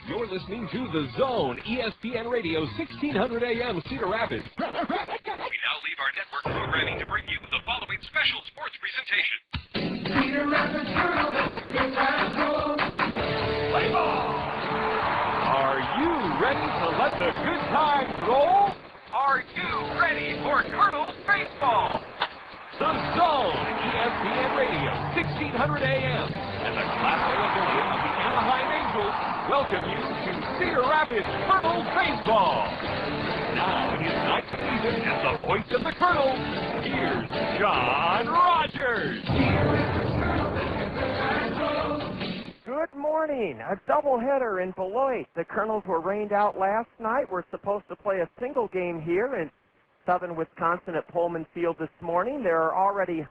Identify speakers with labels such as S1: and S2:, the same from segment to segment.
S1: You're listening to The Zone, ESPN Radio, 1600 AM, Cedar Rapids. We now leave our network programming to bring you the following special sports presentation. Cedar Rapids Kernels, good times roll. Play ball! Are you ready to let the good times roll? Are you ready for Kernels baseball? The Zone, ESPN Radio, 1600 AM, and the Class A affiliate of the Anaheim Angels welcome you to Cedar Rapids Kernels baseball. Now, in his ninth season as the voice of the Kernels, here's John Rogers.
S2: Good morning. A doubleheader in Beloit. The Kernels were rained out last night. We're supposed to play a single game here in southern Wisconsin at Pullman Field this morning. There are already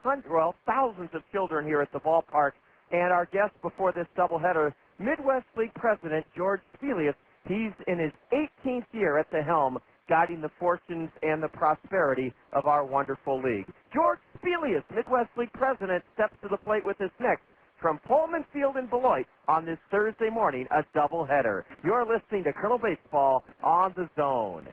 S2: thousands of children here at the ballpark. And our guest before this doubleheader, Midwest League President George Spelius. He's in his 18th year at the helm, guiding the fortunes and the prosperity of our wonderful league. George Spelius, Midwest League President, steps to the plate with us next from Pullman Field in Beloit on this Thursday morning, a doubleheader. You're listening to Kernel Baseball on the Zone.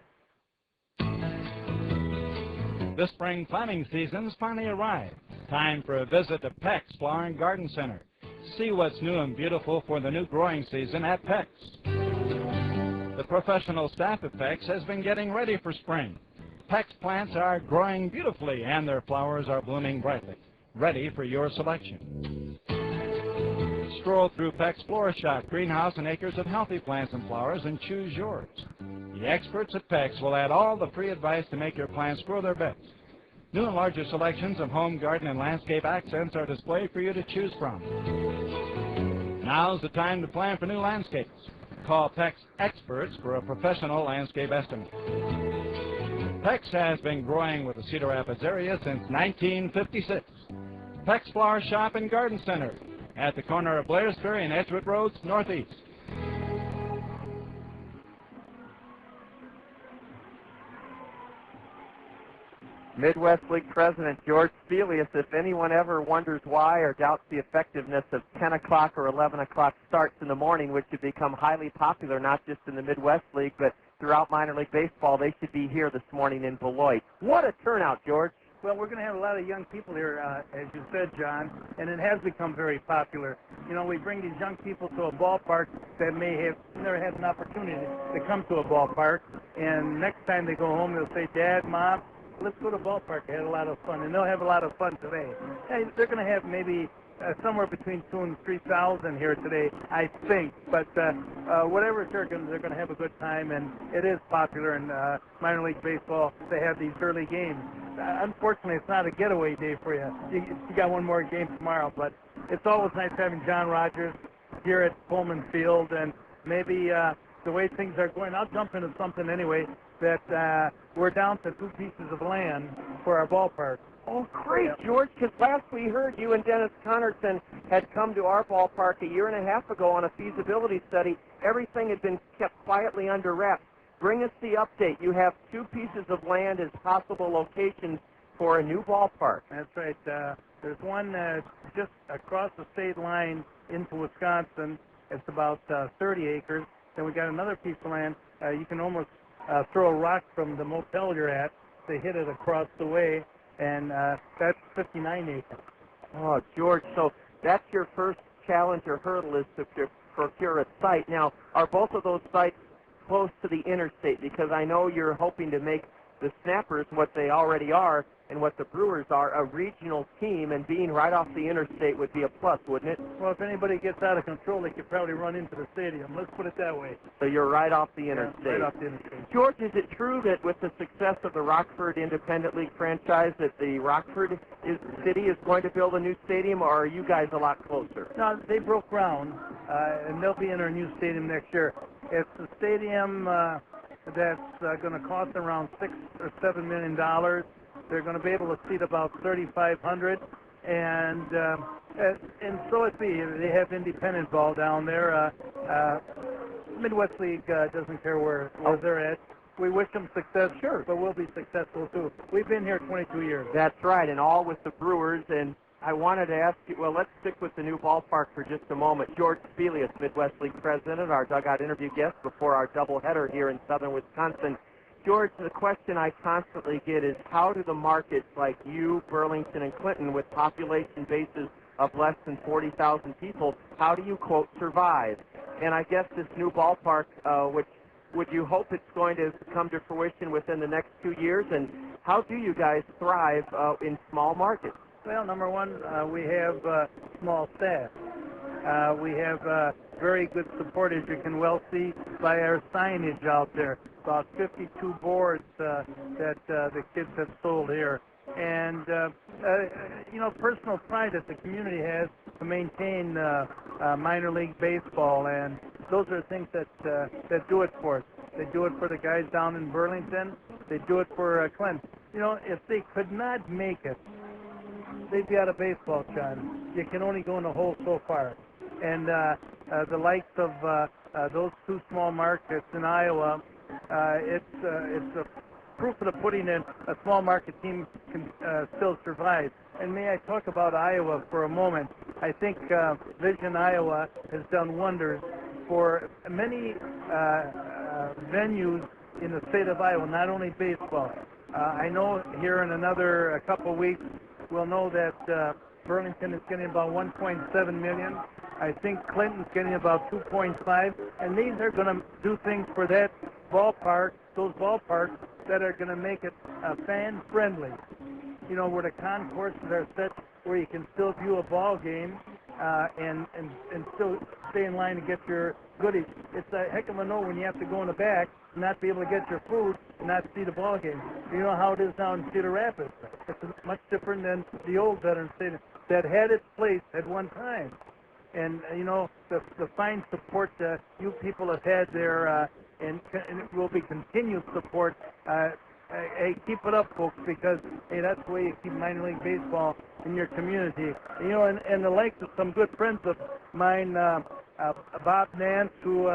S3: The spring planting season's finally arrived. Time for a visit to Peck's Flower and Garden Center. See what's new and beautiful for the new growing season at Peck's. The professional staff at Peck's has been getting ready for spring. Peck's plants are growing beautifully and their flowers are blooming brightly, ready for your selection. Stroll through Peck's Flora Shop, greenhouse, and acres of healthy plants and flowers and choose yours. The experts at Peck's will add all the free advice to make your plants grow their best. New and larger selections of home, garden, and landscape accents are displayed for you to choose from. Now's the time to plan for new landscapes. Call Peck's experts for a professional landscape estimate. Peck's has been growing with the Cedar Rapids area since 1956. Peck's Flower Shop and Garden Center at the corner of Blairsbury and Edgewood Roads Northeast.
S2: Midwest League President George Spelius. If anyone ever wonders why or doubts the effectiveness of 10 o'clock or 11 o'clock starts in the morning, which have become highly popular not just in the Midwest League but throughout minor league baseball, they should be here this morning in Beloit. What a turnout, George.
S4: Well, we're going to have a lot of young people here, as you said, John, and it has become very popular. You know, we bring these young people to a ballpark that may have never had an opportunity to come to a ballpark, and next time they go home, they'll say, Dad, Mom, let's go to the ballpark. I had a lot of fun, and they'll have a lot of fun today. Hey, they're going to have maybe somewhere between 2,000 and 3,000 here today, I think. But whatever it's, they're going to have a good time, and it is popular in minor league baseball. They have these early games. Unfortunately, it's not a getaway day for you. You got one more game tomorrow, but it's always nice having John Rogers here at Pullman Field, and maybe the way things are going, I'll jump into something anyway, that we're down to 2 pieces of land for our ballpark.
S2: Oh, great, George, because last we heard you and Dennis Connerton had come to our ballpark a year and a half ago on a feasibility study. Everything had been kept quietly under wraps. Bring us the update. You have 2 pieces of land as possible locations for a new ballpark.
S4: That's right. There's one just across the state line into Wisconsin. It's about 30 acres. Then we got another piece of land. You can almost throw a rock from the motel you're at to hit it across the way, and that's 59 acres.
S2: Oh, George, so that's your first challenge or hurdle is to procure a site. Now, are both of those sites close to the interstate? Because I know you're hoping to make the Snappers what they already are and what the Brewers are, a regional team, and being right off the interstate would be a plus, wouldn't it?
S4: Well, if anybody gets out of control, they could probably run into the stadium. Let's put it that way.
S2: So you're right off the interstate.
S4: Yeah, right off the interstate.
S2: George, is it true that with the success of the Rockford Independent League franchise that the Rockford city is going to build a new stadium, or are you guys a lot closer?
S4: No, they broke ground, and they'll be in our new stadium next year. It's a stadium that's going to cost around $6 or $7 million. They're going to be able to seat about 3,500, and so it be. They have independent ball down there. Midwest League doesn't care where they're at. We wish them success, sure, but we'll be successful too. We've been here 22 years.
S2: That's right, and all with the Brewers, and I wanted to ask you, well, let's stick with the new ballpark for just a moment. George Spelius, Midwest League president, our dugout interview guest before our doubleheader here in southern Wisconsin. George, the question I constantly get is, how do the markets like you, Burlington, and Clinton, with population bases of less than 40,000 people, how do you, quote, survive? And I guess this new ballpark, which would you hope it's going to come to fruition within the next 2 years? And how do you guys thrive in small markets?
S4: Well, number one, we have small staff. We have very good support, as you can well see by our signage out there. About 52 boards that the kids have sold here. And, personal pride that the community has to maintain minor league baseball. And those are things that do it for us. They do it for the guys down in Burlington. They do it for Clinton. If they could not make it, they'd be out of baseball, John. You can only go in the hole so far. And the likes of those two small markets in Iowa, it's a proof of the pudding that a small market team can still survive. And may I talk about Iowa for a moment? I think Vision Iowa has done wonders for many venues in the state of Iowa, not only baseball. I know here in another couple of weeks, we'll know that Burlington is getting about $1.7 million. I think Clinton's getting about $2.5, and these are going to do things for that ballpark, those ballparks that are going to make it fan-friendly. Where the concourses are set where you can still view a ball game and still stay in line to get your goodies. It's a heck of a no when you have to go in the back and not be able to get your food and not see the ball game. You know how it is down in Cedar Rapids. It's much different than the old Veterans Stadium that had its place at one time. And, the fine support that you people have had there and it will be continued support. Hey, keep it up, folks, because, hey, that's the way you keep minor league baseball in your community. And the likes of some good friends of mine, Bob Nance, who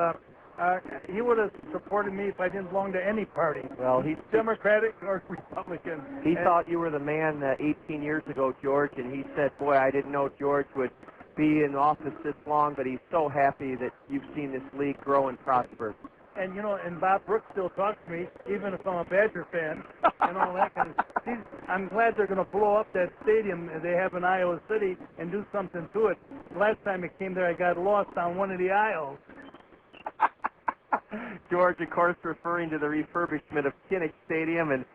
S4: he would have supported me if I didn't belong to any party.
S2: Well, he's
S4: Democratic or Republican.
S2: He thought you were the man 18 years ago, George, and he said, boy, I didn't know George would be in office this long, but he's so happy that you've seen this league grow and prosper.
S4: And, and Bob Brooks still talks to me, even if I'm a Badger fan, and all that kind of stuff. I'm glad they're going to blow up that stadium they have in Iowa City and do something to it. Last time it came there, I got lost on one of the aisles.
S2: George, of course, referring to the refurbishment of Kinnick Stadium. And,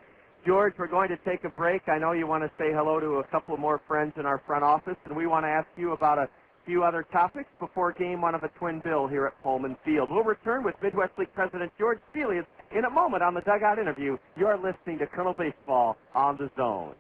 S2: George, we're going to take a break. I know you want to say hello to a couple more friends in our front office, and we want to ask you about a few other topics before game one of a twin bill here at Pullman Field. We'll return with Midwest League President George Spelius in a moment on the Dugout Interview. You're listening to Colonel Baseball on the Zone.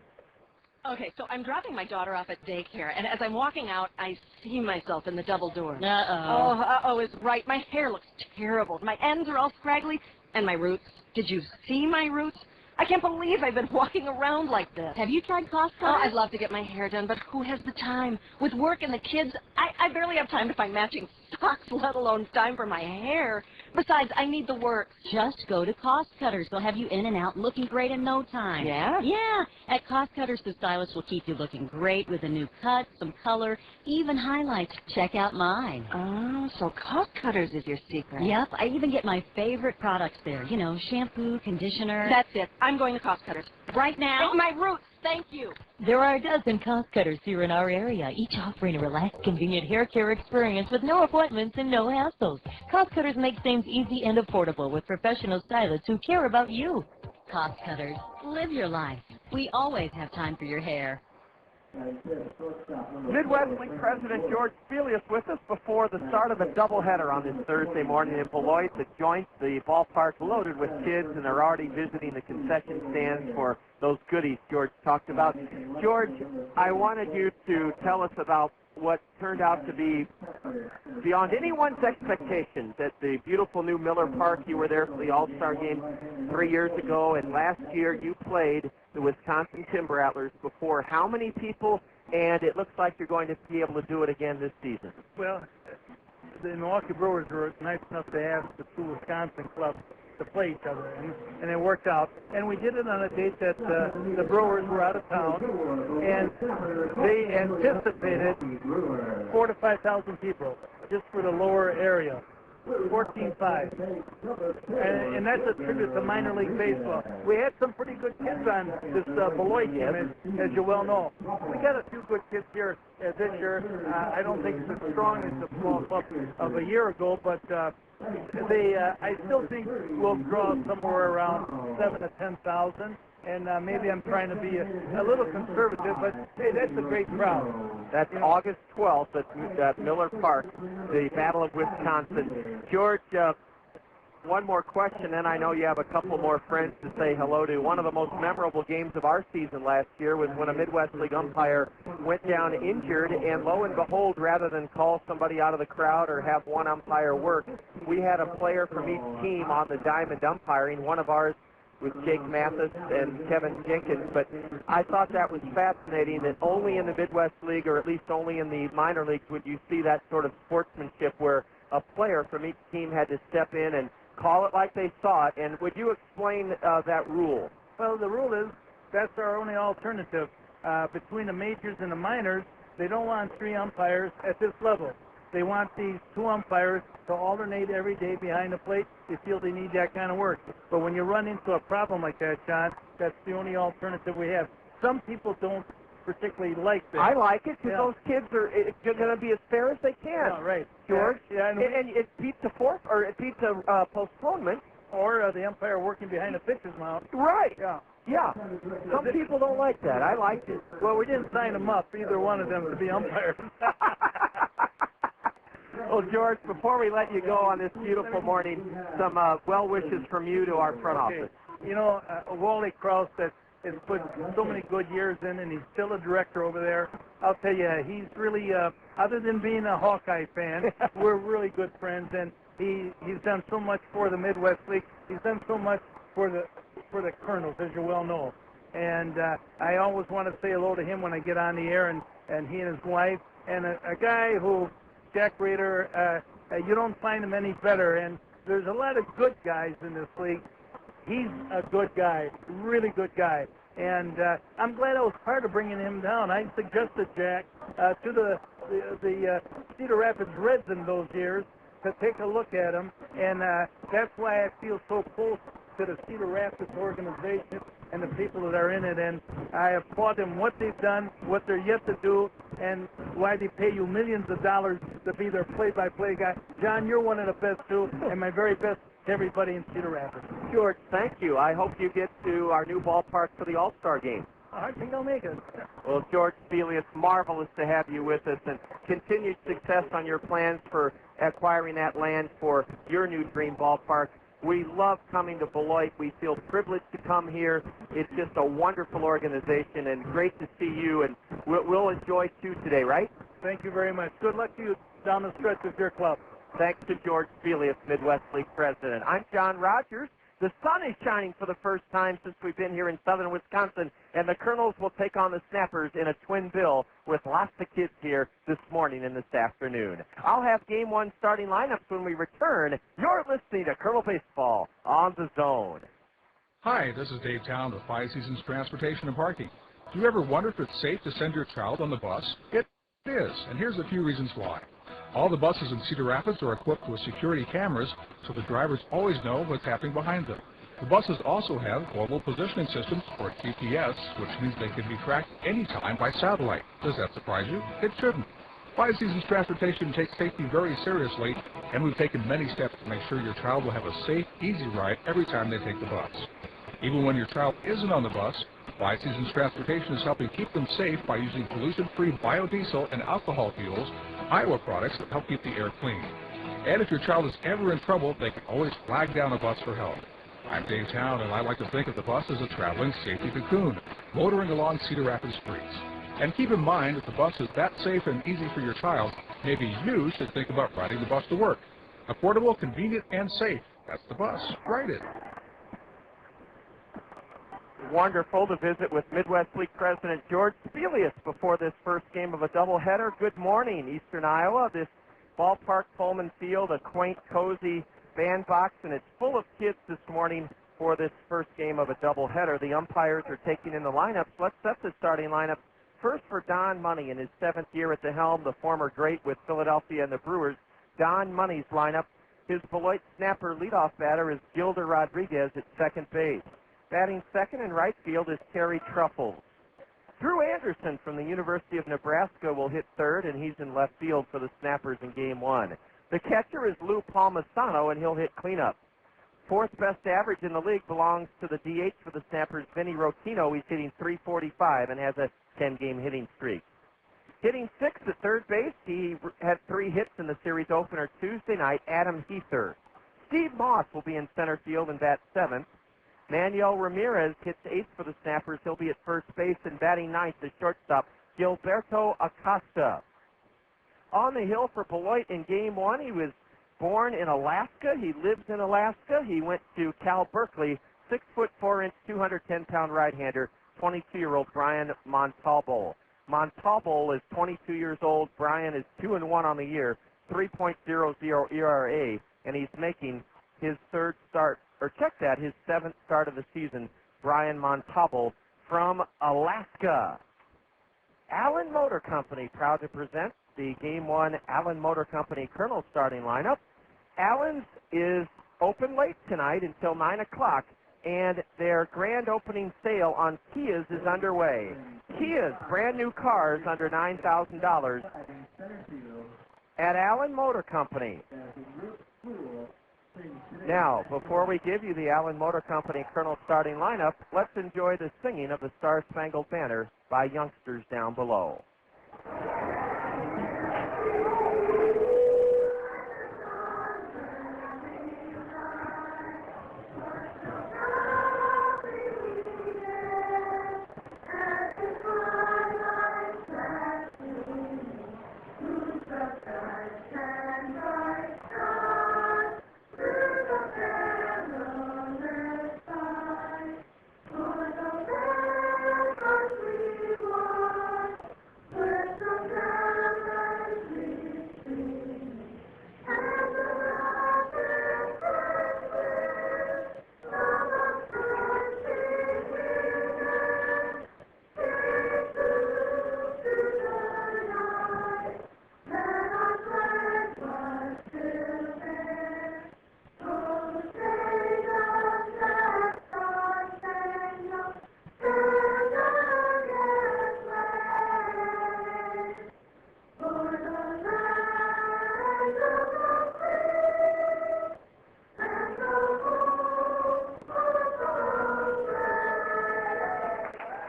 S5: Okay, so I'm dropping my daughter off at daycare, and as I'm walking out, I see myself in the double door. Uh-oh is right. My hair looks terrible. My ends are all scraggly, and my roots. Did you see my roots? I can't believe I've been walking around like this.
S6: Have you tried Costco?
S5: Oh, I'd love to get my hair done, but who has the time? With work and the kids, I barely have time to find matching socks, let alone time for my hair. Besides, I need the work.
S6: Just go to Cost Cutters. They'll have you in and out looking great in no time.
S5: Yeah?
S6: Yeah. At Cost Cutters, the stylist will keep you looking great with a new cut, some color, even highlights. Check out mine.
S5: Oh, so Cost Cutters is your secret.
S6: Yep. I even get my favorite products there. Shampoo, conditioner.
S5: That's it. I'm going to Cost Cutters.
S6: Right now?
S5: My roots. Thank you.
S6: There are a dozen Cost Cutters here in our area, each offering a relaxed, convenient hair care experience with no appointments and no hassles. Cost Cutters make things easy and affordable with professional stylists who care about you. Cost Cutters, live your life. We always have time for your hair.
S2: Midwest League President George Spelius with us before the start of a doubleheader on this Thursday morning in Beloit. The joint, the ballpark loaded with kids, and they're already visiting the concession stands for those goodies George talked about. George, I wanted you to tell us about what turned out to be beyond anyone's expectations at the beautiful new Miller Park. You were there for the All-Star game 3 years ago, and last year you played the Wisconsin Timber Rattlers before how many people? And it looks like you're going to be able to do it again this season.
S4: Well, the Milwaukee Brewers were nice enough to ask the two Wisconsin clubs to play each other, and it worked out. And we did it on a date that the Brewers were out of town, and they anticipated 4,000 to 5,000 people just for the lower area. 14-5. And that's a tribute to minor league baseball. We had some pretty good kids on this Beloit team, as you well know. We got a few good kids here this year. I don't think it's as strong as the small club of a year ago, but I still think we'll draw somewhere around 7,000 to 10,000. And maybe I'm trying to be a little conservative, but hey, that's a great crowd.
S2: That's August 12th at Miller Park, the Battle of Wisconsin. George, one more question, and I know you have a couple more friends to say hello to. One of the most memorable games of our season last year was when a Midwest League umpire went down injured, and lo and behold, rather than call somebody out of the crowd or have one umpire work, we had a player from each team on the diamond umpiring. One of ours with Jake Mathis and Kevin Jenkins, but I thought that was fascinating that only in the Midwest League, or at least only in the minor leagues, would you see that sort of sportsmanship where a player from each team had to step in and call it like they saw it. And would you explain that rule?
S4: Well, the rule is that's our only alternative. Between the majors and the minors, they don't want 3 umpires at this level. They want these 2 umpires to alternate every day behind the plate. They feel they need that kind of work. But when you run into a problem like that, John, that's the only alternative we have. Some people don't particularly like that.
S2: I like it because those kids are going to be as fair as they can.
S4: Yeah, right.
S2: George,
S4: yeah,
S2: and it beats a postponement.
S4: Or the umpire working behind the pitcher's mound.
S2: Right.
S4: Yeah.
S2: Yeah. Some people don't like that. I liked it.
S4: Well, we didn't sign them up, either one of them, to be umpires.
S2: Well, George, before we let you go on this beautiful morning, some well wishes from you to our front office.
S4: You know, Wally Krause has put so many good years in, and he's still a director over there. I'll tell you, he's really, other than being a Hawkeye fan, we're really good friends, and he's done so much for the Midwest League. He's done so much for the Kernels, as you well know. And I always want to say hello to him when I get on the air, and he and his wife, and a guy who, Jack Rader, you don't find him any better. And there's a lot of good guys in this league. He's a good guy, really good guy. And I'm glad I was part of bringing him down. I suggested Jack to the Cedar Rapids Reds in those years to take a look at him. And that's why I feel so close to the Cedar Rapids organization and the people that are in it, and I applaud them what they've done, what they're yet to do, and why they pay you millions of dollars to be their play-by-play guy. John, you're one of the best too, and my very best to everybody in Cedar Rapids.
S2: George, thank you. I hope you get to our new ballpark for the All-Star game.
S4: I think I'll make it.
S2: Well, George Feely, it's marvelous to have you with us, and continued success on your plans for acquiring that land for your new dream ballpark. We love coming to Beloit. We feel privileged to come here. It's just a wonderful organization, and great to see you, and we'll enjoy too today, right?
S4: Thank you very much. Good luck to you down the stretch with your club.
S2: Thanks to George Felius, Midwest League president. I'm John Rogers. The sun is shining for the first time since we've been here in southern Wisconsin, and the Kernels will take on the Snappers in a twin bill with lots of kids here this morning and this afternoon. I'll have Game 1 starting lineups when we return. You're listening to Kernel Baseball on the Zone.
S7: Hi, this is Dave Town with Five Seasons Transportation and Parking. Do you ever wonder if it's safe to send your child on the bus? It is, and here's a few reasons why. All the buses in Cedar Rapids are equipped with security cameras, so the drivers always know what's happening behind them. The buses also have global positioning systems, or GPS, which means they can be tracked anytime by satellite. Does that surprise you? It shouldn't. Five Seasons Transportation takes safety very seriously, and we've taken many steps to make sure your child will have a safe, easy ride every time they take the bus. Even when your child isn't on the bus, Five Seasons Transportation is helping keep them safe by using pollution-free biodiesel and alcohol fuels, Iowa products that help keep the air clean. And if your child is ever in trouble, they can always flag down a bus for help. I'm Dave Town, and I like to think of the bus as a traveling safety cocoon, motoring along Cedar Rapids streets. And keep in mind, if the bus is that safe and easy for your child, maybe you should think about riding the bus to work. Affordable, convenient, and safe. That's the bus. Ride it.
S2: Wonderful to visit with Midwest League President George Felius before this first game of a doubleheader. Good morning, Eastern Iowa. This ballpark, Pullman Field, a quaint, cozy bandbox, and it's full of kids this morning for this first game of a doubleheader. The umpires are taking in the lineups. Let's set the starting lineup. First for Don Money in his 7th year at the helm, the former great with Philadelphia and the Brewers. Don Money's lineup. His Beloit snapper leadoff batter is Gilder Rodriguez at second base. Batting second in right field is Terry Truffles. Drew Anderson from the University of Nebraska will hit third, and he's in left field for the Snappers in Game 1. The catcher is Lou Palmisano, and he'll hit cleanup. Fourth best average in the league belongs to the DH for the Snappers, Vinny Rotino. He's hitting .345 and has a 10-game hitting streak. Hitting sixth at third base, he had 3 hits in the series opener Tuesday night, Adam Heather. Steve Moss will be in center field and bat 7th. Manuel Rodriguez hits 8th for the Snappers. He'll be at first base, and batting 9th, the shortstop, Gilberto Acosta. On the hill for Beloit in Game 1, he was born in Alaska. He lives in Alaska. He went to Cal Berkeley. 6'4", 210-pound right-hander, 22-year-old Brian Montalbo. Montalbo is 22 years old. Brian is 2-1 on the year, 3.00 ERA, and he's making his third start, or check that, his 7th start of the season. Brian Montalbo from Alaska. Allen Motor Company proud to present the Game 1 Allen Motor Company Kernels starting lineup. Allen's is open late tonight until 9 o'clock, and their grand opening sale on Kias is underway. Kias, brand new cars under $9,000 at Allen Motor Company. Now, before we give you the Allen Motor Company Kernel starting lineup, let's enjoy the singing of the Star Spangled Banner by youngsters down below.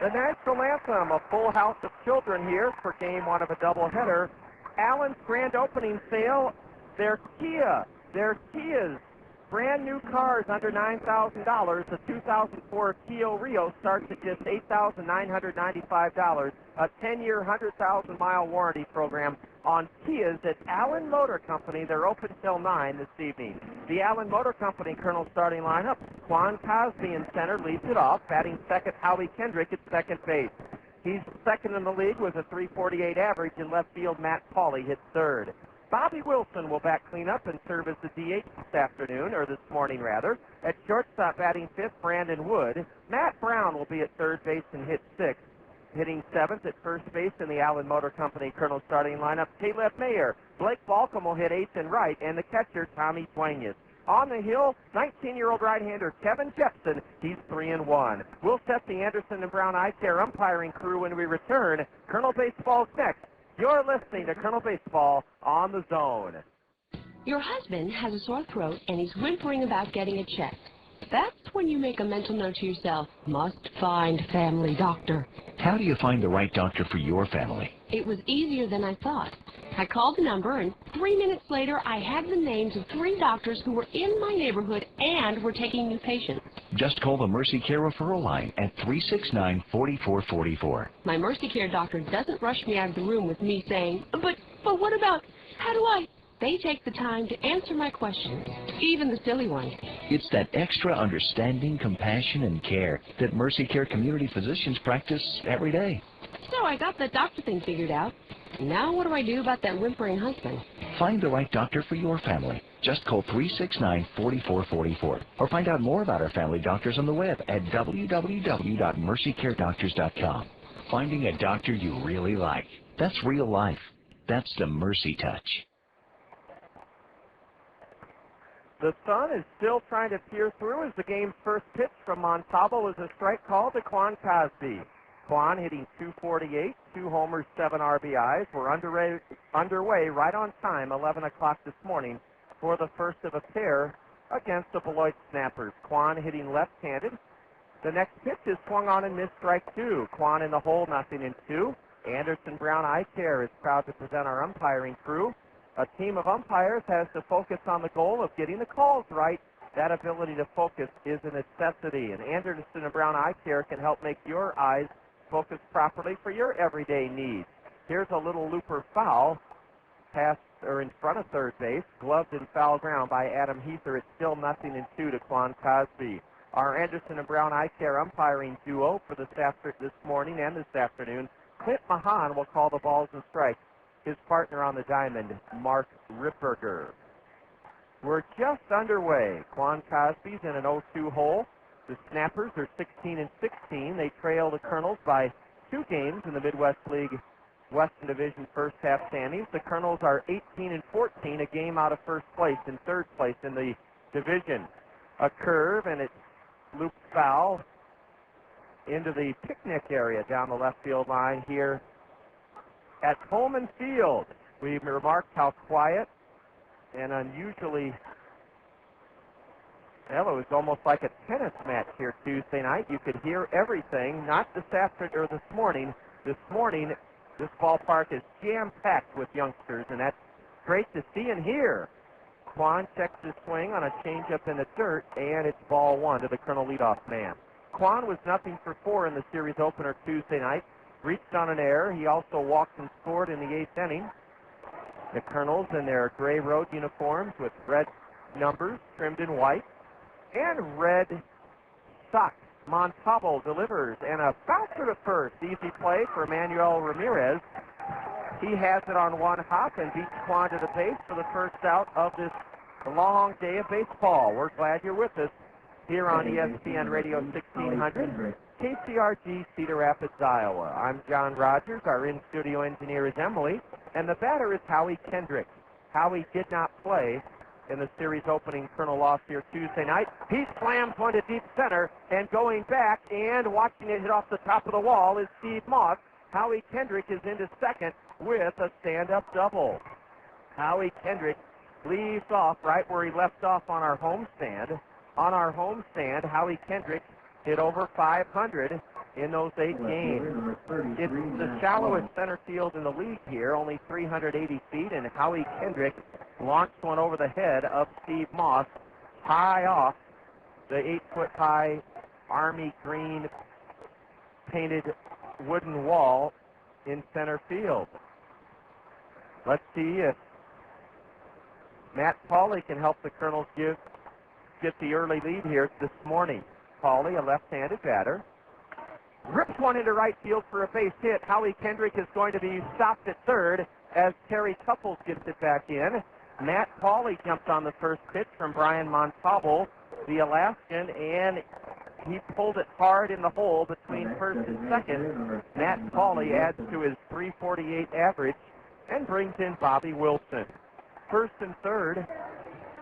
S2: The national anthem, a full house of children here for Game 1 of a doubleheader. Allen's grand opening sale, their Kias, brand new cars under $9,000. The 2004 Kia Rio starts at just $8,995. A 10-year, 100,000-mile warranty program on Kias at Allen Motor Company. They're open till 9 this evening. The Allen Motor Company Kernel starting lineup. Juan Cosby in center leads it off. Batting second, Howie Kendrick at second base. He's second in the league with a .348 average. In left field, Matt Pauley hits third. Bobby Wilson will bat cleanup and serve as the DH this afternoon, or this morning rather. At shortstop, batting fifth, Brandon Wood. Matt Brown will be at third base and hit sixth. Hitting seventh at first base in the Allen Motor Company Kernel starting lineup, Caleb Mayer. Blake Balcom will hit eighth and right, and the catcher, Tommy Duenas. On the hill, 19-year-old right-hander Kevin Jepsen. He's 3-1. We'll set the Anderson and Brown Eye Care umpiring crew when we return. Kernel Baseball's next. You're listening to Kernel Baseball on the Zone.
S8: Your husband has a sore throat and he's whimpering about getting it checked. That's when you make a mental note to yourself, must find family doctor.
S9: How do you find the right doctor for your family?
S8: It was easier than I thought. I called the number, and 3 minutes later, I had the names of 3 doctors who were in my neighborhood and were taking new patients.
S9: Just call the Mercy Care referral line at 369-4444.
S8: My Mercy Care doctor doesn't rush me out of the room with me saying, but what about, how do I? They take the time to answer my questions, even the silly ones.
S9: It's that extra understanding, compassion, and care that Mercy Care community physicians practice every day.
S8: So I got the doctor thing figured out. Now what do I do about that whimpering husband?
S9: Find the right doctor for your family. Just call 369-4444 or find out more about our family doctors on the web at www.mercycaredoctors.com. Finding a doctor you really like. That's real life. That's the Mercy Touch.
S2: The sun is still trying to peer through as the game's first pitch from Montalbo was a strike call to Quan Cosby. Quan hitting .248, 2 homers, 7 RBIs. We're underway right on time, 11 o'clock this morning, for the first of a pair against the Beloit Snappers. Quan hitting left-handed. The next pitch is swung on and missed, strike 2. Quan in the hole, 0-2. Anderson Brown Eye Care is proud to present our umpiring crew. A team of umpires has to focus on the goal of getting the calls right. That ability to focus is a necessity, and Anderson and Brown Eye Care can help make your eyes focus properly for your everyday needs. Here's a little looper foul, past or in front of third base, gloved in foul ground by Adam Heather. It's still 0-2 to Quan Cosby. Our Anderson and Brown Eye Care umpiring duo for this morning and this afternoon, Clint Mahan will call the balls and strikes. His partner on the diamond, Mark Ripperger. We're just underway. Quan Cosby's in an 0-2 hole. The Snappers are 16-16. They trail the Kernels by 2 games in the Midwest League Western Division first half standings. The Kernels are 18-14, a game out of first place, in third place in the division. A curve, and it loops foul into the picnic area down the left field line here at Pullman Field. We've remarked how quiet and unusually, well, it was almost like a tennis match here Tuesday night. You could hear everything, not this afternoon or this morning. This morning, this ballpark is jam-packed with youngsters, and that's great to see and hear. Quan checks his swing on a changeup in the dirt, and it's ball 1 to the Colonel leadoff man. Quan was 0-for-4 in the series opener Tuesday night. Reached on an error. He also walked and scored in the 8th inning. The Kernels in their gray road uniforms with red numbers trimmed in white and red socks. Montalbo delivers, and a bouncer to first. Easy play for Manuel Rodriguez. He has it on one hop and beats Quan to the base for the first out of this long day of baseball. We're glad you're with us here on ESPN Radio 1600. KCRG, Cedar Rapids, Iowa. I'm John Rogers. Our in-studio engineer is Emily, and the batter is Howie Kendrick. Howie did not play in the series opening Colonel loss here Tuesday night. He slams one to deep center, and going back and watching it hit off the top of the wall is Steve Moss. Howie Kendrick is into second with a stand-up double. Howie Kendrick leaves off right where he left off on our homestand. On our homestand, Howie Kendrick hit over 500 in those 8 games. It's the shallowest center field in the league here, only 380 feet, and Howie Kendrick launched one over the head of Steve Moss high off the 8-foot-high army green painted wooden wall in center field. Let's see if Matt Pauley can help the Kernels get the early lead here this morning. Pauley, a left-handed batter, rips one into right field for a base hit. Howie Kendrick is going to be stopped at third as Terry Tupples gets it back in. Matt Pauley jumps on the first pitch from Brian Montalbo, the Alaskan, and he pulled it hard in the hole between first and second. Matt Pauley adds to his .348 average and brings in Bobby Wilson. First and third,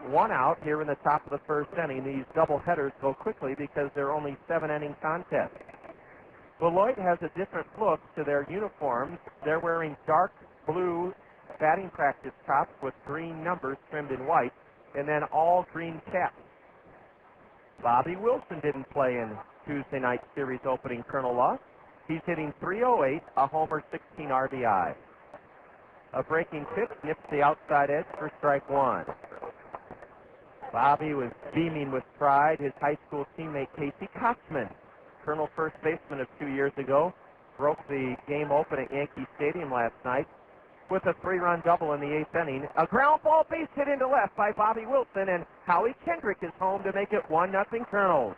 S2: 1 out here in the top of the first inning. These doubleheaders go quickly because they're only 7-inning contests. Beloit has a different look to their uniforms. They're wearing dark blue batting practice tops with green numbers trimmed in white, and then all green caps. Bobby Wilson didn't play in Tuesday night series opening Colonel loss. He's hitting .308, a homer, 16 RBI. A breaking pitch nips the outside edge for strike 1. Bobby was beaming with pride. His high school teammate Casey Kotzman, Colonel first baseman of 2 years ago, broke the game open at Yankee Stadium last night with a 3-run double in the 8th inning. A ground ball base hit into left by Bobby Wilson, and Howie Kendrick is home to make it 1-0 Colonels.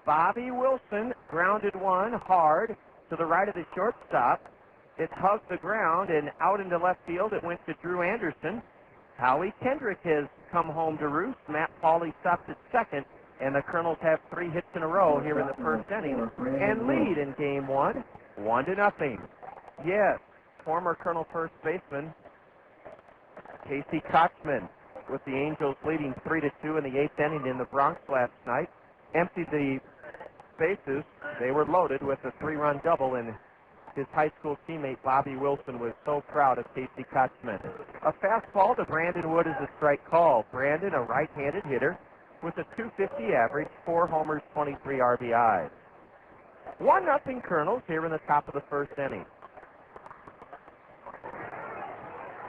S2: Bobby Wilson grounded one hard to the right of the shortstop. It hugged the ground and out into left field. It went to Drew Anderson. Howie Kendrick has come home to roost. Matt Pauley stopped at second, and the Kernels have 3 hits in a row here in the first inning and lead in game 1, 1-0. Yes, former Kernel first baseman Casey Kochman, with the Angels leading 3-2 in the 8th inning in the Bronx last night, emptied the bases. They were loaded with a 3-run double, and his high school teammate Bobby Wilson was so proud of Casey Kochman. A fastball to Brandon Wood is a strike call. Brandon, a right-handed hitter with a .250 average, 4 homers, 23 RBIs. 1-0 Kernels here in the top of the first inning.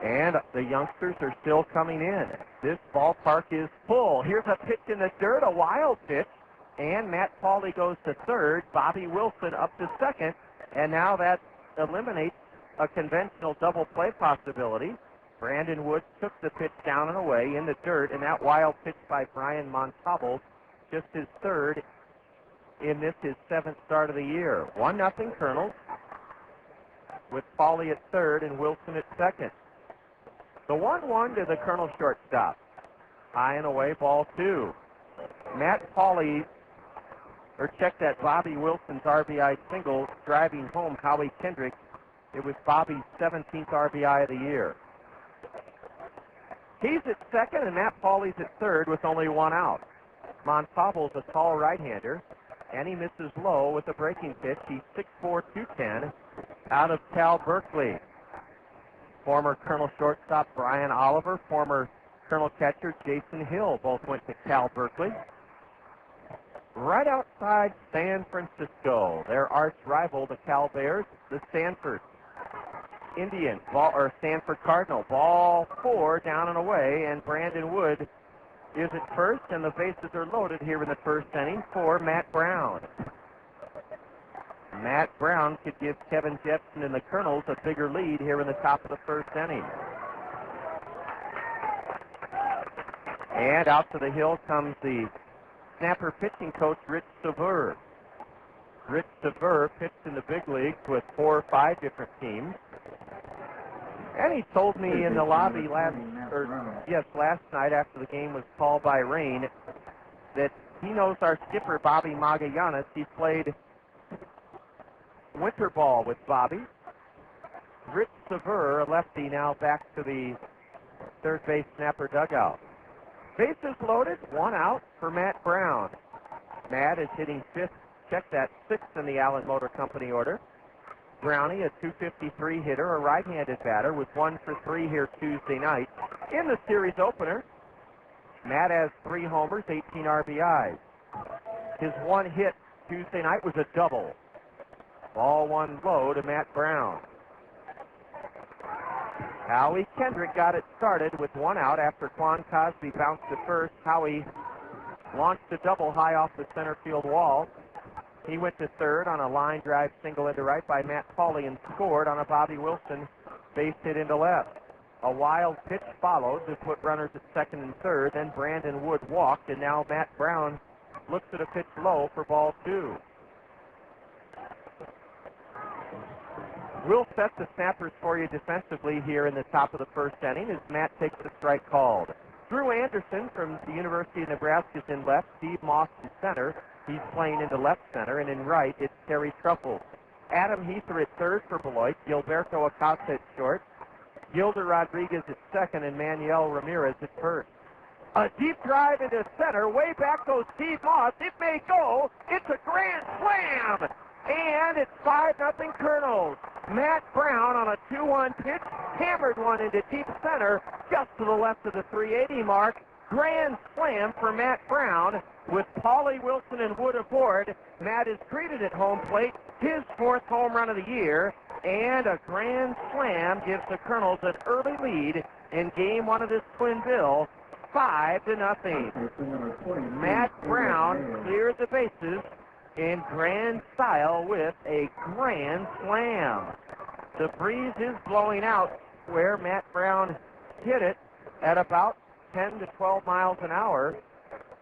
S2: And the youngsters are still coming in. This ballpark is full. Here's a pitch in the dirt, a wild pitch. And Matt Pauley goes to third. Bobby Wilson up to second. And now that eliminates a conventional double play possibility. Brandon Wood took the pitch down and away in the dirt. And that wild pitch by Brian Montalbo, just his third in this, his 7th start of the year. 1-0 Kernels with Pauley at third and Wilson at second. The 1-1 to the Kernel shortstop. High and away, ball 2. Matt Pauley, or check that, Bobby Wilson's RBI single driving home Howie Kendrick. It was Bobby's 17th RBI of the year. He's at second and Matt Pauley's at third with only 1 out. Montalbo's a tall right-hander, and he misses low with a breaking pitch. He's 6'4", 210 out of Cal Berkeley. Former Kernel shortstop Brian Oliver, former Kernel catcher Jason Hill, both went to Cal Berkeley. Right outside San Francisco, their arch rival, the Cal Bears, the Stanford Indians, Stanford Cardinal. Ball 4 down and away, and Brandon Wood is at first, and the bases are loaded here in the first inning for Matt Brown. Matt Brown could give Kevin Jepsen and the Kernels a bigger lead here in the top of the first inning. And out to the hill comes the snapper pitching coach, Rich Sever. Rich Sever pitched in the big leagues with 4 or 5 different teams. And he told me in the lobby last night after the game was called by rain that he knows our skipper, Bobby Magallanes. He's played winter ball with Bobby. Rich Sever, a lefty, now back to the third base snapper dugout. Bases loaded, 1 out for Matt Brown. Matt is hitting 5th, check that, 6th in the Allen Motor Company order. Brownie, a .253 hitter, a right-handed batter, with 1 for 3 here Tuesday night. In the series opener, Matt has 3 homers, 18 RBIs. His 1 hit Tuesday night was a double. Ball 1 low to Matt Brown. Howie Kendrick got it started with 1 out after Quan Cosby bounced to first. Howie launched a double high off the center field wall. He went to third on a line drive single into right by Matt Pauley and scored on a Bobby Wilson base hit into left. A wild pitch followed to put runners at second and third. Then Brandon Wood walked, and now Matt Brown looks at a pitch low for ball 2. We'll set the snappers for you defensively here in the top of the first inning as Matt takes the strike called. Drew Anderson from the University of Nebraska is in left. Steve Moss in center. He's playing into left center. And in right, it's Terry Truffles. Adam Heather at third for Beloit. Gilberto Acosta at short. Gilder Rodriguez at second. And Manuel Ramirez at first. A deep drive into center. Way back goes Steve Moss. It may go. It's a grand slam. And it's 5-0 Kernels. Matt Brown on a 2-1 pitch, hammered one into deep center, just to the left of the 380 mark. Grand slam for Matt Brown. With Pauley, Wilson, and Wood aboard, Matt is greeted at home plate, his 4th home run of the year, and a grand slam gives the Kernels an early lead in game 1 of this twin bill, 5-0. Matt Brown clears the bases in grand style with a grand slam. The breeze is blowing out where Matt Brown hit it at about 10 to 12 miles an hour.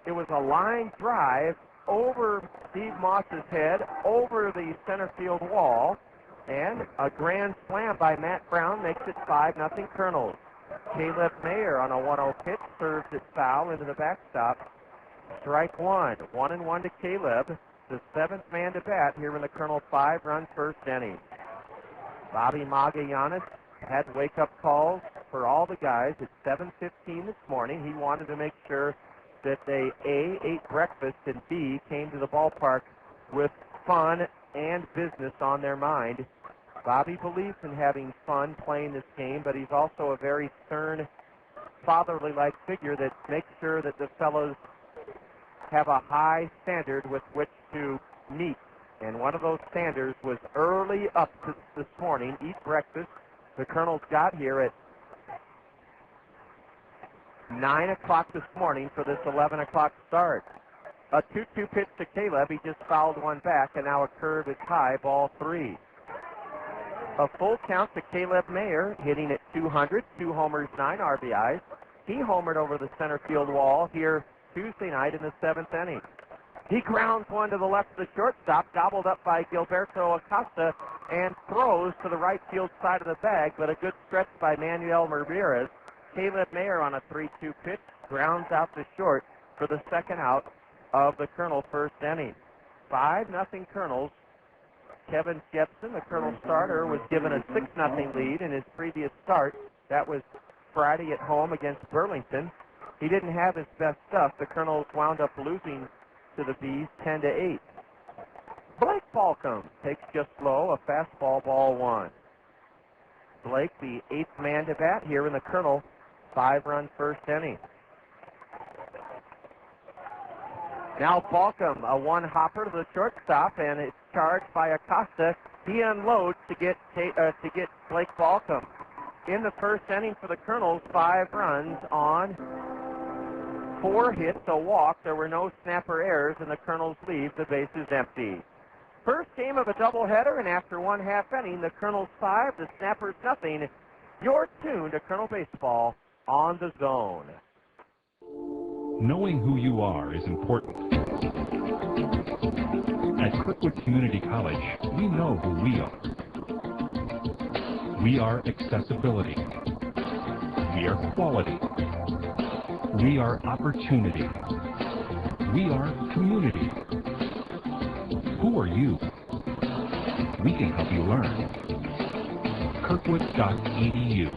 S2: It was a line drive over Steve Moss's head, over the center field wall, and a grand slam by Matt Brown makes it 5-0 Kernels. Caleb Mayer on a 1-0 pitch serves it foul into the backstop. Strike one. 1-1 to Caleb, the seventh man to bat here in the Colonel 5-run first inning. Bobby Magallanes had wake-up calls for all the guys at 7:15 this morning. He wanted to make sure that they, A, ate breakfast, and B, came to the ballpark with fun and business on their mind. Bobby believes in having fun playing this game, but he's also a very stern, fatherly-like figure that makes sure that the fellows have a high standard with which to meet. And one of those standards was early up this morning, eat breakfast. The Colonels got here at 9 o'clock this morning for this 11 o'clock start. A 2-2 pitch to Caleb. He just fouled one back, and now a curve is high, ball 3. A full count to Caleb Mayer, hitting at 200, 2 homers, 9 RBIs. He homered over the center field wall here Tuesday night in the 7th inning. He grounds one to the left of the shortstop, gobbled up by Gilberto Acosta, and throws to the right field side of the bag, but a good stretch by Manuel Rodriguez. Caleb Mayer on a 3-2 pitch grounds out to short for the second out of the Colonel first inning. 5-0 Colonels. Kevin Jepsen, the Colonel starter, was given a 6-0 lead in his previous start. That was Friday at home against Burlington. He didn't have his best stuff. The Colonels wound up losing to the Bees 10-8. Blake Balcom takes just low, a fastball, ball 1. Blake, the 8th man to bat here in the Colonel 5-run first inning. Now Balcom, a one-hopper to the shortstop, and it's charged by Acosta. He unloads to get Blake Balcom. In the first inning for the Colonels, 5 runs on 4 hits, a walk. There were no snapper errors, and the Colonels leave the bases empty. First game of a doubleheader, and after 1/2 inning, the Colonels 5, the Snappers nothing. You're tuned to Colonel Baseball on the Zone.
S10: Knowing who you are is important. At Kirkwood Community College, we know who we are. We are accessibility. We are quality. We are opportunity. We are community. Who are you? We can help you learn. Kirkwood.edu.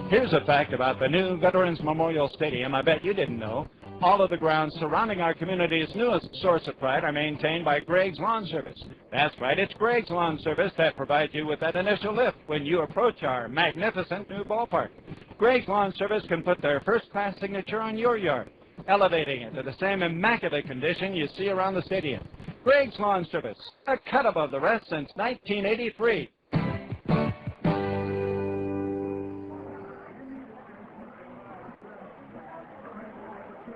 S3: Here's a fact about the new Veterans Memorial Stadium I bet you didn't know. All of the grounds surrounding our community's newest source of pride are maintained by Greg's Lawn Service. That's right, it's Greg's Lawn Service that provides you with that initial lift when you approach our magnificent new ballpark. Greg's Lawn Service can put their first-class signature on your yard, elevating it to the same immaculate condition you see around the stadium. Greg's Lawn Service, a cut above the rest since 1983.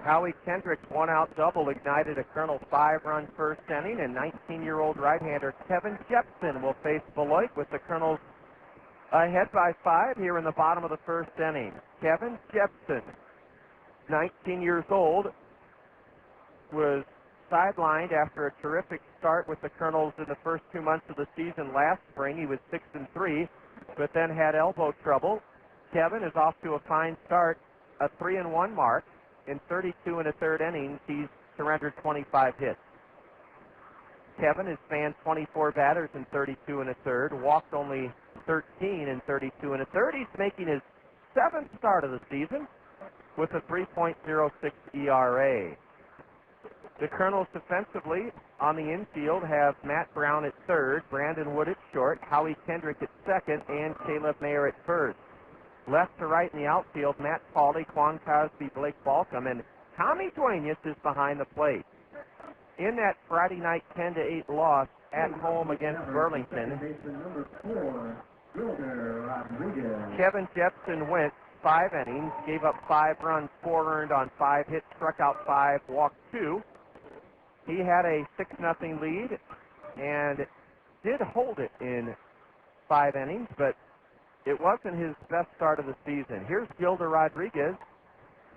S2: Howie Kendrick's one-out double ignited a Colonel 5-run first inning, and 19-year-old right-hander Kevin Jepsen will face Beloit with the Colonels ahead by 5 here in the bottom of the first inning. Kevin Jepsen, 19 years old, was sidelined after a terrific start with the Colonels in the first 2 months of the season last spring. He was 6-3, but then had elbow trouble. Kevin is off to a fine start, a 3-1 mark. In 32 1/3 innings, he's surrendered 25 hits. Kevin has fanned 24 batters in 32 1/3, walked only 13 in 32 1/3. He's making his 7th start of the season with a 3.06 ERA. The Colonels defensively on the infield have Matt Brown at third, Brandon Wood at short, Howie Kendrick at second, and Caleb Mayer at first. Left to right in the outfield, Matt Pauley, Quan Cosby, Blake Balcom, and Tommy Duenas is behind the plate. In that Friday night 10-8 loss at home against Burlington, Kevin Jepsen went 5 innings, gave up 5 runs, 4 earned on 5 hits, struck out 5, walked 2. He had a 6-0 lead and did hold it in 5 innings, but it wasn't his best start of the season. Here's Gilda Rodriguez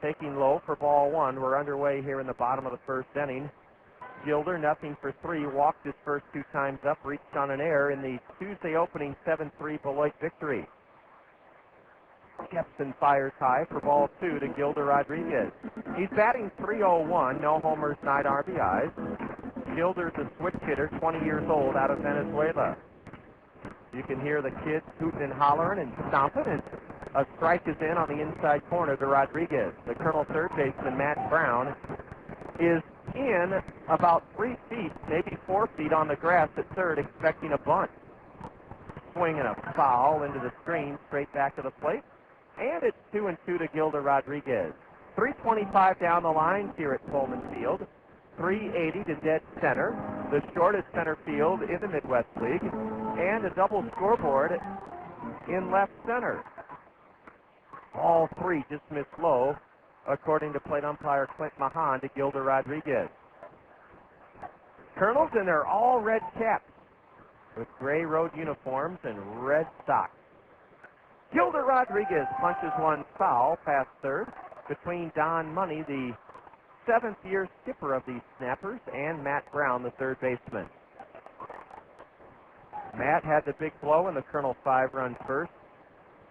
S2: taking low for ball 1. We're underway here in the bottom of the first inning. Gilder, nothing for 3, walked his first 2 times up, reached on an error in the Tuesday opening 7-3 Beloit victory. Jepsen fires high for ball 2 to Gilder Rodriguez. He's batting .301, no homers, 9 RBIs. Gilder's a switch hitter, 20 years old, out of Venezuela. You can hear the kids hooting and hollering and stomping, and a strike is in on the inside corner to Rodriguez. The Colonel third baseman, Matt Brown, is in about 3 feet, maybe 4 feet on the grass at third, expecting a bunt. Swing and a foul into the screen, straight back to the plate. And it's 2-2 to Gilder Rodriguez. 325 down the line here at Pullman Field. 380 to dead center, the shortest center field in the Midwest League, and a double scoreboard in left center. All 3 just missed low, according to plate umpire Clint Mahan, to Gilder Rodriguez. Kernels in their all red caps with gray road uniforms and red socks. Gilder Rodriguez punches one foul past third between Don Money, the 7th-year skipper of these Snappers, and Matt Brown, the third baseman. Matt had the big blow in the Colonel 5-run first.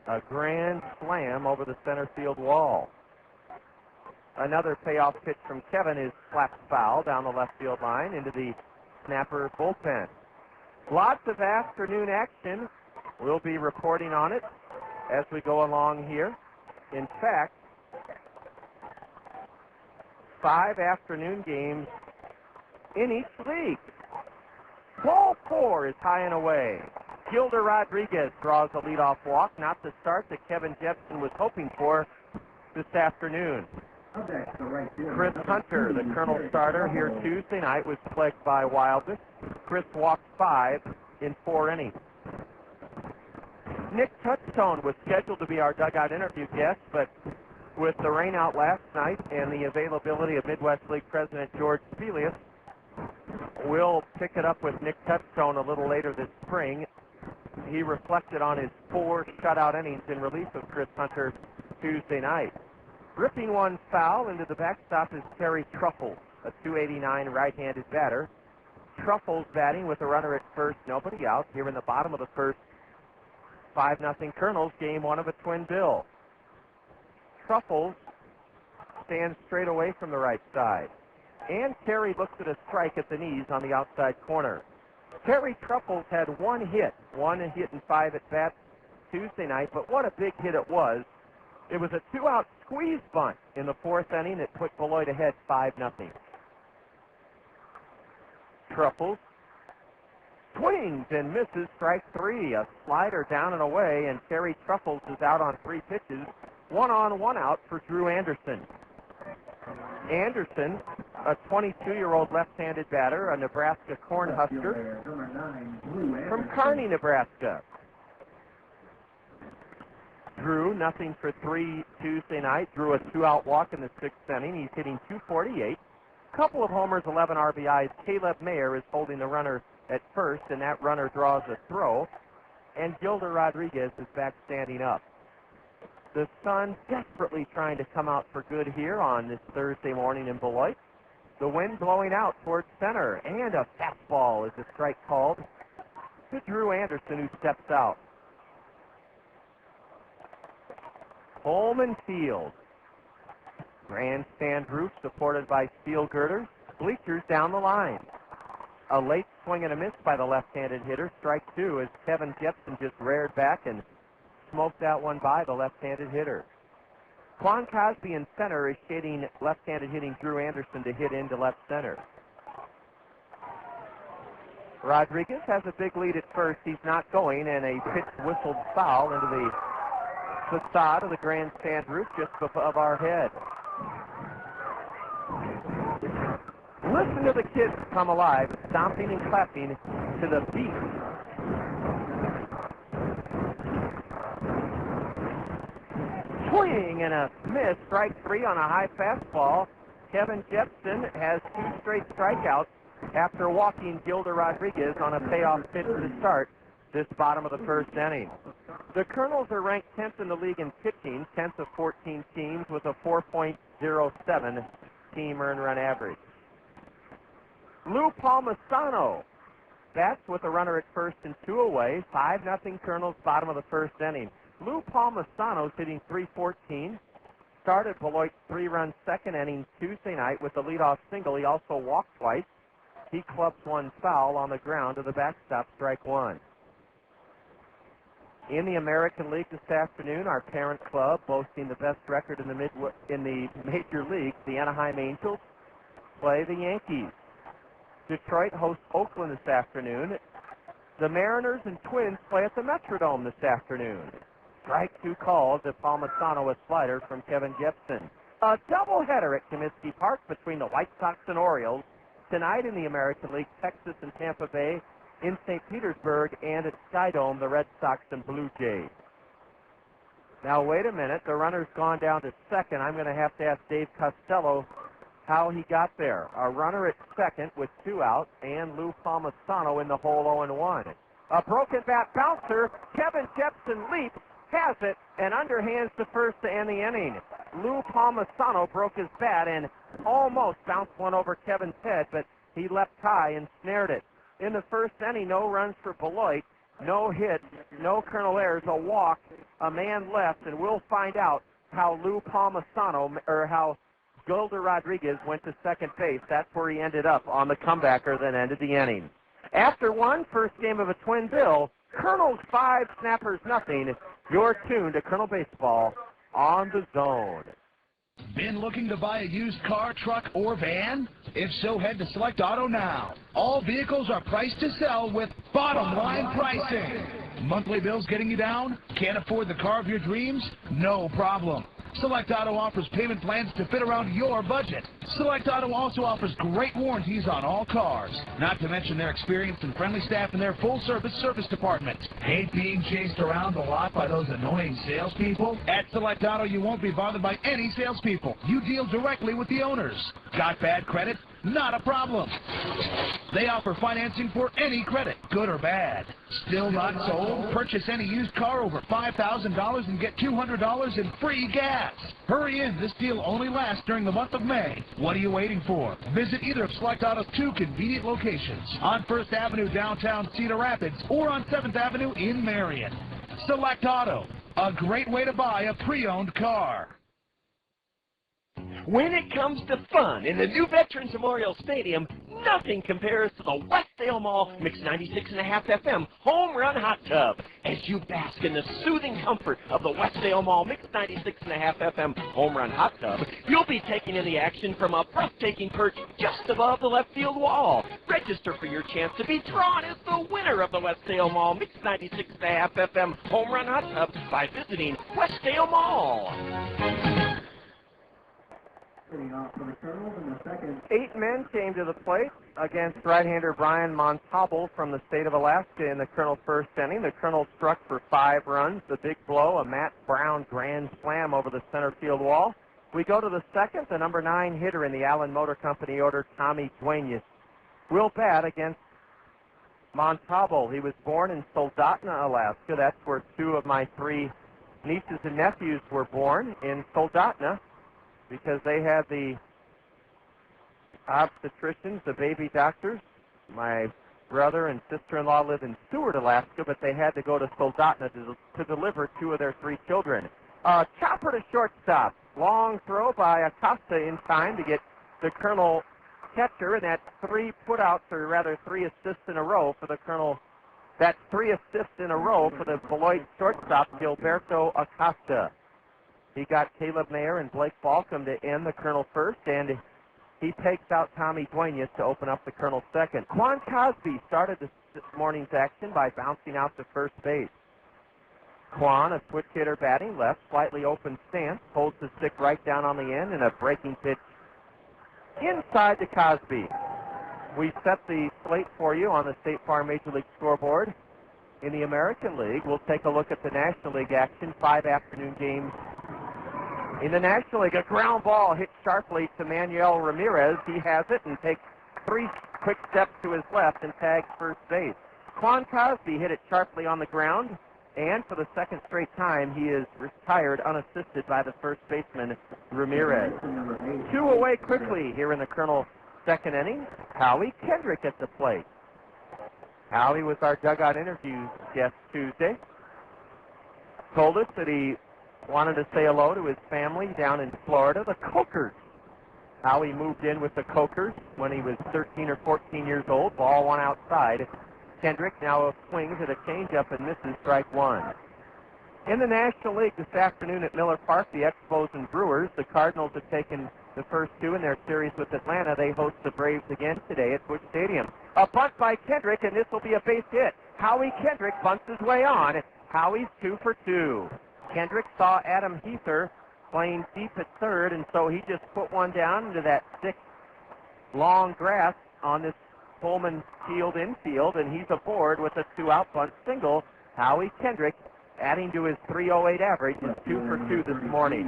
S2: A grand slam over the center field wall. Another payoff pitch from Kevin is slapped foul down the left field line into the Snapper bullpen. Lots of afternoon action. We'll be reporting on it as we go along here. In fact, 5 afternoon games in each league. Ball 4 is high and away. Gilder Rodriguez draws a leadoff walk, not the start that Kevin Jepson was hoping for this afternoon. Chris Hunter, the Colonel starter here Tuesday night, was plagued by wildness. Chris walked 5 in 4 innings. Nick Touchstone was scheduled to be our dugout interview guest, but with the rain out last night and the availability of Midwest League President George Spelius, we'll pick it up with Nick Touchstone a little later this spring. He reflected on his 4 shutout innings in relief of Chris Hunter Tuesday night. Ripping one foul into the backstop is Terry Truffles, a .289 right-handed batter. Truffles batting with a runner at first, nobody out, here in the bottom of the first. 5-0 Kernels, game 1 of a twin bill. Truffles stands straight away from the right side. And Terry looks at a strike at the knees on the outside corner. Terry Truffles had 1 hit in 5 at-bats Tuesday night, but what a big hit it was. It was a 2-out squeeze bunt in the 4th inning that put Beloit ahead 5-0. Truffles swings and misses, strike 3. A slider down and away, and Terry Truffles is out on 3 pitches. 1 on, 1 out for Drew Anderson. Anderson, a 22-year-old left-handed batter, a Nebraska Cornhusker from Kearney, Nebraska. Drew, nothing for 3 Tuesday night. Drew a 2-out walk in the 6th inning. He's hitting .248. Couple of homers, 11 RBIs. Caleb Mayer is holding the runner at first, and that runner draws a throw. And Gilder Rodriguez is back standing up. The sun desperately trying to come out for good here on this Thursday morning in Beloit. The wind blowing out towards center, and a fastball is a strike called to Drew Anderson, who steps out. Pullman Field. Grandstand roof supported by steel girders. Bleachers down the line. A late swing and a miss by the left-handed hitter. Strike 2 as Kevin Jepson just reared back and smoked that one by the left-handed hitter. Quan Cosby in center is shading left-handed hitting Drew Anderson to hit into left center. Rodriguez has a big lead at first. He's not going, and a pitch whistled foul into the facade of the grandstand roof just above our head. Listen to the kids come alive, stomping and clapping to the beat. Swing and a miss, strike 3 on a high fastball. Kevin Jepson has 2 straight strikeouts after walking Gilder Rodriguez on a payoff pitch to start this bottom of the 1st inning. The Kernels are ranked 10th in the league in pitching, 10th of 14 teams with a 4.07 team earned run average. Lou Palmisano bats with a runner at first and 2 away. 5-0 Kernels, bottom of the first inning. Lou Palmisano's hitting .314. Started Beloit's 3-run second inning Tuesday night with the leadoff single. He also walked twice. He clubs one foul on the ground to the backstop, strike one. In the American League this afternoon, our parent club, boasting the best record in the major leagues, the Anaheim Angels, play the Yankees. Detroit hosts Oakland this afternoon. The Mariners and Twins play at the Metrodome this afternoon. Strike two called to Palmisano, a slider from Kevin Jepsen. A doubleheader at Comiskey Park between the White Sox and Orioles. Tonight in the American League, Texas and Tampa Bay. In St. Petersburg and at Skydome, the Red Sox and Blue Jays. Now, wait a minute. The runner's gone down to second. I'm going to have to ask Dave Costello how he got there. A runner at second with 2 outs and Lou Palmisano in the hole 0-1. A broken bat bouncer. Kevin Jepson leaps, has it, and underhands to first to end the inning. Lou Palmisano broke his bat and almost bounced one over Kevin's head, but he leapt high and snared it. In the first inning, no runs for Beloit, no hits, no Colonel errors, a walk, a man left, and we'll find out how Lou Palmisano, or how Manuel Rodriguez went to second base. That's where he ended up on the comebacker that ended the inning. After one, first game of a twin bill, Kernels 5, Snappers nothing. You're tuned to Kernel Baseball on the Zone.
S11: Been looking to buy a used car, truck, or van? If so, head to Select Auto now. All vehicles are priced to sell with bottom line pricing. Monthly bills getting you down? Can't afford the car of your dreams? No problem. Select Auto offers payment plans to fit around your budget. Select Auto also offers great warranties on all cars, not to mention their experienced and friendly staff in their full-service service department. Hate being chased around the lot by those annoying salespeople? At Select Auto, you won't be bothered by any salespeople. You deal directly with the owners. Got bad credit? Not a problem. They offer financing for any credit, good or bad. Still not sold? Purchase any used car over $5,000 and get $200 in free gas. Hurry in, this deal only lasts during the month of May. What are you waiting for? Visit either of Select Auto's 2 convenient locations, on 1st Avenue downtown Cedar Rapids or on 7th Avenue in Marion. Select Auto, a great way to buy a pre-owned car.
S2: When it comes to fun in the new Veterans Memorial Stadium, nothing compares to the Westdale Mall Mix 96.5 FM Home Run Hot Tub. As you bask in the soothing comfort of the Westdale Mall Mix 96.5 FM Home Run Hot Tub, you'll be taking in the action from a breathtaking perch just above the left field wall. Register for your chance to be drawn as the winner of the Westdale Mall Mix 96.5 FM Home Run Hot Tub by visiting Westdale Mall. 8 men came to the plate against right-hander Brian Montalbo from the state of Alaska in the Kernel first inning. The Kernel struck for 5 runs. The big blow, a Matt Brown grand slam over the center field wall. We go to the second. The number 9 hitter in the Allen Motor Company order, Tommy Duenas, will bat against Montalbo. He was born in Soldotna, Alaska. That's where 2 of my 3 nieces and nephews were born, in Soldotna, because they had the obstetricians, the baby doctors. My brother and sister-in-law live in Seward, Alaska, but they had to go to Soldotna to deliver 2 of their 3 children. Chopper to shortstop. Long throw by Acosta in time to get the Kernel catcher, and that's 3 putouts, or rather 3 assists in a row for the Kernel. That's 3 assists in a row for the Beloit shortstop, Gilberto Acosta. He got Caleb Mayer and Blake Balcom to end the Kernel first, and he takes out Tommy Duenas to open up the Kernel second. Quan Cosby started this morning's action by bouncing out to first base. Quan, a switch hitter batting left, slightly open stance, holds the stick right down on the end, and a breaking pitch inside to Cosby. We set the slate for you on the State Farm Major League scoreboard. In the American League, we'll take a look at the National League action, 5 afternoon games. In the National League, a ground ball hit sharply to Manuel Rodriguez. He has it and takes 3 quick steps to his left and tags first base. Quan Cosby hit it sharply on the ground, and for the 2nd straight time, he is retired unassisted by the first baseman, Ramirez. 2 away quickly here in the Kernel second inning. Howie Kendrick at the plate. Howie was our dugout interview guest Tuesday. Told us that he wanted to say hello to his family down in Florida, the Cokers. Howie moved in with the Cokers when he was 13 or 14 years old. Ball one outside. Kendrick now swings at a changeup and misses strike one. In the National League this afternoon at Miller Park, the Expos and Brewers. The Cardinals have taken the first two in their series with Atlanta. They host the Braves again today at Busch Stadium. A bunt by Kendrick, and this will be a base hit. Howie Kendrick bunts his way on. Howie's 2 for 2. Kendrick saw Adam Heather playing deep at third, and so he just put one down into that thick, long grass on this Pullman Field infield, and he's aboard with a 2-out bunt single. Howie Kendrick, adding to his .308 average, is 2 for 2 this morning.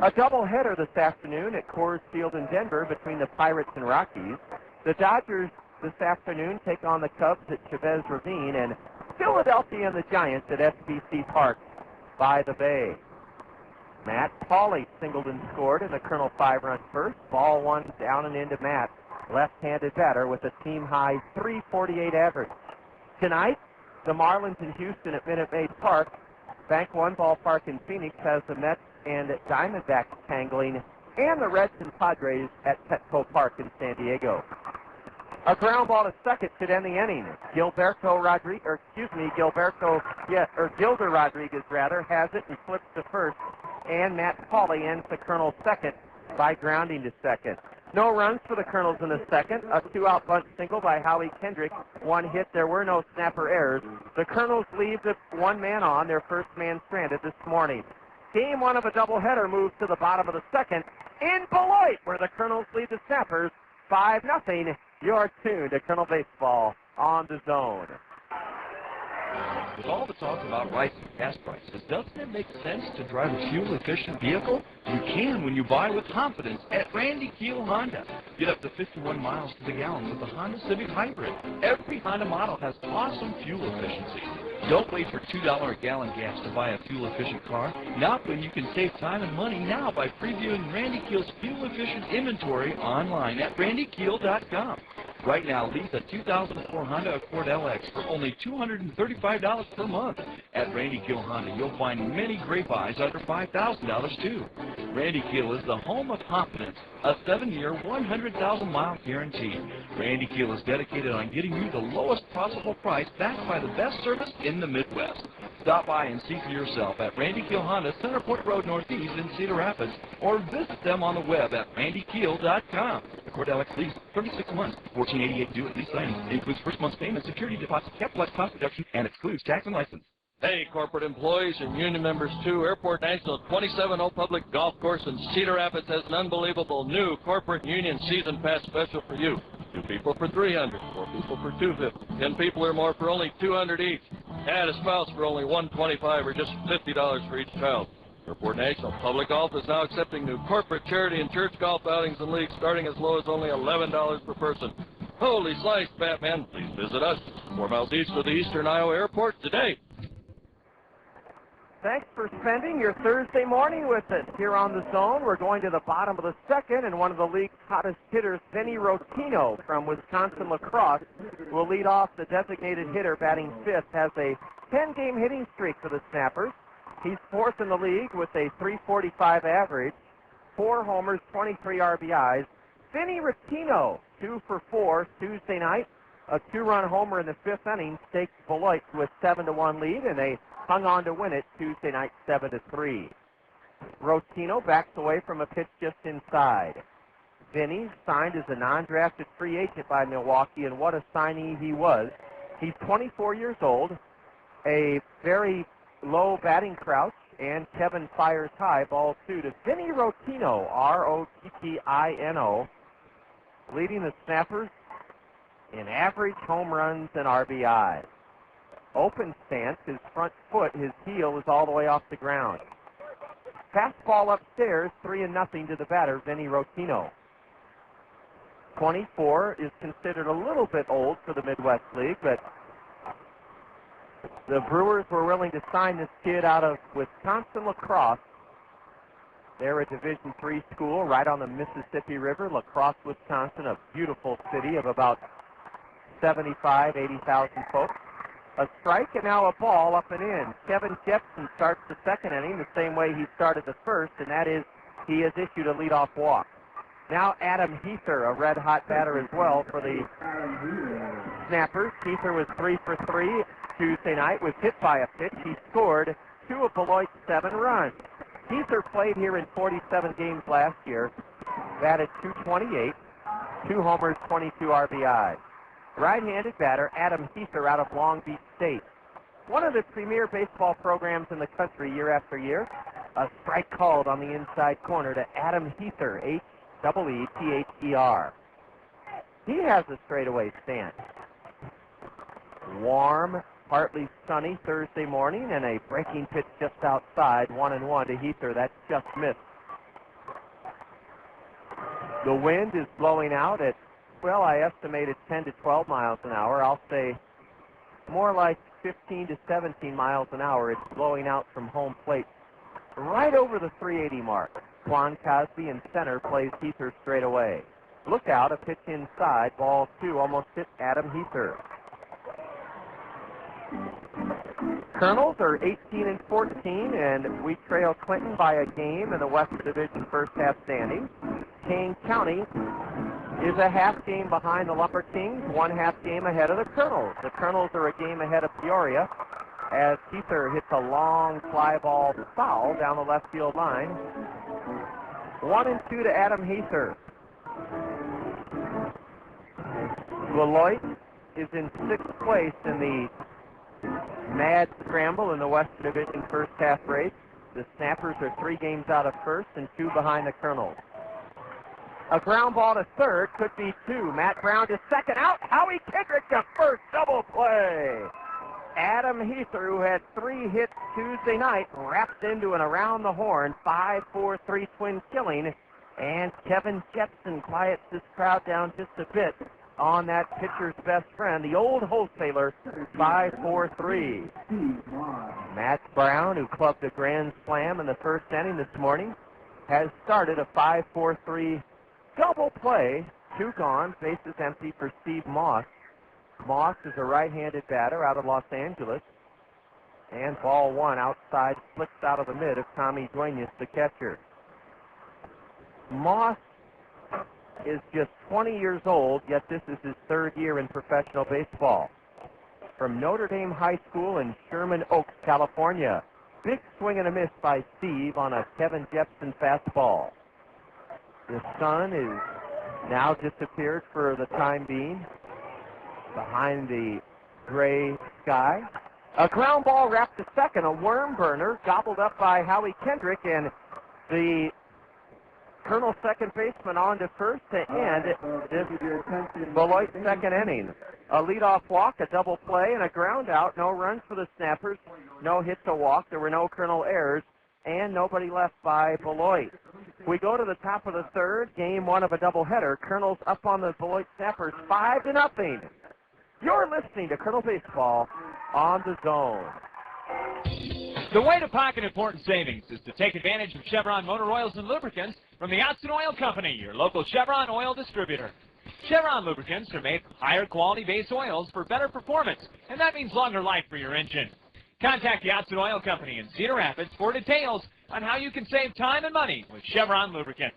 S2: A doubleheader this afternoon at Coors Field in Denver between the Pirates and Rockies. The Dodgers this afternoon take on the Cubs at Chavez Ravine, and Philadelphia and the Giants at SBC Park by the Bay. Matt Pauley singled and scored in the Colonel 5-run first. Ball one down and into Matt, left-handed batter with a team-high .348 average. Tonight, the Marlins in Houston at Minute Maid Park. Bank One Ballpark in Phoenix has the Mets and Diamondbacks tangling, and the Reds and Padres at Petco Park in San Diego. A ground ball to second should end the inning. Gilder Rodriguez has it and flips to first, and Matt Pauley ends the Colonel's second by grounding to second. No runs for the Colonels in the second. A 2-out bunt single by Howie Kendrick. One hit. There were no snapper errors. The Colonels leave the one man on, their first man stranded this morning. Game one of a doubleheader moves to the bottom of the second in Beloit, where the Colonels lead the Snappers 5-0. You're tuned to Colonel Baseball on the Zone.
S12: With all the talk about rising gas prices, doesn't it make sense to drive a fuel-efficient vehicle? You can when you buy with confidence at Randy Keel Honda. Get up to 51 miles to the gallon with the Honda Civic Hybrid. Every Honda model has awesome fuel efficiency. Don't wait for $2 a gallon gas to buy a fuel-efficient car. Not when you can save time and money now by previewing Randy Keel's fuel-efficient inventory online at randykeel.com. Right now, lease a 2004 Honda Accord LX for only $235 per month. At Randy Keel Honda, you'll find many great buys under $5,000 too. Randy Keel is the home of confidence, a 7-year, 100,000-mile guarantee. Randy Keel is dedicated on getting you the lowest possible price backed by the best service in the Midwest. Stop by and see for yourself at Randy Keel Honda, Centerport Road Northeast in Cedar Rapids, or visit them on the web at randykeel.com. Accord LX lease, 36 months, $14.88 due at lease signing. Includes first month's payment, security deposit, capitalized cost reduction, and excludes tax and license.
S13: Hey, corporate employees and union members too. Airport National 27-hole public golf course in Cedar Rapids has an unbelievable new corporate union season pass special for you. 2 people for $300, 4 people for $250, 10 people or more for only $200 each. Add a spouse for only $125 or just $50 for each child. Airport National Public Golf is now accepting new corporate, charity, and church golf outings and leagues starting as low as only $11 per person. Holy slice, Batman. Please visit us 4 miles east of the Eastern Iowa Airport today.
S2: Thanks for spending your Thursday morning with us here on the Zone. We're going to the bottom of the second, and one of the league's hottest hitters, Vinny Rotino from Wisconsin Lacrosse, will lead off. The designated hitter batting fifth has a 10-game hitting streak for the Snappers. He's fourth in the league with a .345 average, 4 homers, 23 RBIs. Vinny Rotino, 2 for 4 Tuesday night. A 2-run homer in the 5th inning staked Beloit with 7-1 lead, and they hung on to win it Tuesday night 7-3. Rotino backs away from a pitch just inside. Vinny signed as a non-drafted free agent by Milwaukee, and what a signee he was. He's 24 years old, a very low batting crouch, and Kevin fires high, ball 2 to Vinny Rotino, R-O-T-T-I-N-O, leading the Snappers in average home runs and RBI. Open stance, his front foot, his heel is all the way off the ground. Fastball upstairs, 3-0 to the batter, Vinny Rotino. 24 is considered a little bit old for the Midwest League, but the Brewers were willing to sign this kid out of Wisconsin Lacrosse They're a Division III school right on the Mississippi River, La Crosse, Wisconsin, a beautiful city of about 75, 80,000 folks. A strike and now a ball up and in. Kevin Jepsen starts the second inning the same way he started the first, and that is he has issued a leadoff walk. Now Adam Heather, a red-hot batter as well for the Snappers. Heather was 3 for 3 Tuesday night, was hit by a pitch. He scored 2 of Beloit's 7 runs. Heather played here in 47 games last year, batted .228, 2 homers, 22 RBIs. Right-handed batter Adam Heather out of Long Beach State. One of the premier baseball programs in the country year after year. A strike called on the inside corner to Adam Heather, H-E-E-T-H-E-R. He has a straightaway stance. Warm, partly sunny Thursday morning, and a breaking pitch just outside, 1-1 to Heather. That's just missed. The wind is blowing out at, well, I estimated 10 to 12 miles an hour. I'll say more like 15 to 17 miles an hour. It's blowing out from home plate right over the 380 mark. Quan Cosby in center plays Heather straight away. Look out, a pitch inside, ball 2, almost hit Adam Heather. Kernels are 18-14, and we trail Clinton by a game in the West Division first half standings. Kane County is a half game behind the Lumber Kings, 1 half game ahead of the Kernels. The Kernels are a game ahead of Peoria as Heather hits a long fly ball foul down the left field line. 1-2 to Adam Heather. Beloit is in 6th place in the mad scramble in the West Division first half race. The Snappers are 3 games out of first and 2 behind the Kernels. A ground ball to third, could be 2. Matt Brown to second, out. Howie Kendrick to first, double play. Adam Heather, who had 3 hits Tuesday night, wrapped into an around the horn 5-4-3 twin killing, and Kevin Jepsen quiets this crowd down just a bit on that pitcher's best friend, the old wholesaler, 5-4-3. Matt Brown, who clubbed a grand slam in the first inning this morning, has started a 5-4-3 double play. 2 gone, bases empty for Steve Moss. Moss is a right-handed batter out of Los Angeles. And ball 1 outside, flicks out of the mid of Tommy Duenas, the catcher. Moss is just 20 years old, yet this is his 3rd year in professional baseball. From Notre Dame High School in Sherman Oaks, California. Big swing and a miss by Steve on a Kevin Jepsen fastball. The sun is now disappeared for the time being behind the gray sky. A ground ball wrapped to second, a worm burner, gobbled up by Howie Kendrick, and the Colonel second baseman on to first to end this Beloit second inning. A leadoff walk, a double play, and a ground out. No runs for the Snappers, no hit to walk. There were no Colonel errors, and nobody left by Beloit. We go to the top of the 3rd, game 1 of a doubleheader. Colonels up on the Beloit Snappers 5-0. You're listening to Colonel Baseball on the Zone.
S14: The way to pocket important savings is to take advantage of Chevron motor oils and lubricants from the Jepsen Oil Company, your local Chevron oil distributor. Chevron lubricants are made from higher quality base oils for better performance, and that means longer life for your engine. Contact the Jepsen Oil Company in Cedar Rapids for details on how you can save time and money with Chevron lubricants.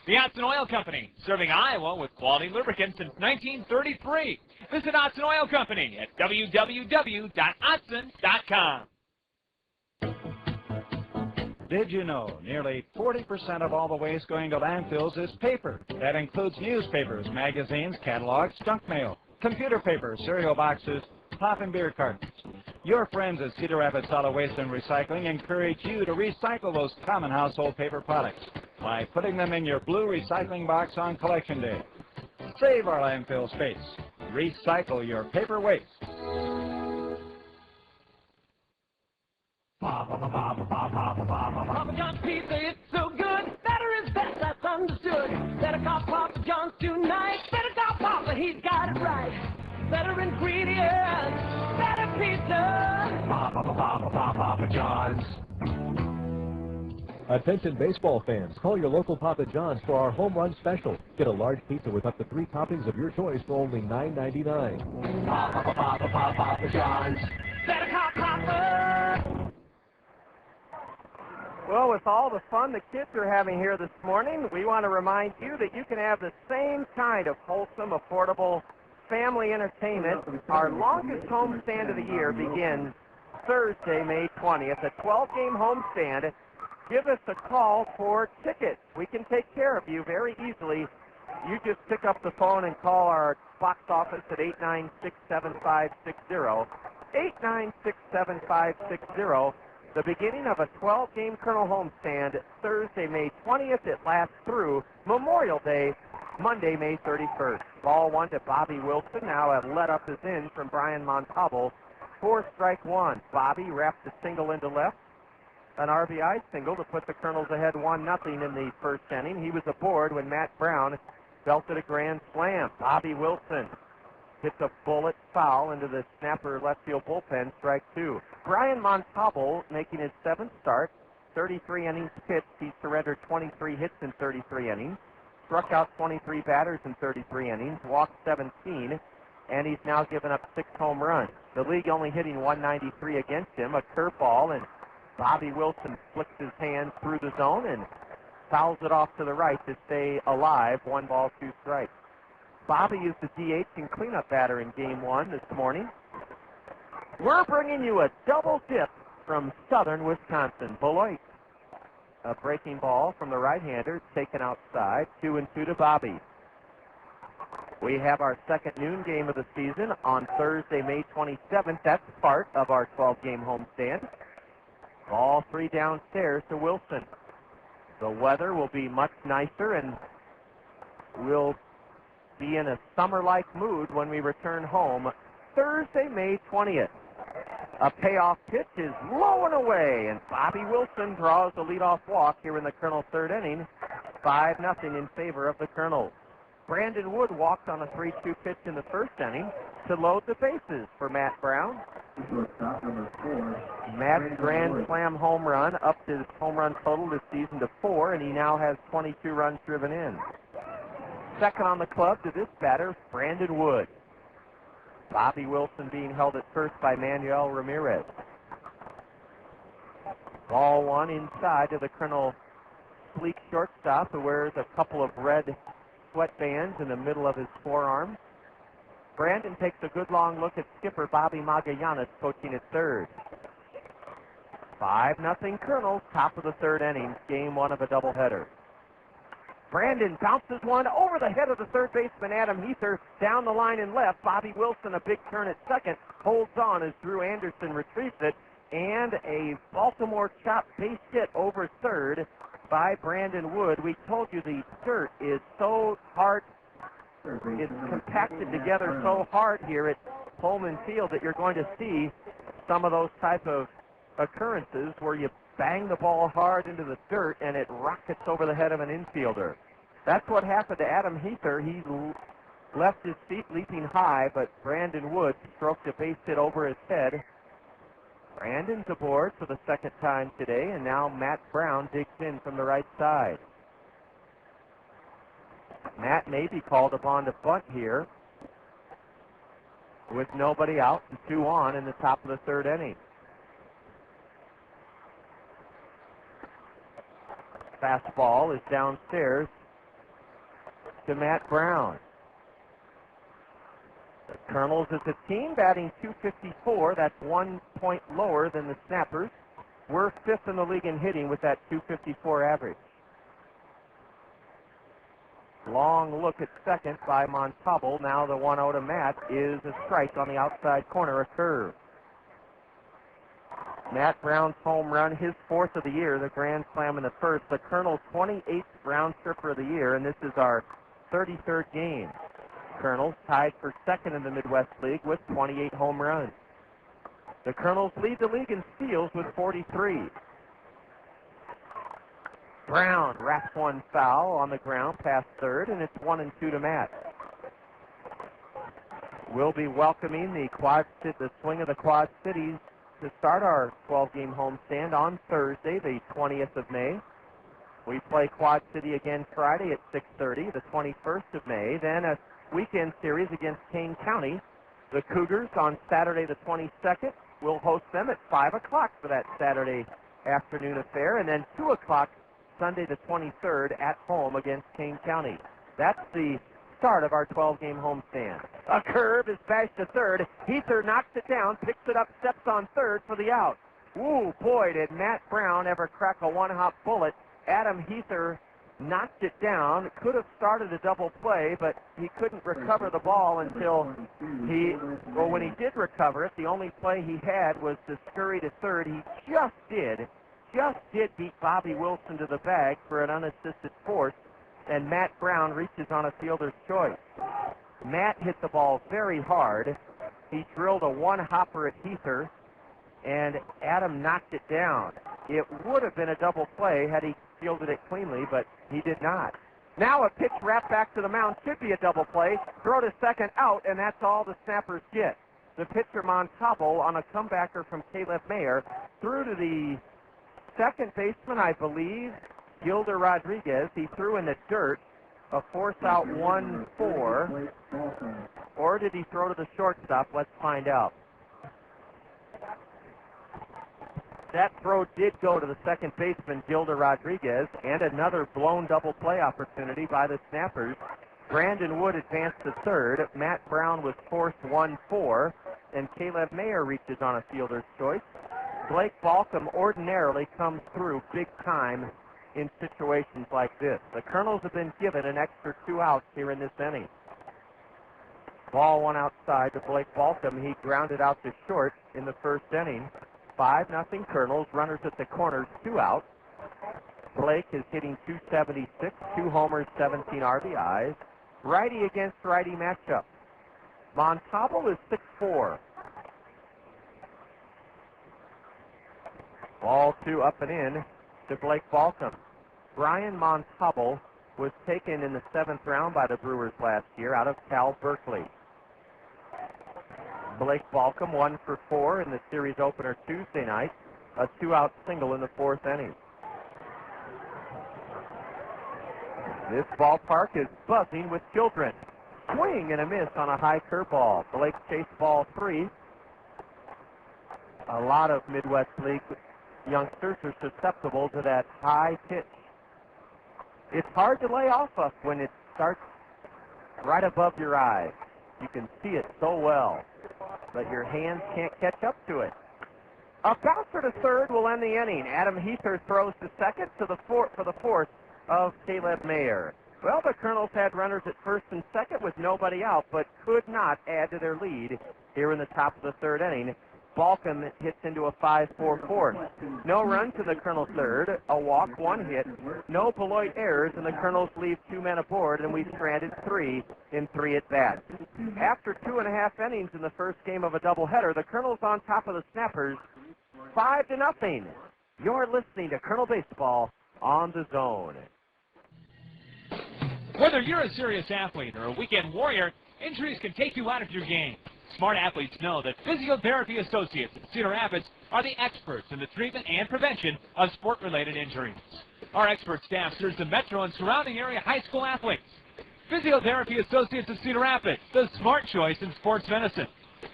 S14: The Jepsen Oil Company, serving Iowa with quality lubricants since 1933. Visit Jepsen Oil Company at www.jepsen.com.
S3: Did you know nearly 40% of all the waste going to landfills is paper? That includes newspapers, magazines, catalogs, junk mail, computer paper, cereal boxes, pop and beer cartons. Your friends at Cedar Rapids Solid Waste and Recycling encourage you to recycle those common household paper products by putting them in your blue recycling box on collection day. Save our landfill space. Recycle your paper waste.
S15: Papa John's pizza, it's so good. Better is best, that's understood. Better call Papa John's tonight. Better call Papa, he's got it right. Better ingredients, better pizza. Papa John's.
S16: Attention baseball fans, call your local Papa John's for our home run special. Get a large pizza with up to 3 toppings of your choice for only $9.99.
S15: Papa John's. Better call Papa.
S2: Well, with all the fun the kids are having here this morning, we want to remind you that you can have the same kind of wholesome, affordable family entertainment. Our longest homestand of the year begins Thursday, May 20th, a 12-game homestand. Give us a call for tickets. We can take care of you very easily. You just pick up the phone and call our box office at 896-7560. 896-7560. The beginning of a 12-game Kernel homestand, Thursday, May 20th. It lasts through Memorial Day, Monday, May 31st. Ball 1 to Bobby Wilson. Now a let-up is in from Brian Montalbo. 4 strike 1. Bobby wraps a single into left. An RBI single to put the Kernels ahead 1-0 in the first inning. He was aboard when Matt Brown belted a grand slam. Bobby Wilson hits a bullet foul into the snapper left field bullpen, strike 2. Brian Montalbo making his 7th start, 33 innings pitched. He surrendered 23 hits in 33 innings, struck out 23 batters in 33 innings, walked 17, and he's now given up 6 home runs. The league only hitting 193 against him, a curveball, and Bobby Wilson flicks his hand through the zone and fouls it off to the right to stay alive. 1 ball, 2 strikes. Bobby is the DH and cleanup batter in Game 1 this morning. We're bringing you a double dip from southern Wisconsin. Beloit, a breaking ball from the right-hander, taken outside. 2-2 to Bobby. We have our second noon game of the season on Thursday, May 27th. That's part of our 12-game homestand. Ball 3 downstairs to Wilson. The weather will be much nicer, and we'll be in a summer-like mood when we return home Thursday, May 20th. A payoff pitch is low and away, and Bobby Wilson draws the leadoff walk here in the Kernel third inning. 5-0 in favor of the Kernels. Brandon Wood walked on a 3-2 pitch in the first inning to load the bases for Matt Brown. Matt's grand slam home run up his home run total this season to 4, and he now has 22 runs driven in. Second on the club to this batter, Brandon Wood. Bobby Wilson being held at first by Manuel Rodriguez. Ball 1 inside to the Kernel sleek shortstop, who wears a couple of red sweatbands in the middle of his forearm. Brandon takes a good long look at skipper Bobby Magallanes coaching at third. 5-0 Kernels, top of the third inning, Game 1 of a doubleheader. Brandon bounces one over the head of the third baseman, Adam Heather, down the line and left. Bobby Wilson, a big turn at second, holds on as Drew Anderson retrieves it, and a Baltimore chop base hit over third by Brandon Wood. We told you the dirt is so hard, it's compacted together so hard here at Pullman Field that you're going to see some of those type of occurrences where you bang the ball hard into the dirt and it rockets over the head of an infielder. That's what happened to Adam Heather. He left his feet leaping high, but Brandon Wood stroked a base hit over his head. Brandon's aboard for the second time today, and now Matt Brown digs in from the right side. Matt may be called upon to bunt here with nobody out and 2 on in the top of the third inning. Fastball is downstairs to Matt Brown. The Kernels as a team batting .254. That's 1 point lower than the Snappers. We're 5th in the league in hitting with that .254 average. Long look at second by Montalbo. Now the 1-0 to Matt is a strike on the outside corner, a curve. Matt Brown's home run, his 4th of the year, the grand slam in the first. The Kernel's 28th round tripper of the year, and this is our 33rd game. Kernels tied for second in the Midwest League with 28 home runs. The Kernels lead the league in steals with 43. Brown wraps one foul on the ground past third, and it's 1-2 to Matt. We'll be welcoming the swing of the Quad Cities to start our 12-game homestand on Thursday, the 20th of May. We play Quad City again Friday at 6:30, the 21st of May. Then a weekend series against Kane County. The Cougars on Saturday the 22nd. We'll host them at 5 o'clock for that Saturday afternoon affair. And then 2 o'clock Sunday the 23rd at home against Kane County. That's the start of our 12-game homestand. A curve is bashed to third. Heather knocks it down, picks it up, steps on third for the out. Ooh, boy, did Matt Brown ever crack a one-hop bullet. Adam Heather knocked it down. Could have started a double play, but he couldn't recover the ball until when he did recover it, the only play he had was to scurry to third. He just did beat Bobby Wilson to the bag for an unassisted force, and Matt Brown reaches on a fielder's choice. Matt hit the ball very hard. He drilled a one-hopper at Heather, and Adam knocked it down. It would have been a double play had he fielded it cleanly, but he did not. Now a pitch wrapped back to the mound should be a double play. Throw to second, out, and that's all the Snappers get. The pitcher Montalbo on a comebacker from Caleb Mayer threw to the second baseman, I believe, Gilder Rodriguez. He threw in the dirt, a force-out 1-4. Or did he throw to the shortstop? Let's find out. That throw did go to the second baseman, Gilder Rodriguez, and another blown double play opportunity by the Snappers. Brandon Wood advanced to third. Matt Brown was forced 1-4, and Caleb Mayer reaches on a fielder's choice. Blake Balcom ordinarily comes through big time in situations like this. The Kernels have been given an extra 2 outs here in this inning. Ball one outside to Blake Balcom. He grounded out to short in the first inning. 5-0 Kernels. Runners at the corners, 2 outs. Blake is hitting .276, 2 homers, 17 RBIs. Righty against righty matchup. Montalbo is 6'4". Ball 2 up and in to Blake Balcom. Brian Montalbo was taken in the 7th round by the Brewers last year out of Cal Berkeley. Blake Balcom 1 for 4 in the series opener Tuesday night. A 2-out single in the 4th inning. This ballpark is buzzing with children. Swing and a miss on a high curveball. Blake chased ball 3. A lot of Midwest League youngsters are susceptible to that high pitch. It's hard to lay off of when it starts right above your eyes. You can see it so well, but your hands can't catch up to it. A bouncer to third will end the inning. Adam Heather throws to second for the fourth of Caleb Mayer. Well, the Kernels had runners at first and second with nobody out, but could not add to their lead here in the top of the 3rd inning. Balcom hits into a 5-4 fourth. No runs in the Kernels' third, a walk, 1 hit, no Beloit errors, and the Kernels leave 2 men aboard, and we've stranded 3 in 3 at-bats. After 2.5 innings in the first game of a doubleheader, the Kernels on top of the Snappers, 5-0. You're listening to Kernel Baseball on the Zone.
S14: Whether you're a serious athlete or a weekend warrior, injuries can take you out of your game. Smart athletes know that Physiotherapy Associates at Cedar Rapids are the experts in the treatment and prevention of sport-related injuries. Our expert staff serves the metro and surrounding area high school athletes. Physiotherapy Associates at Cedar Rapids, the smart choice in sports medicine.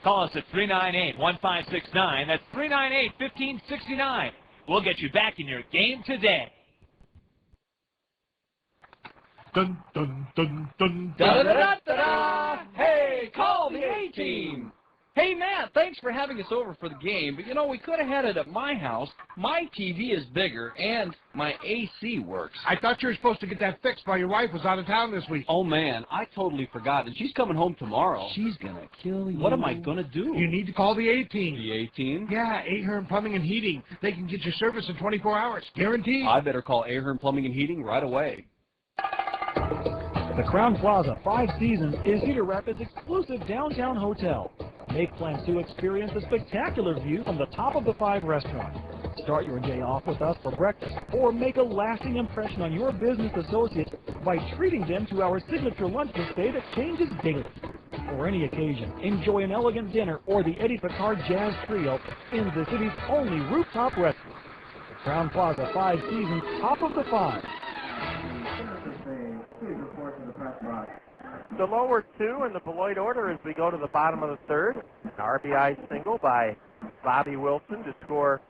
S14: Call us at 398-1569. That's 398-1569. We'll get you back in your game today.
S11: Dun, dun, dun, dun,
S12: Da-da-da-da-da! Hey, call the A-Team! Hey, Matt, thanks for having us over for the game, but, you know, we could have had it at my house. My TV is bigger, and my AC works.
S11: I thought you were supposed to get that fixed while your wife was out of town this week.
S17: Oh, man, I totally forgot, and she's coming home tomorrow.
S12: She's gonna kill you.
S17: What am I gonna do?
S11: You need to call the A-Team.
S17: The A-Team?
S11: Yeah, Ahern Plumbing and Heating. They can get your service in 24 hours, guaranteed.
S17: I better call Ahern Plumbing and Heating right away.
S18: The Crown Plaza 5 Seasons is Cedar Rapids' exclusive downtown hotel. Make plans to experience a spectacular view from the top of the 5 restaurant. Start your day off with us for breakfast, or make a lasting impression on your business associates by treating them to our signature lunch buffet that changes daily. For any occasion, enjoy an elegant dinner or the Eddie Picard Jazz Trio in the city's only rooftop restaurant. The Crown Plaza 5 Seasons, top of the 5.
S2: The lower two in the Beloit order as we go to the bottom of the third. An RBI single by Bobby Wilson to score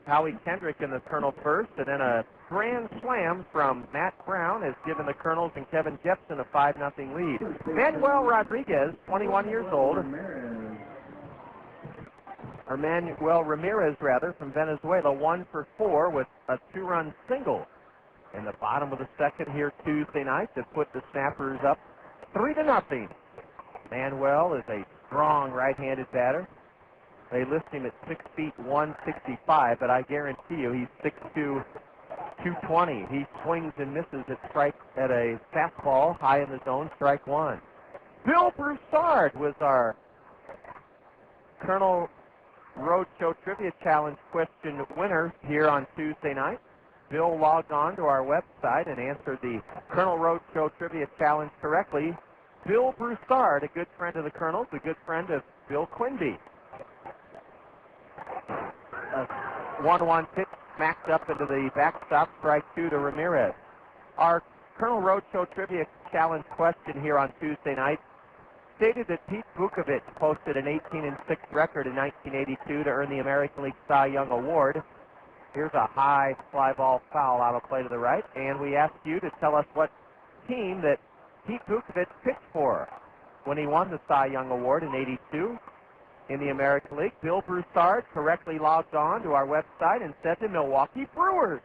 S2: Howie Kendrick in the Colonel first, and then a grand slam from Matt Brown has given the Kernels and Kevin Jepsen a 5-0 lead. Manuel Rodriguez, 21 years old, or Manuel Ramirez, rather, from Venezuela, 1 for 4 with a 2-run single in the bottom of the second here Tuesday night to put the Snappers up 3-0. Manuel is a strong right-handed batter. They list him at 6 feet 165, but I guarantee you he's 6'2", 220. He swings and misses at a fastball high in the zone, strike one. Bill Broussard was our Colonel Roadshow Trivia Challenge question winner here on Tuesday night. Bill logged on to our website and answered the Colonel Roadshow Trivia Challenge correctly. Bill Broussard, a good friend of the Colonels, a good friend of Bill Quinby. A 1-1 pitch smacked up into the backstop, strike two to Ramirez. Our Colonel Roadshow Trivia Challenge question here on Tuesday night stated that Pete Vukovich posted an 18-6 record in 1982 to earn the American League Cy Young Award. Here's a high fly ball foul out of play to the right, and we ask you to tell us what team that Pete Vukovich pitched for when he won the Cy Young Award in '82 in the American League. Bill Broussard correctly logged on to our website and said the Milwaukee Brewers.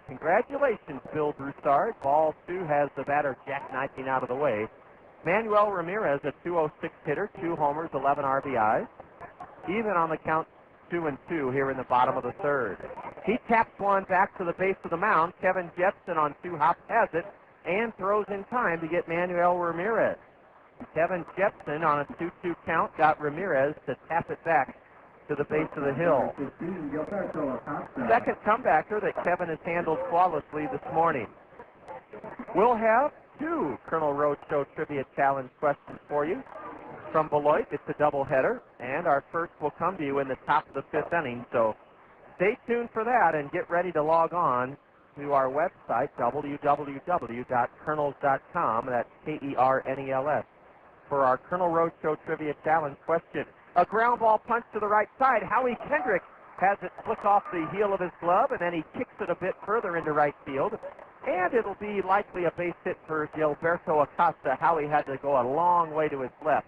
S2: Congratulations, Bill Broussard. Ball two has the batter jackknifing out of the way. Manuel Ramirez, a 206 hitter, 2 homers, 11 RBIs. Even on the count 2-2 here in the bottom of the third. He taps one back to the base of the mound. Kevin Jepsen on 2 hops has it and throws in time to get Manuel Ramirez. Kevin Jepsen on a 2-2 count got Ramirez to tap it back to the base of the hill. Second comebacker that Kevin has handled flawlessly this morning. We'll have 2 Colonel Roadshow Trivia Challenge questions for you from Beloit. It's a doubleheader, and our first will come to you in the top of the 5th inning. So stay tuned for that and get ready to log on to our website, www.kernels.com. That's Kernels, for our Colonel Roadshow Trivia Challenge question. A ground ball punch to the right side. Howie Kendrick has it flick off the heel of his glove, and then he kicks it a bit further into right field. And it'll be likely a base hit for Gilberto Acosta. Howie had to go a long way to his left.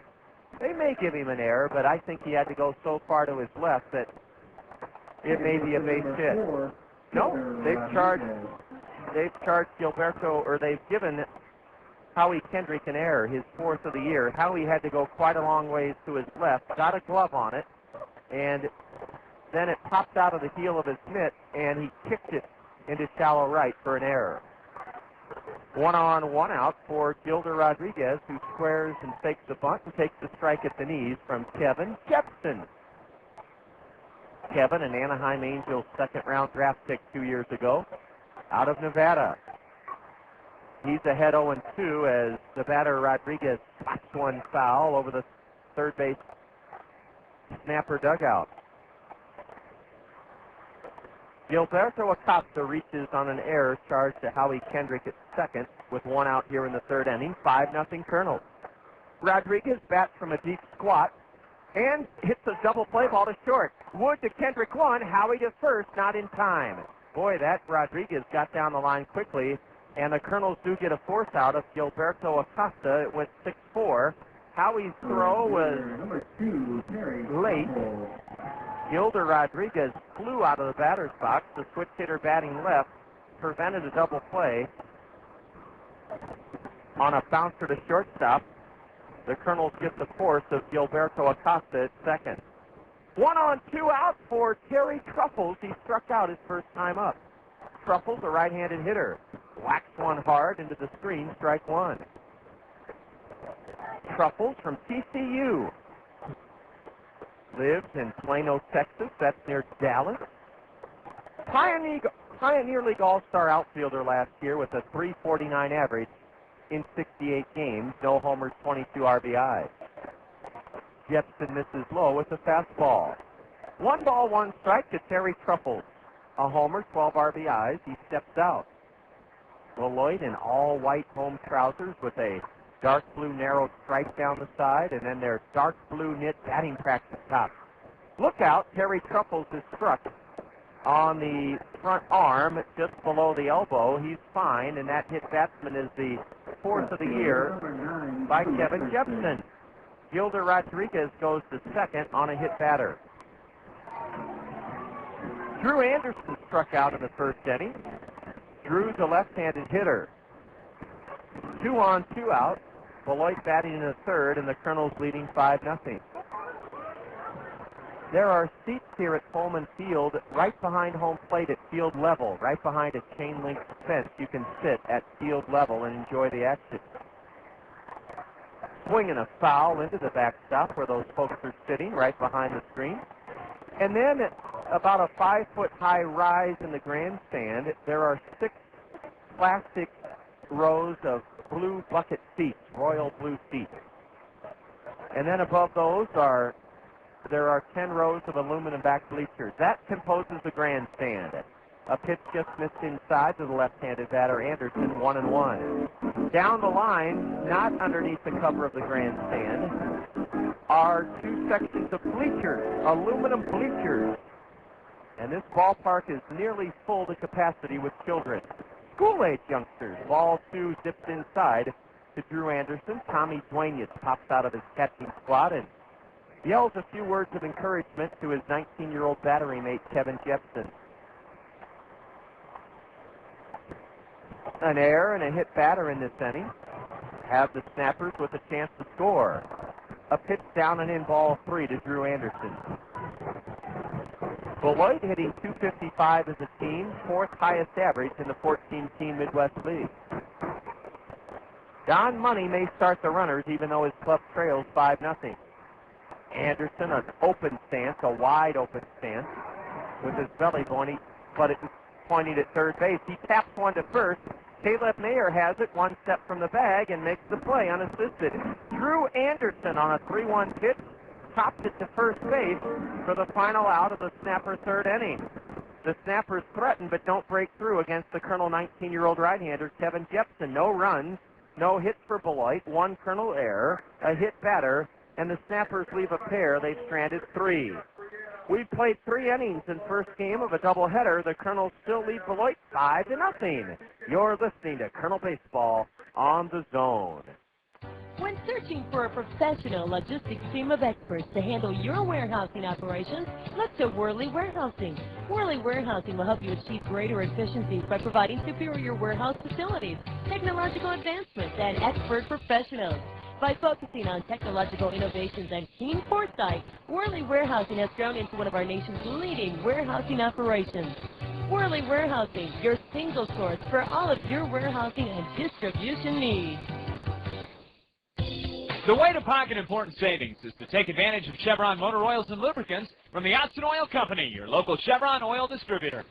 S2: They may give him an error, but I think he had to go so far to his left that it may be a base hit. No, they've charged Gilberto, or they've given Howie Kendrick an error, his 4th of the year. Howie had to go quite a long ways to his left, got a glove on it, and then it popped out of the heel of his mitt, and he kicked it into shallow right for an error. 1 on, 1 out for Gilder Rodriguez, who squares and fakes the bunt and takes the strike at the knees from Kevin Jepsen. Kevin, an Anaheim Angels 2nd-round draft pick 2 years ago, out of Nevada. He's ahead 0-2 as the batter Rodriguez spots one foul over the third base snapper dugout. Gilberto Acosta reaches on an error charged to Howie Kendrick at second with 1 out here in the 3rd inning. 5-0 Colonels. Rodriguez bats from a deep squat and hits a double play ball to short. Wood to Kendrick 1, Howie to first, not in time. Boy, that Rodriguez got down the line quickly, and the Colonels do get a force out of Gilberto Acosta. It went 6-4. Howie's throw was late. Gilder Rodriguez flew out of the batter's box. The switch hitter batting left prevented a double play on a bouncer to shortstop. The Colonels get the force of Gilberto Acosta at second. 1 on, 2 out for Terry Truffles. He struck out his first time up. Truffles, a right-handed hitter, whacks one hard into the screen, strike one. Truffles from TCU. Lives in Plano, Texas. That's near Dallas. Pioneer League All-Star outfielder last year with a .349 average in 68 games. No homers, 22 RBIs. Jepsen misses low with a fastball. 1 ball, 1 strike to Terry Truffles. A homer, 12 RBIs. He steps out. Beloit in all-white home trousers with a dark blue narrow stripe down the side, and then their dark blue knit batting practice top. Look out, Terry Truffles is struck on the front arm just below the elbow. He's fine, and that hit batsman is the fourth of the year by Kevin Jepsen. Gilder Rodriguez goes to second on a hit batter. Drew Anderson struck out in the first inning. Drew's a left-handed hitter. 2 on, 2 out. Beloit batting in the third, and the Kernels leading 5-0. There are seats here at Pullman Field right behind home plate at field level, right behind a chain-link fence. You can sit at field level and enjoy the action. Swinging a foul into the backstop where those folks are sitting right behind the screen. And then about a 5-foot-high rise in the grandstand, there are 6 plastic rows of blue bucket seats, royal blue seats. And then above those there are 10 rows of aluminum back bleachers. That composes the grandstand. A pitch just missed inside to the left-handed batter Anderson, 1-1. Down the line, not underneath the cover of the grandstand, are 2 sections of bleachers, aluminum bleachers. And this ballpark is nearly full to capacity with children. School-age youngsters. Ball 2 zips inside to Drew Anderson. Tommy Duenas pops out of his catching squad and yells a few words of encouragement to his 19-year-old battery mate, Kevin Jepson. An error and a hit batter in this inning have the Snappers with a chance to score. A pitch down and in, ball 3 to Drew Anderson. Beloit hitting .255 as a team, 4th highest average in the 14-team Midwest League. Don Money may start the runners even though his club trails 5-0. Anderson, an open stance, a wide open stance, with his belly pointing at third base. He taps one to first. Caleb Mayer has it 1 step from the bag and makes the play unassisted. Drew Anderson on a 3-1 pitch tops it to first base for the final out of the Snapper third inning. The Snappers threaten but don't break through against the Colonel 19-year-old right-hander Kevin Jepson. No runs, no hits for Beloit, 1 Colonel error, a hit batter, and the Snappers leave a pair. They've stranded 3. We've played 3 innings in first game of a doubleheader. The Kernels still lead Beloit 5-0. You're listening to Kernel Baseball on the Zone.
S6: When searching for a professional logistics team of experts to handle your warehousing operations, look to Worley Warehousing. Worley Warehousing will help you achieve greater efficiencies by providing superior warehouse facilities, technological advancements, and expert professionals. By focusing on technological innovations and keen foresight, Worley Warehousing has grown into one of our nation's leading warehousing operations. Worley Warehousing, your single source for all of your warehousing and distribution needs.
S14: The way to pocket important savings is to take advantage of Chevron motor oils and lubricants from the Jepsen Oil Company, your local Chevron oil distributor.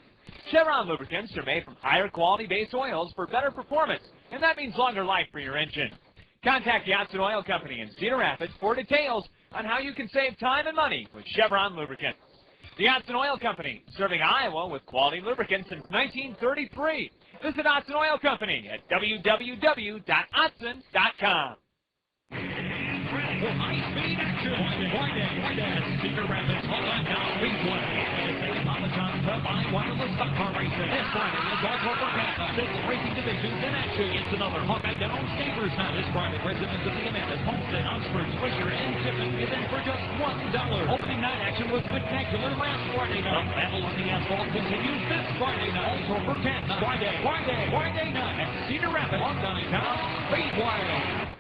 S14: Chevron lubricants are made from higher quality base oils for better performance, and that means longer life for your engine. Contact the Jepsen Oil Company in Cedar Rapids for details on how you can save time and money with Chevron lubricants. The Jepsen Oil Company, serving Iowa with quality lubricants since 1933. Visit Jepsen Oil Company at www.jepsen.com.
S1: For high-speed action, Cedar Rapids, hold on now, week 1. Papa John's Combine Wireless Stock Car Racing. This Friday is our corporate cup. 6 racing divisions in action. It's another Hawkeye Demo Stables Hunt. This Friday, residents of the Amandas, Homestead, Oxford, Swisher, and Tiffin get in for just $1. Opening night action was spectacular last Friday night. The battle on the asphalt continues this Friday night. Also for Cat Friday night at Cedar Rapids, on downtown, Great Wild.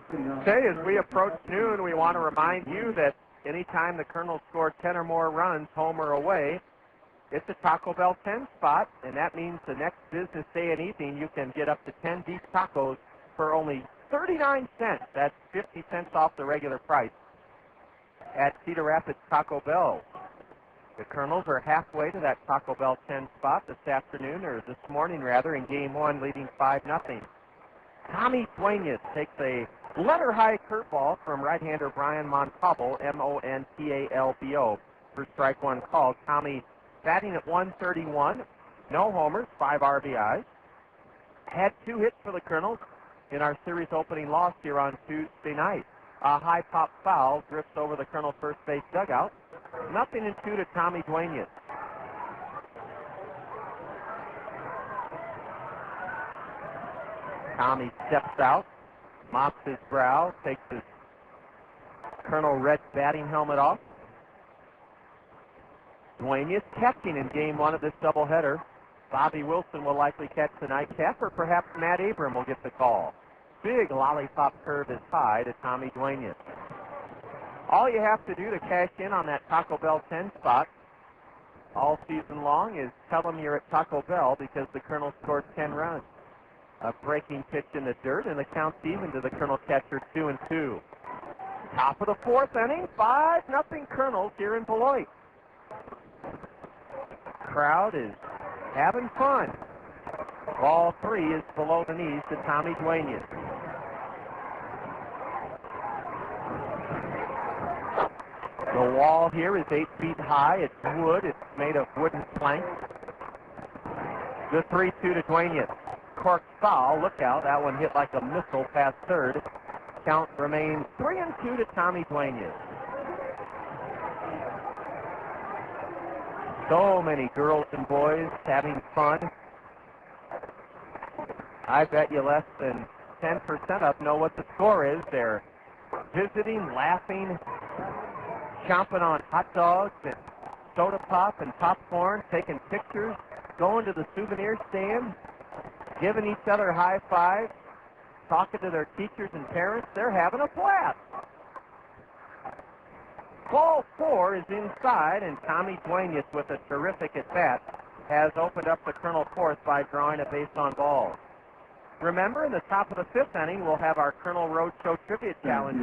S2: Okay, as we approach noon, we want to remind you that anytime the Kernels score 10 or more runs, home or away, it's a Taco Bell 10 spot, and that means the next business day and evening you can get up to 10 beef tacos for only 39 cents. That's 50 cents off the regular price at Cedar Rapids Taco Bell. The Kernels are halfway to that Taco Bell 10 spot this afternoon, or this morning rather, in Game 1, leading 5-0. Tommy Duenas takes a letter-high curveball from right-hander Brian Montalbo, Montalbo, for strike 1 called. Tommy batting at 131, no homers, 5 RBIs. had 2 hits for the Kernels in our series opening loss here on Tuesday night. A high pop foul drifts over the Kernel first base dugout. 0-2 to Tommy Duenas. Tommy steps out, mops his brow, takes his Kernel red batting helmet off. Duenas catching in game 1 of this doubleheader. Bobby Wilson will likely catch the nightcap, or perhaps Matt Abram will get the call. Big lollipop curve is high to Tommy Duenas. All you have to do to cash in on that Taco Bell 10 spot all season long is tell them you're at Taco Bell because the Kernel scored 10 runs. A breaking pitch in the dirt, and the count's even to the Kernel catcher, 2-2. Top of the 4th inning, 5-0 Kernels here in Beloit. Crowd is having fun. Ball 3 is below the knees to Tommy Duenas. The wall here is 8 feet high. It's wood. It's made of wooden planks. The 3-2 to Duenas. Cork foul. Look out. That one hit like a missile past third. Count remains 3-2 to Tommy Duenas. So many girls and boys having fun. I bet you less than 10% of know what the score is. They're visiting, laughing, chomping on hot dogs and soda pop and popcorn, taking pictures, going to the souvenir stand, giving each other high fives, talking to their teachers and parents. They're having a blast. Ball 4 is inside, and Tommy Duenas, with a terrific at-bat, has opened up the Kernel 4th by drawing a base on balls. Remember, in the top of the 5th inning, we'll have our Kernel Roadshow Trivia Challenge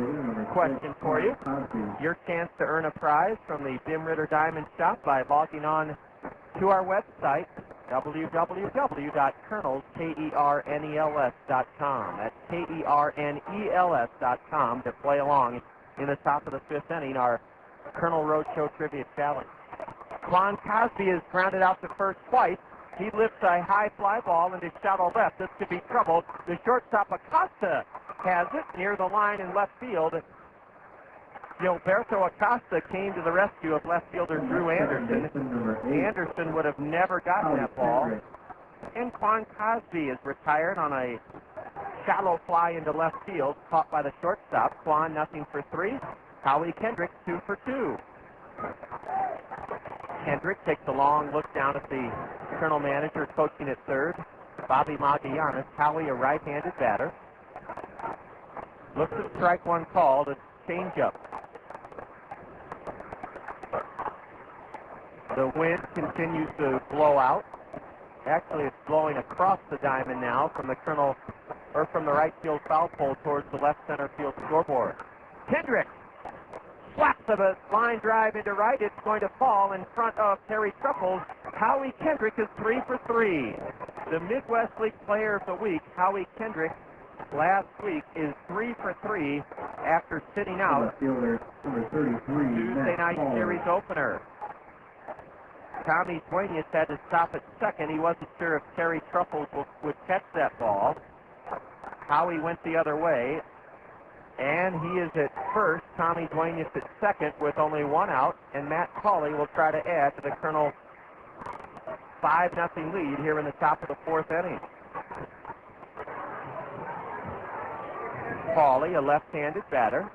S2: question for you. Your chance to earn a prize from the Jim Ritter Diamond Shop by logging on to our website, www.kernels.com. That's KERNELS.com to play along in the top of the 5th inning, our Kernel Roadshow Trivia Challenge. Quan Cosby is grounded out to first twice. He lifts a high fly ball into shallow left. This could be trouble. The shortstop Acosta has it near the line in left field. Gilberto Acosta came to the rescue of left fielder Drew Anderson. Anderson would have never gotten that ball. And Quan Cosby is retired on a shallow fly into left field, caught by the shortstop. Quan 0 for 3. Howie Kendrick 2 for 2. Kendrick takes a long look down at the Kernel manager coaching at third, Bobby Magallanes. Howie, a right-handed batter. Looks at strike one called, a changeup. The wind continues to blow out. Actually, it's blowing across the diamond now from the Kernel, or from the right field foul pole towards the left center field scoreboard. Kendrick slaps of a line drive into right. It's going to fall in front of Terry Truffles. Howie Kendrick is 3 for 3. The Midwest League Player of the Week, Howie Kendrick, last week is 3 for 3 after sitting out Tuesday night series opener. Tommy Duenas had to stop at second. He wasn't sure if Terry Truffles would catch that ball. Howie went the other way, and he is at first. Tommy Duenas at second with only 1 out, and Matt Pauley will try to add to the Kernel 5-0 lead here in the top of the 4th inning. Pauley, a left-handed batter,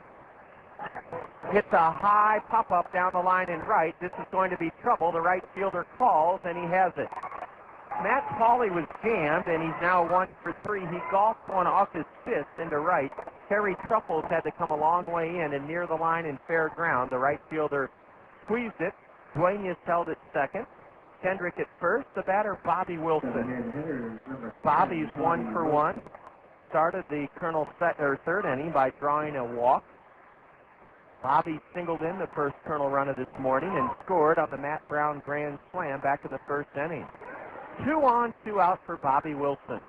S2: hits a high pop-up down the line in right. This is going to be trouble. The right fielder calls, and he has it. Matt Pauley was jammed, and he's now 1 for 3. He golfed one off his fist into right. Terry Truffles had to come a long way in, and near the line in fair ground, the right fielder squeezed it. Duenas held it second. Kendrick at first. The batter, Bobby Wilson. Bobby's 1 for 1. Started the Kernel 3rd inning by drawing a walk. Bobby singled in the first Kernel run of this morning and scored on the Matt Brown grand slam back in the 1st inning. 2 on, 2 out for Bobby Wilson.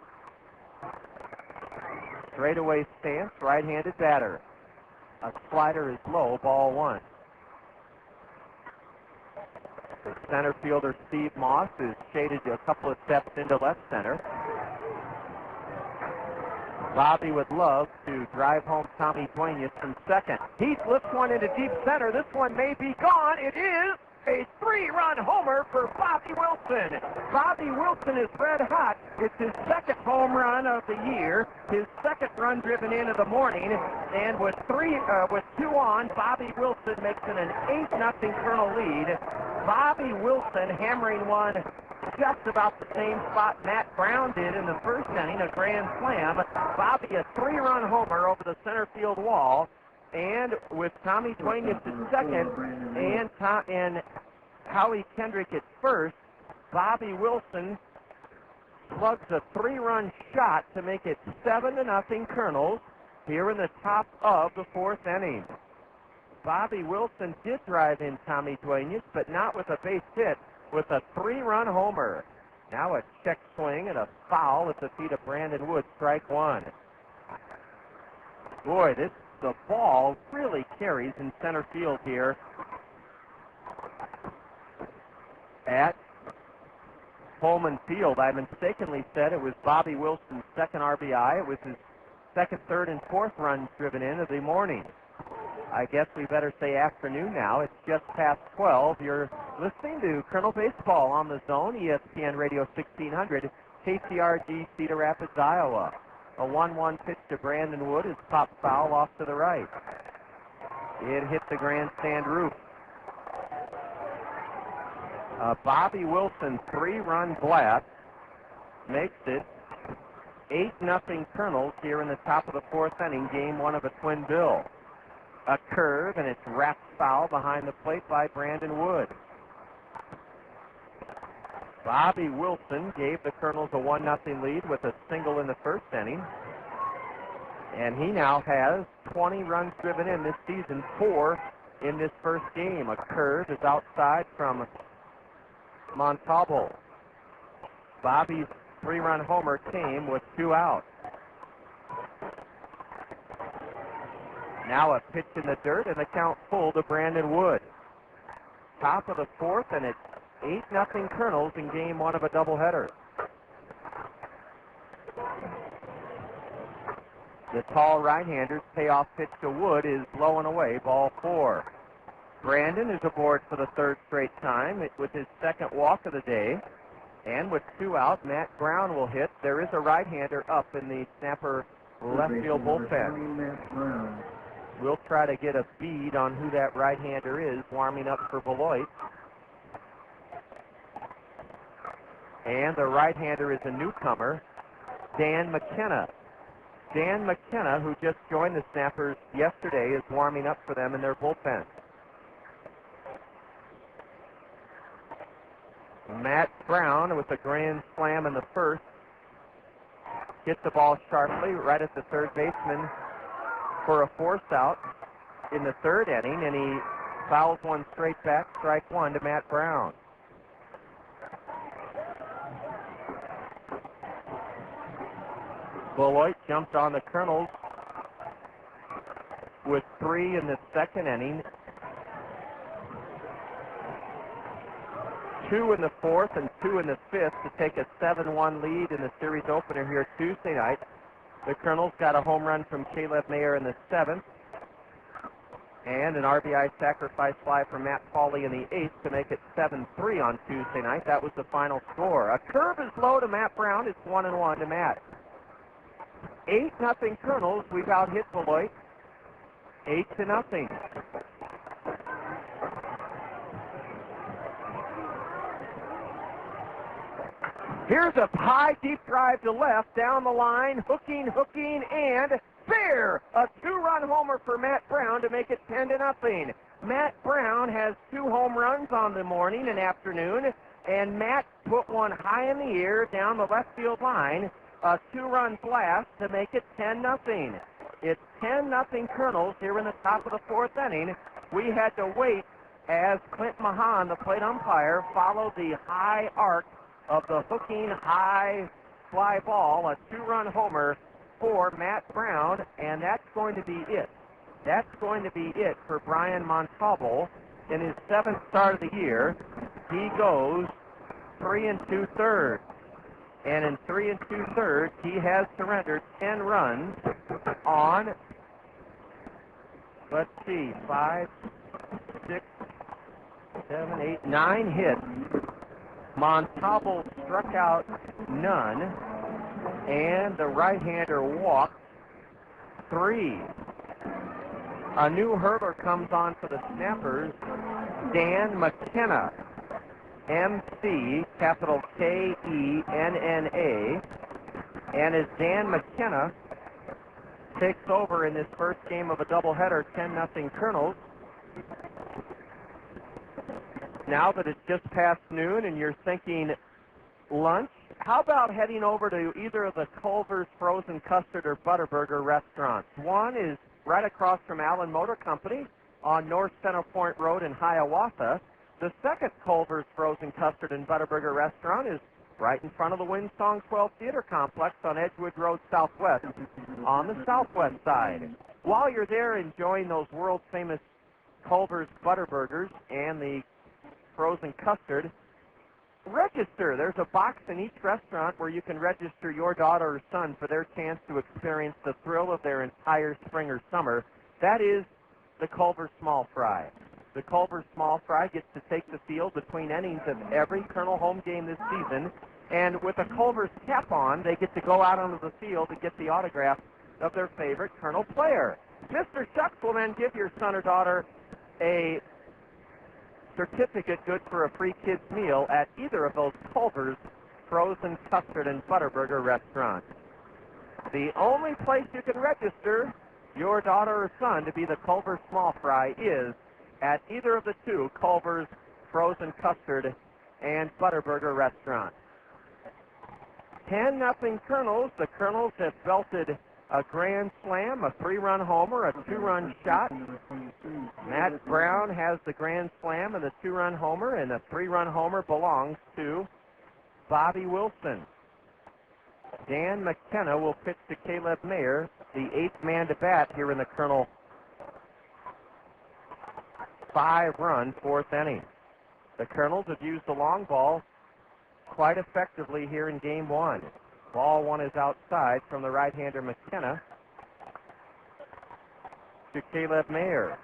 S2: Straightaway stance, right-handed batter. A slider is low, ball 1. The center fielder, Steve Moss, is shaded a couple of steps into left center. Bobby would love to drive home Tommy Duenas from second. He flips one into deep center. This one may be gone. It is a 3-run homer for Bobby Wilson. Bobby Wilson is red hot. It's his second home run of the year, his second run driven in of the morning, and with two on, Bobby Wilson makes it an 8-0 Colonel lead. Bobby Wilson hammering one just about the same spot Matt Brown did in the first inning, a grand slam. Bobby a 3-run homer over the center field wall. And with Tommy Duenas at second and Howie Kendrick at first, Bobby Wilson slugs a 3-run shot to make it 7-0 Colonels here in the top of the 4th inning. Bobby Wilson did drive in Tommy Duenas, but not with a base hit, with a 3-run homer. Now a check swing and a foul at the feet of Brandon Wood, strike one. Boy, the ball really carries in center field here at Pullman Field. I mistakenly said it was Bobby Wilson's second RBI. It was his second, third, and fourth runs driven in of the morning. I guess we better say afternoon now. It's just past 12. You're listening to Colonel Baseball on the Zone, ESPN Radio 1600, KCRG, Cedar Rapids, Iowa. A 1-1 pitch to Brandon Wood is popped foul off to the right. It hit the grandstand roof. Bobby Wilson 3-run blast makes it 8-0 Colonels here in the top of the 4th inning, game 1 of a twin bill. A curve, and it's wrapped foul behind the plate by Brandon Wood. Bobby Wilson gave the Colonels a 1-0 lead with a single in the first inning. And he now has 20 runs driven in this season, 4 in this first game. A curve is outside from Montalbo. Bobby's 3-run homer came with 2 out. Now a pitch in the dirt and the count full to Brandon Wood. Top of the 4th, and it's 8-0 Colonels in game 1 of a doubleheader. The tall right-hander's payoff pitch to Wood is low and away, ball 4. Brandon is aboard for the 3rd straight time with his second walk of the day. And with 2 out, Matt Brown will hit. There is a right-hander up in the Snapper left field bullpen. We'll try to get a bead on who that right-hander is warming up for Beloit. And the right-hander is a newcomer, Dan McKenna. Dan McKenna, who just joined the Snappers yesterday, is warming up for them in their bullpen. Matt Brown with a grand slam in the first. Hit the ball sharply right at the third baseman for a force out in the 3rd inning, and he fouls one straight back, strike 1 to Matt Brown. Beloit jumped on the Colonels with 3 in the 2nd inning, 2 in the 4th, and 2 in the 5th to take a 7-1 lead in the series opener here Tuesday night. The Colonels got a home run from Caleb Mayer in the 7th, and an RBI sacrifice fly from Matt Pauley in the 8th to make it 7-3 on Tuesday night. That was the final score. A curve is low to Matt Brown. It's 1-1 to Matt. 8-0 Colonels. We've out-hit Beloit 8-0. Here's a high, deep drive to left, down the line, hooking, and fair! A 2-run homer for Matt Brown to make it 10-0. Matt Brown has 2 home runs on the morning and afternoon, and Matt put one high in the air down the left field line, a 2-run blast to make it 10-0. It's 10-0 Colonels here in the top of the 4th inning. We had to wait as Clint Mahan, the plate umpire, followed the high arc of the hooking high fly ball, a 2-run homer for Matt Brown, and that's going to be it. That's going to be it for Brian Montalbo in his 7th start of the year. He goes 3 2/3. And in 3 2/3, he has surrendered 10 runs on, let's see, 5, 6, 7, 8, 9 hits. Montalbo struck out none, and the right-hander walked 3. A new hurdler comes on for the Snappers, Dan McKenna. MC, capital Kenna. And as Dan McKenna takes over in this first game of a doubleheader, 10-0 Kernels. Now that it's just past noon and you're thinking lunch, how about heading over to either of the Culver's Frozen Custard or Butterburger restaurants? One is right across from Allen Motor Company on North Center Point Road in Hiawatha. The second Culver's Frozen Custard and Butterburger restaurant is right in front of the Windsong 12 Theater Complex on Edgewood Road Southwest on the southwest side. While you're there enjoying those world-famous Culver's Butterburgers and the frozen custard, register. There's a box in each restaurant where you can register your daughter or son for their chance to experience the thrill of their entire spring or summer. That is the Culver's Small Fry. The Culver's Small Fry gets to take the field between innings of every Kernel home game this season, and with a Culver's cap on, they get to go out onto the field to get the autograph of their favorite Kernel player. Mr. Shucks will then give your son or daughter a certificate good for a free kids meal at either of those Culver's Frozen Custard and Butterburger restaurants. The only place you can register your daughter or son to be the Culver's Small Fry is at either of the two Culver's Frozen Custard and Butterburger restaurants. 10-0 Kernels. The Kernels have belted a grand slam, a 3-run homer, a 2-run shot. Matt Brown has the grand slam and the 2-run homer, and the 3-run homer belongs to Bobby Wilson. Dan McKenna will pitch to Caleb Mayer, the 8th man to bat here in the Kernel 5-run 4th inning. The Kernels have used the long ball quite effectively here in game 1. Ball 1 is outside from the right-hander McKenna to Caleb Mayer.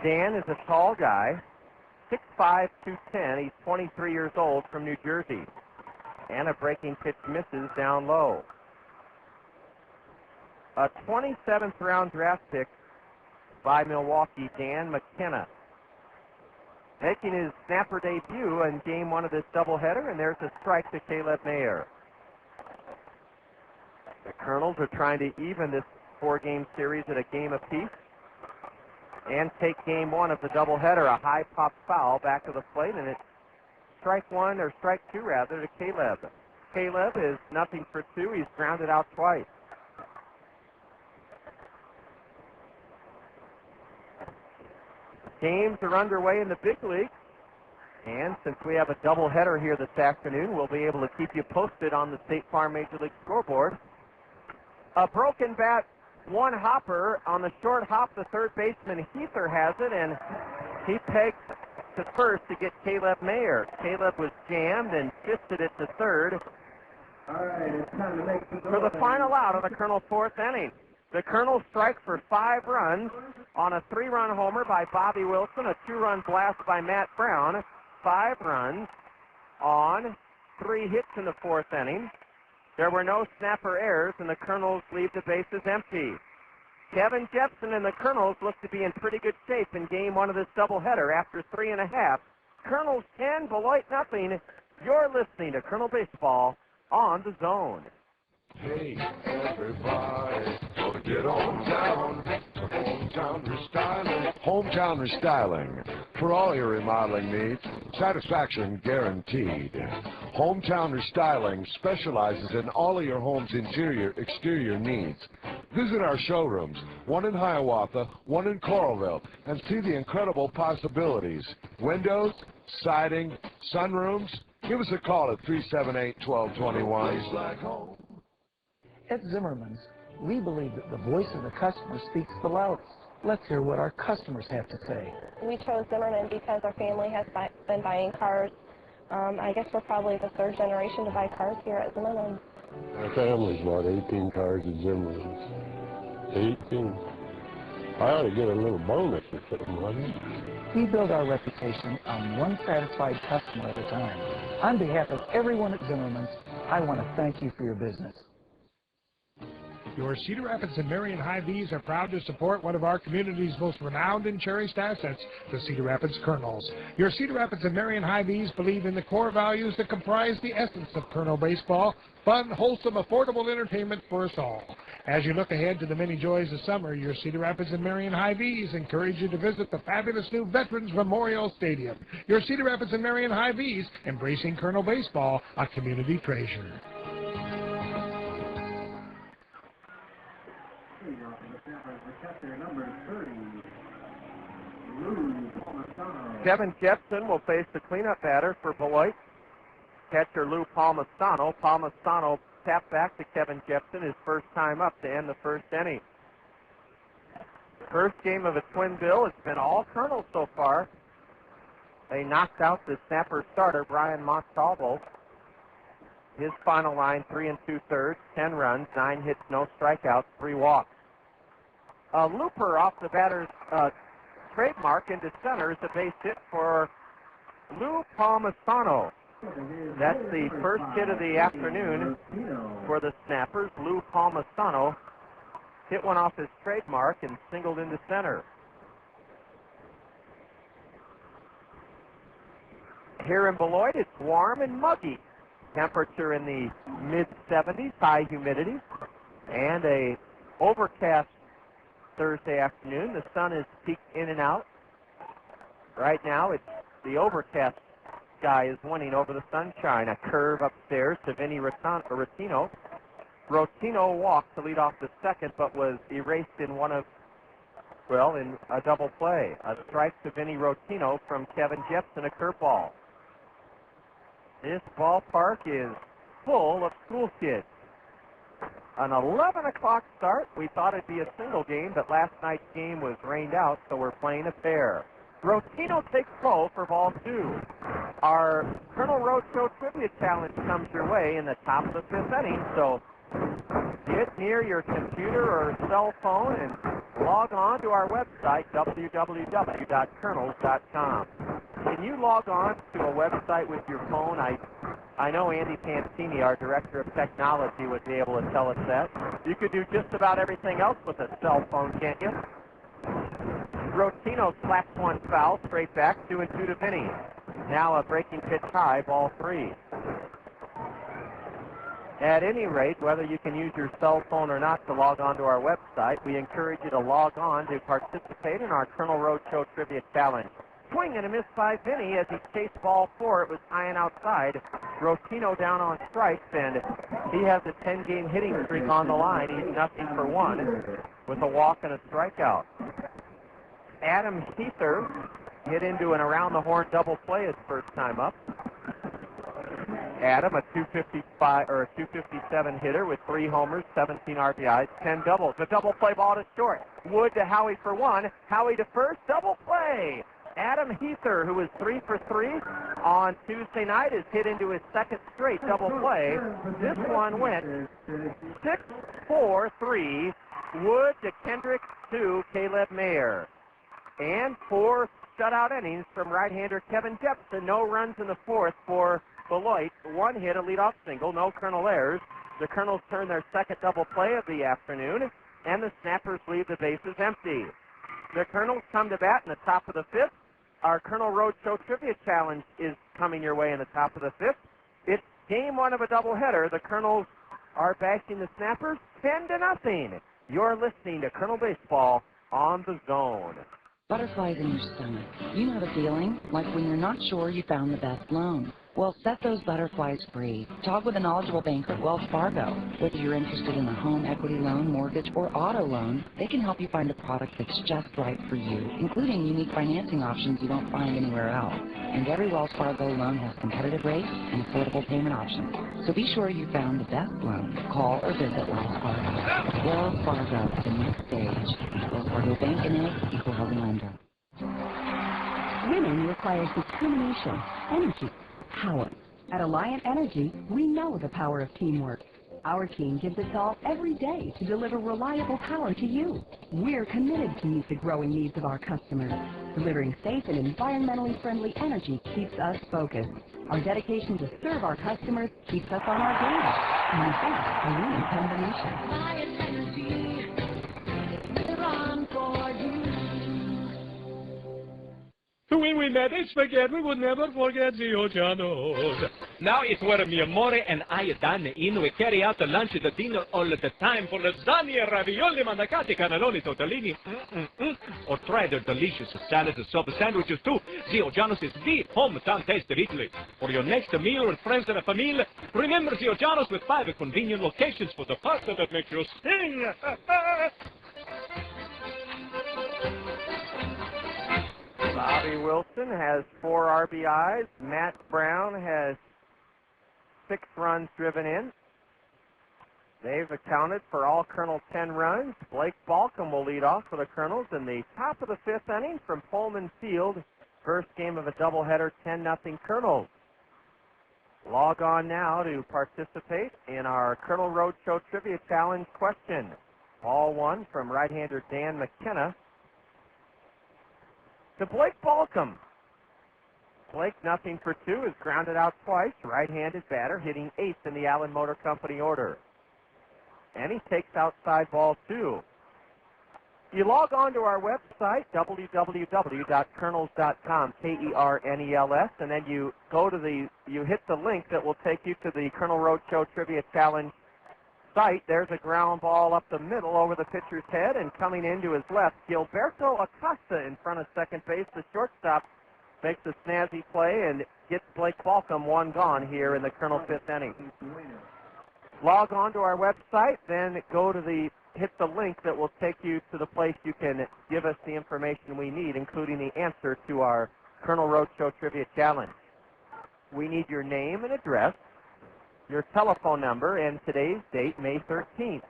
S2: Dan is a tall guy, 6'5", 210. He's 23 years old, from New Jersey. And a breaking pitch misses down low. A 27th round draft pick by Milwaukee, Dan McKenna, making his snapper debut in game 1 of this doubleheader, and there's a strike to Caleb Mayer. The Kernels are trying to even this 4-game series at a game apiece and take game 1 of the doubleheader, a high pop foul back of the plate, and it's strike 2 to Caleb. Caleb is 0 for 2. He's grounded out twice. Games are underway in the big leagues, and since we have a doubleheader here this afternoon, we'll be able to keep you posted on the State Farm Major League scoreboard. A broken bat, 1 hopper on the short hop. The third baseman Heather has it, and he pegs to first to get Caleb Mayer. Caleb was jammed and fisted it to third for the final out of the Kernel 4th inning. The Kernels strike for 5 runs on a 3-run homer by Bobby Wilson, a 2-run blast by Matt Brown. 5 runs on 3 hits in the 4th inning. There were no snapper errors, and the Kernels leave the bases empty. Kevin Jepsen and the Kernels look to be in pretty good shape in game 1 of this doubleheader after 3.5. Kernels 10, Beloit 0. You're listening to Kernel Baseball on The Zone.
S19: Hey, everybody, gonna get on down to Hometown Restyling. Hometown Restyling. For all your remodeling needs, satisfaction guaranteed. Hometown Restyling specializes in all of your home's interior, exterior needs. Visit our showrooms, one in Hiawatha, one in Coralville, and see the incredible possibilities. Windows, siding, sunrooms. Give us a call at 378-1221.
S20: At Zimmerman's, we believe that the voice of the customer speaks the loudest. Let's hear what our customers have to say.
S21: We chose Zimmerman because our family has been buying cars. I guess we're probably the third generation to buy cars here at Zimmerman.
S22: My family's bought 18 cars at Zimmerman's. 18. I ought to get a little bonus or something, wouldn't it?
S20: We build our reputation on one satisfied customer at a time. On behalf of everyone at Zimmerman's, I want to thank you for your business.
S23: Your Cedar Rapids and Marion Hy-Vees are proud to support one of our community's most renowned and cherished assets, the Cedar Rapids Kernels. Your Cedar Rapids and Marion Hy-Vees believe in the core values that comprise the essence of Kernel baseball: fun, wholesome, affordable entertainment for us all. As you look ahead to the many joys of summer, your Cedar Rapids and Marion Hy-Vees encourage you to visit the fabulous new Veterans Memorial Stadium. Your Cedar Rapids and Marion Hy-Vees, embracing Kernel baseball, a community treasure.
S2: Kevin Jepson will face the cleanup batter for Beloit. Catcher Lou Palmisano. Palmisano tapped back to Kevin Jepson, his first time up to end the first inning. First game of a twin bill. It's been all Kernels so far. They knocked out the snapper starter, Brian Montalbo. His final line, 3 2/3, 10 runs, 9 hits, no strikeouts, 3 walks. A looper off the batter's trademark into center is a base hit for Lou Palmisano. That's the first hit of the afternoon for the Snappers. Lou Palmisano hit one off his trademark and singled into center. Here in Beloit, it's warm and muggy. Temperature in the mid-70s, high humidity, and a overcast Thursday afternoon. The sun is peeked in and out. Right now, it's the overcast sky is winning over the sunshine. A curve upstairs to Vinny Rotino. Rotino walked to lead off the second, but was erased in in a double play. A strike to Vinny Rotino from Kevin Jepsen, a curveball. This ballpark is full of school kids. An 11 o'clock start. We thought it'd be a single game, but last night's game was rained out, so we're playing a pair. Rotino takes low for ball 2. Our Kernel Roadshow Trivia Challenge comes your way in the top of the 5th inning, so get near your computer or cell phone and log on to our website, www.kernels.com. Can you log on to a website with your phone? I know Andy Pancini, our Director of Technology, would be able to tell us that. You could do just about everything else with a cell phone, can't you? Rotino slaps one foul, straight back, 2-2 to Vinny. Now a breaking pitch high, ball 3. At any rate, whether you can use your cell phone or not to log on to our website, we encourage you to log on to participate in our Kernel Roadshow Trivia Challenge. Swing and a miss by Vinny as he chased ball 4. It was high and outside. Rotino down on strikes, and he has a 10-game hitting streak on the line. He's 0-for-1 with a walk and a strikeout. Adam Heather hit into an around-the-horn double play his first time up. Adam, a 257 hitter with 3 homers, 17 RBIs, 10 doubles. A double play ball to short. Wood to Howie for 1. Howie to first, double play. Adam Heather, who was 3-for-3 on Tuesday night, is hit into his second straight double play. This one went 6-4-3. Wood to Kendrick to Caleb Mayer. And 4 shutout innings from right-hander Kevin Jepsen. No runs in the 4th for Beloit. 1 hit, a leadoff single, no Kernel errors. The Kernels turn their second double play of the afternoon, and the Snappers leave the bases empty. The Kernels come to bat in the top of the 5th. Our Kernel Roadshow Trivia Challenge is coming your way in the top of the 5th. It's game 1 of a doubleheader. The Kernels are bashing the Snappers 10-0. You're listening to Kernel Baseball on the Zone.
S24: Butterflies in your stomach. You know the feeling, like when you're not sure you found the best loan.
S4: Well, set those butterflies free. Talk with a knowledgeable banker at Wells Fargo. Whether you're interested in a home equity loan, mortgage, or auto loan, they can help you find a product that's just right for you, including unique financing options you won't find anywhere else. And every Wells Fargo loan has competitive rates and affordable payment options. So be sure you found the best loan. Call or visit Wells Fargo. Wells Fargo, the next stage. Wells Fargo Bank and Inc., Equal Housing Lender.
S5: Winning requires determination, energy, power. At Alliant Energy, we know the power of teamwork. Our team gives its all every day to deliver reliable power to you. We're committed to meet the growing needs of our customers. Delivering safe and environmentally friendly energy keeps us focused. Our dedication to serve our customers keeps us on our game. And that's a winning combination.
S15: Alliant Energy, we're on for you.
S7: When we met, it's forget we would never forget the Oceanos. Now it's where mi amore and I, Dana Eveland, we carry out the lunch and the dinner all the time for lasagna, ravioli, mandacati, cannelloni, tortellini, or try their delicious salads and soft sandwiches too. The Oceanos is the hometown taste of Italy. For your next meal with friends and a family, remember the Oceanos with 5 convenient locations for the pasta that makes you sing.
S2: Bobby Wilson has 4 RBIs. Matt Brown has 6 runs driven in. They've accounted for all Kernels' 10 runs. Blake Balcom will lead off for the Kernels in the top of the 5th inning from Pullman Field. First game of a doubleheader, 10-0 Kernels. Log on now to participate in our Kernel Roadshow Trivia Challenge question. Ball 1 from right-hander Dan McKenna to Blake Balcom. Blake, 0 for 2, is grounded out twice. Right-handed batter, hitting 8th in the Allen Motor Company order. And he takes outside ball 2. You log on to our website, www.kernels.com, Kernels, and then you hit the link that will take you to the Kernel Roadshow Trivia Challenge site. There's a ground ball up the middle over the pitcher's head, and coming into his left, Gilberto Acosta in front of second base. The shortstop makes a snazzy play and gets Blake Balcom 1 gone here in the Kernel 5th inning. Log on to our website, then hit the link that will take you to the place you can give us the information we need, including the answer to our Kernel Roadshow Trivia Challenge. We need your name and address, your telephone number, and today's date, May 13th.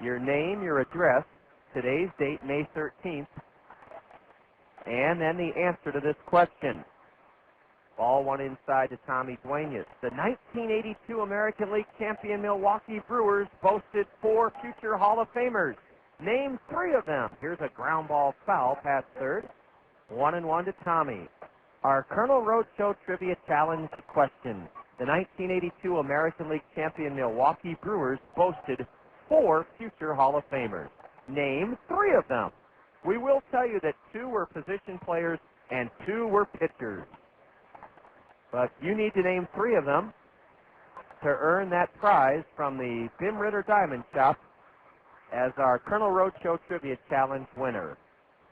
S2: Your name, your address, today's date, May 13th, and then the answer to this question. Ball 1 inside to Tommy Duenas. The 1982 American League champion Milwaukee Brewers boasted 4 future Hall of Famers. Name 3 of them. Here's a ground ball foul past third. 1-1 to Tommy. Our Kernel Roadshow Trivia Challenge question. The 1982 American League champion Milwaukee Brewers boasted 4 future Hall of Famers. Name 3 of them. We will tell you that 2 were position players and 2 were pitchers. But you need to name 3 of them to earn that prize from the Bim Ritter Diamond Shop as our Kernel Roadshow Trivia Challenge winner.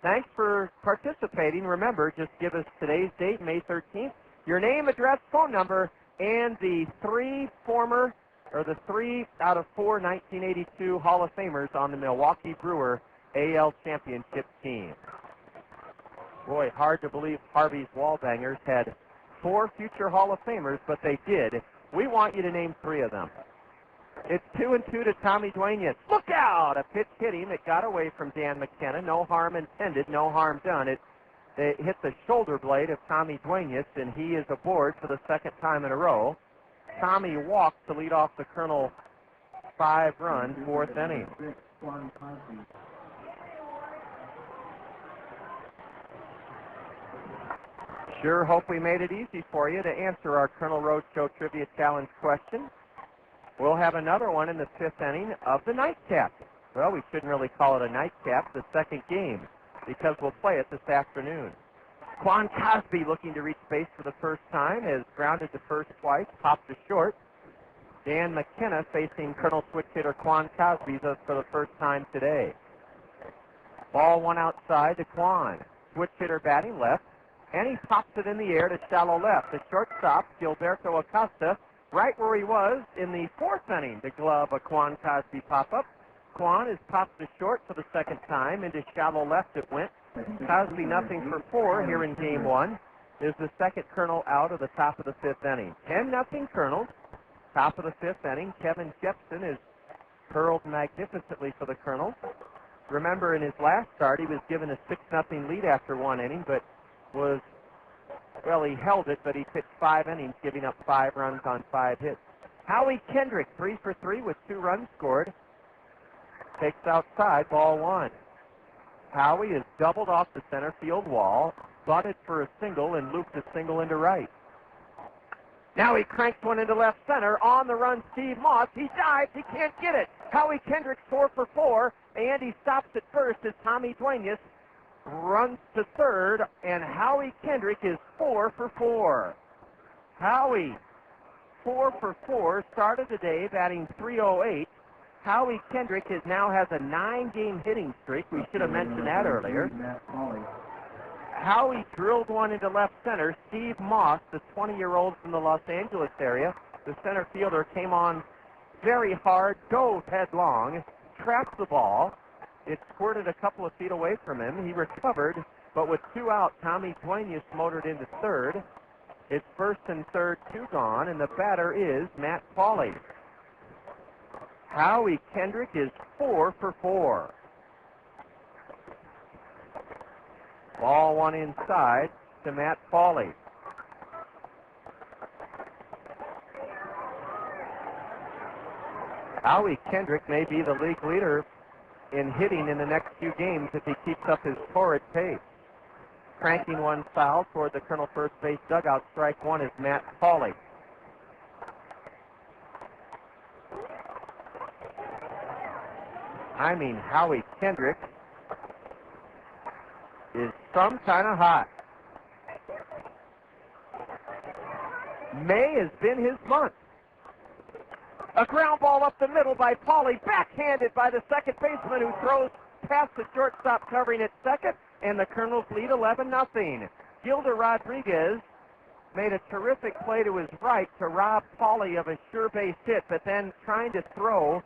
S2: Thanks for participating. Remember, just give us today's date, May 13th, your name, address, phone number, and the 3 out of 4 1982 Hall of Famers on the Milwaukee Brewer AL Championship team. Boy, hard to believe Harvey's Wallbangers had 4 future Hall of Famers, but they did. We want you to name 3 of them. It's 2-2 to Tommy Duenas. Look out! A pitch hit him. It got away from Dan McKenna. No harm intended, no harm done. It hit the shoulder blade of Tommy Duenas, and he is aboard for the 2nd time in a row. Tommy walked to lead off the Kernel 5-run 4th inning. Sure hope we made it easy for you to answer our Kernel Roadshow Trivia Challenge question. We'll have another one in the 5th inning of the nightcap. Well, we shouldn't really call it a nightcap, the 2nd game, because we'll play it this afternoon. Quan Cosby, looking to reach base for the first time, has grounded to first twice, popped to short. Dan McKenna facing Kernel switch hitter Quan Cosby for the first time today. Ball 1 outside to Quan. Switch hitter batting left. and he pops it in the air to shallow left. The shortstop, Gilberto Acosta, right where he was in the 4th inning to glove a Quan Cosby pop-up. Quan has popped to short for the 2nd time. Into shallow left it went. Cosby nothing for 4 here in game 1. Is the 2nd Kernel out of the top of the 5th inning. 10-0 Kernels. Top of the 5th inning. Kevin Jepsen is hurled magnificently for the Kernels. Remember, in his last start, he was given a 6-0 lead after 1 inning, but was, well, he held it, but he pitched 5 innings, giving up 5 runs on 5 hits. Howie Kendrick, 3 for 3 with 2 runs scored. Takes outside, ball 1. Howie is doubled off the center field wall, butted for a single, and looped a single into right. Now he cranks one into left center. On the run, Steve Moss. He dives. He can't get it. Howie Kendrick 4 for 4, and he stops at first as Tommy Duenas runs to third, and Howie Kendrick is 4 for 4. Howie, 4 for 4, started the day batting .308. Howie Kendrick now has a 9-game hitting streak. We should have mentioned that earlier. Howie drilled one into left center. Steve Moss, the 20-year-old from the Los Angeles area, the center fielder, came on very hard, dove headlong, trapped the ball. It squirted a couple of feet away from him. He recovered, but with 2 out, Tommy Duenas motored into third. It's first and third, 2 gone, and the batter is Matt Pauley. Howie Kendrick is 4 for 4. Ball 1 inside to Matt Pauley. Howie Kendrick may be the league leader in hitting in the next few games if he keeps up his torrid pace. Cranking one foul toward the Colonel first base dugout. Strike 1 is Matt Pauley. I mean, Howie Kendrick is some kind of hot. May has been his month. A ground ball up the middle by Pauley, backhanded by the second baseman who throws past the shortstop covering at second, and the Kernels lead 11-0. Gilda Rodriguez made a terrific play to his right to rob Pauley of a sure base hit, but then trying to throw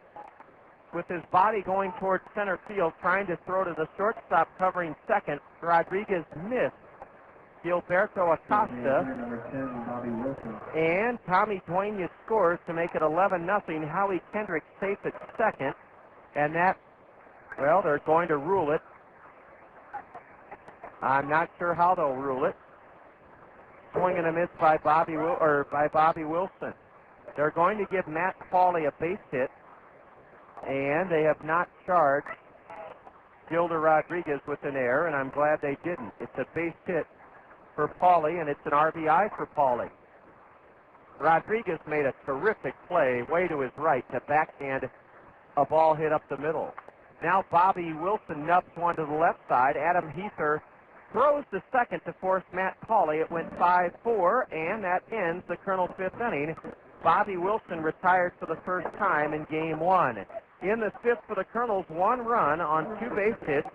S2: with his body going towards center field, trying to throw to the shortstop covering second. Rodriguez missed Gilberto Acosta, and Tommy Duenas scores to make it 11-0. Howie Kendrick safe at second, and that, well, they're going to rule it. I'm not sure how they'll rule it. Swing and a miss by Bobby Wilson. They're going to give Matt Pauley a base hit, and they have not charged Gilda Rodriguez with an error, and I'm glad they didn't. It's a base hit for Pauley, and it's an RBI for Pauley. Rodriguez made a terrific play way to his right to backhand a ball hit up the middle. Now Bobby Wilson nubs one to the left side. Adam Heather throws to second to force Matt Pauley. It went 5-4, and that ends the Colonel 5th inning. Bobby Wilson retired for the first time in game 1. In the 5th for the Colonels, 1 run on 2 base hits.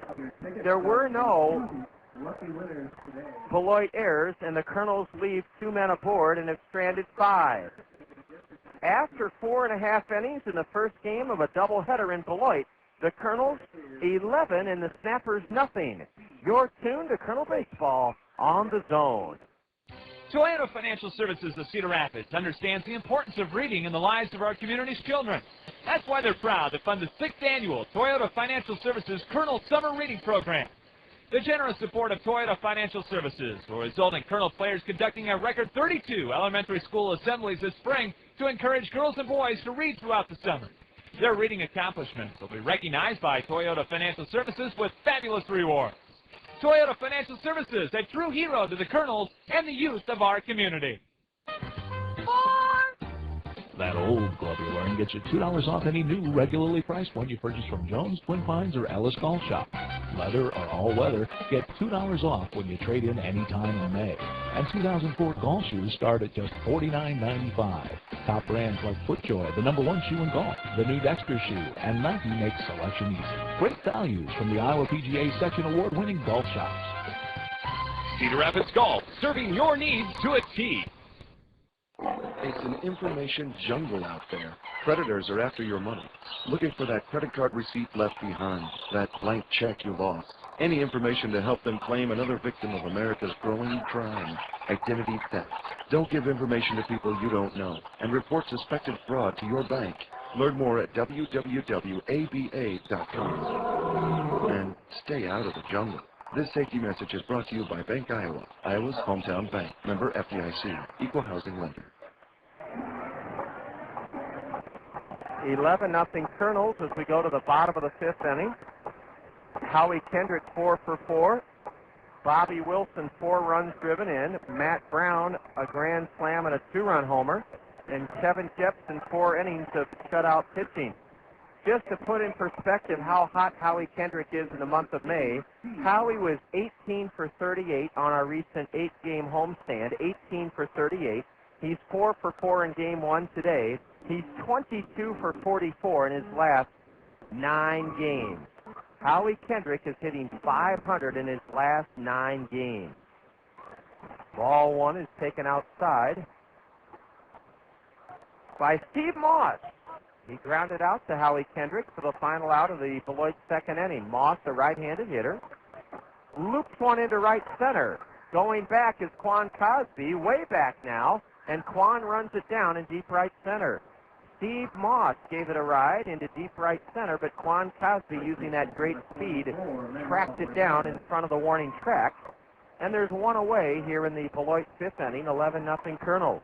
S2: There were no Beloit errors, and the Colonels leave 2 men aboard and have stranded 5. After 4.5 innings in the first game of a doubleheader in Beloit, the Colonels 11 and the Snappers nothing. You're tuned to Colonel Baseball on the Zone.
S14: Toyota Financial Services of Cedar Rapids understands the importance of reading in the lives of our community's children. That's why they're proud to fund the 6th annual Toyota Financial Services Kernel Summer Reading Program. The generous support of Toyota Financial Services will result in Kernel players conducting a record 32 elementary school assemblies this spring to encourage girls and boys to read throughout the summer. Their reading accomplishments will be recognized by Toyota Financial Services with fabulous rewards. Toyota Financial Services, a true hero to the Kernels and the youth of our community.
S8: That old glove you're wearing gets you $2 off any new regularly priced one you purchase from Jones, Twin Pines, or Ellis Golf Shop. Leather or all weather, get $2 off when you trade in any time in May. And 2004 golf shoes start at just $49.95. Top brands like FootJoy, the #1 shoe in golf, the new Dexter shoe, and Nike makes selection easy. Great values from the Iowa PGA Section Award-winning golf shops.
S1: Cedar Rapids Golf, serving your needs to a T.
S9: It's an information jungle out there. Predators are after your money, looking for that credit card receipt left behind, that blank check you lost. Any information to help them claim another victim of America's growing crime, identity theft. Don't give information to people you don't know, and report suspected fraud to your bank. Learn more at www.aba.com. And stay out of the jungle. This safety message is brought to you by Bank Iowa, Iowa's hometown bank. Member FDIC, Equal Housing Lender.
S2: 11-0 Kernels as we go to the bottom of the fifth inning. Howie Kendrick 4 for 4. Bobby Wilson 4 runs driven in. Matt Brown a grand slam and a 2-run homer. And Kevin Jepsen 4 innings of shutout pitching. Just to put in perspective how hot Howie Kendrick is in the month of May, Howie was 18 for 38 on our recent 8-game homestand, 18 for 38. He's 4 for 4 in game 1 today. He's 22 for 44 in his last 9 games. Howie Kendrick is hitting .500 in his last 9 games. Ball 1 is taken outside by Steve Moss. He grounded out to Howie Kendrick for the final out of the Beloit second inning. Moss, a right-handed hitter, loops one into right center. Going back is Quan Cosby, way back now, and Quan runs it down in deep right center. Steve Moss gave it a ride into deep right center, but Quan Cosby, using that great speed, tracked it down in front of the warning track. And there's one away here in the Beloit fifth inning, 11-0 Kernels.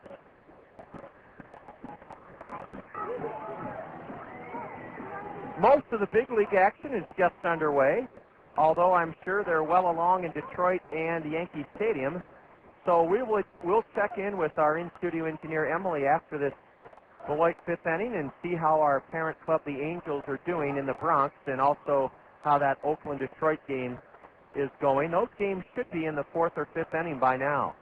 S2: Most of the big league action is just underway, although I'm sure they're well along in Detroit and Yankee Stadium. So we'll check in with our in-studio engineer, Emily, after this Beloit fifth inning and see how our parent club, the Angels, are doing in the Bronx, and also how that Oakland-Detroit game is going. Those games should be in the 4th or 5th inning by now.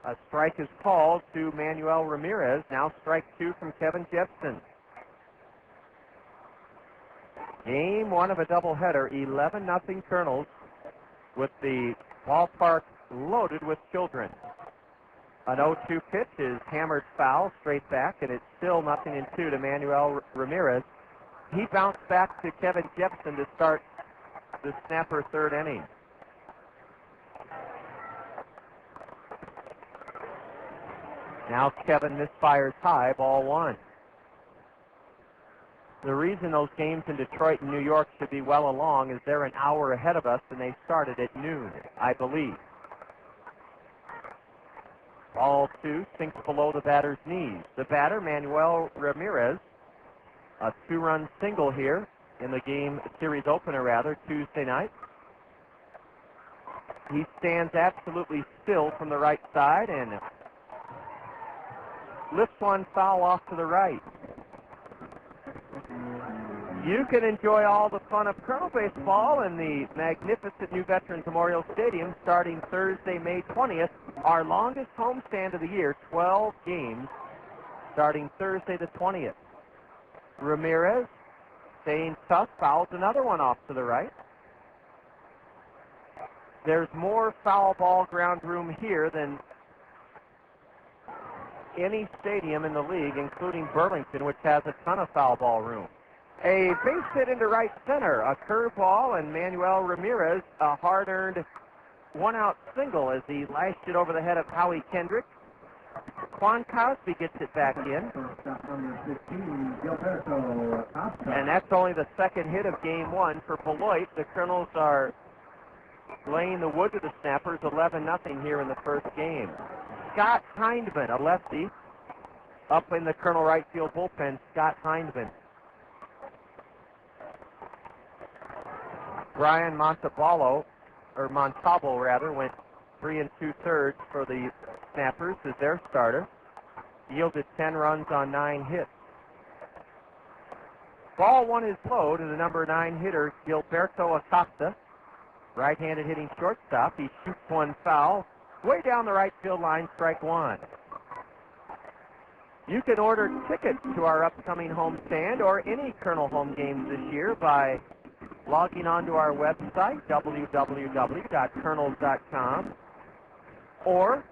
S2: A strike is called to Manuel Rodriguez. Now strike 2 from Kevin Jepsen. Game 1 of a doubleheader, 11-0 Kernels, with the ballpark loaded with children. An 0-2 pitch is hammered foul, straight back, and it's still 0-2 to Manuel Rodriguez. He bounced back to Kevin Jepsen to start the snapper third inning. Now Kevin misfires high, ball 1. The reason those games in Detroit and New York should be well along is they're an hour ahead of us, and they started at noon, I believe. Ball 2 sinks below the batter's knees. The batter, Manuel Rodriguez, a 2-run single here in the game series opener, Tuesday night. He stands absolutely still from the right side and lifts one foul off to the right. You can enjoy all the fun of Kernel baseball in the magnificent new Veterans Memorial Stadium starting Thursday, May 20th, our longest homestand of the year, 12 games, starting Thursday the 20th. Ramirez, staying tough, fouls another one off to the right. There's more foul ball ground room here than any stadium in the league, including Burlington, which has a ton of foul ball room. A base hit into right center, a curveball, and Manuel Rodriguez, a hard-earned one-out single as he lashed it over the head of Howie Kendrick. Quan Cosby gets it back in. And that's only the second hit of game 1 for Beloit. The Kernels are laying the wood to the Snappers, 11-0 here in the first game. Scott Hindman, a lefty, up in the Kernel right field bullpen, Scott Hindman. Brian Montalbo went 3 2/3 for the Snappers as their starter. Yielded 10 runs on 9 hits. Ball 1 is low to the number 9 hitter, Gilberto Acosta. Right-handed hitting shortstop. He shoots one foul way down the right field line, strike 1. You can order tickets to our upcoming homestand or any Kernel home games this year by logging onto our website, www.kernels.com, or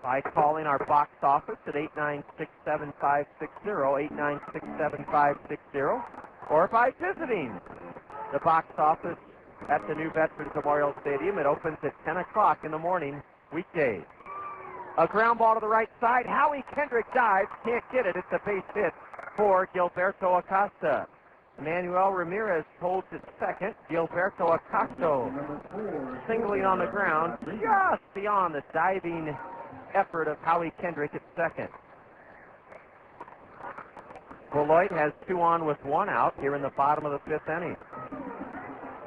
S2: by calling our box office at 896-7560, 896-7560, or by visiting the box office at the new Veterans Memorial Stadium. It opens at 10 o'clock in the morning, weekdays. A ground ball to the right side. Howie Kendrick dives, can't get it. It's a base hit for Gilberto Acosta. Manuel Rodriguez holds it second. Gilberto Acosta singling on the ground just beyond the diving effort of Howie Kendrick at second. Beloit has 2 on with 1 out here in the bottom of the 5th inning.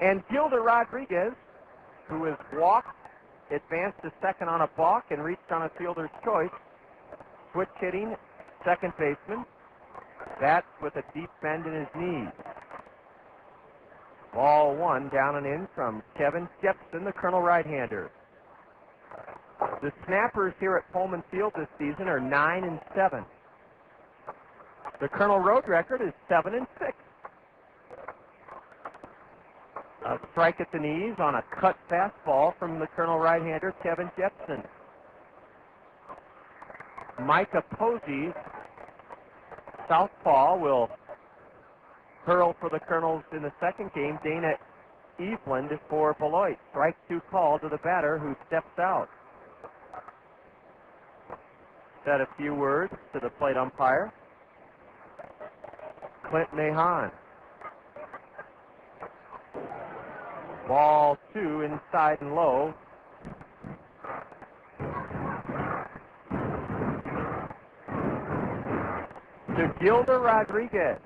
S2: And Gilda Rodriguez, who has walked, advanced to second on a balk, and reached on a fielder's choice. Switch hitting, second baseman. Bats with a deep bend in his knees. Ball 1 down and in from Kevin Jepsen, the Colonel right-hander. The snappers here at Pullman Field this season are 9-7. The Colonel road record is 7-6. A strike at the knees on a cut fastball from the Colonel right-hander, Kevin Jepsen. Micah Posey, southpaw, will hurl for the Colonels in the second game. Dana Eveland for Beloit. Strike 2 call to the batter, who steps out. Said a few words to the plate umpire, Clint Mahan. Ball 2 inside and low. To Gilda Rodriguez.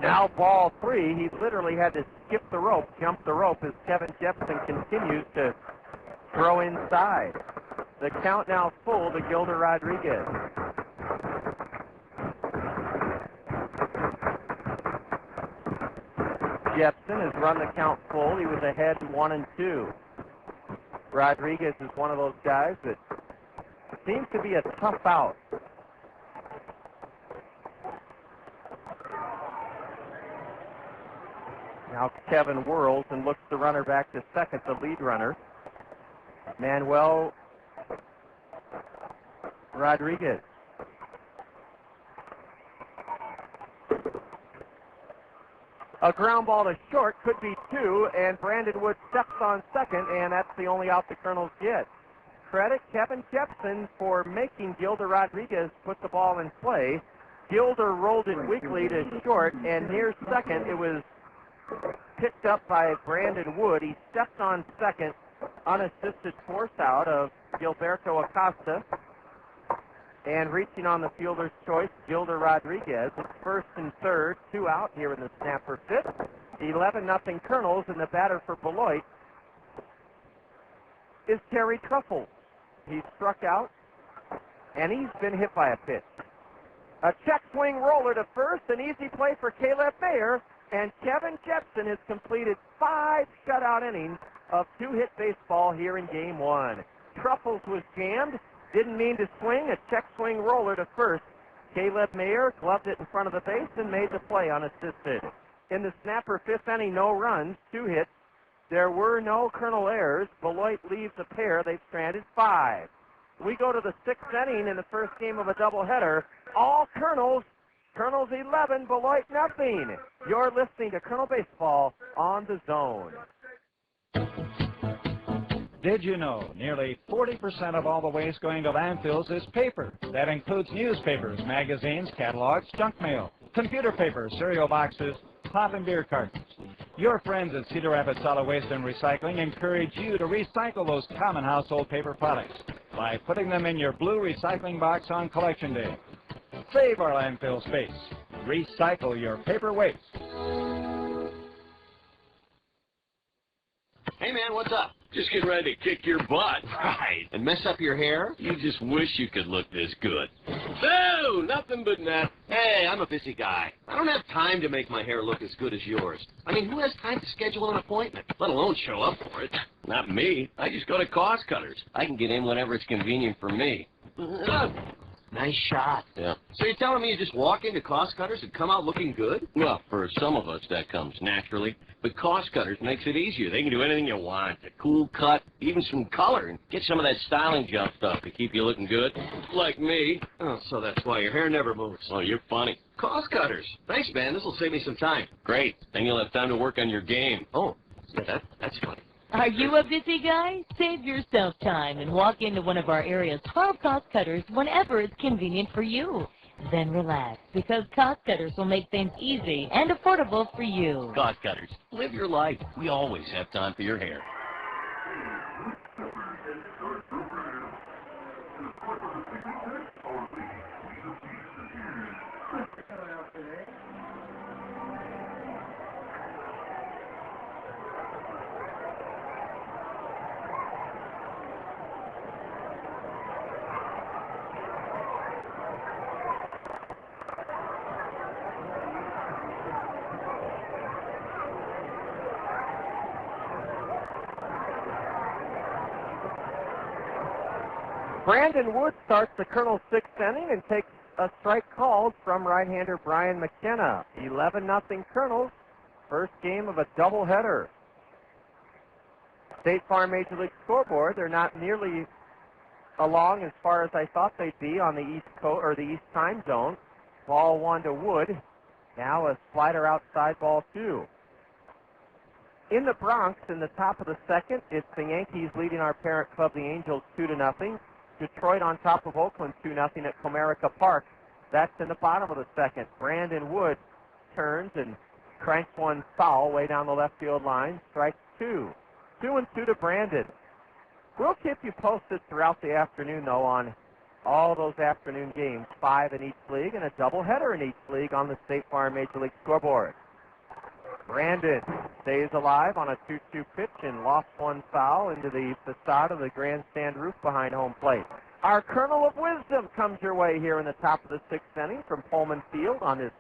S2: Now ball 3. He literally had to skip the rope, jump the rope, as Kevin Jepsen continues to throw inside. The count now full to Gilda Rodriguez. Jepsen has run the count full. He was ahead 1-2. Rodriguez is one of those guys that seems to be a tough out. Now Kevin whirls and looks the runner back to second, the lead runner, Manuel Rodriguez. A ground ball to short, could be 2, and Brandon Wood steps on second, and that's the only out the Colonels get. Credit Kevin Jepsen for making Gilda Rodriguez put the ball in play. Gilda rolled it weakly to short, and near second it was picked up by Brandon Wood. He stepped on second, unassisted force out of Gilberto Acosta. And reaching on the fielder's choice, Gilda Rodriguez. It's first and third, 2 out here in the snapper 5th. 11-0 Colonels, and the batter for Beloit is Terry Truffles. He's struck out, and he's been hit by a pitch. A check swing roller to first, an easy play for Caleb Mayer, and Kevin Jepsen has completed 5 shutout innings of 2-hit baseball here in Game 1. Truffles was jammed. Didn't mean to swing, a check swing roller to first. Caleb Mayer gloved it in front of the base and made the play unassisted. In the snapper 5th inning, no runs, 2 hits. There were no Colonel errors. Beloit leaves a pair. They've stranded 5. We go to the 6th inning in the first game of a doubleheader. All Colonels. Colonels 11, Beloit nothing. You're listening to Colonel Baseball on the Zone.
S3: Did you know nearly 40% of all the waste going to landfills is paper? That includes newspapers, magazines, catalogs, junk mail, computer paper, cereal boxes, pop and beer cartons. Your friends at Cedar Rapids Solid Waste and Recycling encourage you to recycle those common household paper products by putting them in your blue recycling box on Collection Day. Save our landfill space. Recycle your paper waste.
S10: Hey, man, what's up? Just getting ready to kick your butt. Right. And mess up your hair? You just wish you could look this good. Boo! Nothing but that. Hey, I'm a busy guy. I don't have time to make my hair look as good as yours. I mean, who has time to schedule an appointment, let alone show up for it? Not me. I just go to Cost Cutters. I can get in whenever it's convenient for me. Nice shot. Yeah. So you're telling me you just walk into Cost Cutters and come out looking good? Well, for some of us, that comes naturally. But Cost Cutters makes it easier. They can do anything you want. A cool cut, even some color, and get some of that styling jump stuff to keep you looking good. Like me. Oh, so that's why your hair never moves. Oh, you're funny. Cost Cutters. Thanks, man. This will save me some time. Great. Then you'll have time to work on your game. Oh, yeah, that's funny.
S6: Are you a busy guy? Save yourself time and walk into one of our area's 12 Cost Cutters whenever it's convenient for you. Then relax, because Cost Cutters will make things easy and affordable for you.
S10: Cost Cutters. Live your life. We always have time for your hair.
S2: Brandon Wood starts the Kernels' sixth inning and takes a strike called from right-hander Brian McKenna. 11-0 Kernels, first game of a doubleheader. State Farm Major League scoreboard, they're not nearly along as far as I thought they'd be on the East Coast or the East time zone. Ball 1 to Wood. Now a slider outside, ball 2. In the Bronx, in the top of the second, it's the Yankees leading our parent club, the Angels, 2-0. Detroit on top of Oakland, 2-0 at Comerica Park. That's in the bottom of the second. Brandon Wood turns and cranks one foul way down the left field line. Strike 2. 2-2 to Brandon. We'll keep you posted throughout the afternoon, though, on all those afternoon games, 5 in each league and a doubleheader in each league on the State Farm Major League scoreboard. Brandon stays alive on a 2-2 pitch and lost one foul into the facade of the grandstand roof behind home plate. Our Kernel of Wisdom comes your way here in the top of the sixth inning from Pullman Field on this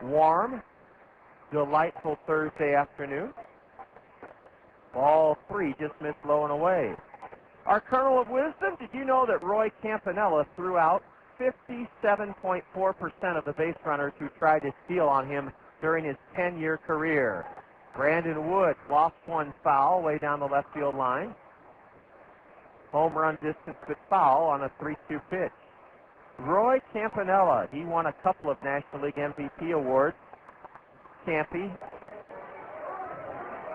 S2: warm, delightful Thursday afternoon. Ball 3 just missed low and away. Our Kernel of Wisdom, did you know that Roy Campanella threw out 57.4% of the base runners who tried to steal on him during his 10-year career? Brandon Wood lost one foul way down the left field line. Home run distance but foul on a 3-2 pitch. Roy Campanella, he won a couple of National League MVP awards. Campy,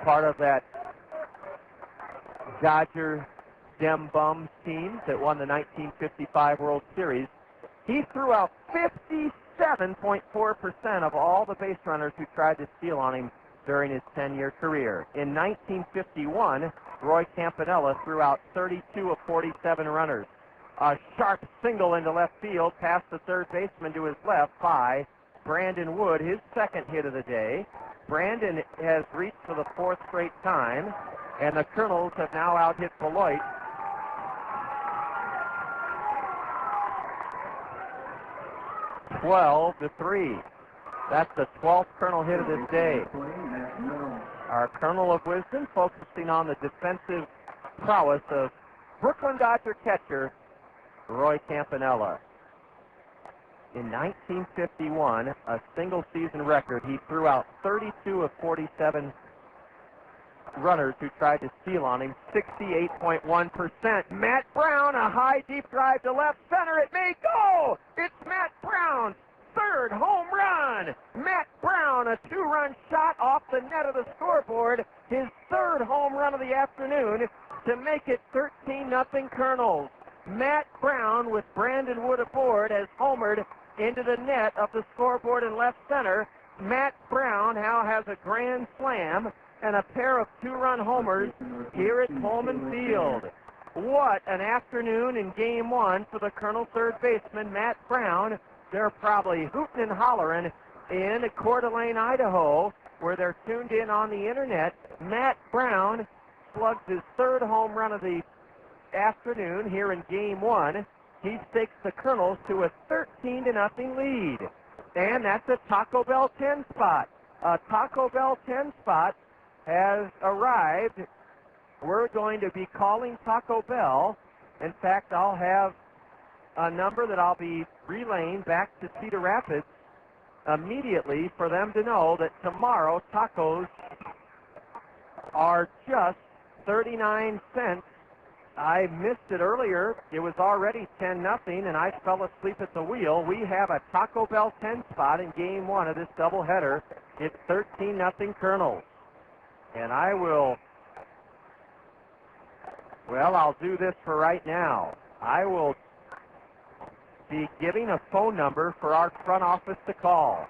S2: part of that Dodger Dem Bums team that won the 1955 World Series. He threw out 57.4% of all the base runners who tried to steal on him during his 10-year career. In 1951, Roy Campanella threw out 32 of 47 runners. A sharp single into left field past the third baseman to his left by Brandon Wood, his second hit of the day. Brandon has reached for the fourth straight time, and the Kernels have now out-hit Beloit 12-3. That's the 12th Kernel hit of this day. Our Kernel of Wisdom focusing on the defensive prowess of Brooklyn Dodger catcher Roy Campanella. In 1951, a single-season record, he threw out 32 of 47 runners who tried to steal on him, 68.1%. Matt Brown, a high deep drive to left center. It may go! It's Matt Brown's third home run. Matt Brown, a two-run shot off the net of the scoreboard, his third home run of the afternoon to make it 13-0 Kernels. Matt Brown, with Brandon Wood aboard, has homered into the net of the scoreboard in left center. Matt Brown now has a grand slam and a pair of two-run homers here at Pullman Field. What an afternoon in Game 1 for the Kernel third baseman, Matt Brown. They're probably hooting and hollering in Coeur d'Alene, Idaho, where they're tuned in on the internet. Matt Brown slugs his third home run of the afternoon here in Game 1. He takes the Kernels to a 13-0 lead. And that's a Taco Bell 10 spot. A Taco Bell 10 spot has arrived. We're going to be calling Taco Bell. In fact, I'll have a number that I'll be relaying back to Cedar Rapids immediately for them to know that tomorrow tacos are just 39 cents. I missed it earlier. It was already 10-0, and I fell asleep at the wheel. We have a Taco Bell 10 spot in game one of this doubleheader. It's 13-0 Kernels. And I will, well, I'll do this for right now. I will be giving a phone number for our front office to call.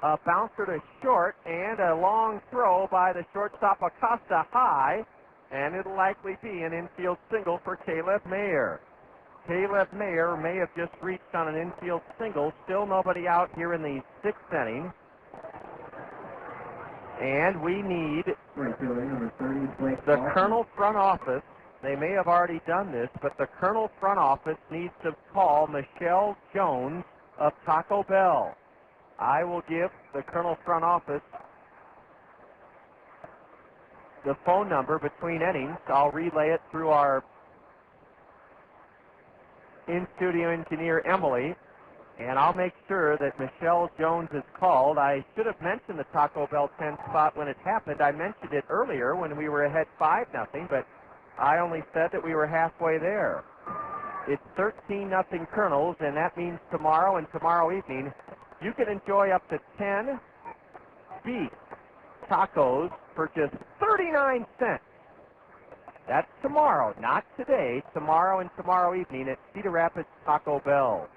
S2: A bouncer to short and a long throw by the shortstop Acosta high, and it'll likely be an infield single for Caleb Mayer. Caleb Mayer may have just reached on an infield single. Still nobody out here in the sixth inning. And we need the Kernel front office. They may have already done this, but the Kernel front office needs to call Michelle Jones of Taco Bell. I will give the Kernel front office the phone number between innings. I'll relay it through our in-studio engineer, Emily, and I'll make sure that Michelle Jones is called. I should have mentioned the Taco Bell 10 spot when it happened. I mentioned it earlier when we were ahead 5-0, but I only said that we were halfway there. It's 13-0 Kernels, and that means tomorrow and tomorrow evening you can enjoy up to 10 beef tacos for just 39 cents. That's tomorrow, not today. Tomorrow and tomorrow evening at Cedar Rapids Taco Bell.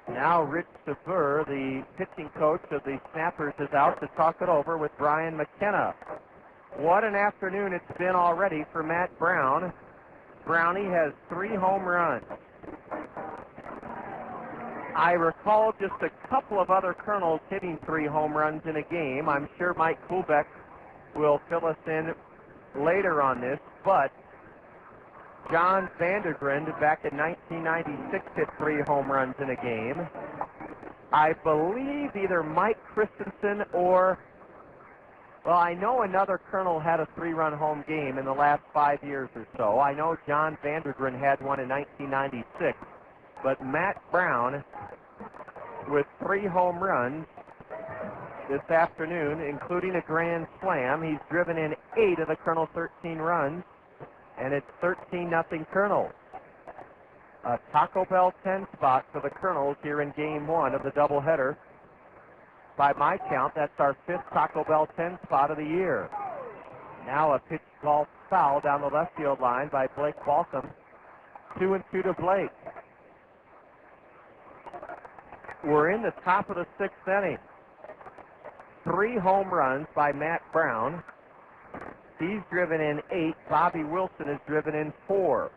S2: Now Rich Sever, the pitching coach of the Snappers, is out to talk it over with Brian McKenna. What an afternoon it's been already for Matt Brown. Brownie has 3 home runs. I recall just a couple of other Kernels hitting 3 home runs in a game. I'm sure Mike Kuhlbeck will fill us in later on this, but John Vandergrind back in 1996 hit 3 home runs in a game. I believe either Mike Christensen or, well, I know another Kernel had a 3-run home game in the last 5 years or so. I know John Vandergrind had one in 1996. But Matt Brown with 3 home runs this afternoon, including a grand slam. He's driven in 8 of the Kernel 13 runs, and it's 13-0 Kernels. A Taco Bell 10 spot for the Kernels here in game one of the doubleheader. By my count, that's our 5th Taco Bell 10 spot of the year. Now a pitch golf foul down the left field line by Blake Balsam. 2-2 to Blake. We're in the top of the 6th inning. 3 home runs by Matt Brown. He's driven in 8. Bobby Wilson has driven in 4.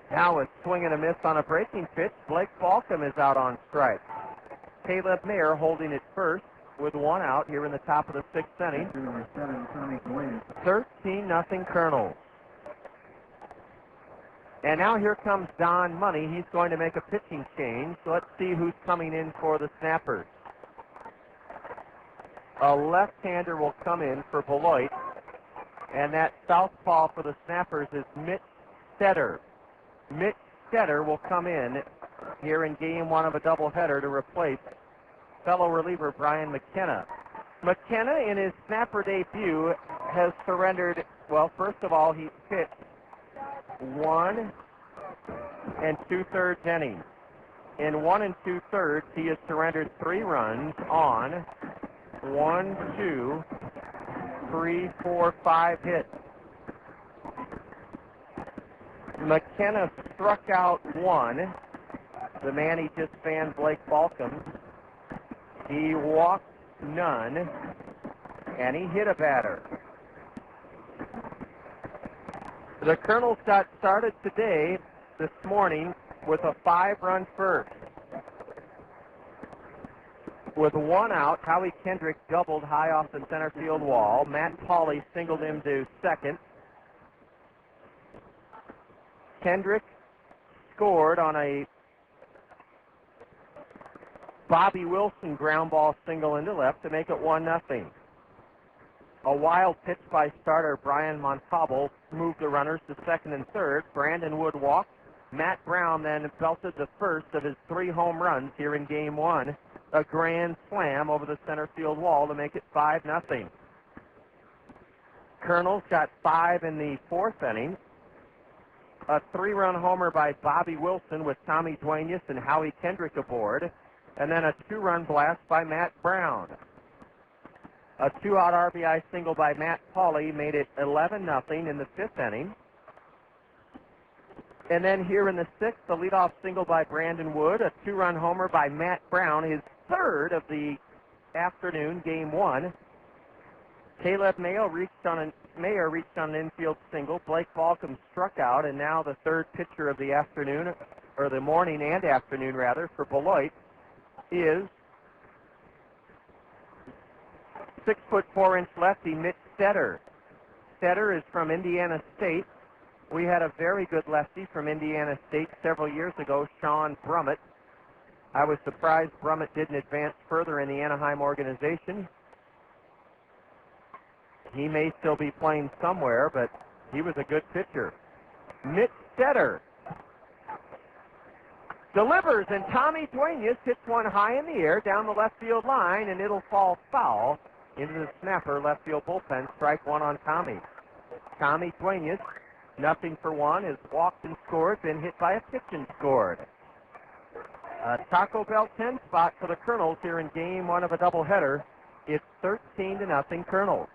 S2: Now a swing and a miss on a breaking pitch. Blake Balcom is out on strike. Caleb Mayer holding it first with 1 out here in the top of the 6th inning. 13-0 Kernels. And now here comes Don Money. He's going to make a pitching change. So let's see who's coming in for the Snappers. A left-hander will come in for Beloit. And that southpaw for the Snappers is Mitch Cedar. Mitch Cedar will come in here in game one of a doubleheader to replace fellow reliever Brian McKenna. McKenna, in his Snapper debut, has surrendered, well, first of all, he pitched 1 2/3 innings. In 1 2/3, he has surrendered 3 runs on 1, 2, 3, 4, 5 hits. McKenna struck out 1, the man he just fanned, Blake Balcom. He walked none, and he hit a batter. The Kernels got started today, this morning, with a 5-run first. With 1 out, Howie Kendrick doubled high off the center field wall. Matt Pauley singled him to second. Kendrick scored on a Bobby Wilson ground ball single into left to make it 1-0. A wild pitch by starter Brian Montalbo moved the runners to second and third. Brandon Wood walked. Matt Brown then belted the first of his 3 home runs here in Game 1. A grand slam over the center field wall to make it 5-0. Kernels got 5 in the 4th inning. A 3-run homer by Bobby Wilson with Tommy Duenas and Howie Kendrick aboard. And then a 2-run blast by Matt Brown. A 2-out RBI single by Matt Pauley made it 11-0 in the 5th inning. And then here in the 6th, the leadoff single by Brandon Wood, a 2-run homer by Matt Brown, his 3rd of the afternoon, Game 1. Caleb Mayer reached on an infield single. Blake Balcom struck out, and now the 3rd pitcher of the afternoon, or the morning and afternoon rather, for Beloit is 6'4" lefty Mitch Cedar. Cedar is from Indiana State. We had a very good lefty from Indiana State several years ago, Sean Brummett. I was surprised Brummett didn't advance further in the Anaheim organization. He may still be playing somewhere, but he was a good pitcher. Mitch Cedar delivers, and Tommy Duenas hits one high in the air down the left field line, and it'll fall foul into the snapper left field bullpen. Strike 1 on Tommy. Tommy Duenas, 0-for-1, has walked and scored, been hit by a pitch and scored. A Taco Bell 10 spot for the Kernels here in Game 1 of a doubleheader. It's 13-0 Kernels.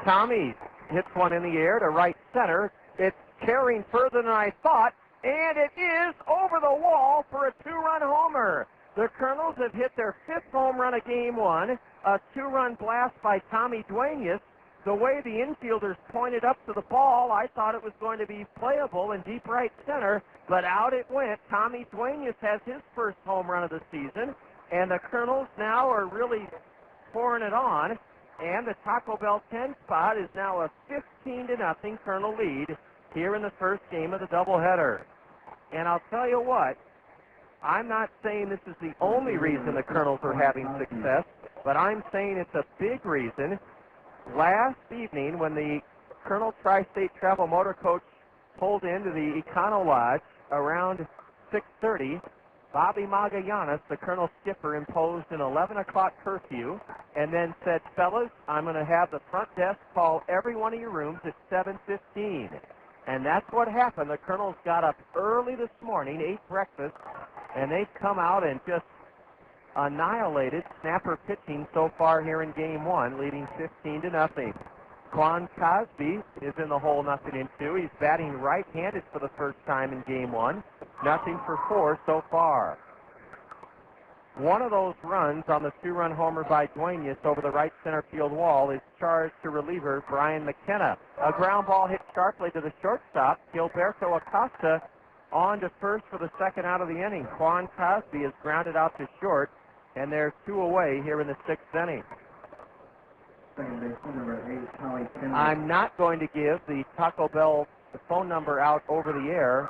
S2: Tommy hits one in the air to right center. It's carrying further than I thought, and it is over the wall for a 2-run homer. The Kernels have hit their 5th home run of Game 1, a 2-run blast by Tommy Duenas. The way the infielders pointed up to the ball, I thought it was going to be playable in deep right center, but out it went. Tommy Duenas has his 1st home run of the season, and the Kernels now are really pouring it on, and the Taco Bell 10 spot is now a 15-0 Kernel lead here in the 1st game of the doubleheader. And I'll tell you what, I'm not saying this is the only reason the Kernels are having success, but I'm saying it's a big reason. Last evening, when the Kernel Tri-State Travel Motor Coach pulled into the Econo Lodge around 6:30, Bobby Magallanes, the Kernel skipper, imposed an 11 o'clock curfew and then said, fellas, I'm going to have the front desk call every one of your rooms at 7:15. And that's what happened. The Kernels got up early this morning, ate breakfast, and they've come out and just annihilated snapper pitching so far here in Game 1, leading 15-0. Quan Cosby is in the hole, 0-2. He's batting right-handed for the first time in Game 1. 0-for-4 so far. One of those runs on the 2-run homer by Duenas over the right center field wall is charged to reliever Brian McKenna. A ground ball hit sharply to the shortstop. Gilberto Acosta on to first for the 2nd out of the inning. Quan Cosby is grounded out to short, and there's 2 away here in the 6th inning. I'm not going to give the Taco Bell phone number out over the air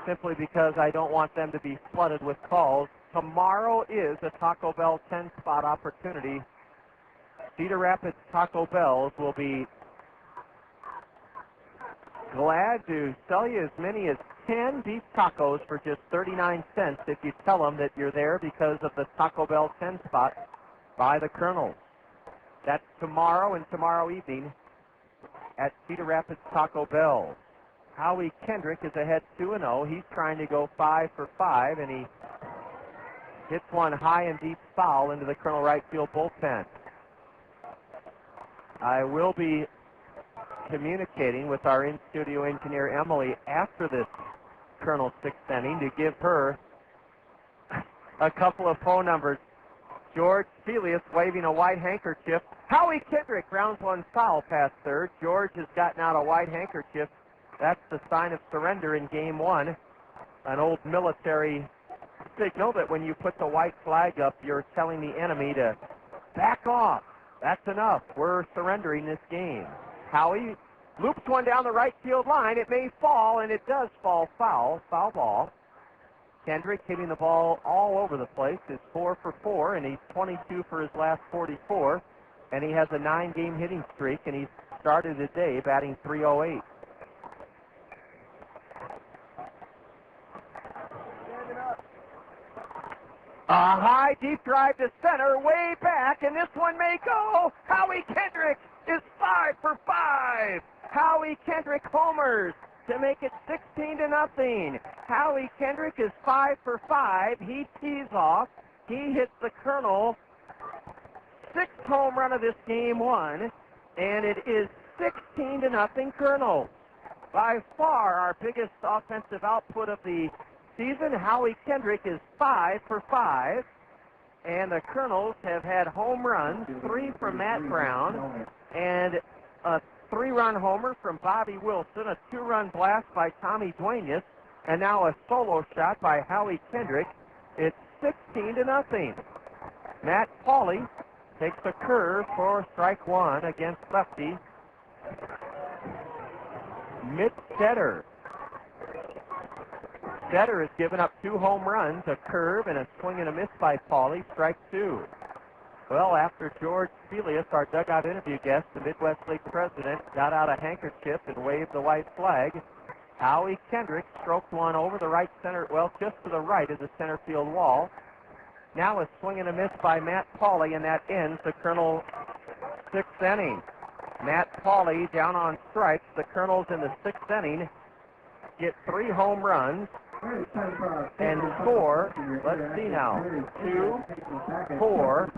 S2: simply because I don't want them to be flooded with calls. Tomorrow is a Taco Bell 10-spot opportunity. Cedar Rapids Taco Bells will be glad to sell you as many as 10 beef tacos for just 39 cents if you tell them that you're there because of the Taco Bell 10 spot by the Kernels. That's tomorrow and tomorrow evening at Cedar Rapids Taco Bell. Howie Kendrick is ahead 2-0. He's trying to go 5 for 5, and he hits one high and deep foul into the Kernel right field bullpen. I will be communicating with our in-studio engineer, Emily, after this Kernel 6th inning to give her a couple of phone numbers. George Felius waving a white handkerchief. Howie Kendrick grounds one foul past third. George has gotten out a white handkerchief. That's the sign of surrender in Game 1. An old military signal that when you put the white flag up, you're telling the enemy to back off. That's enough. We're surrendering this game. Howie loops one down the right field line. It may fall, and it does fall foul ball. Kendrick hitting the ball all over the place is 4 for 4, and he's 22 for his last 44, and he has a 9-game hitting streak, and he's started the day batting .308. A high deep drive to center, way back, and this one may go. Howie Kendrick is 5 for 5. Howie Kendrick homers to make it 16-0. Howie Kendrick is 5 for 5. He tees off. He hits the Colonel 6th home run of this game 1, and it is 16-0 Colonel. By far our biggest offensive output of the season. Howie Kendrick is 5 for 5, and the Colonels have had home runs, 3 from Matt Brown, and a 3-run homer from Bobby Wilson, a 2-run blast by Tommy Duenas, and now a solo shot by Howie Kendrick. It's 16-0. Matt Pauley takes a curve for strike 1 against lefty Mitch Cedar. Cedar has given up 2 home runs, a curve, and a swing and a miss by Pauley, strike 2. Well, after George Felius, our dugout interview guest, the Midwest League president, got out a handkerchief and waved the white flag, Howie Kendrick stroked one over the right center, well, just to the right of the center field wall. Now a swing and a miss by Matt Pauley, and that ends the Colonel 6th inning. Matt Pauley down on strikes. The Colonels in the 6th inning get 3 home runs and score, let's see now, 2, 4,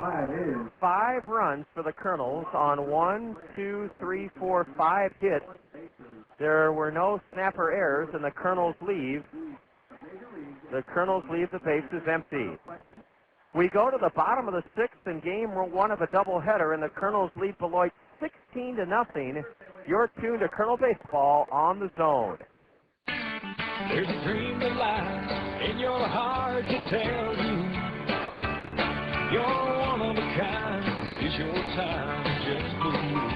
S2: 5 runs for the Colonels on 1, 2, 3, 4, 5 hits. There were no snapper errors, and the Colonels leave. The Colonels leave the bases empty. We go to the bottom of the 6th in game 1 of a doubleheader, and the Colonels lead Beloit 16-0. You're tuned to Colonel Baseball on the Zone.
S1: There's a dream that lies in your heart to tell you you're one of a kind. It's your time, just believe.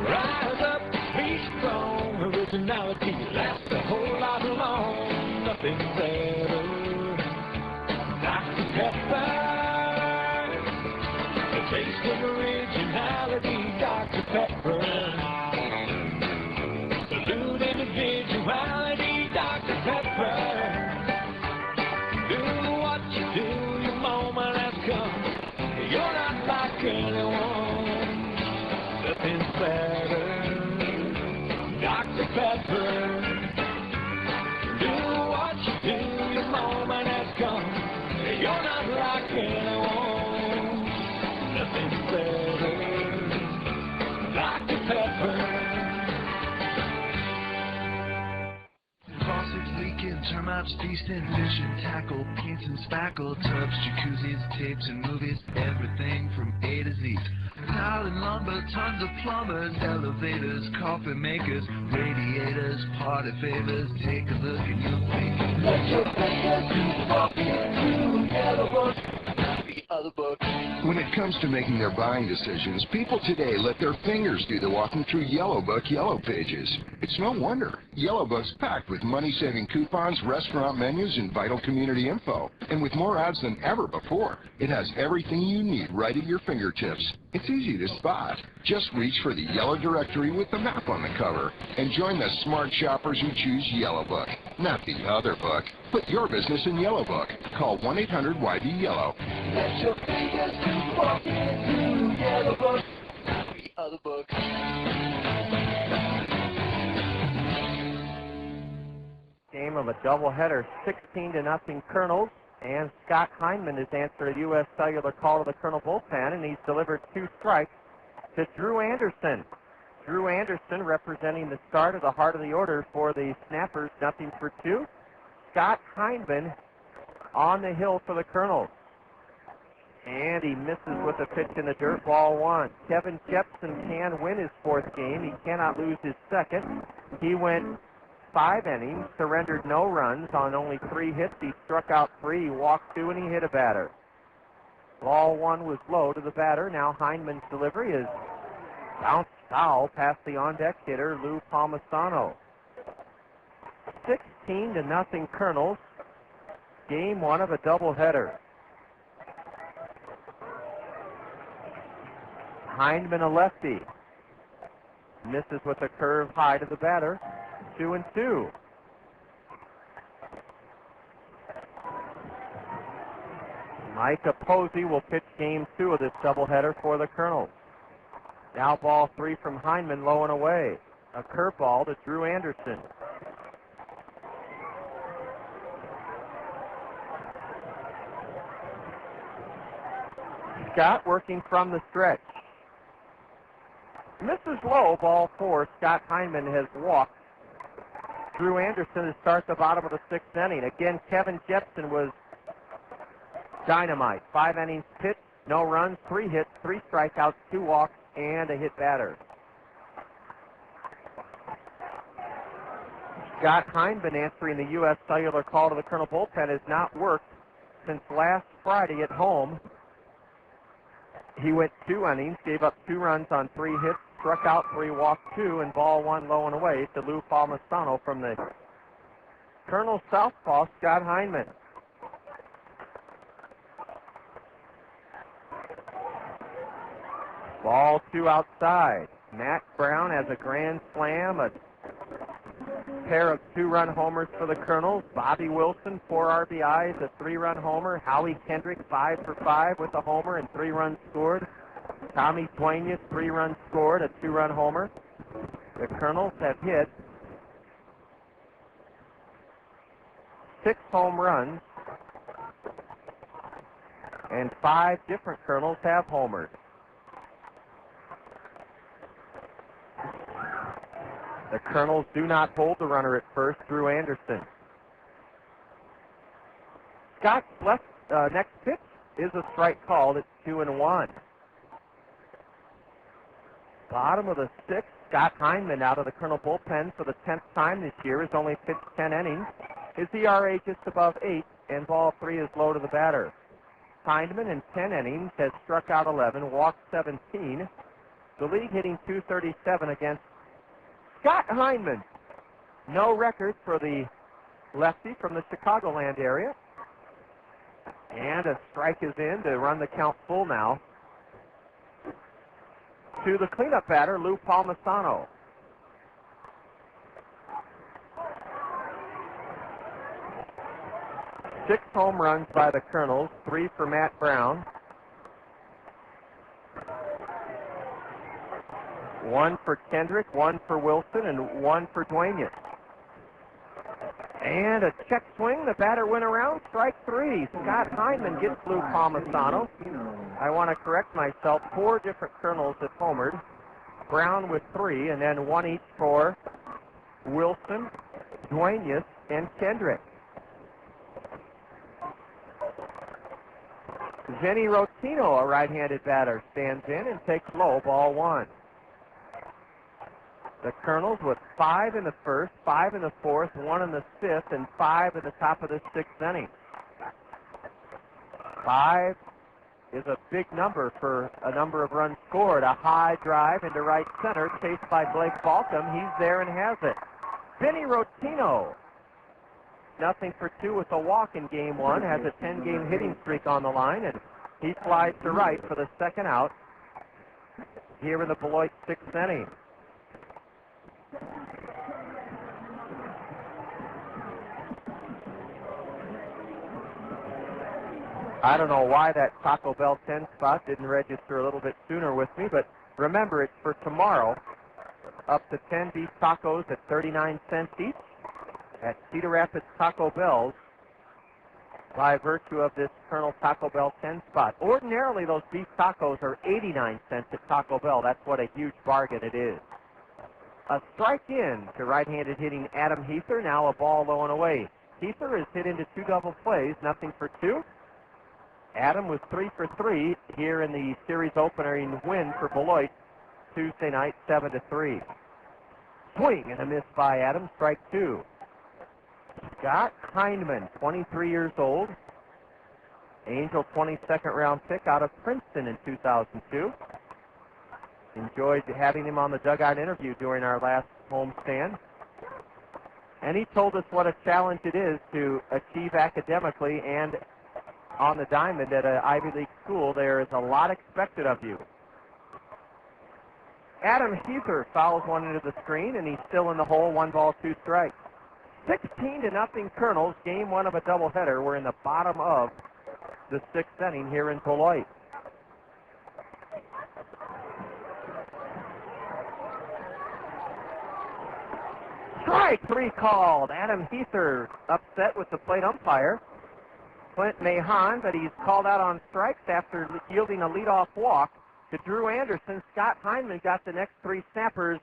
S1: Rise up, be strong. Originality lasts a whole lot long. Nothing better. Dr. Pepper, the taste of originality. Dr. Pepper. Salute individuality, Dr. Pepper. Do what you do, your moment has come. You're not like anyone. Nothing's better. Dr. Pepper. Do what you do, your moment has come. You're not like anyone. Nothing's better. Dr. Pepper.
S12: Faucets leaking, termites feasting, fishing, tackle, paints and spackle, tubs, jacuzzis, tapes and movies, everything from A to Z. Tile and lumber, tons of plumbers, elevators, coffee makers, radiators, party favors. Take a look and you'll think. Let your fingers walk into Yellow Book. Other book.
S13: When it comes to making their buying decisions, people today let their fingers do the walking through Yellow Book Yellow Pages. It's no wonder. Yellow Book's packed with money-saving coupons, restaurant menus, and vital community info. And with more ads than ever before, it has everything you need right at your fingertips. It's easy to spot. Just reach for the yellow directory with the map on the cover and join the smart shoppers who choose Yellow Book, not the other book. Put your business in Yellow Book. Call 1-800-YB-YELLOW.
S12: Let your fingers walk into Yellow Book. The other book.
S2: Game of a doubleheader, 16-0 Colonels, and Scott Heineman has answered a U.S. Cellular call to the Colonel bullpen, and he's delivered 2 strikes to Drew Anderson. Drew Anderson representing the start of the heart of the order for the Snappers, 0-for-2. Scott Heineman on the hill for the Colonels. And he misses with a pitch in the dirt, ball 1. Kevin Jepsen can win his 4th game. He cannot lose his 2nd. He went 5 innings, surrendered no runs on only 3 hits. He struck out 3, he walked 2, and he hit a batter. Ball 1 was low to the batter. Now Heineman's delivery is bounced foul past the on-deck hitter, Lou Palmisano. 16-0 Colonels. game one of a doubleheader. Hindman, a lefty. Misses with a curve high to the batter. 2-2. Micah Posey will pitch game two of this doubleheader for the Kernels. Now ball three from Hindman, low and away. A curveball to Drew Anderson. Scott working from the stretch. Misses low, ball four. Scott Hindman has walked Drew Anderson to start the bottom of the sixth inning. Again, Kevin Jepsen was dynamite. 5 innings pitched, no runs, 3 hits, 3 strikeouts, 2 walks, and a hit batter. Scott Hindman, answering the U.S. Cellular call to the Colonel bullpen, has not worked since last Friday at home. He went 2 innings, gave up 2 runs on 3 hits, struck out 3, walked 2, and ball 1 low and away to Lou Palmisano from the Colonel southpaw, Scott Hindman. Ball 2 outside. Matt Brown has a grand slam, a pair of 2-run homers for the Colonels. Bobby Wilson, 4 RBIs, a 3-run homer. Howie Kendrick, 5 for 5 with a homer and 3 runs scored. Tommy Duenas, 3 runs scored, a 2-run homer. The Colonels have hit 6 home runs, and 5 different Colonels have homered. The Colonels do not hold the runner at first, Drew Anderson. Scott's next pitch is a strike called. It's 2-1. Bottom of the 6th, Scott Hindman out of the Colonel bullpen for the 10th time this year has only pitched 10 innings. His ERA just above 8, and ball 3 is low to the batter. Hindman in 10 innings has struck out 11, walked 17. The league hitting .237 against Scott Hindman. No record for the lefty from the Chicagoland area. And a strike is in to run the count full now to the cleanup batter, Lou Palmisano. Six home runs by the Colonels, 3 for Matt Brown. 1 for Kendrick, 1 for Wilson, and 1 for Duenas. And a check swing. The batter went around. Strike 3. Scott Hindman gets Lou Palmisano. I want to correct myself. 4 different Colonels have homered. Brown with 3, and then 1 each for Wilson, Duenas, and Kendrick. Vinny Rotino, a right-handed batter, stands in and takes low, ball 1. The Colonels with 5 in the first, 5 in the fourth, 1 in the 5th, and 5 at the top of the 6th inning. 5 is a big number for a number of runs scored. A high drive into right center, chased by Blake Balcom. He's there and has it. Vinny Rotino, 0 for 2 with a walk in game 1, has a 10-game hitting streak on the line, and he flies to right for the second out here in the Beloit 6th inning. I don't know why that Taco Bell 10 spot didn't register a little bit sooner with me, but remember, it's for tomorrow. Up to 10 beef tacos at 39 cents each at Cedar Rapids Taco Bell's by virtue of this Colonel Taco Bell 10 spot. Ordinarily, those beef tacos are 89 cents at Taco Bell. That's what a huge bargain it is. A strike in to right-handed hitting Adam Heather, now a ball low and away. Heather is hit into 2 double plays, 0 for 2. Adam was 3 for 3 here in the series opening win for Beloit Tuesday night, 7-3. Swing and a miss by Adam, strike 2. Scott Hindman, 23 years old. Angel 22nd round pick out of Princeton in 2002. Enjoyed having him on the dugout interview during our last homestand. And he told us what a challenge it is to achieve academically and on the diamond at an Ivy League school. There is a lot expected of you. Adam Heather fouls one into the screen, and he's still in the hole, 1 ball, 2 strikes. 16-0 Kernels, game 1 of a doubleheader. We're in the bottom of the 6th inning here in Beloit. Strike 3 called. Adam Heather upset with the plate umpire, Clint Mahon, but he's called out on strikes after yielding a leadoff walk to Drew Anderson. Scott Heineman got the next 3 snappers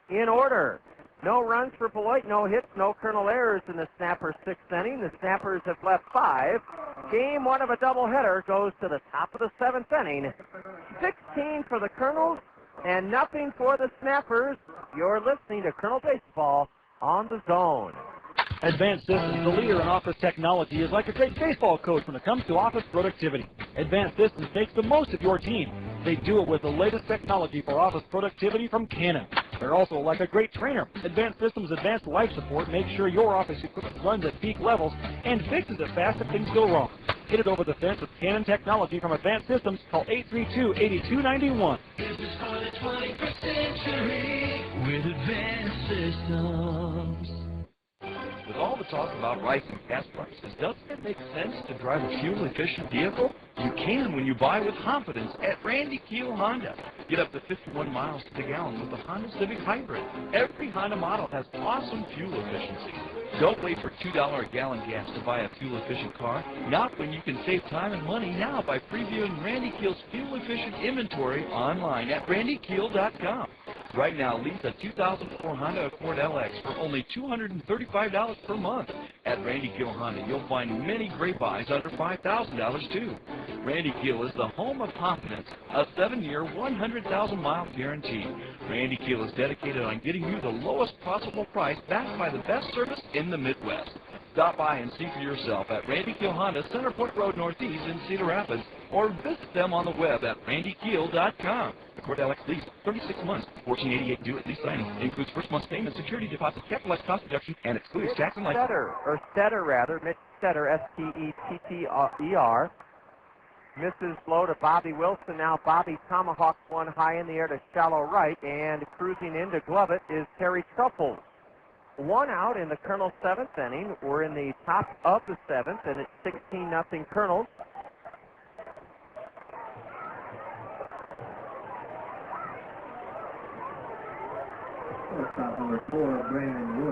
S2: in order. No runs for Beloit, no hits, no Kernel errors in the Snappers' 6th inning. The Snappers have left 5. Game 1 of a doubleheader goes to the top of the 7th inning. 16 for the Kernels and nothing for the Snappers. You're listening to Kernel Baseball on the Zone.
S18: Advanced Systems, the leader in office technology, is like a great baseball coach when it comes to office productivity. Advanced Systems makes the most of your team. They do it with the latest technology for office productivity from Canon. They're also like a great trainer. Advanced Systems Advanced Life Support makes sure your office equipment runs at peak levels and fixes it fast if things go wrong. Get it over the fence with Canon technology from Advanced Systems. Call 832-8291.
S12: Business for the 21st century with Advanced Systems.
S8: With all the talk about rising gas prices, doesn't it make sense to drive a fuel-efficient vehicle? You can when you buy with confidence at Randy Keel Honda. Get up to 51 miles to the gallon with the Honda Civic Hybrid. Every Honda model has awesome fuel efficiency. Don't wait for $2 a gallon gas to buy a fuel-efficient car. Not when you can save time and money now by previewing Randy Keel's fuel-efficient inventory online at randykeel.com. Right now, lease a 2004 Honda Accord LX for only $235 per month. At Randy Keel Honda, you'll find many great buys under $5,000 too. Randy Keel is the home of confidence, a 7-year, 100,000-mile guarantee. Randy Keel is dedicated on getting you the lowest possible price backed by the best service in the Midwest. Stop by and see for yourself at Randy Keel Honda, Center Point Road Northeast in Cedar Rapids, or visit them on the web at randykeel.com. Accord LX lease, 36 months, $14.88 due at lease signing. Includes first month's payment, security deposit, capitalized cost reduction, and excludes tax and license.
S2: Stetter, Mitch Stetter, S-T-E-T-T-E-R. Misses low to Bobby Wilson. Now Bobby tomahawks one high in the air to shallow right, and cruising in to glove it is Terry Truffles. 1 out in the Kernel 7th inning. We're in the top of the 7th, and it's 16-0 Kernels.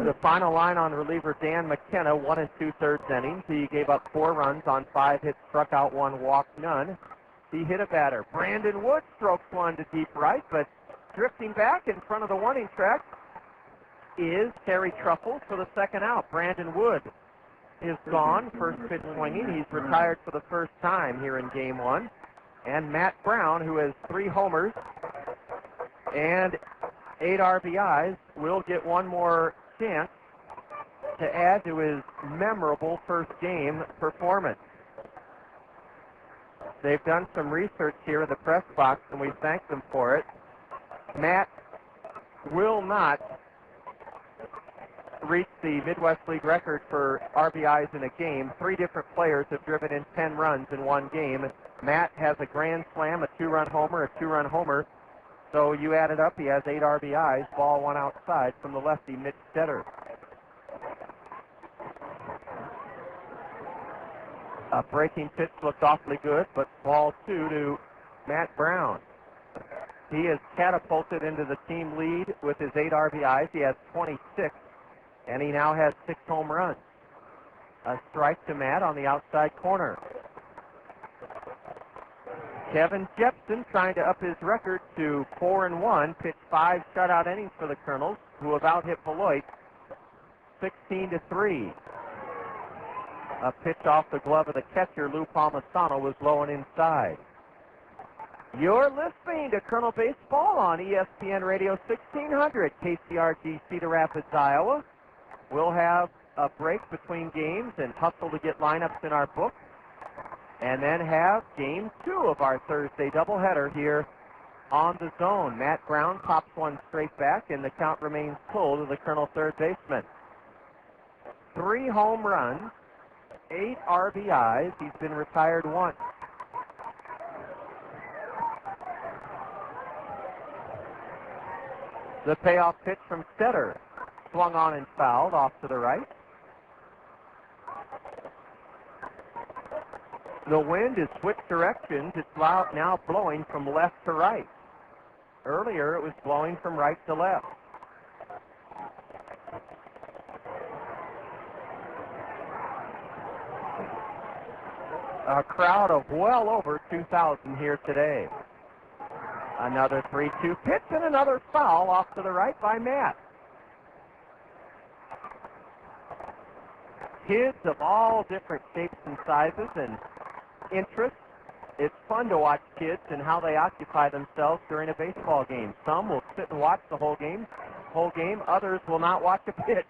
S2: The final line on reliever Dan McKenna, 1 2/3 innings. He gave up 4 runs on 5 hits, struck out 1, walked none. He hit a batter. Brandon Wood strokes one to deep right, but drifting back in front of the warning track is Terry Truffles for the 2nd out. Brandon Wood is gone, first pitch swinging. He's retired for the first time here in Game 1. And Matt Brown, who has 3 homers and 8 RBIs, will get one more chance to add to his memorable first game performance. They've done some research here in the press box, and we thank them for it. Matt will not reach the Midwest League record for RBIs in a game. 3 different players have driven in 10 runs in one game. Matt has a grand slam, a 2-run homer, a 2-run homer. So you add it up, he has 8 RBIs, ball 1 outside from the lefty, Mitch Stetter. A breaking pitch looked awfully good, but ball 2 to Matt Brown. He is catapulted into the team lead with his 8 RBIs. He has 26, and he now has 6 home runs. A strike to Matt on the outside corner. Kevin Jepsen trying to up his record to 4-1, pitched 5 shutout innings for the Kernels, who have out-hit Beloit 16-3. A pitch off the glove of the catcher, Lou Palmisano, was low and inside. You're listening to Kernel Baseball on ESPN Radio 1600, KCRG, Cedar Rapids, Iowa. We'll have a break between games and hustle to get lineups in our book, and then have Game 2 of our Thursday doubleheader here on the Zone. Matt Brown pops one straight back, and the count remains full to the Kernel third baseman. 3 home runs, 8 RBIs. He's been retired once. The payoff pitch from Cedar. Swung on and fouled off to the right. The wind has switched directions. It's now blowing from left to right. Earlier it was blowing from right to left. A crowd of well over 2,000 here today. Another 3-2 pitch and another foul off to the right by Matt. Kids of all different shapes and sizes and interests. It's fun to watch kids and how they occupy themselves during a baseball game. Some will sit and watch the whole game. Others will not watch a pitch.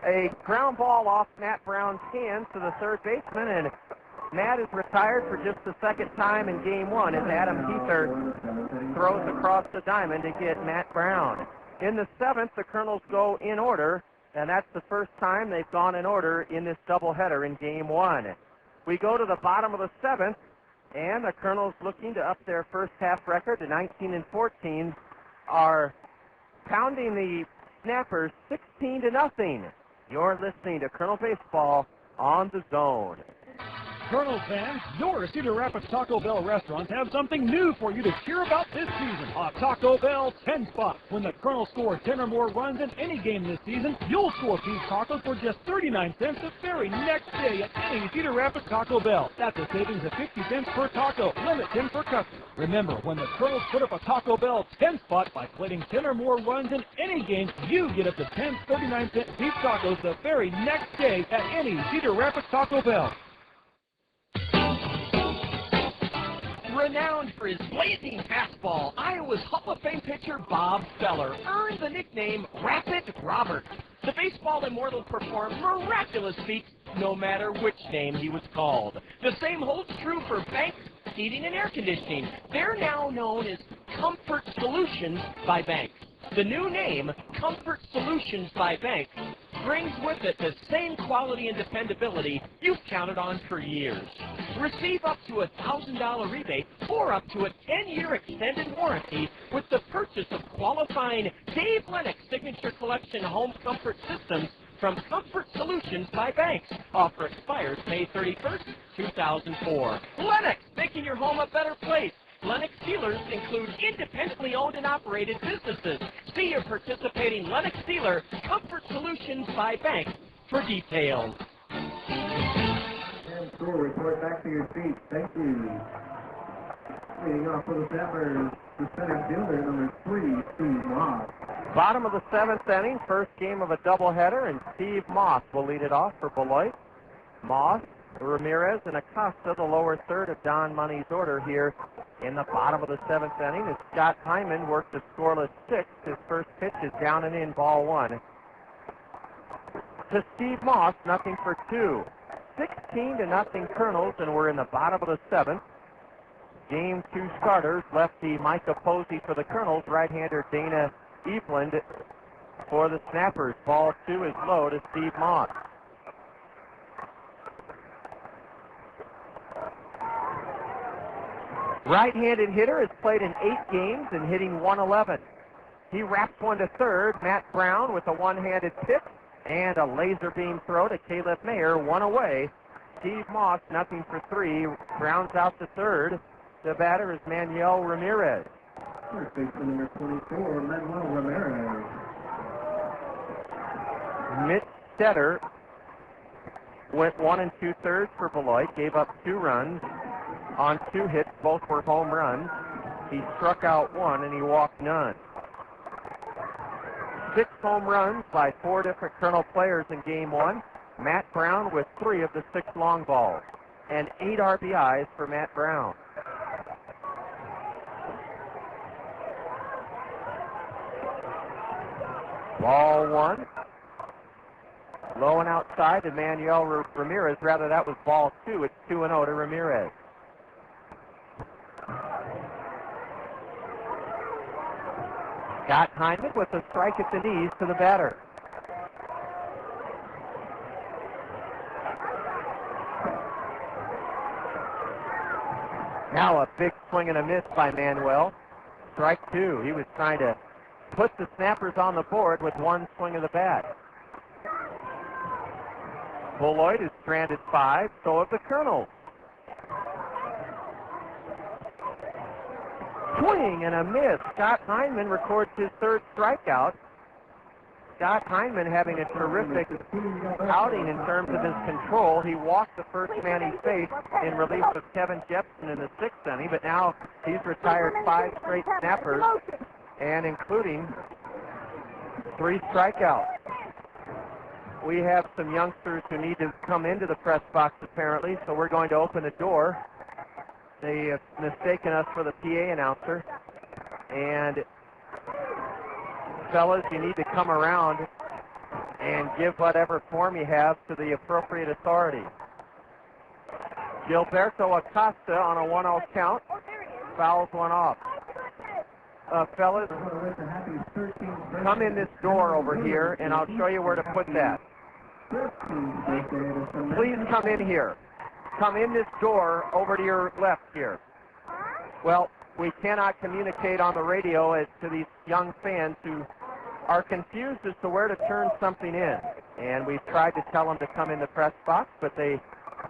S2: A ground ball off Matt Brown's hands to the third baseman, and Matt is retired for just the second time in game 1 as Adam Heather throws across the diamond to get Matt Brown. In the 7th, the Kernels go in order, and that's the first time they've gone in order in this doubleheader in game 1. We go to the bottom of the 7th, and the Kernels, looking to up their first half record to 19-14, are pounding the Snappers 16-0. You're listening to Kernel Baseball on the Zone.
S18: Kernels fans, your Cedar Rapids Taco Bell restaurants have something new for you to cheer about this season. A Taco Bell 10 spot. When the Kernels score 10 or more runs in any game this season, you'll score beef tacos for just 39 cents the very next day at any Cedar Rapids Taco Bell. That's a savings of 50 cents per taco. Limit 10 per customer. Remember, when the Kernels put up a Taco Bell 10 spot by plating 10 or more runs in any game, you get up to 10 39-cent beef tacos the very next day at any Cedar Rapids Taco Bell.
S11: Renowned for his blazing fastball, Iowa's Hall of Fame pitcher Bob Feller earned the nickname Rapid Robert. The baseball immortal performed miraculous feats no matter which name he was called. The same holds true for Banks Heating and Air Conditioning. They're now known as Comfort Solutions by Banks. The new name, Comfort Solutions by Banks, brings with it the same quality and dependability you've counted on for years. Receive up to a $1,000 rebate or up to a 10-year extended warranty with the purchase of qualifying Dave Lennox Signature Collection home comfort systems from Comfort Solutions by Banks. Offer expires May 31st, 2004. Lennox, making your home a better place. Lennox dealers include independently owned and operated businesses. See your participating Lennox dealer, Comfort Solutions by Banks, for details.
S16: And score report back to your seats. Thank you. Leading off for the Snappers, the center fielder, number 3, Steve Moss.
S2: Bottom of the 7th inning, first game of a doubleheader, and Steve Moss will lead it off for Beloit. Moss, Ramirez, and Acosta, the lower third of Don Money's order here in the bottom of the 7th inning, as Scott Hyman worked a scoreless 6th. His first pitch is down and in, ball 1. To Steve Moss, 0 for 2. 16-0 Kernels, and we're in the bottom of the 7th. Game 2 starters, lefty Micah Posey for the Kernels, right-hander Dana Eveland for the Snappers. Ball 2 is low to Steve Moss. Right-handed hitter has played in 8 games and hitting .111. He wraps one to third. Matt Brown with a one-handed pitch and a laser beam throw to Caleb Mayer, 1 away. Steve Moss, 0 for 3, rounds out to third. The batter is Manuel Rodriguez.
S16: First baseman number 24, Manuel Rodriguez.
S2: Mitch Cedar went 1 2/3 for Beloit, gave up 2 runs on 2 hits. Both were home runs. He struck out 1 and he walked none. 6 home runs by 4 different Kernel players in game 1. Matt Brown with 3 of the 6 long balls, and 8 RBIs for Matt Brown. Ball 1. Low and outside to Manuel Ramirez. Rather, that was ball 2. It's 2-0 to Ramirez. Scott Hyman with a strike at the knees to the batter. Now a big swing and a miss by Manuel. Strike two. He was trying to put the Snappers on the board with one swing of the bat. Beloit is stranded 5, so have the Kernels. Swing and a miss. Scott Heineman records his third strikeout. Scott Heineman having a terrific outing in terms of his control. He walked the first man he faced in relief of Kevin Jepsen in the 6th inning, but now he's retired 5 straight snappers, and including 3 strikeouts. We have some youngsters who need to come into the press box apparently, so we're going to open the door. They have mistaken us for the PA announcer. And fellas, you need to come around and give whatever form you have to the appropriate authority. Gilberto Acosta on a 1-0 count fouls one off. Fellas, come in this door over here, and I'll show you where to put that. Please come in here. Come in this door over to your left here. Well, we cannot communicate on the radio as to these young fans who are confused as to where to turn something in. And we've tried to tell them to come in the press box, but they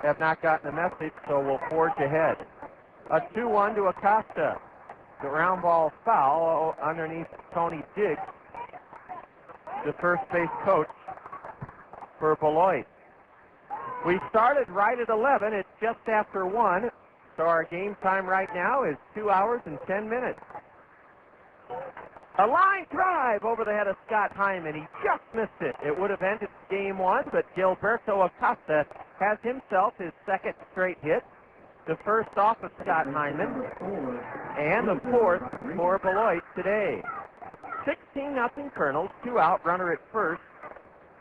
S2: have not gotten the message, so we'll forge ahead. A 2-1 to Acosta. The round ball foul underneath Tony Diggs, the first base coach for Beloit. We started right at 11. It's just after 1. So our game time right now is 2 hours and 10 minutes. A line drive over the head of Scott Hyman. He just missed it. It would have ended game 1, but Gilberto Acosta has himself his second straight hit. The first off of Scott Hyman, and the fourth for Beloit today. 16-0 Kernels, 2 out, runner at first,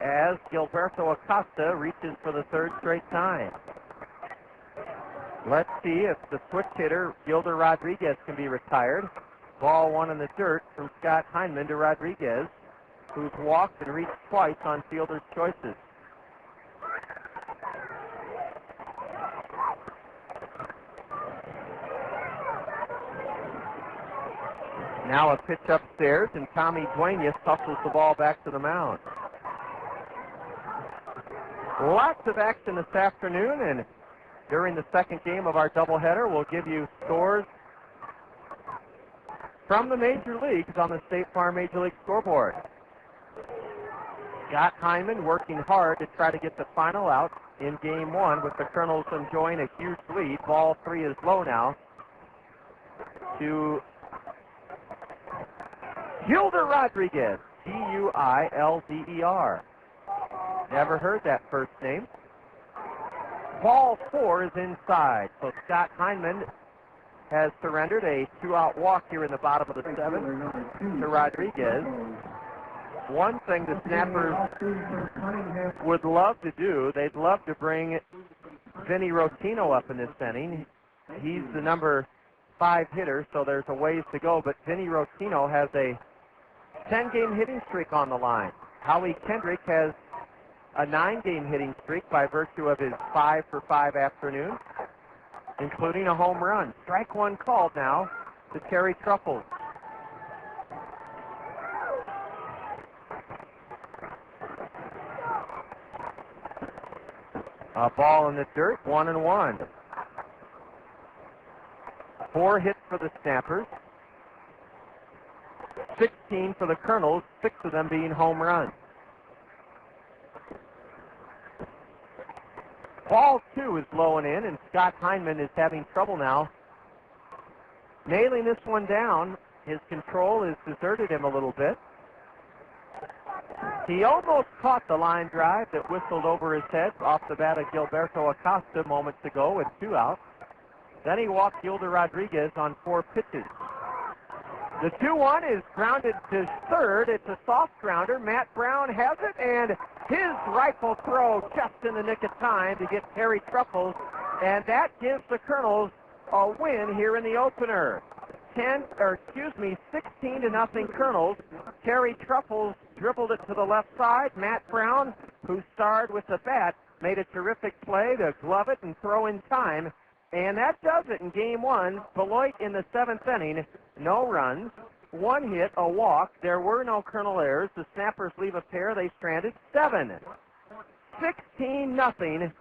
S2: as Gilberto Acosta reaches for the third straight time. Let's see if the switch hitter, Gilder Rodriguez, can be retired. Ball 1 in the dirt from Scott Hyman to Rodriguez, who's walked and reached twice on fielder's choices. Now a pitch upstairs, and Tommy Duenas hustles the ball back to the mound. Lots of action this afternoon, and during the second game of our doubleheader, we'll give you scores from the major leagues on the State Farm Major League scoreboard. Scott Hyman working hard to try to get the final out in game 1, with the Kernels enjoying a huge lead. Ball 3 is low now to Gilder Rodriguez, G-U-I-L-D-E-R. Never heard that first name. Ball 4 is inside, so Scott Hyman has surrendered a 2-out walk here in the bottom of the 7th to Rodriguez. One thing the Snappers would love to do, they'd love to bring Vinny Rotino up in this inning. He's the number 5 hitter, so there's a ways to go, but Vinny Rotino has a 10-game hitting streak on the line. Howie Kendrick has a 9-game hitting streak by virtue of his 5-for-5 afternoon, including a home run. Strike 1 called now to Terry Truffles. A ball in the dirt, 1-1. 4 hits for the Snappers, 16 for the Kernels, 6 of them being home runs. Ball 2 is low and in, and Scott Hyman is having trouble now nailing this one down. His control has deserted him a little bit. He almost caught the line drive that whistled over his head off the bat of Gilberto Acosta moments ago with 2 outs. Then he walked Gilder Rodriguez on 4 pitches. The 2-1 is grounded to third. It's a soft grounder. Matt Brown has it, and his rifle throw just in the nick of time to get Terry Truffles, and that gives the Kernels a win here in the opener. 16-0 Kernels. Terry Truffles dribbled it to the left side. Matt Brown, who starred with the bat, made a terrific play to glove it and throw in time And that does it in game one. Beloit in the 7th inning, no runs, 1 hit, a walk. There were no Kernel errors. The Snappers leave a pair. They stranded 7. 16-0.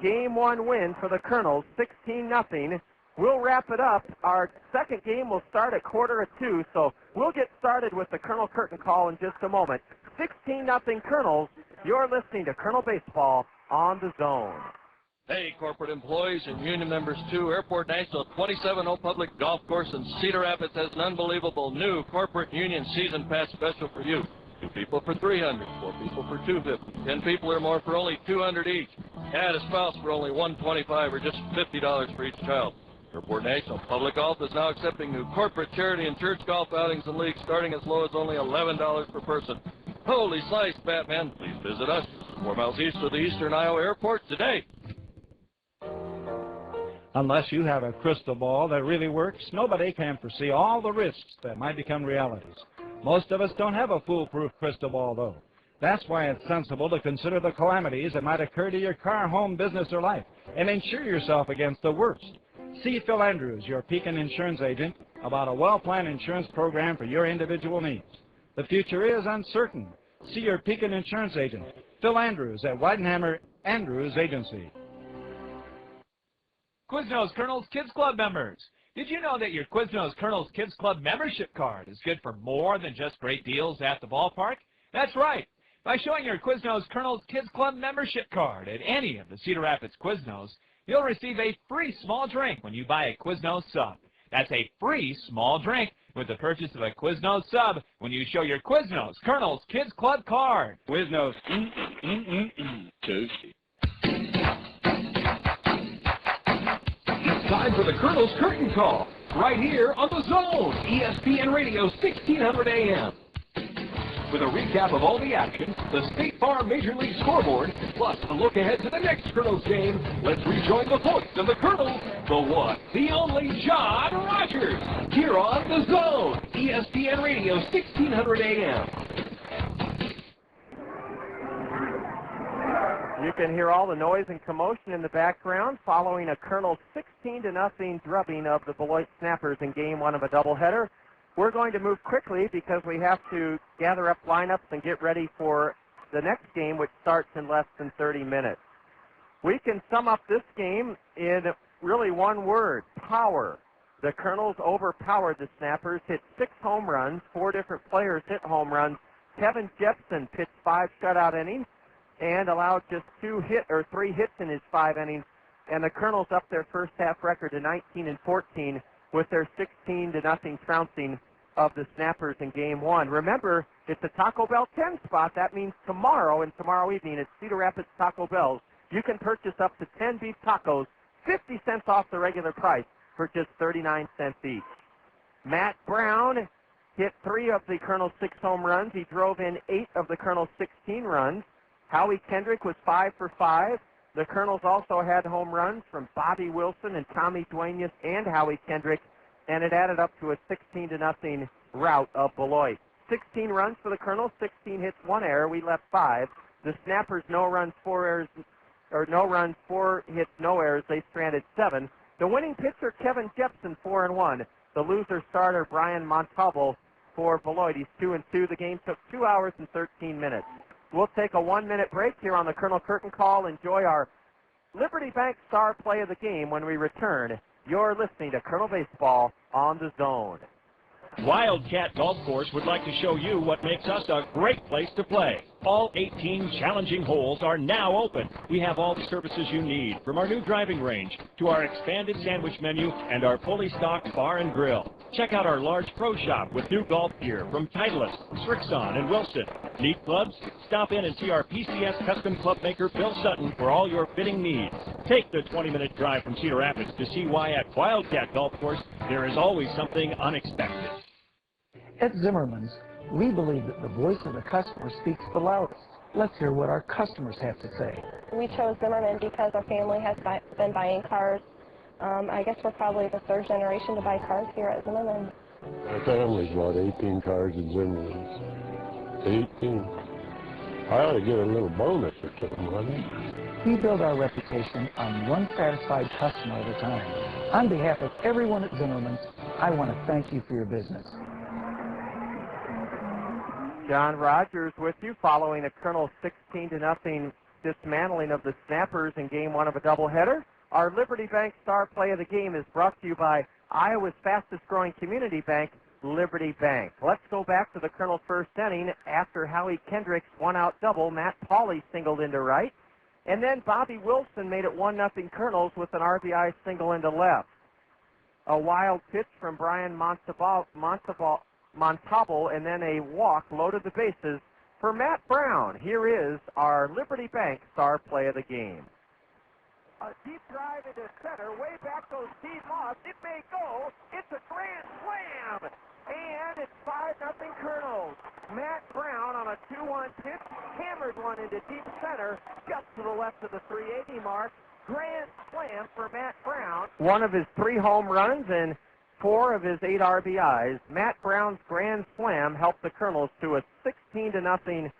S2: Game 1 win for the Kernels, 16-0. We'll wrap it up. Our second game will start at 1:45, so we'll get started with the Kernel curtain call in just a moment. 16-0 Kernels. You're listening to Kernel Baseball on the Zone.
S17: Hey, corporate employees and union members too. Airport National 27-0 Public Golf Course in Cedar Rapids has an unbelievable new corporate union season pass special for you. 2 people for $300, 4 people for $250, 10 people or more for only $200 each. Add a spouse for only $125 or just $50 for each child. Airport National Public Golf is now accepting new corporate, charity, and church golf outings and leagues starting as low as only $11 per person. Holy slice, Batman. Please visit us 4 miles east of the Eastern Iowa Airport today.
S3: Unless you have a crystal ball that really works, nobody can foresee all the risks that might become realities. Most of us don't have a foolproof crystal ball, though. That's why it's sensible to consider the calamities that might occur to your car, home, business, or life, and insure yourself against the worst. See Phil Andrews, your Pekin insurance agent, about a well-planned insurance program for your individual needs. The future is uncertain. See your Pekin insurance agent, Phil Andrews, at Weidenhammer Andrews Agency.
S14: Quiznos Kernels Kids Club members. Did you know that your Quiznos Kernels Kids Club membership card is good for more than just great deals at the ballpark? That's right. By showing your Quiznos Kernels Kids Club membership card at any of the Cedar Rapids Quiznos, you'll receive a free small drink when you buy a Quiznos sub. That's a free small drink with the purchase of a Quiznos sub when you show your Quiznos Kernels Kids Club card.
S3: Quiznos.
S17: Tuesday.
S1: It's time for the Kernels curtain call, right here on the Zone, ESPN Radio 1600 AM. With a recap of all the action, the State Farm Major League scoreboard, plus a look ahead to the next Kernels game, let's rejoin the voice of the Kernels, the one, the only John Rogers, here on the Zone, ESPN Radio 1600 AM.
S2: You can hear all the noise and commotion in the background following a Kernels 16-0 drubbing of the Beloit Snappers in game 1 of a doubleheader. We're going to move quickly because we have to gather up lineups and get ready for the next game, which starts in less than 30 minutes. We can sum up this game in really one word: power. The Kernels overpowered the Snappers, hit 6 home runs, 4 different players hit home runs. Kevin Jepsen pitched 5 shutout innings and allowed just 3 hits in his 5 innings, and the Kernels up their first half record to 19-14 with their 16-0 trouncing of the Snappers in game 1. Remember, it's a Taco Bell 10 spot. That means tomorrow and tomorrow evening at Cedar Rapids Taco Bell's, you can purchase up to 10 beef tacos, 50 cents off the regular price for just 39 cents each. Matt Brown hit 3 of the Kernels' 6 home runs. He drove in 8 of the Kernels' 16 runs. Howie Kendrick was 5 for 5. The Kernels also had home runs from Bobby Wilson and Tommy Duenas and Howie Kendrick, and it added up to a 16-0 rout of Beloit. 16 runs for the Kernels, 16 hits, 1 error. We left 5. The Snappers, no runs, 4 hits, no errors. They stranded 7. The winning pitcher, Kevin Jepson, 4-1. The loser starter, Brian Montalbo, for Beloit. He's 2-2. The game took 2 hours and 13 minutes. We'll take a 1-minute break here on the Kernel Curtain Call. Enjoy our Liberty Bank star play of the game when we return. You're listening to Kernel Baseball on the Zone.
S7: Wildcat Golf Course would like to show you what makes us a great place to play. All 18 challenging holes are now open. We have all the services you need, from our new driving range to our expanded sandwich menu and our fully stocked bar and grill. Check out our large pro shop with new golf gear from Titleist, Srixon, and Wilson. Need clubs? Stop in and see our PCS custom club maker Bill Sutton for all your fitting needs. Take the 20-minute drive from Cedar Rapids to see why at Wildcat Golf Course there is always something unexpected.
S20: At Zimmerman's, we believe that the voice of the customer speaks the loudest. Let's hear what our customers have to say.
S19: We chose Zimmerman because our family has been buying cars. I guess we're probably the 3rd generation to buy cars here at Zimmerman.
S22: My family's bought 18 cars at Zimmerman's. 18. I ought to get a little bonus or something, honey.
S20: We build our reputation on one satisfied customer at a time. On behalf of everyone at Zimmerman's, I want to thank you for your business.
S2: John Rogers with you following a Kernels 16-0 dismantling of the Snappers in game one of a doubleheader. Our Liberty Bank star play of the game is brought to you by Iowa's fastest growing community bank, Liberty Bank. Let's go back to the Kernels' first inning after Howie Kendrick's one-out double. Matt Pauley singled into right. And then Bobby Wilson made it 1-0 Kernels with an RBI single into left. A wild pitch from Brian Montalbo, and then a walk loaded the bases for Matt Brown. Here is our Liberty Bank star play of the game. A deep drive into center. Way back goes Steve Moss. It may go. It's a grand slam. And it's 5-0 Kernels. Matt Brown on a 2-1 pitch hammered one into deep center, just to the left of the 380 mark. Grand slam for Matt Brown. One of his 3 home runs and 4 of his 8 RBIs. Matt Brown's grand slam helped the Kernels to a 16-0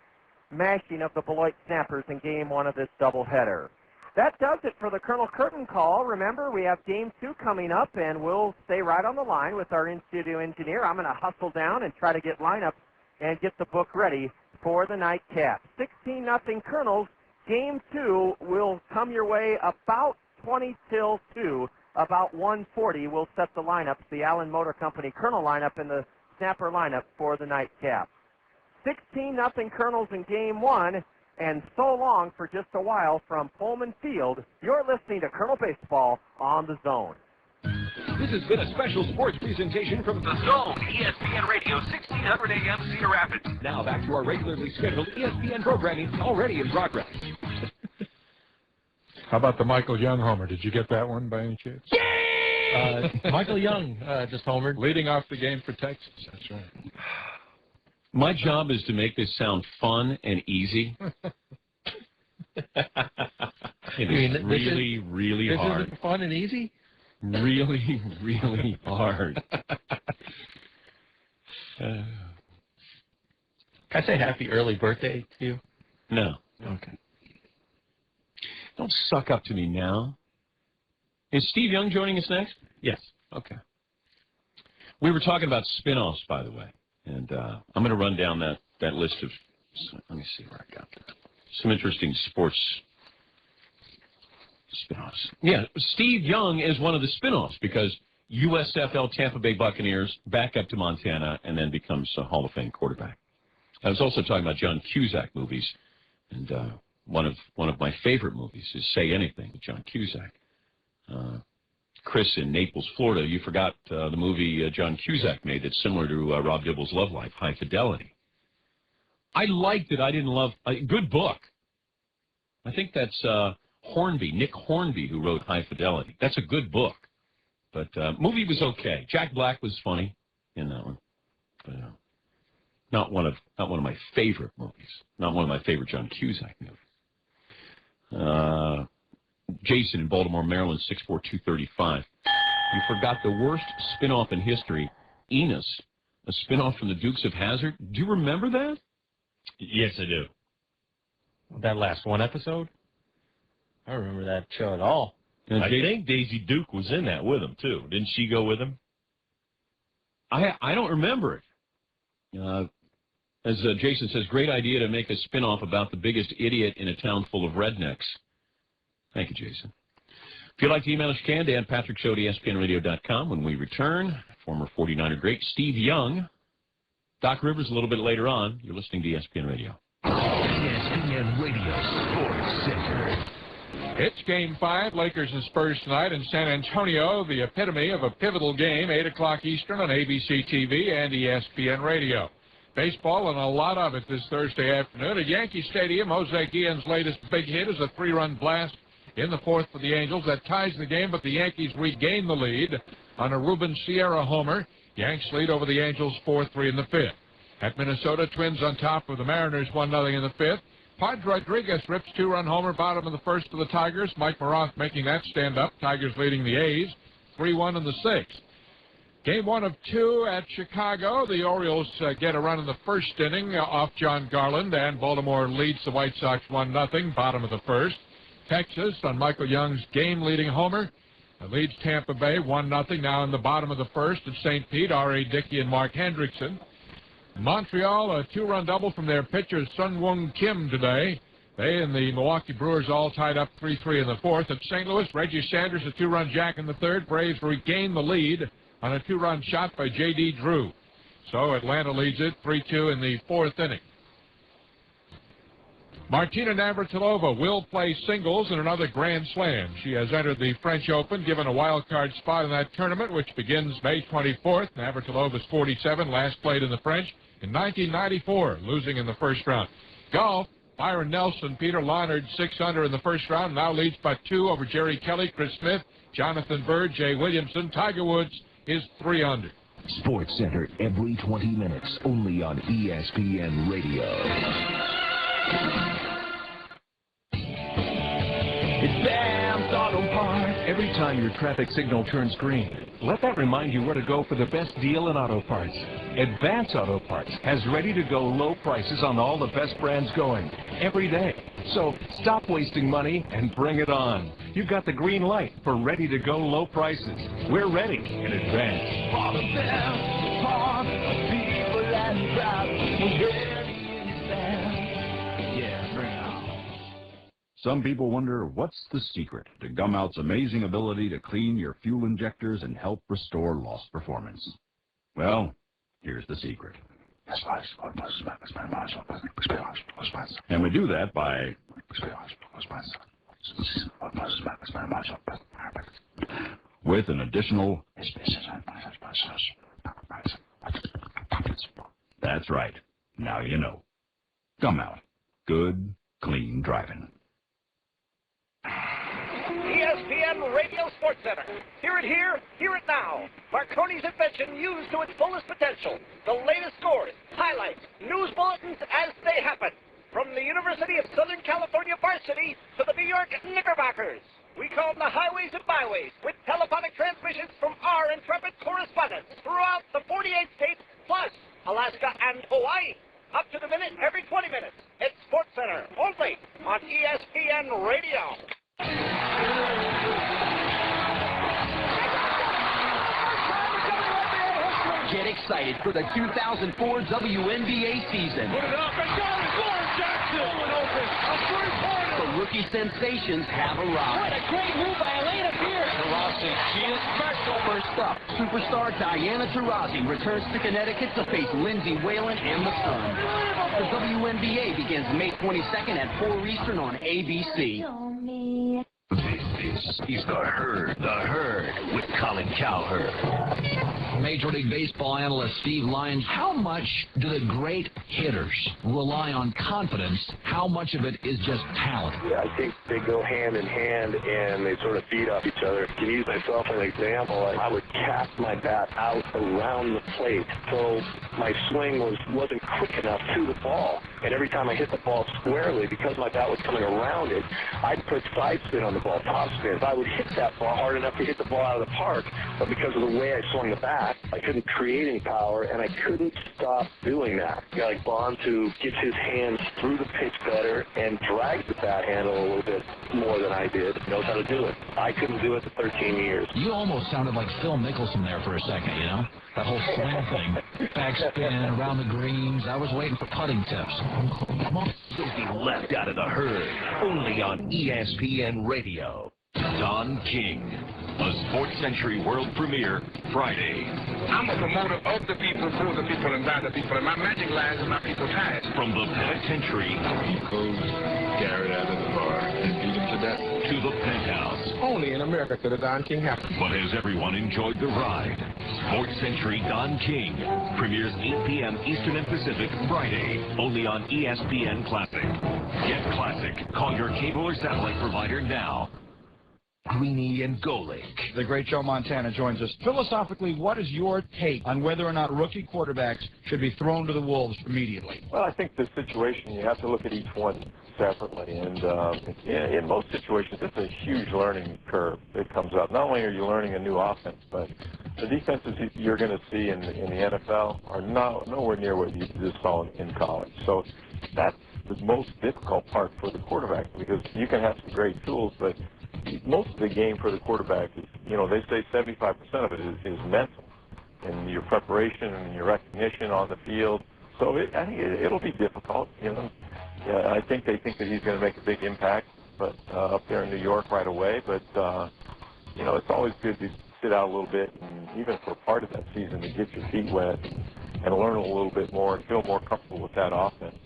S2: mashing of the Beloit Snappers in game one of this doubleheader. That does it for the Kernel Curtain Call. Remember, we have game 2 coming up, and we'll stay right on the line with our in-studio engineer. I'm going to hustle down and try to get lineups and get the book ready for the nightcap. 16-0 Kernels. Game 2 will come your way about 20 till 2. About 1:40, we'll set the lineups, the Allen Motor Company Kernel lineup and the Snapper lineup for the nightcap. 16-0 Kernels in game 1. And so long for just a while from Pullman Field. You're listening to Kernel Baseball on The Zone.
S1: This has been a special sports presentation from The Zone, ESPN Radio, 1600 AM, Cedar Rapids. Now back to our regularly scheduled ESPN programming, already in progress.
S4: How about the Michael Young homer? Did you get that one by any chance?
S21: Michael Young just homered.
S4: Leading off the game for Texas. That's right.
S10: My job is to make this sound fun and easy. Really hard.
S21: This isn't fun and easy?
S10: Really, really hard.
S21: Can I say happy early birthday to you?
S10: No.
S21: Okay.
S10: Don't suck up to me now. Is Steve Young joining us next?
S21: Yes.
S10: Okay. We were talking about spin-offs, by the way. And I'm going to run down that list of, let me see where I got that. Some interesting sports spinoffs. Yeah, Steve Young is one of the spinoffs because USFL Tampa Bay Buccaneers back up to Montana and then becomes a Hall of Fame quarterback. I was also talking about John Cusack movies, and one of my favorite movies is Say Anything with John Cusack. Chris, in Naples, Florida, you forgot the movie John Cusack made that's similar to Rob Dibble's Love Life, High Fidelity. I liked it. I didn't love good book. I think that's Nick Hornby, who wrote High Fidelity. That's a good book. But movie was okay. Jack Black was funny in that one. But not one of my favorite movies. Not one of my favorite John Cusack movies. Jason in Baltimore, Maryland, 64235. You forgot the worst spinoff in history, Enos, a spinoff from the Dukes of Hazzard. Do you remember that?
S21: Yes, I do. That last one episode? I don't remember that show at all.
S10: And
S21: I think Daisy Duke was in that with him, too. Didn't she go with him?
S10: I don't remember it. As Jason says, great idea to make a spinoff about the biggest idiot in a town full of rednecks. Thank you, Jason. If you'd like to email us, you can. Dan Patrick Show at ESPNRadio.com. When we return, former 49er great Steve Young. Doc Rivers a little bit later on. You're listening to ESPN Radio.
S1: ESPN Radio Sports Center.
S4: It's Game 5, Lakers and Spurs tonight in San Antonio, the epitome of a pivotal game, 8 o'clock Eastern on ABC TV and ESPN Radio. Baseball and a lot of it this Thursday afternoon at Yankee Stadium. Jose Guillen's latest big hit is a 3-run blast in the fourth for the Angels. That ties the game, but the Yankees regain the lead on a Ruben Sierra homer. Yanks lead over the Angels 4-3 in the fifth. At Minnesota, Twins on top of the Mariners 1-0 in the fifth. Pudge Rodriguez rips 2-run homer bottom of the first for the Tigers. Mike Maroth making that stand up. Tigers leading the A's 3-1 in the sixth. Game 1 of 2 at Chicago. The Orioles get a run in the first inning off John Garland, and Baltimore leads the White Sox 1-0, bottom of the first. Texas, on Michael Young's game-leading homer, leads Tampa Bay 1-0, now in the bottom of the first at St. Pete, R.A. Dickey and Mark Hendrickson. Montreal, a 2-run double from their pitcher, Sun-Wung Kim, today. They and the Milwaukee Brewers all tied up 3-3 in the fourth. At St. Louis, Reggie Sanders, a 2-run jack in the third. Braves regain the lead on a 2-run shot by J.D. Drew. So Atlanta leads it 3-2 in the fourth inning. Martina Navratilova will play singles in another Grand Slam. She has entered the French Open, given a wild card spot in that tournament, which begins May 24th. Navratilova's 47, last played in the French in 1994, losing in the first round. Golf, Byron Nelson, Peter Leonard, 6-under in the first round, now leads by 2 over Jerry Kelly, Chris Smith, Jonathan Bird, Jay Williamson. Tiger Woods is 3-under.
S8: Sports Center every 20 minutes, only on ESPN Radio.
S1: It's Sam's Auto Parts. Every time your traffic signal turns green, let that remind you where to go for the best deal in auto parts. Advance Auto Parts has ready-to-go low prices on all the best brands going every day. So stop wasting money and bring it on. You've got the green light for ready-to-go low prices. We're ready in advance.
S12: For the best part of people and crowds.
S5: Some people wonder, what's the secret to Gumout's amazing ability to clean your fuel injectors and help restore lost performance? Well, here's the secret. And we do that by with an additional. That's right. Now you know. Gumout. Good, clean driving.
S11: ESPN Radio Sports Center. Hear it here, hear it now. Marconi's invention used to its fullest potential. The latest scores, highlights, news bulletins as they happen. From the University of Southern California varsity to the New York Knickerbockers. We call them the highways and byways with telephonic transmissions from our intrepid correspondents throughout the 48 states, plus Alaska and Hawaii. Up to the minute, every 20 minutes. It's Sports Center, only on ESPN Radio.
S15: Get excited for the 2004 WNBA season.
S12: Put it up and got it. Lauren Jackson went open. A three-pointer.
S15: The rookie sensations have arrived.
S12: What a great move by Elena Pierce.
S15: Taurasi, she is special. First up, superstar Diana Taurasi returns to Connecticut to face Lindsay Whalen and the Suns. The WNBA begins May 22nd at 4 Eastern on ABC.
S8: This is The Herd with Colin Cowherd. Major League Baseball analyst Steve Lyons, how much do the great hitters rely on confidence? How much of it is just talent?
S23: Yeah, I think they go hand in hand and they sort of feed off each other. To use myself as an example, I would cast my bat out around the plate, so my swing wasn't quick enough to the ball. And every time I hit the ball squarely, because my bat was coming around it, I'd put side spin on the ball, top spin. I would hit that ball hard enough to hit the ball out of the park, but because of the way I swung the bat, I couldn't create any power, and I couldn't stop doing that. A guy like Bonds, who gets his hands through the pitch better and drags the bat handle a little bit more than I did, knows how to do it. I couldn't do it for 13 years.
S8: You almost sounded like Phil Mickelson there for a second, you know? That whole slam thing. Backspin, around the greens. I was waiting for putting tips. Come on.
S1: Don't be left out of the herd. Only on ESPN Radio. Don King, a Sports Century world premiere, Friday.
S24: I'm a promoter of the people, for the people, and by the people, and my magic lies in my people's eyes.
S1: From the penitentiary.
S24: He pulled Garrett out of the bar and beat him to death.
S1: To the penthouse.
S24: Only in America could a Don King happen.
S1: But has everyone enjoyed the ride? Sports Century Don King premieres 8 p.m. Eastern and Pacific Friday, only on ESPN Classic. Get Classic. Call your cable or satellite provider now. Greeny and Golick.
S25: The great Joe Montana joins us. Philosophically, what is your take on whether or not rookie quarterbacks should be thrown to the wolves immediately?
S26: Well, I think the situation, you have to look at each one separately. And in most situations, it's a huge learning curve that comes up. Not only are you learning a new offense, but the defenses you're going to see in the NFL are nowhere near what you just saw in college. So that's the most difficult part for the quarterback, because you can have some great tools, but most of the game for the quarterback is, they say 75% of it is mental, and your preparation and your recognition on the field. So I think it'll be difficult. Yeah, I think they think that he's going to make a big impact, but up there in New York right away. But it's always good to sit out a little bit, and even for part of that season, to get your feet wet and learn a little bit more and feel more comfortable with that offense.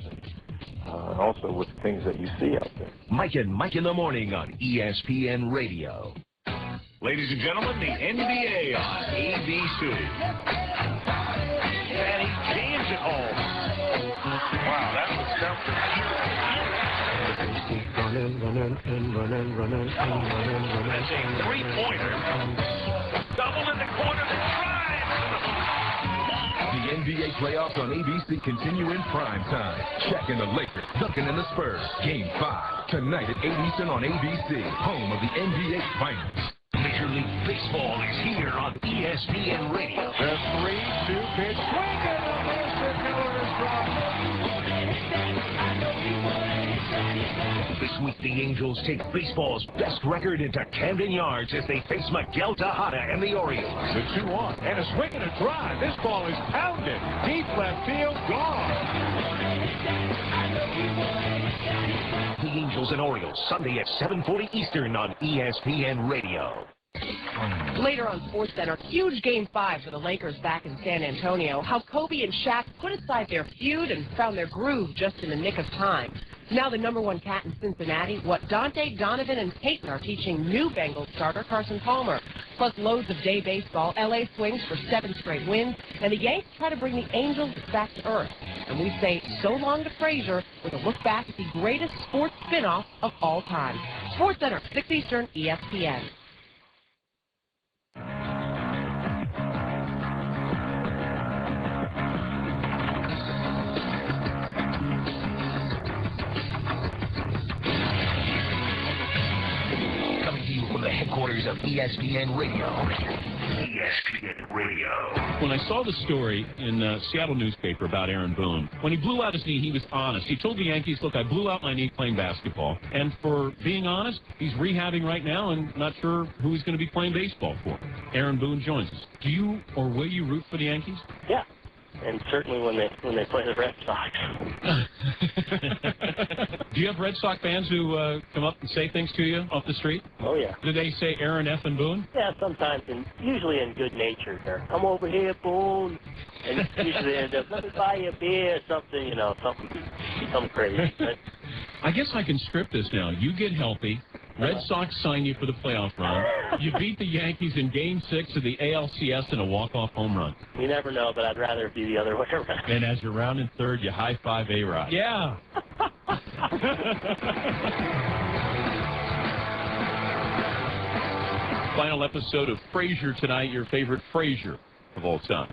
S26: And also with the things that you see out there.
S1: Mike and Mike in the Morning on ESPN Radio. Ladies and gentlemen, the NBA on ABC. And he jams it home. Wow, that was something. Running. That's a three-pointer. Double in the corner, the drive.
S6: The NBA playoffs on ABC continue in prime time. Shaq and the Lakers, Duncan and the Spurs. Game 5, tonight at 8 Eastern on ABC, home of the NBA Finals.
S1: Major League Baseball is here on ESPN Radio.
S4: The 3-2 pitch. Swing and a miss. The killer is dropped.
S1: This week, the Angels take baseball's best record into Camden Yards as they face Miguel Tejada and the Orioles.
S4: The 2-1 and a swing and a drive. This ball is pounded. Deep left field, gone.
S1: The Angels and Orioles, Sunday at 7:40 Eastern on ESPN Radio.
S9: Later on SportsCenter, huge Game 5 for the Lakers back in San Antonio. How Kobe and Shaq put aside their feud and found their groove just in the nick of time. Now the #1 cat in Cincinnati, what Dante, Donovan, and Peyton are teaching new Bengals starter Carson Palmer. Plus loads of day baseball, LA swings for 7 straight wins, and the Yanks try to bring the Angels back to earth. And we say so long to Frazier with a look back at the greatest sports spin-off of all time. SportsCenter, 6 Eastern, ESPN.
S1: From the headquarters of ESPN Radio. ESPN Radio.
S13: When I saw the story in the Seattle newspaper about Aaron Boone, when he blew out his knee, he was honest. He told the Yankees, look, I blew out my knee playing basketball. And for being honest, he's rehabbing right now and not sure who he's going to be playing baseball for. Aaron Boone joins us. Do you or will you root for the Yankees?
S14: Yeah. And certainly when they play the Red Sox.
S13: Do you have Red Sox fans who come up and say things to you off the street?
S14: Oh, yeah.
S13: Do they say Aaron F. and Boone?
S14: Yeah, sometimes, and usually in good nature. They're, come over here, Boone. And usually they end up, let me buy you a beer or something, something crazy. But
S13: I guess I can script this now. You get healthy. Red Sox sign you for the playoff run. You beat the Yankees in Game 6 of the ALCS in a walk-off home run.
S14: You never know, but I'd rather it be the other way around.
S13: And as you're rounding third, you high-five A-Rod. Yeah. Final episode of Frasier tonight, your favorite Frasier of all time.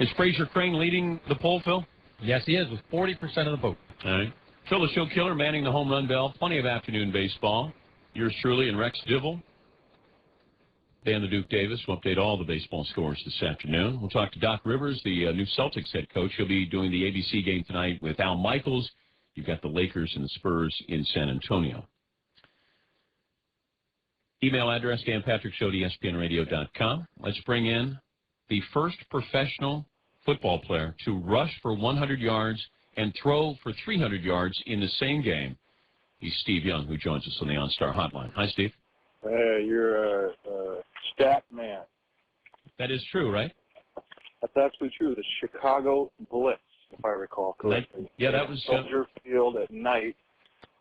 S13: Is Frasier Crane leading the poll, Phil?
S21: Yes, he is, with 40% of the vote.
S13: All right. Phil, the show killer, manning the home run bell. Plenty of afternoon baseball. Yours truly and Rex Dibble. Dan the Duke Davis will update all the baseball scores this afternoon. We'll talk to Doc Rivers, the new Celtics head coach. He'll be doing the ABC game tonight with Al Michaels. You've got the Lakers and the Spurs in San Antonio. Email address, danpatrickshow@espnradio.com. Let's bring in the first professional football player to rush for 100 yards and throw for 300 yards in the same game. He's Steve Young, who joins us on the OnStar Hotline. Hi, Steve.
S22: You're a stat man.
S13: That is true, right?
S22: That's absolutely true. The Chicago Blitz, if I recall correctly.
S13: Yeah, that was
S22: Soldier Field at night,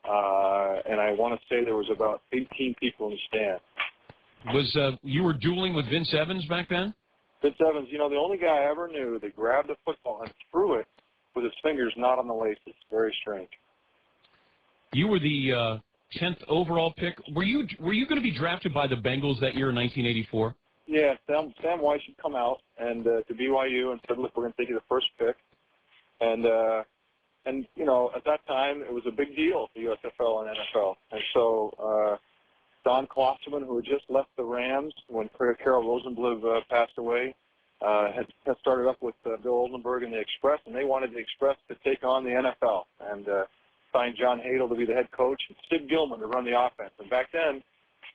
S22: and I want to say there was about 18 people in the stand.
S13: Was you were dueling with Vince Evans back then?
S22: Vince Evans, the only guy I ever knew that grabbed the football and threw it with his fingers not on the laces. Very strange.
S13: You were the 10th overall pick. Were you going to be drafted by the Bengals that year in 1984?
S22: Yeah, Sam Weiss had come out and to BYU and said, look, we're going to take you the first pick. And at that time, it was a big deal, the USFL and NFL. And so
S23: Don Klosterman, who had just left the Rams when Carol Rosenbluth passed away, had started up with Bill Oldenburg and the Express, and they wanted the Express to take on the NFL and signed John Hadel to be the head coach and Sid Gilman to run the offense. And back then,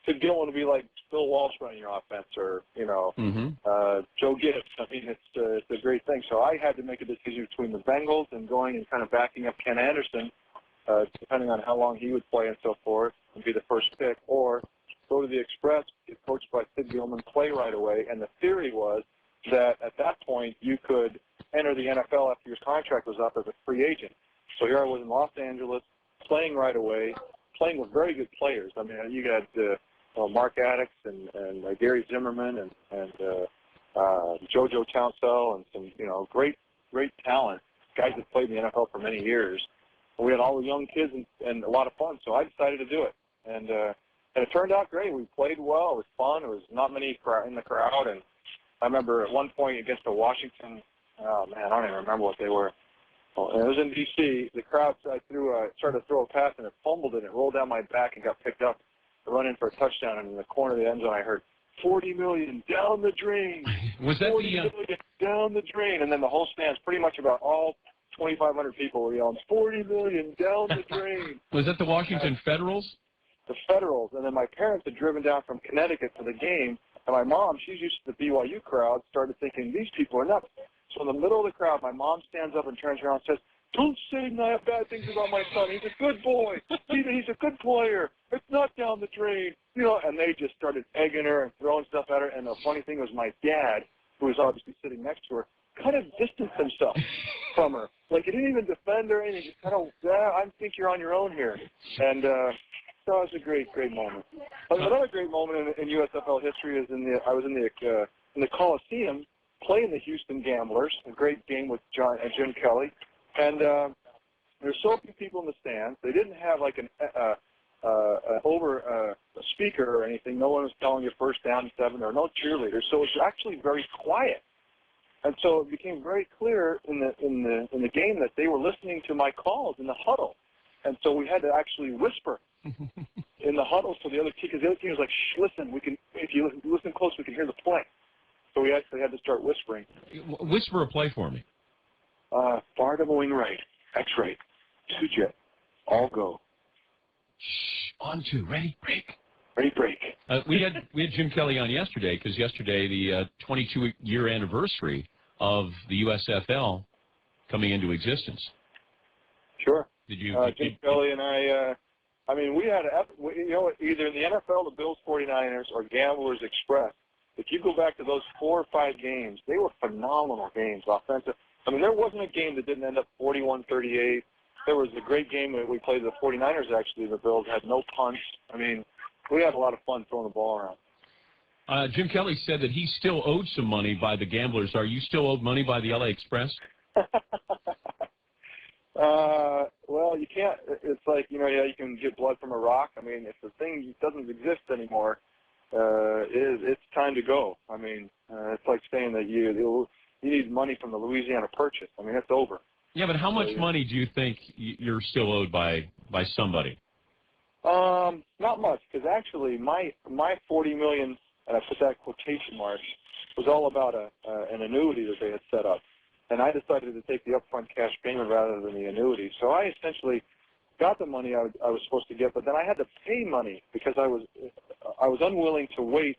S23: Sid Gilman would be like Bill Walsh running your offense, or Joe Gibbs. I mean, it's a great thing. So I had to make a decision between the Bengals and going and kind of backing up Ken Anderson, depending on how long he would play and so forth, and be the first pick, or go to the Express, get coached by Sid Gilman, play right away. And the theory was that at that point you could enter the NFL after your contract was up as a free agent. So here I was in Los Angeles, playing right away, playing with very good players. I mean, you got Mark Addix and Gary Zimmerman and JoJo Townsell and some great talent, guys that played in the NFL for many years. And we had all the young kids and a lot of fun. So I decided to do it, and it turned out great. We played well. It was fun. It was not many in the crowd, and I remember at one point against the Washington. Oh man, I don't even remember what they were. It was in D.C. The crowd, I started to throw a pass, and it fumbled it. It rolled down my back and got picked up. I run in for a touchdown, and in the corner of the end zone, I heard, 40 million down the drain.
S13: Was that
S23: 40 million down the drain? And then the whole stands, pretty much about all 2,500 people were yelling, 40 million down the drain.
S13: Was that the Washington Federals?
S23: The Federals. And then my parents had driven down from Connecticut to the game, and my mom, she's used to the BYU crowd, started thinking, these people are nuts. So in the middle of the crowd, my mom stands up and turns around and says, don't say bad things about my son. He's a good boy. He's a good player. It's not down the drain. And they just started egging her and throwing stuff at her. And the funny thing was my dad, who was obviously sitting next to her, kind of distanced himself from her. Like, he didn't even defend her or anything. He just kind of, I think you're on your own here. And so it was a great moment. But another great moment in USFL history is I was in the Coliseum playing the Houston Gamblers, a great game with Jim Kelly. And there's so few people in the stands. They didn't have like a speaker or anything. No one was telling you first down 7. There were no cheerleaders, so it was actually very quiet. And so it became very clear in the game that they were listening to my calls in the huddle. And so we had to actually whisper in the huddle so the other team, because the other team was like, shh, listen, if you listen close, we can hear the play. So we actually had to start whispering.
S13: Whisper a play for me.
S23: Far to the wing right, X right, 2 jet, all go.
S13: Shh, on 2, ready, break.
S23: Ready, break.
S13: We had Jim Kelly on yesterday, because yesterday the 22-year anniversary of the USFL coming into existence.
S23: Sure.
S13: Did you?
S23: Jim Kelly and I mean, we had either in the NFL, the Bills 49ers, or Gamblers Express. If you go back to those 4 or 5 games, they were phenomenal games, offensive. I mean, there wasn't a game that didn't end up 41-38. There was a great game that we played the 49ers, actually. The Bills had no punts. I mean, we had a lot of fun throwing the ball around.
S13: Jim Kelly said that he still owed some money by the Gamblers. Are you still owed money by the LA Express?
S23: Well, you can't. It's like, you can get blood from a rock. I mean, if the thing doesn't exist anymore, it's time to go. I mean, it's like saying that you need money from the Louisiana Purchase. I mean, it's over.
S13: Yeah, but how much money do you think you're still owed by somebody?
S23: Not much, because actually my $40 million, and I put that quotation marks, was all about an annuity that they had set up, and I decided to take the upfront cash payment rather than the annuity. So I essentially got the money I was supposed to get, but then I had to pay money because I was unwilling to wait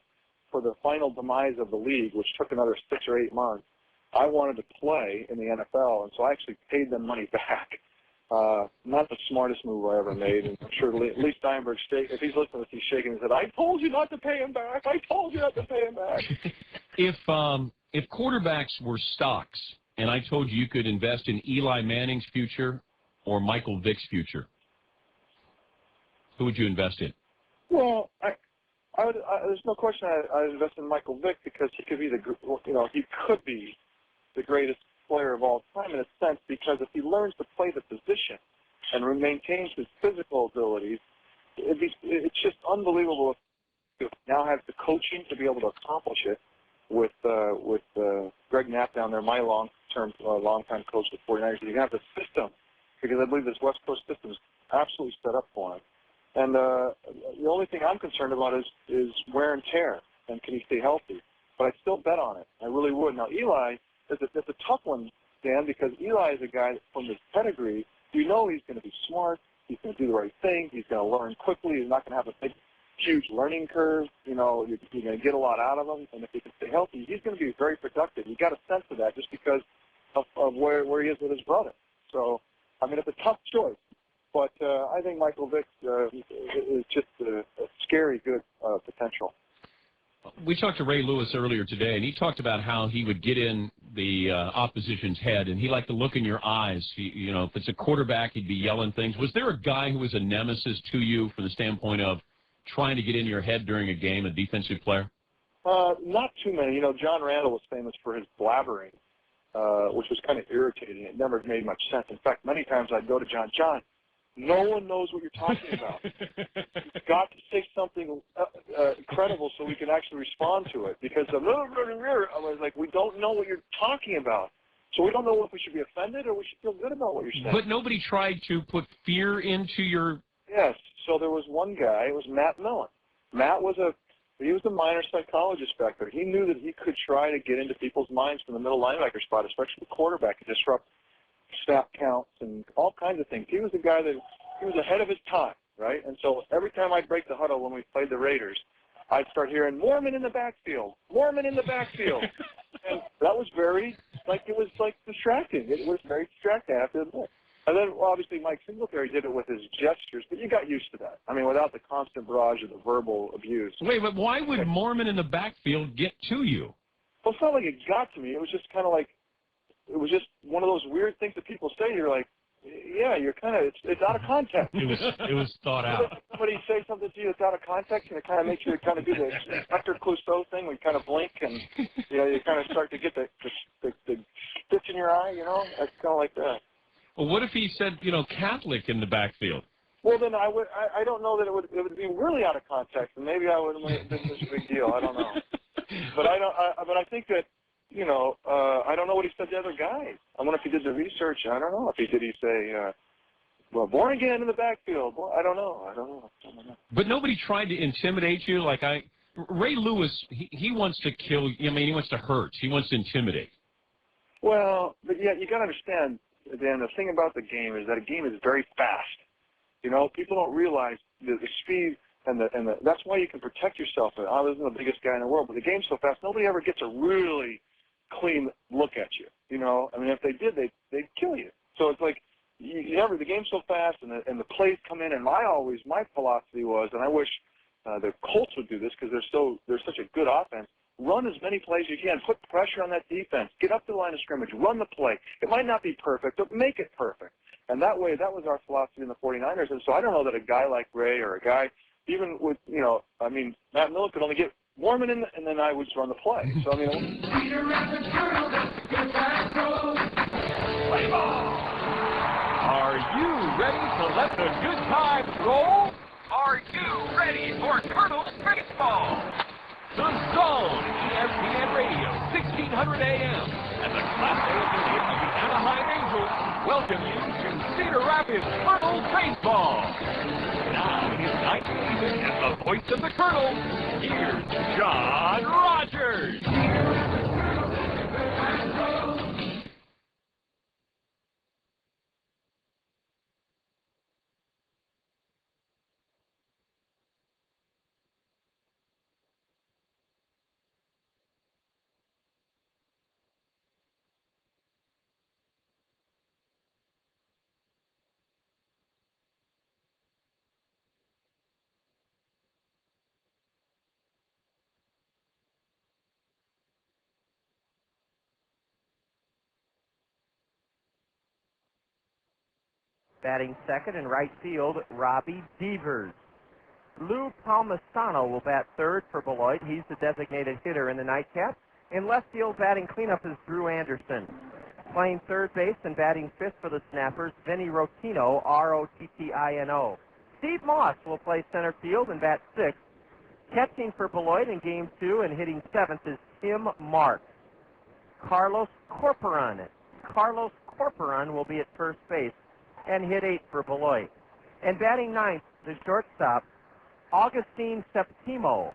S23: for the final demise of the league, which took another 6 or 8 months. I wanted to play in the NFL, and so I actually paid them money back. Not the smartest move I ever made, and I'm sure Lee Steinberg, if he's listening, he's shaking his head. I told you not to pay him back. I told you not to pay him back.
S13: If quarterbacks were stocks, and I told you could invest in Eli Manning's future or Michael Vick's future, who would you invest in?
S23: Well, there's no question I'd invest in Michael Vick because he could be the greatest player of all time in a sense, because if he learns to play the position and maintains his physical abilities, it's just unbelievable to now have the coaching to be able to accomplish it with Greg Knapp down there, my long-time coach with 49ers. You have the system, because I believe this West Coast system is absolutely set up for him. And,
S3: the only thing I'm concerned about is wear and tear, and can he stay healthy? But I'd still bet on it. I really would. Now, Eli, that's a tough one, Dan, because Eli is a guy from his pedigree. You know he's going to be smart. He's going to do the right thing. He's going to learn quickly. He's not going to have a big, huge learning curve. You know, you're going to get a lot out of him. And if he can stay healthy, he's going to be very productive. You got a sense of that just because of where he is with his brother. So, I mean, it's a tough choice. But I think Michael Vick is just a scary good potential.
S13: We talked to Ray Lewis earlier today, and he talked about how he would get in the opposition's head, and he liked the look in your eyes. You know, if it's a quarterback, he'd be yelling things. Was there a guy who was a nemesis to you from the standpoint of trying to get in your head during a game, a defensive player?
S3: Not too many. You know, John Randall was famous for his blabbering, which was kind of irritating. It never made much sense. In fact, many times I'd go to John, no one knows what you're talking about. You've got to say something credible so we can actually respond to it. Because I was like, we don't know what you're talking about. So we don't know if we should be offended or we should feel good about what you're saying.
S13: But nobody tried to put fear into your...
S3: Yes. So there was one guy. It was Matt Millen. Matt was he was a minor psychologist back there. He knew that he could try to get into people's minds from the middle linebacker spot, especially the quarterback, and disrupt snap counts and all kinds of things. He was a guy that he was ahead of his time, right? And so every time I'd break the huddle when we played the Raiders, I'd start hearing Mormon in the backfield, Mormon in the backfield, and that was it was distracting. It was very distracting, I have to admit. And then obviously Mike Singletary did it with his gestures, but you got used to that. I mean, without the constant barrage of the verbal abuse.
S13: Wait, but why would Mormon in the backfield get to you?
S3: Well, it's not like it got to me. It was just kind of like. It was just one of those weird things that people say. You're like, yeah, you're kind of, it's out of context.
S13: It was thought out.
S3: Somebody say something to you that's out of context, and it kind of makes you kind of do the Inspector Clouseau thing where you kind of blink and, you know, you kind of start to get the stitch in your eye, you know? That's kind of like that.
S13: Well, what if he said, you know, Catholic in the backfield?
S3: Well, then I don't know that it would be really out of context, and maybe I wouldn't make this such a big deal. I don't know. But I think that, you know, I don't know what he said to other guys. I wonder if he did the research. I don't know. Did he say, well, born again in the backfield? Well, I don't know.
S13: But nobody tried to intimidate you? Ray Lewis, he wants to kill you. I mean, he wants to hurt. He wants to intimidate.
S3: Well, but yeah, you got to understand, Dan, the thing about the game is that a game is very fast. You know, people don't realize the speed and that's why you can protect yourself. I wasn't the biggest guy in the world, but the game's so fast, nobody ever gets a really clean look at you. You know, I mean, if they did, they'd kill you. So it's like the game's so fast, and the plays come in. And my philosophy was, and I wish the Colts would do this because they're such a good offense. Run as many plays as you can. Put pressure on that defense. Get up to the line of scrimmage. Run the play. It might not be perfect, but make it perfect. And that way, that was our philosophy in the 49ers. And so I don't know that a guy like Ray or a guy, even with, you know, I mean, Matt Miller could only get Mormon in, and then I would run the play. So, I mean,
S1: Cedar Rapids Kernels, good back row. Play ball.
S11: Are you ready to let the good times roll?
S1: Are you ready for Kernels baseball?
S11: The Zone, ESPN Radio, 1600 AM, and the Class A affiliate of the Anaheim Angels welcome you to Cedar Rapids Kernels baseball. Now it is night season and the voice of the Kernels. Here's John Rogers.
S2: Batting second in right field, Robbie Devers. Lou Palmisano will bat third for Beloit. He's the designated hitter in the nightcap. In left field, batting cleanup is Drew Anderson. Playing third base and batting fifth for the Snappers, Vinny Rotino, R-O-T-T-I-N-O. Steve Moss will play center field and bat sixth. Catching for Beloit in Game 2 and hitting seventh is Tim Marks. Carlos Corporan will be at first base and hit eighth for Beloit. And batting ninth, the shortstop, Augustin Septimo.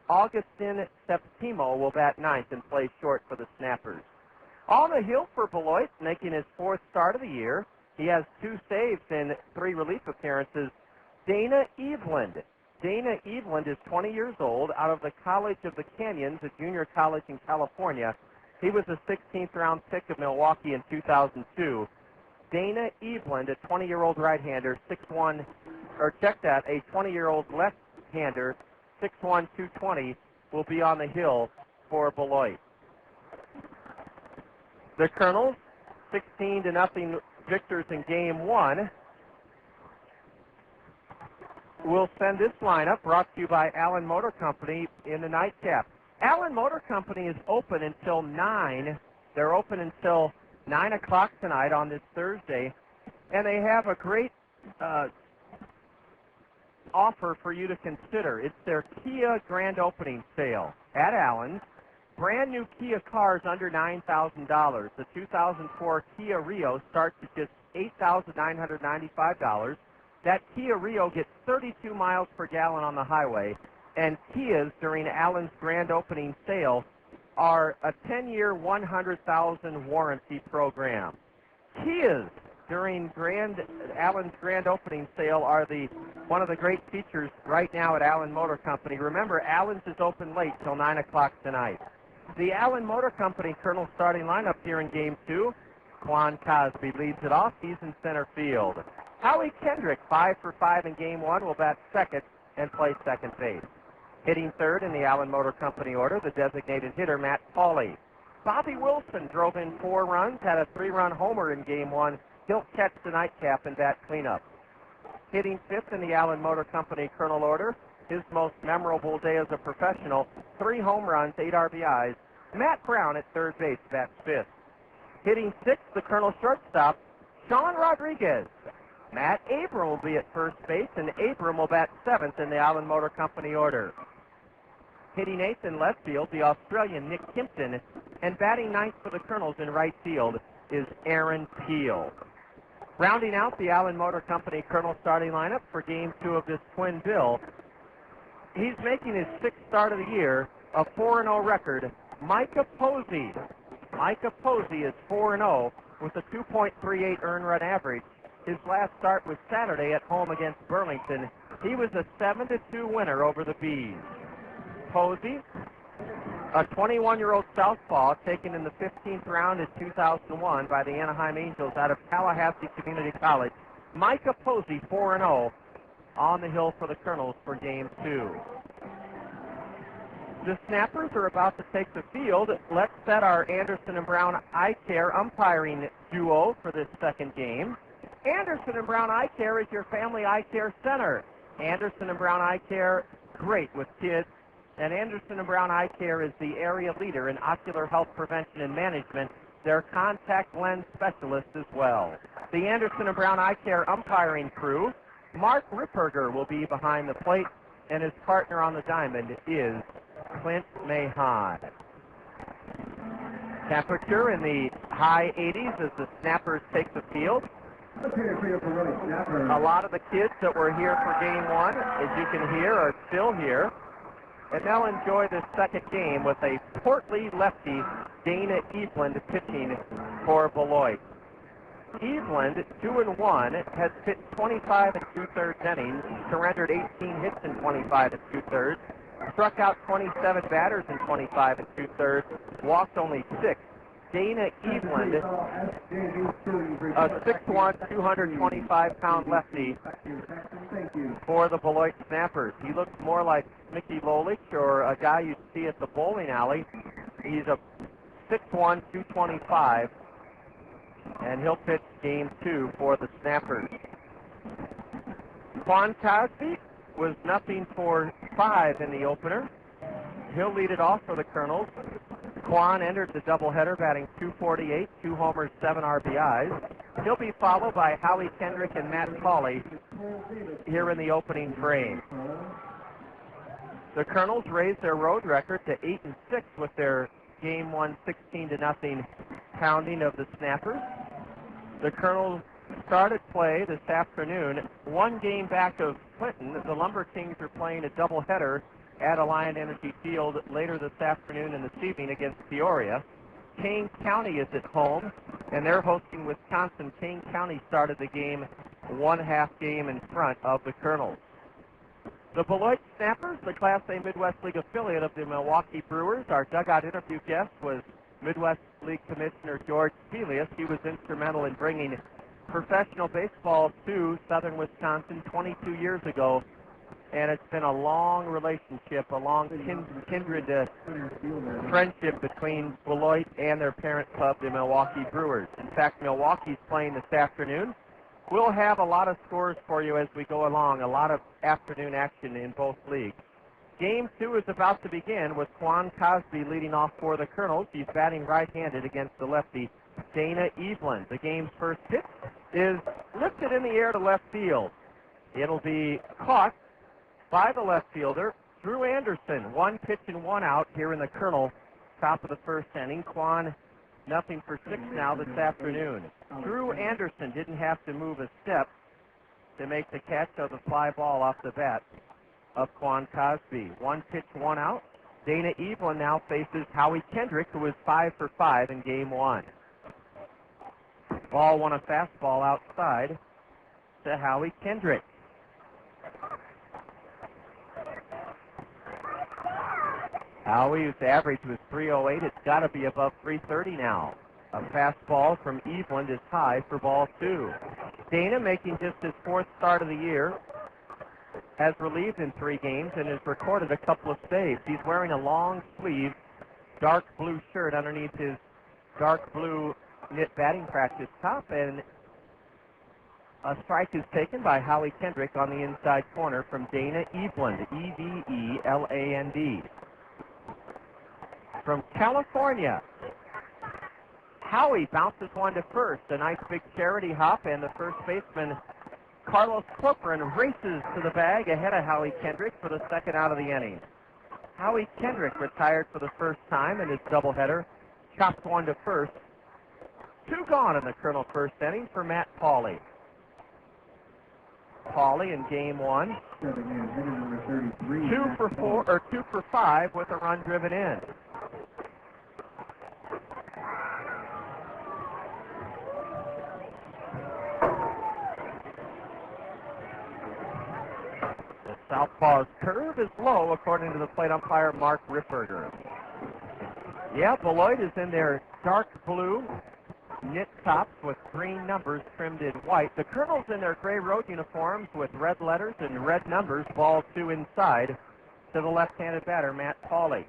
S2: Augustin Septimo will bat ninth and play short for the Snappers. On the hill for Beloit, making his fourth start of the year. He has 2 saves in 3 relief appearances. Dana Eveland. Dana Eveland is 20 years old, out of the College of the Canyons, a junior college in California. He was a 16th round pick of Milwaukee in 2002. Dana Eveland, a 20-year-old right-hander, 6'1", or check that, a 20-year-old left-hander, 6'1", 220, will be on the hill for Beloit. The Kernels, 16-0 victors in Game 1. We'll send this lineup brought to you by Allen Motor Company in the nightcap. Allen Motor Company is open until 9. They're open until 9 o'clock tonight on this Thursday, and they have a great offer for you to consider. It's their Kia grand opening sale at Allen's. Brand new Kia cars under $9,000. The 2004 Kia Rio starts at just $8,995. That Kia Rio gets 32 miles per gallon on the highway, and Kias during Allen's grand opening sale are a 10-year, 100,000 warranty program. Kias during Allen's grand opening sale are one of the great features right now at Allen Motor Company. Remember, Allen's is open late till 9 o'clock tonight. The Allen Motor Company Kernel starting lineup here in Game 2. Quan Cosby leads it off. He's in center field. Howie Kendrick, 5 for 5 in Game 1, will bat second and play second base. Hitting third in the Allen Motor Company order, the designated hitter, Matt Pauley. Bobby Wilson drove in 4 runs, had a 3-run homer in Game 1. He'll catch the nightcap and bat cleanup. Hitting fifth in the Allen Motor Company Kernel order, his most memorable day as a professional, 3 home runs, 8 RBIs. Matt Brown at third base bats fifth. Hitting sixth, the Kernel shortstop, Sean Rodriguez. Matt Abram will be at first base, and Abram will bat seventh in the Allen Motor Company order. Hitting eighth in left field, the Australian Nick Kimpton, and batting ninth for the Kernels in right field is Aaron Peel. Rounding out the Allen Motor Company Kernel starting lineup for Game 2 of this twin bill, he's making his 6th start of the year, a 4-0 record, Micah Posey. Micah Posey is 4-0 with a 2.38 earned run average. His last start was Saturday at home against Burlington. He was a 7-2 winner over the Bees. Posey, a 21-year-old southpaw taken in the 15th round in 2001 by the Anaheim Angels out of Tallahassee Community College. Micah Posey, 4-0 on the hill for the Kernels for Game 2. The Snappers are about to take the field. Let's set our Anderson and Brown Eye Care umpiring duo for this second game. Anderson and Brown Eye Care is your family eye care center. Anderson and Brown Eye Care, great with kids. And Anderson and Brown Eye Care is the area leader in ocular health prevention and management. They're contact lens specialists as well. The Anderson and Brown Eye Care umpiring crew, Mark Ripperger will be behind the plate, and his partner on the diamond is Clint Mahon. Temperature in the high 80s as the Snappers take the field. A lot of the kids that were here for Game 1, as you can hear, are still here. And they'll enjoy this second game with a portly lefty, Dana Eveland, pitching for Beloit. Eveland, 2-1, has pitched 25 2/3 innings, surrendered 18 hits in 25 2/3, struck out 27 batters in 25 2/3, walked only 6. Dana Eveland, a 6'1", 225-pound lefty for the Beloit Snappers. He looks more like Mickey Lolich or a guy you see at the bowling alley. He's a 6'1", 225, and he'll pitch Game 2 for the Snappers. Quan Cosby was 0-for-5 in the opener. He'll lead it off for the Kernels. Quan entered the doubleheader batting .248, 2 homers, 7 RBIs. He'll be followed by Howie Kendrick and Matt Pauley here in the opening frame. The Kernels raised their road record to 8-6 with their Game 1 16-0 pounding of the Snappers. The Kernels started play this afternoon. One game back of Clinton. The Lumber Kings are playing a doubleheader at Alliant Energy Field later this afternoon and this evening against Peoria. Kane County is at home, and they're hosting Wisconsin. Kane County started the game one half game in front of the Kernels. The Beloit Snappers, the Class A Midwest League affiliate of the Milwaukee Brewers. Our dugout interview guest was Midwest League Commissioner George Spelius. He was instrumental in bringing professional baseball to southern Wisconsin 22 years ago, and it's been a long relationship, a long kindred friendship between Beloit and their parent club, the Milwaukee Brewers. In fact, Milwaukee's playing this afternoon. We'll have a lot of scores for you as we go along, a lot of afternoon action in both leagues. Game 2 is about to begin with Quan Cosby leading off for the Kernels. He's batting right-handed against the lefty, Dana Eveland. The game's first pitch is lifted in the air to left field. It'll be caught by the left fielder, Drew Anderson. 1 pitch and 1 out here in the Kernel, top of the first inning. Quan, nothing for 6 now this afternoon. Drew Anderson didn't have to move a step to make the catch of the fly ball off the bat of Quan Cosby. 1 pitch, 1 out. Dana Eveland now faces Howie Kendrick, who was 5 for 5 in game 1. Ball 1, a fastball outside to Howie Kendrick. Howie's average was 308. It's got to be above 330 now. A fastball from Eveland is high for ball 2. Dana, making just his 4th start of the year, has relieved in 3 games and has recorded a couple of saves. He's wearing a long sleeve, dark blue shirt underneath his dark blue knit batting practice top, and a strike is taken by Howie Kendrick on the inside corner from Dana Eveland, E-V-E-L-A-N-D. From California, Howie bounces 1 to first. A nice big charity hop, and the first baseman, Carlos Corcoran, races to the bag ahead of Howie Kendrick for the 2nd out of the inning. Howie Kendrick retired for the first time in his doubleheader, chopped 1 to first. 2 gone in the Kernel first inning for Matt Pauley. Pauley in game 1, 2 for 5 with a run driven in. The southpaw's curve is low, according to the plate umpire Mark Ripperger. Yeah, Beloit is in their dark blue knit tops with green numbers trimmed in white. The Kernels in their gray road uniforms with red letters and red numbers. Ball 2 inside to the left-handed batter, Matt Pauley.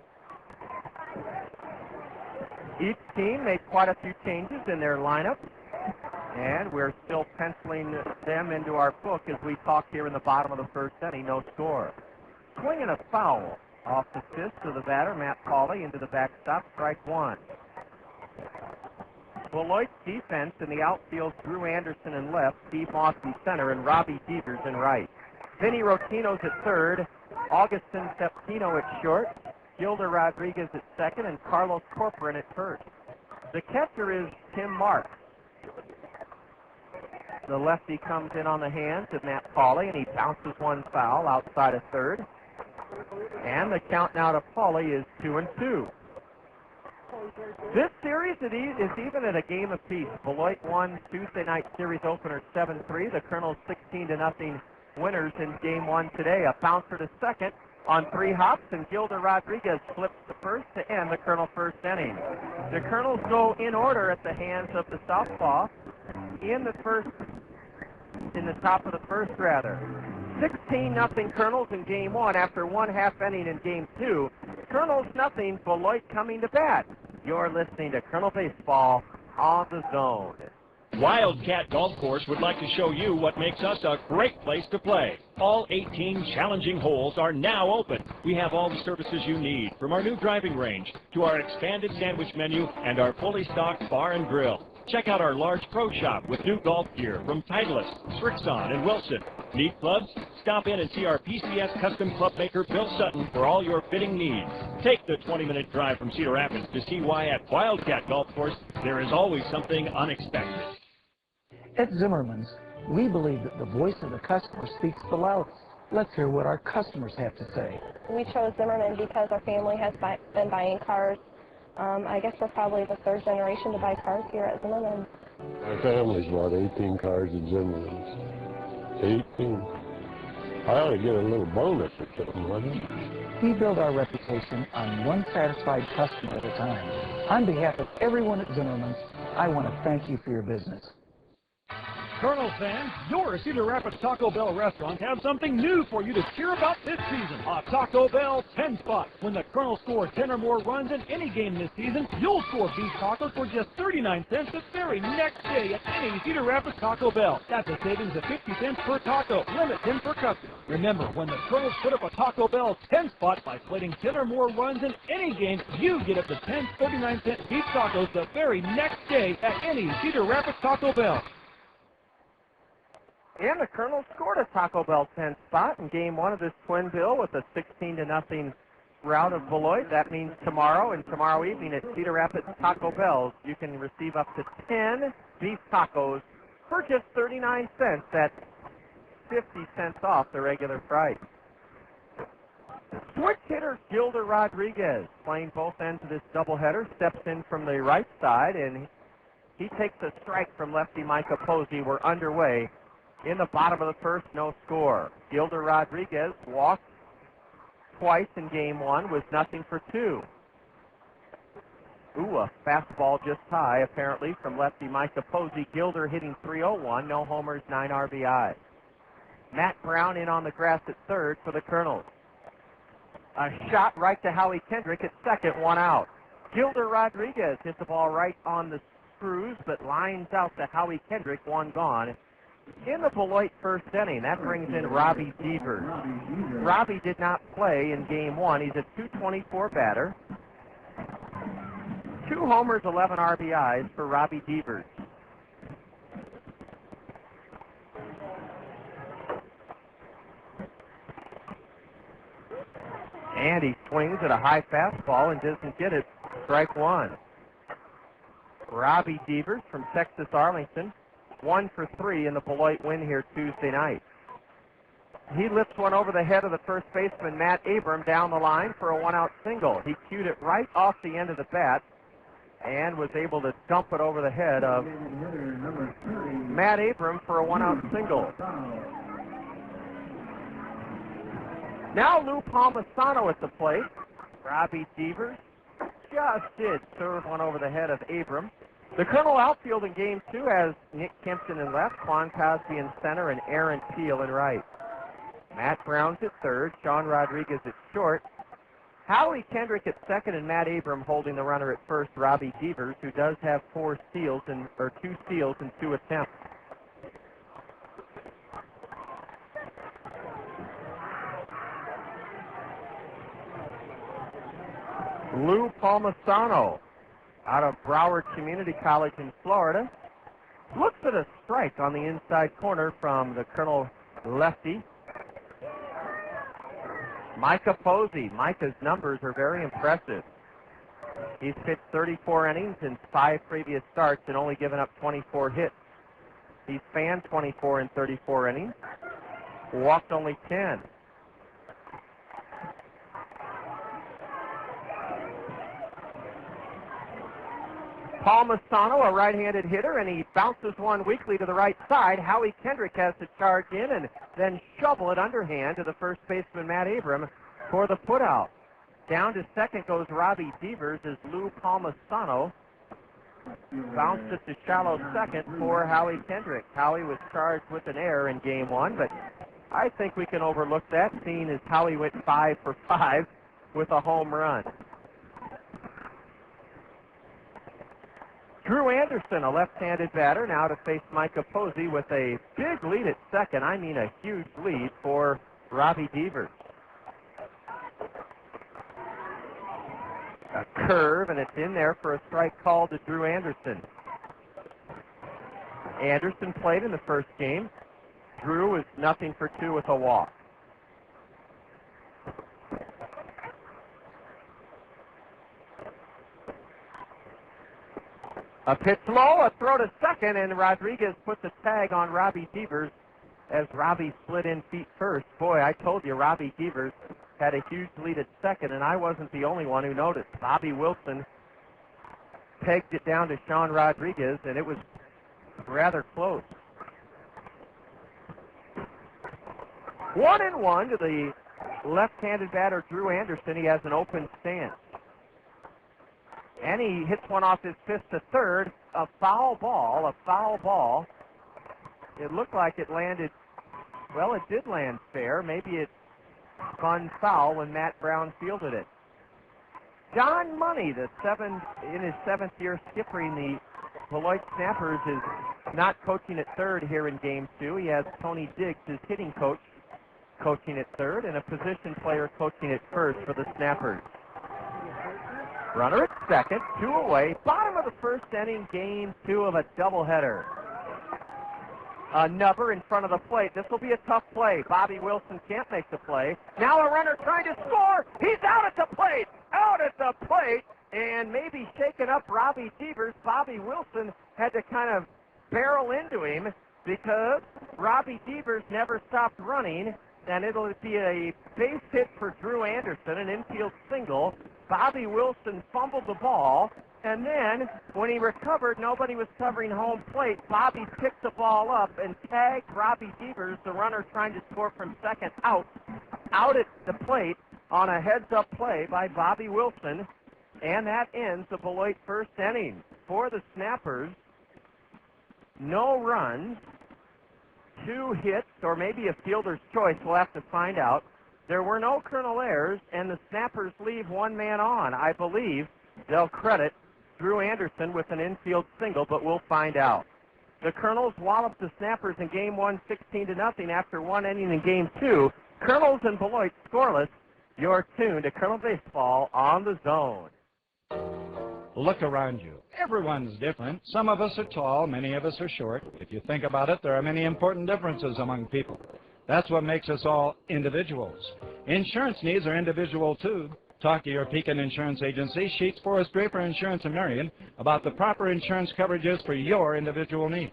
S2: Each team made quite a few changes in their lineup, and we're still penciling them into our book as we talk here in the bottom of the first inning. No score. Swing and a foul off the fist of the batter, Matt Pauley, into the backstop. Strike 1. Beloit's defense in the outfield, Drew Anderson in left, Steve Moss in center, and Robbie Devers in right. Vinny Rotino's at third, Augustin Septino at short, Gilda Rodriguez at second, and Carlos Corcoran at first. The catcher is Tim Marks. The lefty comes in on the hands of Matt Pauley, and he bounces 1 foul outside of third. And the count now to Pauley is 2-2. This series is even at a game apiece. Beloit won Tuesday night series opener 7-3. The Kernels 16-0 winners in game 1 today. A bouncer to second on 3 hops, and Gilda Rodriguez flips to first to end the Kernel first inning. The Kernels go in order at the hands of the southpaw in the top of the first rather. 16-0 Kernels in game 1 after 1 half inning in game 2. Kernels nothing, Beloit coming to bat. You're listening to Kernel Baseball on the Zone.
S7: Wildcat Golf Course would like to show you what makes us a great place to play. All 18 challenging holes are now open. We have all the services you need, from our new driving range to our expanded sandwich menu and our fully stocked bar and grill. Check out our large pro shop with new golf gear from Titleist, Srixon, and Wilson. Need clubs? Stop in and see our PCS custom club maker, Bill Sutton, for all your fitting needs. Take the 20-minute drive from Cedar Rapids to see why at Wildcat Golf Course there is always something unexpected.
S10: At Zimmerman's, we believe that the voice of the customer speaks the loudest. Let's hear what our customers have to say.
S16: We chose Zimmerman because our family has been buying cars. I guess we're probably the third generation to buy cars here at Zimmerman.
S22: My family's bought 18 cars at Zimmerman's. 18. I ought to get a little bonus or something, wouldn't it?
S10: We build our reputation on one satisfied customer at a time. On behalf of everyone at Zimmerman's, I want to thank you for your business.
S7: Kernels fans, your Cedar Rapids Taco Bell restaurant has something new for you to cheer about this season. A Taco Bell 10 spot. When the Kernels score 10 or more runs in any game this season, you'll score beef tacos for just 39 cents the very next day at any Cedar Rapids Taco Bell. That's a savings of 50 cents per taco. Limit 10 per customer. Remember, when the Kernels put up a Taco Bell 10 spot by slating 10 or more runs in any game, you get up to 10 39-cent beef tacos the very next day at any Cedar Rapids Taco Bell.
S2: And the Kernels scored a Taco Bell 10 spot in game one of this twin bill with a 16-0 rout of Beloit. That means tomorrow and tomorrow evening at Cedar Rapids Taco Bell, you can receive up to 10 beef tacos for just 39 cents. That's 50 cents off the regular price. Switch hitter Gilder Rodriguez, playing both ends of this doubleheader, steps in from the right side, and he takes a strike from lefty Micah Posey. We're underway. In the bottom of the first, no score. Gilder Rodriguez walked twice in game one with nothing for two. Ooh, a fastball just high, apparently, from lefty Micah Posey. Gilder hitting .301, no homers, 9 RBI. Matt Brown in on the grass at third for the Kernels. A shot right to Howie Kendrick at second, 1 out. Gilder Rodriguez hit the ball right on the screws, but lines out to Howie Kendrick, 1 gone. In the Beloit first inning, that brings in Robbie Devers. Robbie did not play in game one. He's a .224 batter. 2 homers, 11 RBIs for Robbie Devers. And he swings at a high fastball and doesn't get it. Strike 1. Robbie Devers from Texas Arlington. 1 for 3 in the Beloit win here Tuesday night. He lifts one over the head of the first baseman, Matt Abram, down the line for a 1-out single. He cued it right off the end of the bat and was able to dump it over the head of Matt Abram for a 1-out single. Now Lou Palmisano at the plate. Robbie Devers just did serve one over the head of Abram. The Kernel outfield in game two has Nick Kempton in left, Quan Cosby in center, and Aaron Peel in right. Matt Brown's at third, Sean Rodriguez at short, Howie Kendrick at second, and Matt Abram holding the runner at first, Robbie Devers, who does have 2 steals in 2 attempts. Lou Palmisano, out of Broward Community College in Florida, looks at a strike on the inside corner from the Kernel lefty. Micah Posey. Micah's numbers are very impressive. He's pitched 34 innings in 5 previous starts and only given up 24 hits. He's fanned 24 in 34 innings, walked only 10. Palmisano, a right-handed hitter, and he bounces one weakly to the right side. Howie Kendrick has to charge in and then shovel it underhand to the first baseman, Matt Abram, for the putout. Down to second goes Robbie Devers as Lou Palmisano bounced it to shallow second for Howie Kendrick. Howie was charged with an error in game one, but I think we can overlook that, seeing as Howie went 5 for 5 with a home run. Drew Anderson, a left-handed batter, now to face Micah Posey with a big lead at second. I mean a huge lead for Robbie Devers. A curve, and it's in there for a strike called to Drew Anderson. Anderson played in the first game. Drew is 0 for 2 with a walk. A pitch low, a throw to second, and Rodriguez puts a tag on Robbie Devers as Robbie slid in feet first. Boy, I told you Robbie Devers had a huge lead at second, and I wasn't the only one who noticed. Bobby Wilson pegged it down to Sean Rodriguez, and it was rather close. 1-1 to the left-handed batter Drew Anderson. He has an open stance. And he hits one off his fist to third. A foul ball. It looked like it landed, well, it did land fair. Maybe it spun foul when Matt Brown fielded it. John Money, in his seventh year skippering the Beloit Snappers, is not coaching at third here in Game 2. He has Tony Diggs, his hitting coach, coaching at third, and a position player coaching at first for the Snappers. Runner at second, 2 away. Bottom of the first inning, Game 2 of a doubleheader. A nubber in front of the plate. This will be a tough play. Bobby Wilson can't make the play. Now a runner trying to score. He's out at the plate. Out at the plate. And maybe shaking up Robbie Devers. Bobby Wilson had to kind of barrel into him because Robbie Devers never stopped running. And it'll be a base hit for Drew Anderson, an infield single. Bobby Wilson fumbled the ball, and then when he recovered, nobody was covering home plate. Bobby picked the ball up and tagged Robbie Devers, the runner trying to score from second, out at the plate on a heads-up play by Bobby Wilson, and that ends the Beloit first inning. For the Snappers, no runs, 2 hits, or maybe a fielder's choice. We'll have to find out. There were no Kernel errors, and the Snappers leave one man on. I believe they'll credit Drew Anderson with an infield single, but we'll find out. The Kernels walloped the Snappers in Game 1 16-0 after 1 inning in Game 2. Kernels and Beloit scoreless. You're tuned to Kernel Baseball on the Zone.
S25: Look around you. Everyone's different. Some of us are tall, many of us are short. If you think about it, there are many important differences among people. That's what makes us all individuals. Insurance needs are individual, too. Talk to your Pekin Insurance Agency, Sheets, Forrest, Draper Insurance, and Marion about the proper insurance coverages for your individual needs.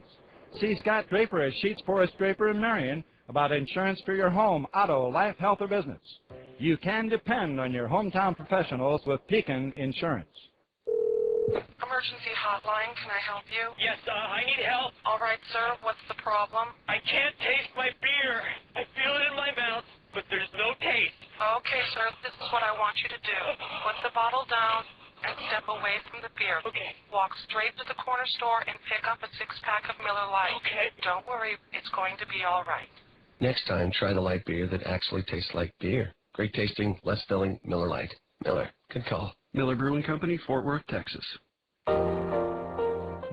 S25: See Scott Draper at Sheets, Forrest, Draper, and Marion about insurance for your home, auto, life, health, or business. You can depend on your hometown professionals with Pekin Insurance.
S5: Emergency hotline, can I help you?
S11: Yes, I need help.
S5: All right, sir, what's the problem?
S11: I can't taste my beer. I feel it in my mouth, but there's no taste.
S5: Okay, sir, this is what I want you to do. Put the bottle down and step away from the beer.
S11: Okay.
S5: Walk straight to the corner store and pick up a 6-pack of Miller Lite.
S11: Okay.
S5: Don't worry, it's going to be all right.
S12: Next time, try the light beer that actually tastes like beer. Great tasting, less filling, Miller Lite. Miller, good call.
S17: Miller Brewing Company, Fort Worth, Texas.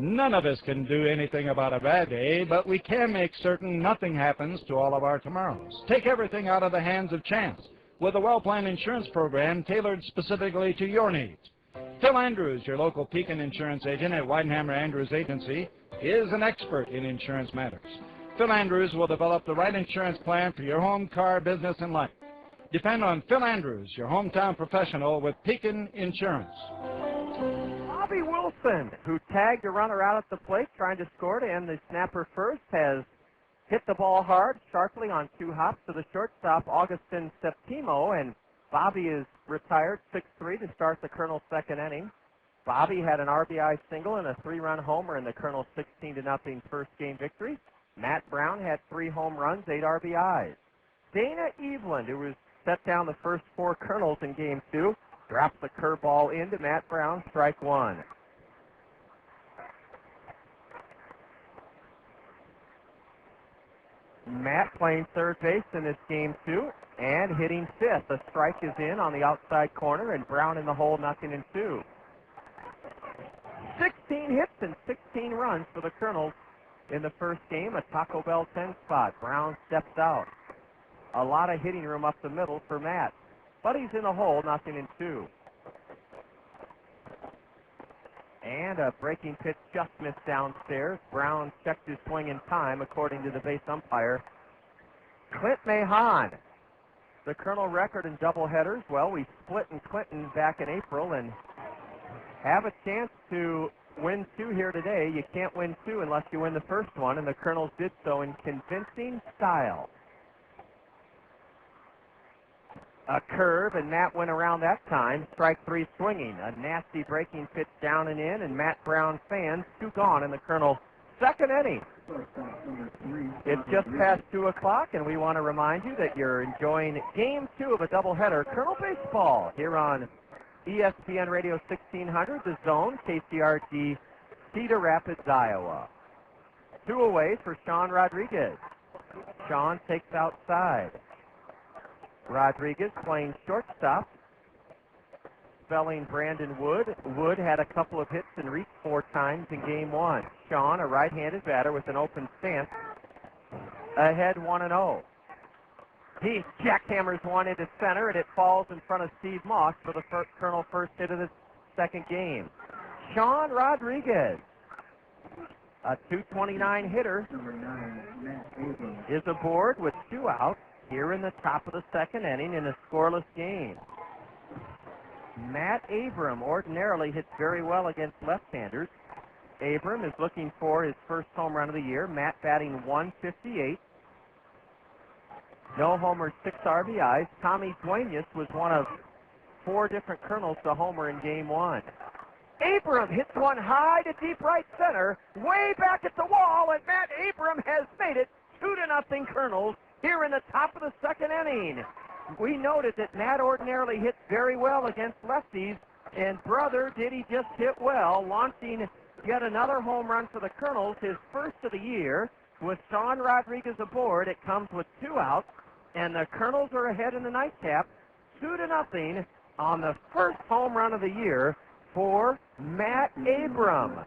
S25: None of us can do anything about a bad day, but we can make certain nothing happens to all of our tomorrows. Take everything out of the hands of chance with a well-planned insurance program tailored specifically to your needs. Phil Andrews, your local Pekin Insurance agent at Weidenhammer Andrews Agency, is an expert in insurance matters. Phil Andrews will develop the right insurance plan for your home, car, business, and life. Depend on Phil Andrews, your hometown professional with Pekin Insurance.
S2: Bobby Wilson, who tagged a runner out at the plate trying to score to end the Snapper first, has hit the ball hard, sharply on 2 hops to the shortstop, Augustin Septimo, and Bobby is retired 6-3 to start the Kernel second inning. Bobby had an RBI single and a 3-run homer in the Kernel 16-0 first game victory. Matt Brown had 3 home runs, 8 RBIs. Dana Eveland, who was set down the first 4 Kernels in Game 2, drops the curveball into Matt Brown, strike 1. Matt playing third base in this Game 2 and hitting 5th. A strike is in on the outside corner, and Brown in the hole, 0-2. 16 hits and 16 runs for the Kernels in the first game, a Taco Bell 10 spot. Brown steps out. A lot of hitting room up the middle for Matt, but he's in the hole, 0-2. And a breaking pitch just missed downstairs. Brown checked his swing in time, according to the base umpire. Clint Mahon, the Kernel record in doubleheaders. Well, we split in Clinton back in April and have a chance to win two here today. You can't win two unless you win the first one, and the Kernels did so in convincing style. A curve, and Matt went around that time. Strike three swinging. A nasty breaking pitch down and in, and Matt Brown fans, two gone in the Kernel second inning. It's just past 2 o'clock, and we want to remind you that you're enjoying Game 2 of a doubleheader, Kernel Baseball, here on ESPN Radio 1600, The Zone, KCRG, Cedar Rapids, Iowa. Two away for Sean Rodriguez. Sean takes outside. Rodriguez playing shortstop, spelling Brandon Wood. Wood had a couple of hits and reached 4 times in Game 1. Sean, a right-handed batter with an open stance, ahead 1-0. He jackhammers one into center, and it falls in front of Steve Moss for the Kernel first hit of the second game. Sean Rodriguez, a .229 hitter, is aboard with 2 outs here in the top of the second inning in a scoreless game. Matt Abram ordinarily hits very well against left-handers. Abram is looking for his first home run of the year. Matt batting .158. No homers, 6 RBIs. Tommy Duenas was one of 4 different Kernels to homer in Game 1. Abram hits one high to deep right center, way back at the wall, and Matt Abram has made it 2-0 Kernels here in the top of the second inning. We noted that Matt ordinarily hits very well against lefties, and brother, did he just hit well, launching yet another home run for the Kernels, his first of the year. With Sean Rodriguez aboard, it comes with 2 outs, and the Kernels are ahead in the nightcap, 2-0 on the first home run of the year for Matt Abram.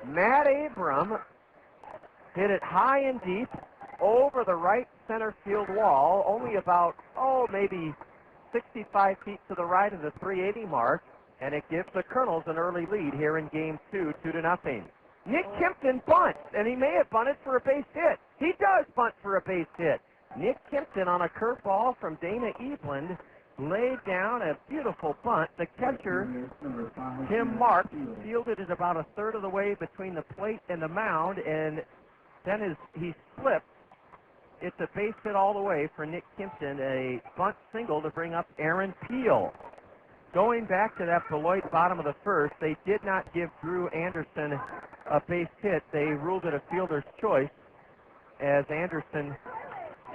S2: Matt Abram hit it high and deep over the right center field wall, only about, maybe 65 feet to the right of the 380 mark, and it gives the Kernels an early lead here in Game 2, 2-0. Nick Kempton bunts, and he may have bunted for a base hit. He does bunt for a base hit. Nick Kempton on a curveball from Dana Eveland laid down a beautiful bunt. The catcher, Tim Marks, fielded it about a third of the way between the plate and the mound, and then as he slipped, it's a base hit all the way for Nick Kempton, a bunt single to bring up Aaron Peel. Going back to that Beloit bottom of the first, they did not give Drew Anderson a base hit. They ruled it a fielder's choice, as Anderson,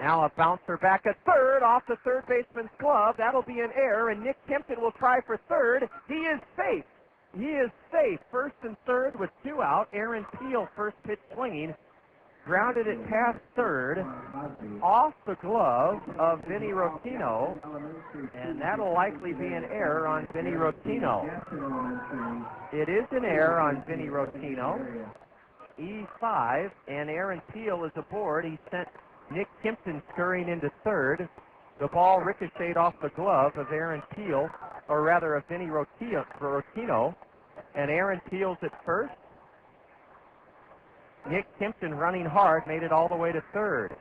S2: now a bouncer back at third off the third baseman's glove. That'll be an error, and Nick Kempton will try for third. He is safe. He is safe. First and third with 2 out. Aaron Peel, first pitch swinging, grounded it past third, off the glove of Vinny Rotino, and that'll likely be an error on Vinny Rotino. It is an error on Vinny Rotino. E5, and Aaron Peel is aboard. He sent Nick Kempton scurrying into third. The ball ricocheted off the glove of Aaron Peel, or rather of Vinny Rotino, and Aaron Peel's at first. Nick Kempton running hard, made it all the way to third.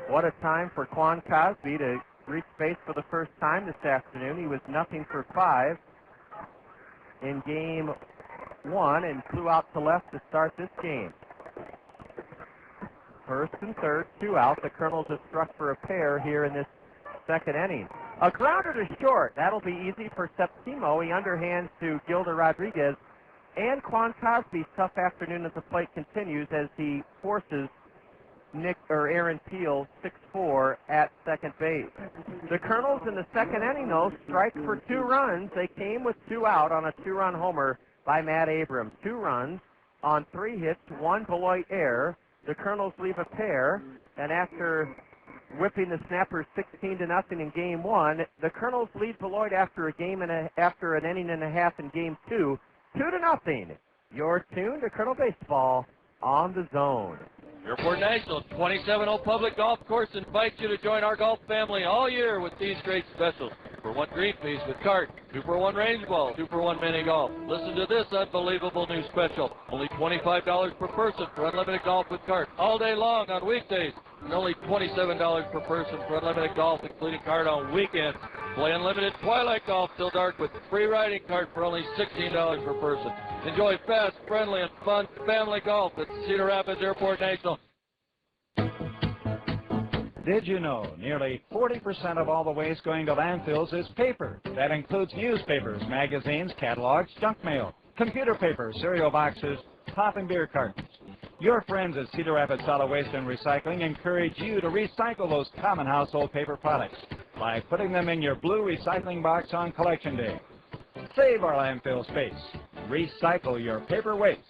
S2: What a time for Quan Cosby to reach base for the first time this afternoon. He was 0 for 5 in Game 1 and flew out to left to start this game. First and third, 2 out. The Kernels have struck for a pair here in this second inning. A grounder to short. That'll be easy for Septimo. He underhands to Gilda Rodriguez. And Quan Cosby's tough afternoon at the plate continues as he forces Aaron Peel 6-4 at second base. The Kernels in the second inning, though, strike for 2 runs. They came with 2 out on a 2-run homer by Matt Abram. 2 runs on 3 hits, 1 Beloit error. The Kernels leave a pair, and after whipping the Snappers 16-0 in Game 1, the Kernels lead Beloit after an inning and a half in Game 2. 2-0. You're tuned to Kernel Baseball on The Zone.
S8: Airport National 27-0 Public Golf Course invites you to join our golf family all year with these great specials. 2-for-1 green fees with cart, 2-for-1 range ball, 2-for-1 mini golf. Listen to this unbelievable new special. Only $25 per person for unlimited golf with cart all day long on weekdays, and only $27 per person for unlimited golf including cart on weekends. Play unlimited Twilight Golf till dark with free riding cart for only $16 per person. Enjoy fast, friendly, and fun family golf at Cedar Rapids Airport National.
S25: Did you know nearly 40% of all the waste going to landfills is paper? That includes newspapers, magazines, catalogs, junk mail, computer paper, cereal boxes, pop and beer cartons. Your friends at Cedar Rapids Solid Waste and Recycling encourage you to recycle those common household paper products by putting them in your blue recycling box on collection day. Save our landfill space. Recycle your paper waste.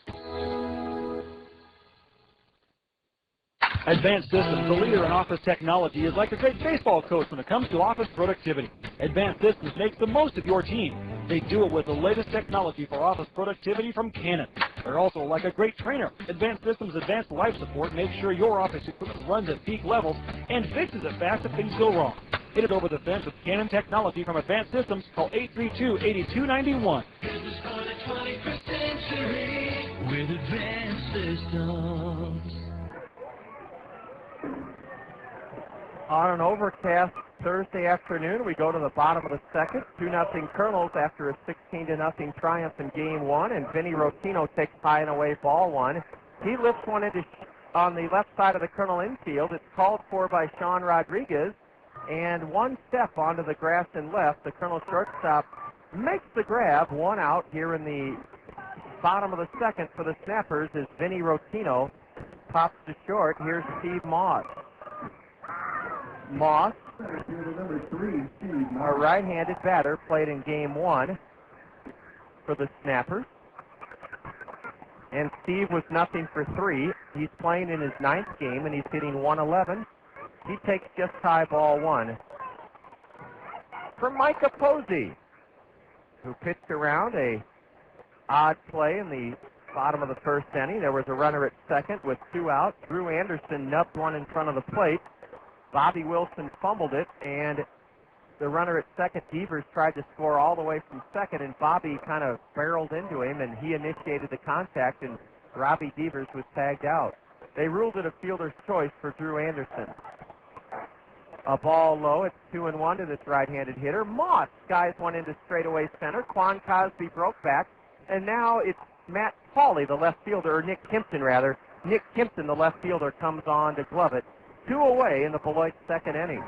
S15: Advanced Systems, the leader in office technology, is like a great baseball coach when it comes to office productivity. Advanced Systems makes the most of your team. They do it with the latest technology for office productivity from Canon. They're also like a great trainer. Advanced Systems Advanced Life Support makes sure your office equipment runs at peak levels and fixes it fast if things go wrong. Hit it over the fence with Canon technology from Advanced Systems. Call 832-8291.
S1: This is for the 21st century with Advanced Systems.
S2: On an overcast Thursday afternoon, we go to the bottom of the second. 2-0 Kernels after a 16-0 triumph in Game 1, and Vinny Rotino takes high and away ball one. He lifts one into on the left side of the Kernel infield. It's called for by Sean Rodriguez, and one step onto the grass and left. The Kernel shortstop makes the grab. One out here in the bottom of the second for the Snappers as Vinny Rotino pops to short. Here's Steve Moss. Moss, a right-handed batter, played in Game 1 for the Snappers. And Steve was 0 for 3. He's playing in his 9th game, and he's hitting 111. He takes just high ball one. From Micah Posey, who pitched around a odd play in the bottom of the first inning. There was a runner at second with 2 out. Drew Anderson nubbed one in front of the plate. Bobby Wilson fumbled it, and the runner at second, Devers, tried to score all the way from second, and Bobby kind of barreled into him, and he initiated the contact, and Robbie Devers was tagged out. They ruled it a fielder's choice for Drew Anderson. A ball low. It's 2-1 to this right-handed hitter. Moss skies one into straightaway center. Quan Cosby broke back, and now it's Matt Pauley, the left fielder, or Nick Kimpton, rather. Nick Kimpton, the left fielder, comes on to glove it. 2 away in the Beloit second inning.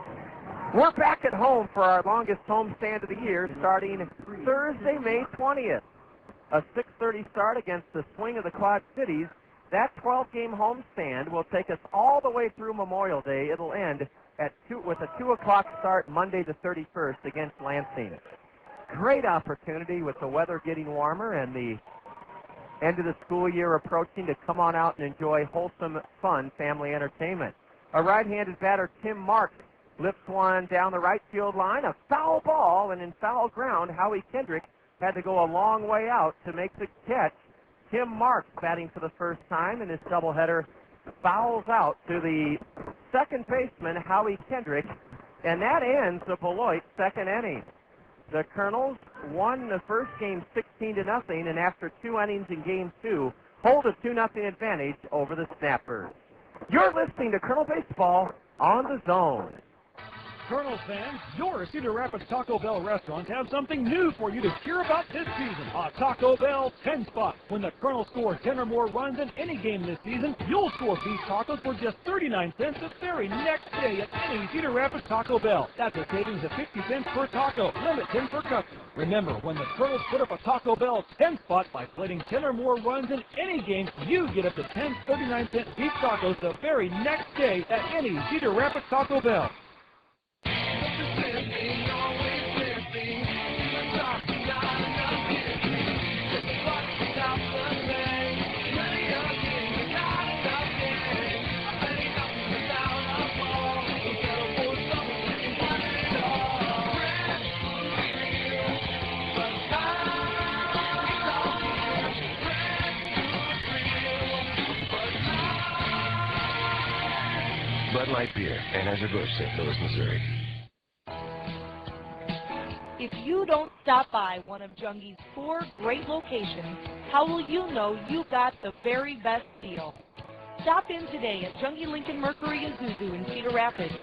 S2: We're back at home for our longest homestand of the year, starting Thursday, May 20th. A 6:30 start against the swing of the Quad Cities. That 12-game homestand will take us all the way through Memorial Day. It'll end at with a 2 o'clock start Monday the 31st against Lansing. Great opportunity with the weather getting warmer and the end of the school year approaching to come on out and enjoy wholesome, fun family entertainment. A right-handed batter, Tim Marks, lifts one down the right field line, a foul ball, and in foul ground, Howie Kendrick had to go a long way out to make the catch. Tim Marks batting for the first time in his doubleheader fouls out to the second baseman, Howie Kendrick, and that ends the Beloit second inning. The Kernels won the first game 16-0, and after 2 innings in Game 2, hold a 2-0 advantage over the Snappers. You're listening to Kernel Baseball on the Zone.
S15: Kernels fans, your Cedar Rapids Taco Bell restaurant has something new for you to hear about this season. A Taco Bell 10 spot. When the Kernels score 10 or more runs in any game this season, you'll score beef tacos for just 39 cents the very next day at any Cedar Rapids Taco Bell. That's a savings of 50 cents per taco, limit 10 per customer. Remember, when the Kernels put up a Taco Bell 10 spot by plating 10 or more runs in any game, you get up to 10 39-cent beef tacos the very next day at any Cedar Rapids Taco Bell.
S6: Bud Light Beer, Anheuser-Busch, St. Louis, Missouri.
S18: If you don't stop by one of Jungi's 4 great locations, how will you know you got the very best deal? Stop in today at Jungie Lincoln Mercury Isuzu in Cedar Rapids,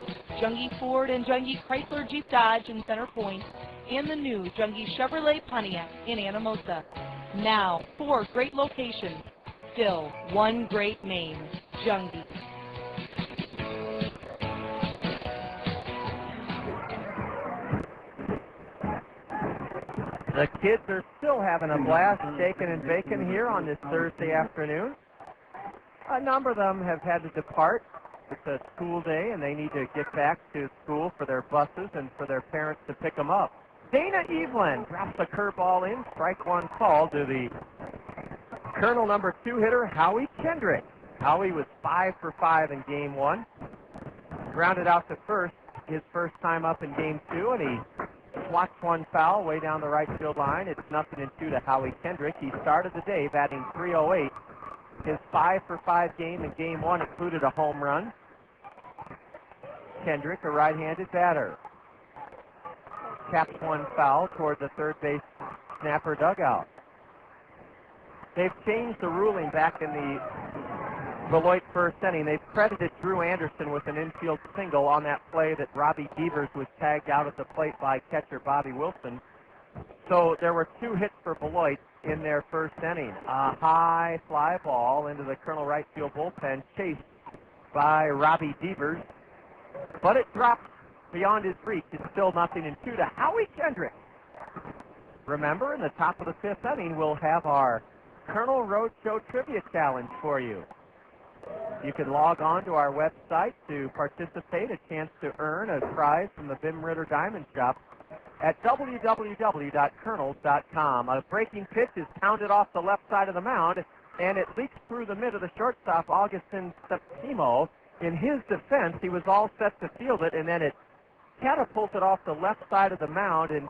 S18: Jungie Ford and Jungie Chrysler Jeep Dodge in Center Point, and the new Jungie Chevrolet Pontiac in Anamosa. Now, 4 great locations. Still, one great name, Jungie.
S2: The kids are still having a blast shaking and baking here on this Thursday afternoon. A number of them have had to depart. It's a school day, and they need to get back to school for their buses and for their parents to pick them up. Dana Eveland drops a curveball in, strike one call to the Kernel number 2 hitter, Howie Kendrick. Howie was 5 for 5 in game 1. Grounded out to first, his first time up in game 2, and he swats one foul way down the right field line. It's 0-2 to Howie Kendrick. He started the day batting .308. His 5 for 5 game in game 1 included a home run. Kendrick, a right-handed batter, taps one foul toward the third base snapper dugout. They've changed the ruling back in the Beloit first inning. They've credited Drew Anderson with an infield single on that play that Robbie Devers was tagged out at the plate by catcher Bobby Wilson. So there were 2 hits for Beloit in their first inning. A high fly ball into the Kernel right field bullpen, chased by Robbie Devers, but it dropped beyond his reach. It's still 0-2 to Howie Kendrick. Remember, in the top of the 5th inning, we'll have our Kernel Roadshow Trivia Challenge for you. You can log on to our website to participate, a chance to earn a prize from the Bim Ritter Diamond Shop at www.kernels.com. A breaking pitch is pounded off the left side of the mound, and it leaks through the mid of the shortstop, Augustin Septimo. In his defense, he was all set to field it, and then it catapulted off the left side of the mound and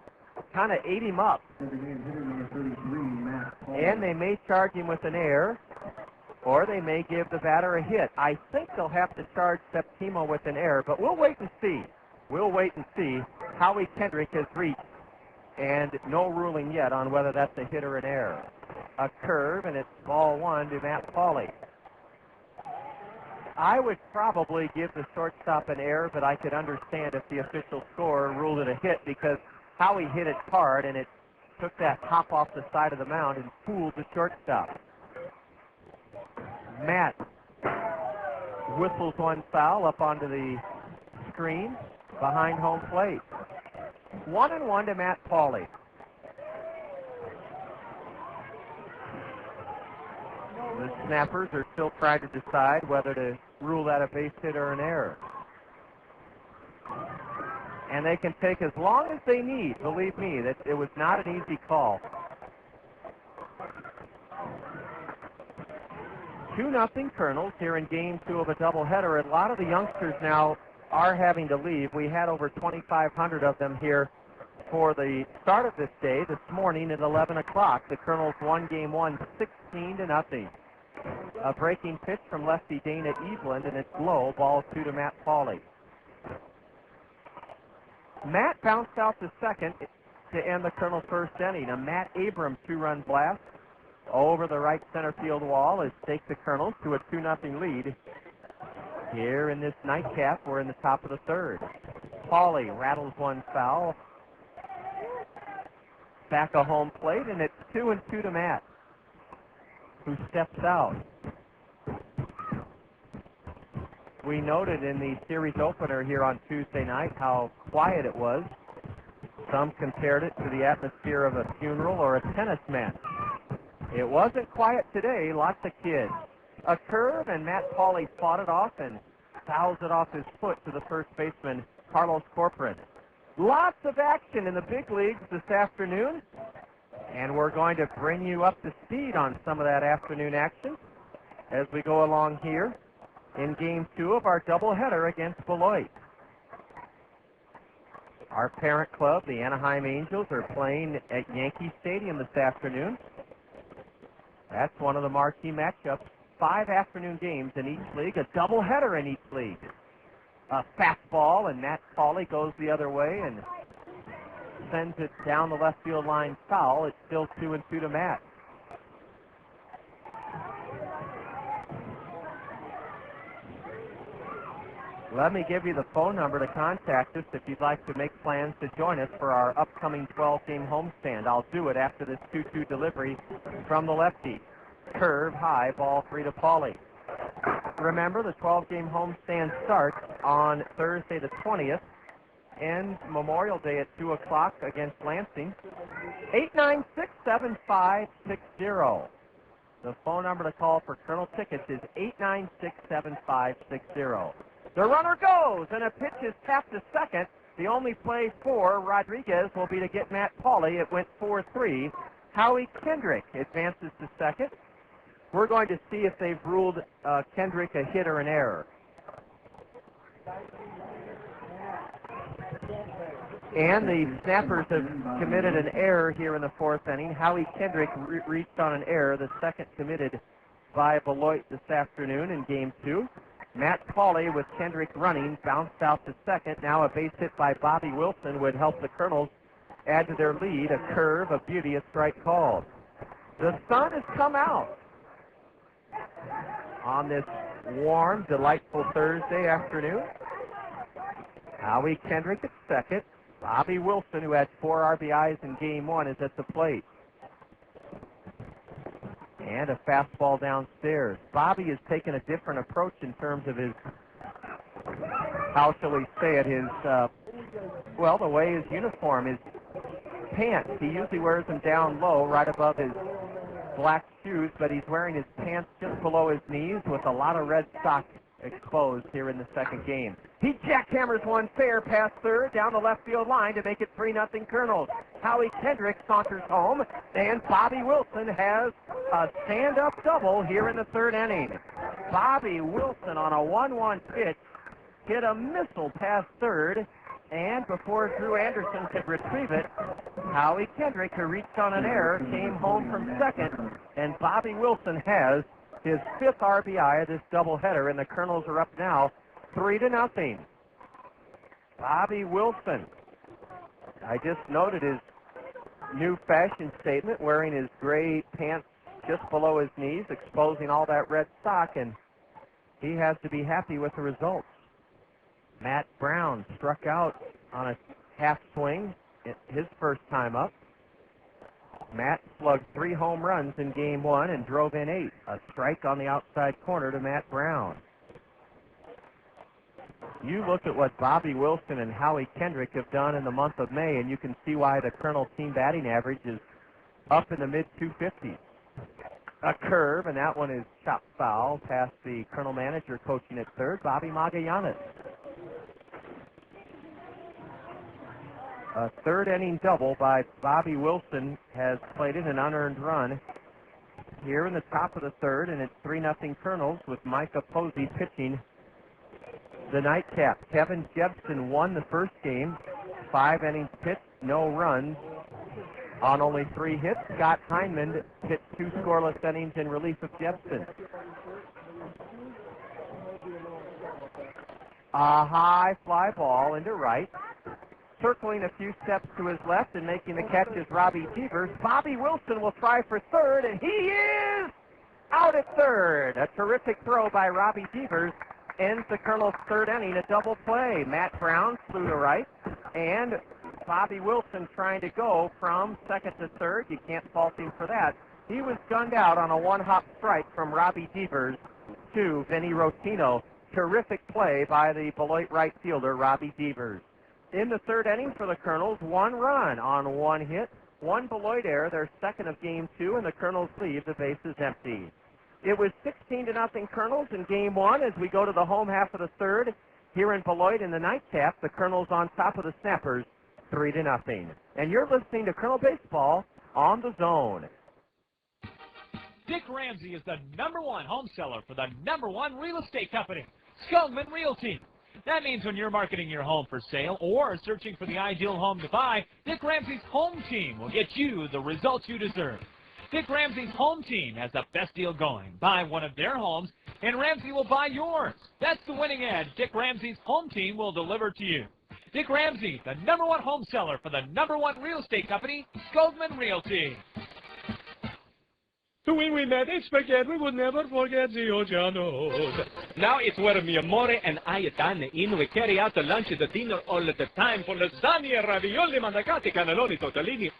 S2: kind of ate him up. And they may charge him with an error, or they may give the batter a hit. I think they'll have to charge Septimo with an error, but we'll wait and see. We'll wait and see. Howie Kendrick has reached, and no ruling yet on whether that's a hit or an error. A curve, and it's ball 1 to Matt Pauley. I would probably give the shortstop an error, but I could understand if the official scorer ruled it a hit, because Howie hit it hard, and it took that hop off the side of the mound and fooled the shortstop. Matt whistles one foul up onto the screen behind home plate. 1-1 to Matt Pauley. The snappers are still trying to decide whether to rule that a base hit or an error. And they can take as long as they need. Believe me, that it was not an easy call. 2-0 Kernels here in game 2 of a doubleheader. A lot of the youngsters now are having to leave. We had over 2,500 of them here for the start of this day this morning at 11 o'clock. The Kernels won game 1 16-0. A breaking pitch from lefty Dana Eveland, and it's low, ball 2 to Matt Pauley. Matt bounced out to second to end the Kernel first inning. A Matt Abrams 2-run blast over the right center field wall has taken the Kernels to a 2-0 lead. Here in this nightcap, we're in the top of the 3rd. Pauley rattles one foul. Back of home plate, and it's 2-2 to Matt, who steps out. We noted in the series opener here on Tuesday night how quiet it was. Some compared it to the atmosphere of a funeral or a tennis match. It wasn't quiet today, lots of kids. A curve, and Matt Pauley fought it off and fouls it off his foot to the first baseman, Carlos Corcoran. Lots of action in the big leagues this afternoon, and we're going to bring you up to speed on some of that afternoon action as we go along here in game 2 of our doubleheader against Beloit. Our parent club, the Anaheim Angels, are playing at Yankee Stadium this afternoon. That's one of the marquee matchups. 5 afternoon games in each league, a doubleheader in each league. A fastball, and Matt Pauley goes the other way and sends it down the left field line foul. It's still 2-2 to Matt. Let me give you the phone number to contact us if you'd like to make plans to join us for our upcoming 12-game homestand. I'll do it after this 2-2 delivery from the lefty. Curve high, ball 3 to Pauly. Remember, the 12-game homestand starts on Thursday the 20th, ends Memorial Day at 2 o'clock against Lansing. 896-7560. The phone number to call for Colonel tickets is 896-7560. The runner goes, and a pitch is tapped to second. The only play for Rodriguez will be to get Matt Pauly. It went 4-3. Howie Kendrick advances to second. We're going to see if they've ruled Kendrick a hit or an error. And the Snappers have committed an error here in the fourth inning. Howie Kendrick reached on an error, the second committed by Beloit this afternoon in Game 2. Matt Pauly, with Kendrick running, bounced out to second. Now a base hit by Bobby Wilson would help the Kernels add to their lead. A curve, a beauty, a strike called. The sun has come out on this warm, delightful Thursday afternoon. Howie Kendrick at second. Bobby Wilson, who had 4 RBIs in Game 1, is at the plate. And a fastball downstairs. Bobby has taken a different approach in terms of his, how shall we say it, his, well, the way his uniform, his pants. He usually wears them down low, right above his black shoes, but he's wearing his pants just below his knees with a lot of red socks exposed here in the second game. He jackhammers one fair past third down the left field line to make it 3-0 Kernels. Howie Kendrick saunters home, and Bobby Wilson has a stand-up double here in the third inning. Bobby Wilson on a 1-1 pitch hit a missile past third, and before Drew Anderson could retrieve it, Howie Kendrick, who reached on an error, came home from second, and Bobby Wilson has his 5th RBI of this doubleheader, and the Kernels are up now 3-0. Bobby Wilson. I just noted his new fashion statement, wearing his gray pants just below his knees, exposing all that red sock, and he has to be happy with the results. Matt Brown struck out on a half swing, his first time up. Matt slugged 3 home runs in Game 1 and drove in 8. A strike on the outside corner to Matt Brown. You look at what Bobby Wilson and Howie Kendrick have done in the month of May, and you can see why the Kernel team batting average is up in the mid-250s. A curve, and that one is chopped foul past the Kernel manager coaching at third, Bobby Magallanes. A third inning double by Bobby Wilson has played in an unearned run here in the top of the third, and it's 3-0 Kernels with Micah Posey pitching the nightcap. Kevin Jepsen won the first game, 5 innings pitched, no runs on only 3 hits. Scott Heineman pitched 2 scoreless innings in relief of Jepsen. A high fly ball into right. Circling a few steps to his left and making the catch is Robbie Devers. Bobby Wilson will try for third, and he is out at third. A terrific throw by Robbie Devers ends the Kernel's third inning, a double play. Matt Brown flew to right, and Bobby Wilson trying to go from second to third. You can't fault him for that. He was gunned out on a one-hop strike from Robbie Devers to Vinny Rotino. Terrific play by the Beloit right fielder, Robbie Devers. In the third inning for the Kernels, 1 run on 1 hit, 1 Beloit error, their second of Game 2, and the Kernels leave the bases empty. It was 16-0 Kernels in Game 1 as we go to the home half of the third. Here in Beloit in the nightcap, the Kernels on top of the Snappers, 3-0. And you're listening to Kernel Baseball on the Zone.
S11: Dick Ramsey is the #1 home seller for the #1 real estate company, Skogman Realty. That means when you're marketing your home for sale or searching for the ideal home to buy, Dick Ramsey's home team will get you the results you deserve. Dick Ramsey's home team has the best deal going. Buy one of their homes, and Ramsey will buy yours. That's the winning edge Dick Ramsey's home team will deliver to you. Dick Ramsey, the #1 home seller for the #1 real estate company, Skogman Realty.
S4: So when we met in spaghetti, we would never forget the Ojanos. Now it's where mi amore and I dine in. We carry out the lunch and the dinner all at the time for lasagna, ravioli, mandagati, cannelloni, tortellini,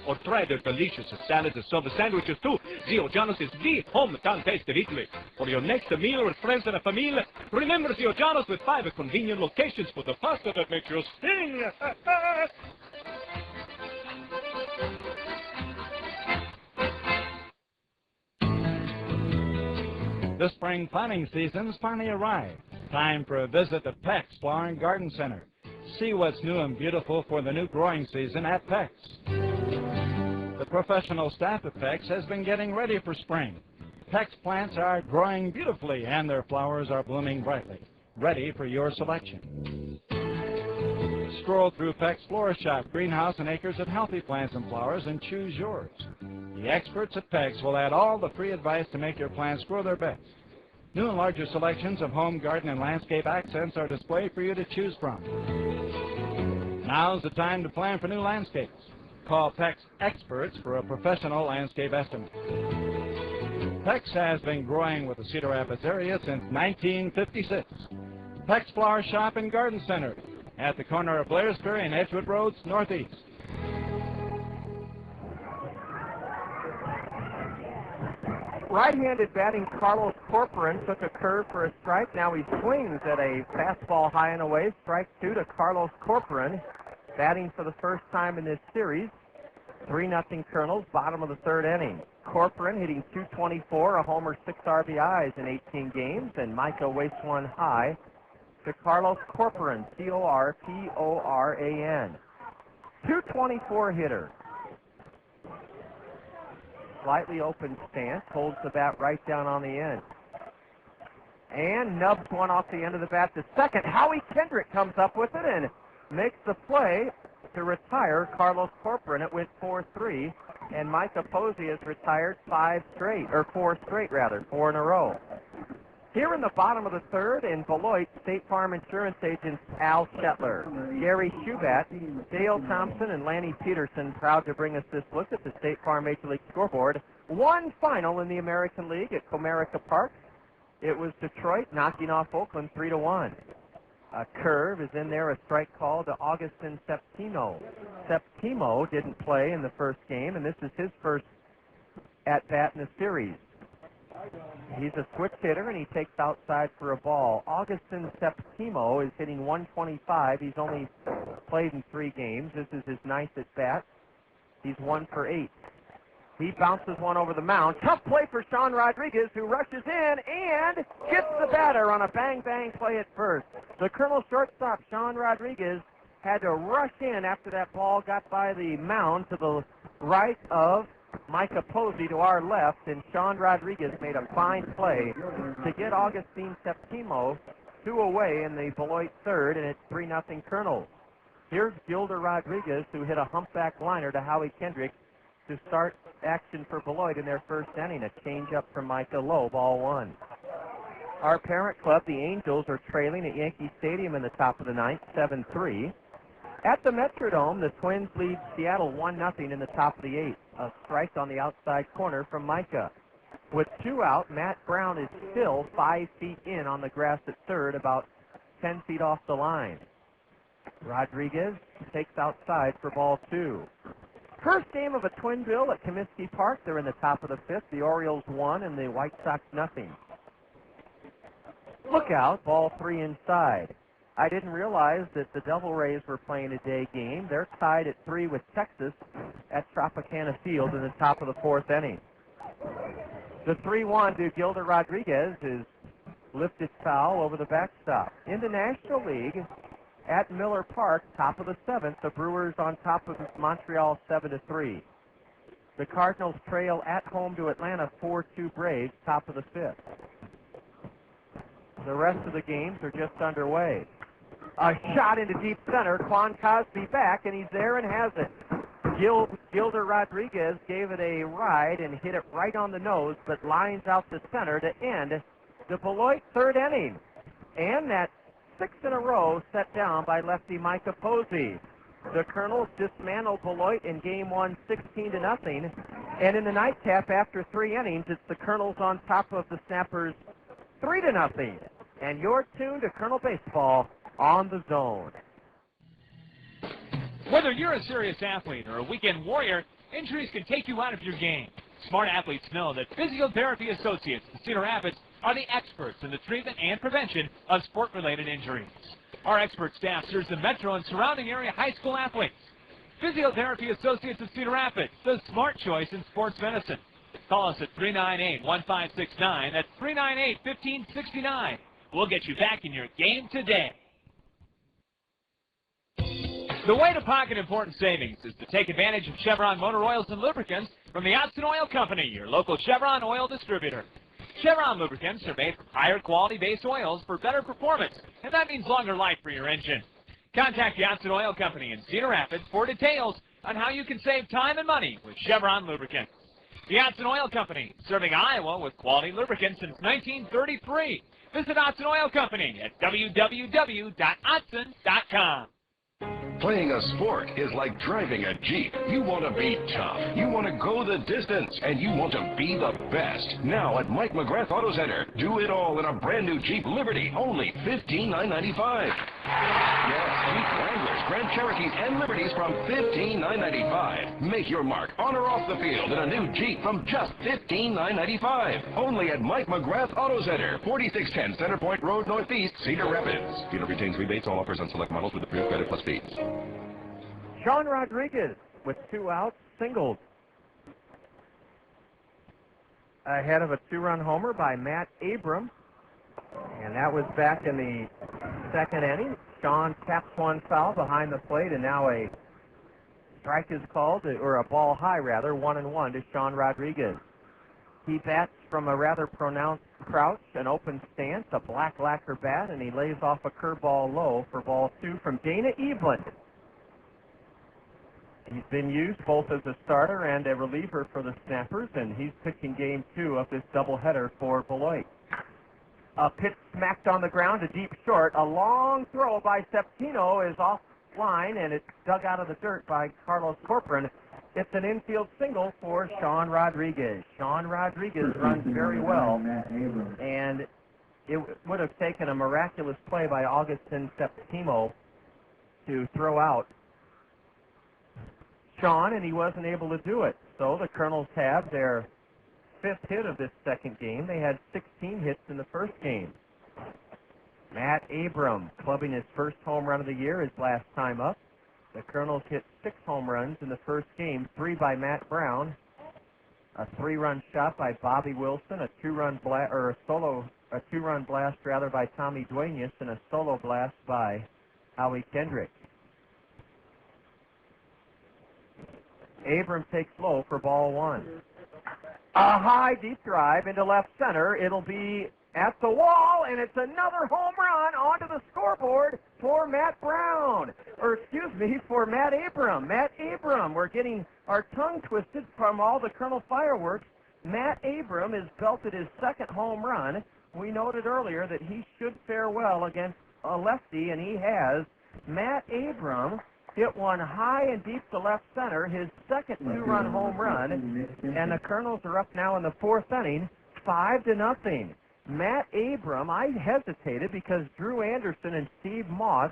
S4: or try the delicious salads and soba sandwiches too. The Ojanos is the hometown taste of Italy. For your next meal with friends and a family, remember the Ojanos with 5 convenient locations for the pasta that makes you sing.
S25: The spring planting season's finally arrived. Time for a visit to Peck's Flower and Garden Center. See what's new and beautiful for the new growing season at Peck's. The professional staff at Peck's has been getting ready for spring. Peck's plants are growing beautifully and their flowers are blooming brightly, ready for your selection. Stroll through Peck's Florist Shop, greenhouse and acres of healthy plants and flowers and choose yours. The experts at Peck's will add all the free advice to make your plants grow their best. New and larger selections of home, garden, and landscape accents are displayed for you to choose from. Now's the time to plan for new landscapes. Call Peck's experts for a professional landscape estimate. Peck's has been growing with the Cedar Rapids area since 1956. Peck's Flower Shop and Garden Center at the corner of Blairsbury and Edgewood Roads, Northeast.
S2: Right-handed batting Carlos Corcoran took a curve for a strike. Now he swings at a fastball high and away. Strike 2 to Carlos Corcoran, batting for the first time in this series. 3-0 Kernels, bottom of the third inning. Corcoran hitting .224, a homer, 6 RBIs in 18 games, and Micah wastes one high to Carlos Corcoran, C-O-R-P-O-R-A-N. .224 hitter. Slightly open stance, holds the bat right down on the end. And nubs one off the end of the bat to second. Howie Kendrick comes up with it and makes the play to retire Carlos Corcoran. It went 4-3, and Micah Posey has retired 4 straight, 4 in a row. Here in the bottom of the third in Beloit, State Farm Insurance agents Al Shetler, Gary Shubat, Dale Thompson, and Lanny Peterson proud to bring us this look at the State Farm Major League scoreboard. One final in the American League at Comerica Park. It was Detroit knocking off Oakland 3-1. A curve is in there, a strike call to Augustin Septimo. Septimo didn't play in the first game, and this is his first at-bat in the series. He's a switch hitter, and he takes outside for a ball. Augustin Septimo is hitting .125. He's only played in 3 games. This is his 9th at-bat. He's 1 for 8. He bounces one over the mound. Tough play for Sean Rodriguez, who rushes in and gets the batter on a bang-bang play at first. The Colonel shortstop, Sean Rodriguez, had to rush in after that ball got by the mound to the right of Micah Posey to our left, and Sean Rodriguez made a fine play to get Augustine Septimo 2 away in the Beloit third, and it's 3-0 Kernels. Here's Gilder Rodriguez, who hit a humpback liner to Howie Kendrick to start action for Beloit in their first inning. A change-up from Micah, low, ball 1. Our parent club, the Angels, are trailing at Yankee Stadium in the top of the 9th, 7-3. At the Metrodome, the Twins lead Seattle 1-0 in the top of the 8th. A strike on the outside corner from Micah. With 2 out, Matt Brown is still 5 feet in on the grass at third, about 10 feet off the line. Rodriguez takes outside for ball 2. First game of a Twinville at Comiskey Park. They're in the top of the 5th. The Orioles 1 and the White Sox 0. Look out, ball 3 inside. I didn't realize that the Devil Rays were playing a day game. They're tied at 3 with Texas at Tropicana Field in the top of the 4th inning. The 3-1 to Gilder Rodriguez is lifted foul over the backstop. In the National League, at Miller Park, top of the 7th, the Brewers on top of Montreal 7-3. The Cardinals trail at home to Atlanta 4-2 Braves, top of the 5th. The rest of the games are just underway. A shot into deep center. Quan Cosby back, and he's there and has it. Gilder Rodriguez gave it a ride and hit it right on the nose, but lines out the center to end the Beloit third inning. And that's 6 in a row set down by lefty Micah Posey. The Kernels dismantled Beloit in game 1, 16-0. And in the nightcap, after 3 innings, it's the Kernels on top of the Snappers 3-0. And you're tuned to Kernel Baseball on the Zone.
S4: Whether you're a serious athlete or a weekend warrior, injuries can take you out of your game. Smart athletes know that Physiotherapy Associates in Cedar Rapids are the experts in the treatment and prevention of sport-related injuries. Our expert staff serves the metro and surrounding area high school athletes. Physiotherapy Associates of Cedar Rapids, the smart choice in sports medicine. Call us at 398-1569. That's 398-1569. We'll get you back in your game today. The way to pocket important savings is to take advantage of Chevron motor oils and lubricants from the Jepsen Oil Company, your local Chevron oil distributor. Chevron lubricants are made from higher quality base oils for better performance, and that means longer life for your engine. Contact the Jepsen Oil Company in Cedar Rapids for details on how you can save time and money with Chevron lubricants. The Jepsen Oil Company, serving Iowa with quality lubricants since 1933. Visit Jepsen Oil Company at www.jepsen.com.
S6: Playing a sport is like driving a Jeep. You want to be tough. You want to go the distance. And you want to be the best. Now at Mike McGrath Auto Center, do it all in a brand new Jeep Liberty, only $15,995. Yes, Jeep Wranglers, Grand Cherokees, and Liberties from $15,995. Make your mark on or off the field in a new Jeep from just $15,995. Only at Mike McGrath Auto Center, 4610 Center Point Road Northeast, Cedar Rapids. Dealer retains rebates. All offers on select models with approved credit plus fees.
S2: Sean Rodriguez with 2 outs, singles. Ahead of a 2-run homer by Matt Abram. And that was back in the 2nd inning. Sean taps one foul behind the plate, and now a strike is called, or a ball high rather, 1-1 to Sean Rodriguez. He bats from a rather pronounced crouch, an open stance, a black lacquer bat, and he lays off a curveball low for ball 2 from Dana Eveland. He's been used both as a starter and a reliever for the Snappers, and he's pitching game 2 of this doubleheader for Beloit. A pitch smacked on the ground to deep short. A long throw by Septino is offline, and it's dug out of the dirt by Carlos Corcoran. It's an infield single for Sean Rodriguez. Sean Rodriguez runs very well, and it would have taken a miraculous play by Augustin Septimo to throw out Sean, and he wasn't able to do it. So the Kernels have their 5th hit of this 2nd game. They had 16 hits in the 1st game. Matt Abram clubbing his first home run of the year his last time up. The Kernels hit 6 home runs in the 1st game, 3 by Matt Brown, a 3-run shot by Bobby Wilson, a 2-run blast by Tommy Duenas, and a solo blast by Howie Kendrick. Abram takes low for ball 1. A high deep drive into left center. It'll be at the wall, and it's another home run onto the scoreboard for Matt Brown. For Matt Abram. Matt Abram. We're getting our tongue twisted from all the Kernel fireworks. Matt Abram has belted his 2nd home run. We noted earlier that he should fare well against a lefty, and he has. Matt Abram hit one high and deep to left center, his 2nd 2-run home run, and the Kernels are up now in the 4th inning, 5-0. Matt Abram, I hesitated because Drew Anderson and Steve Moss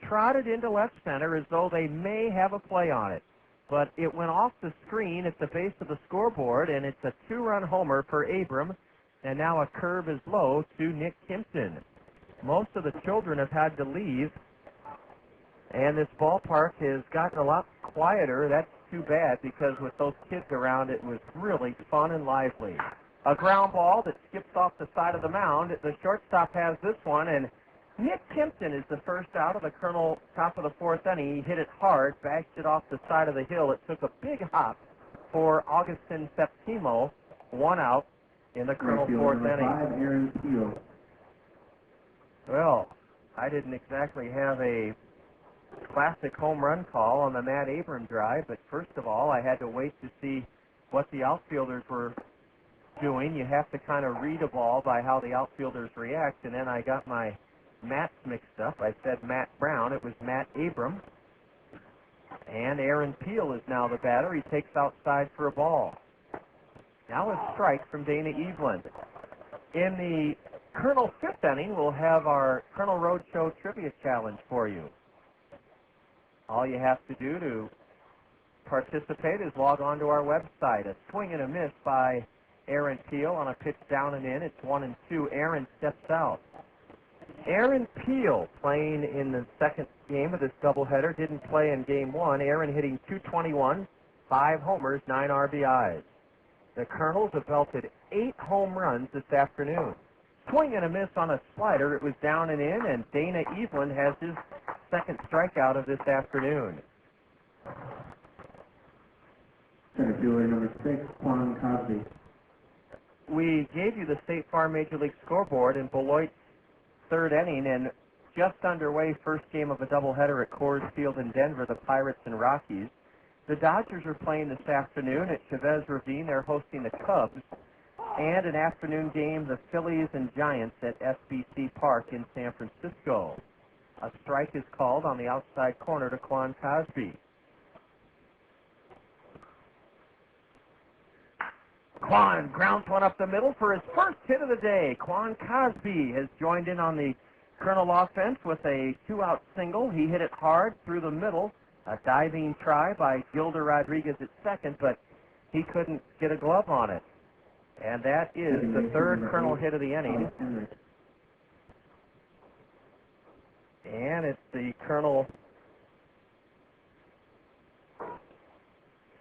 S2: trotted into left center as though they may have a play on it. But it went off the screen at the base of the scoreboard, and it's a 2-run homer for Abram, and now a curve is low to Nick Kimpton. Most of the children have had to leave, and this ballpark has gotten a lot quieter. That's too bad, because with those kids around, it was really fun and lively. A ground ball that skips off the side of the mound. The shortstop has this one, and Nick Kimpton is the first out of the Kernel top of the 4th inning. He hit it hard, bashed it off the side of the hill. It took a big hop for Augustin Septimo. 1 out in the Kernel 4th inning. Well, I didn't exactly have a classic home run call on the Matt Abram drive, but first of all, I had to wait to see what the outfielders were doing. You have to kind of read a ball by how the outfielders react, and then I got my Matts mixed up. I said Matt Brown. It was Matt Abram. And Aaron Peel is now the batter. He takes outside for a ball. Now a strike from Dana Eveland. In the Kernel 5th inning, we'll have our Kernel Roadshow Trivia Challenge for you. All you have to do to participate is log on to our website. A swing and a miss by Aaron Peel on a pitch down and in. It's 1-2. Aaron steps out. Aaron Peel playing in the second game of this doubleheader. Didn't play in game 1. Aaron hitting .221, 5 homers, 9 RBIs. The Kernels have belted 8 home runs this afternoon. Swing and a miss on a slider. It was down and in, and Dana Eveland has his second strikeout of this afternoon.
S9: Category number 6, Quan Cosby.
S2: We gave you the State Farm Major League scoreboard in Beloit's 3rd inning, and just underway, first game of a doubleheader at Coors Field in Denver, the Pirates and Rockies. The Dodgers are playing this afternoon at Chavez Ravine. They're hosting the Cubs. And an afternoon game, the Phillies and Giants at SBC Park in San Francisco. A strike is called on the outside corner to Quan Cosby. Quan grounds one up the middle for his first hit of the day. Quan Cosby has joined in on the Kernel offense with a 2-out single. He hit it hard through the middle. A diving try by Gilder Rodriguez at second, but he couldn't get a glove on it. And that is the 3rd Kernel hit of the inning. And it's the Kernel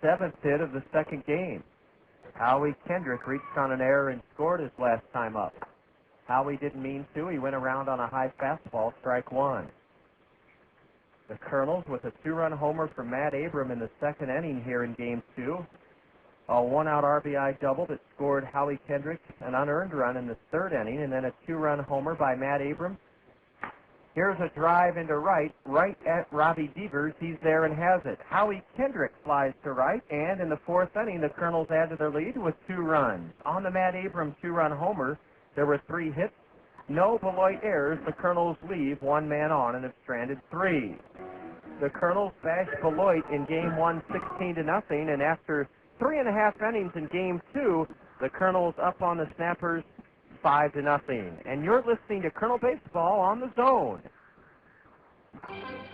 S2: 7th hit of the second game. Howie Kendrick reached on an error and scored his last time up. Howie didn't mean to. He went around on a high fastball, strike 1. The Kernels with a 2-run homer from Matt Abram in the second inning here in Game 2. A 1-out RBI double that scored Howie Kendrick an unearned run in the 3rd inning, and then a 2-run homer by Matt Abram. Here's a drive into right at Robbie Devers. He's there and has it. Howie Kendrick flies to right, and in the 4th inning, the Kernels add to their lead with 2 runs. On the Matt Abram 2-run homer, there were 3 hits, no Beloit errors. The Kernels leave 1 man on and have stranded 3. The Kernels bashed Beloit in Game 1, 16-0, and after 3.5 innings in Game 2, the Kernels up on the Snappers 5-0. And you're listening to Kernel Baseball on the Zone.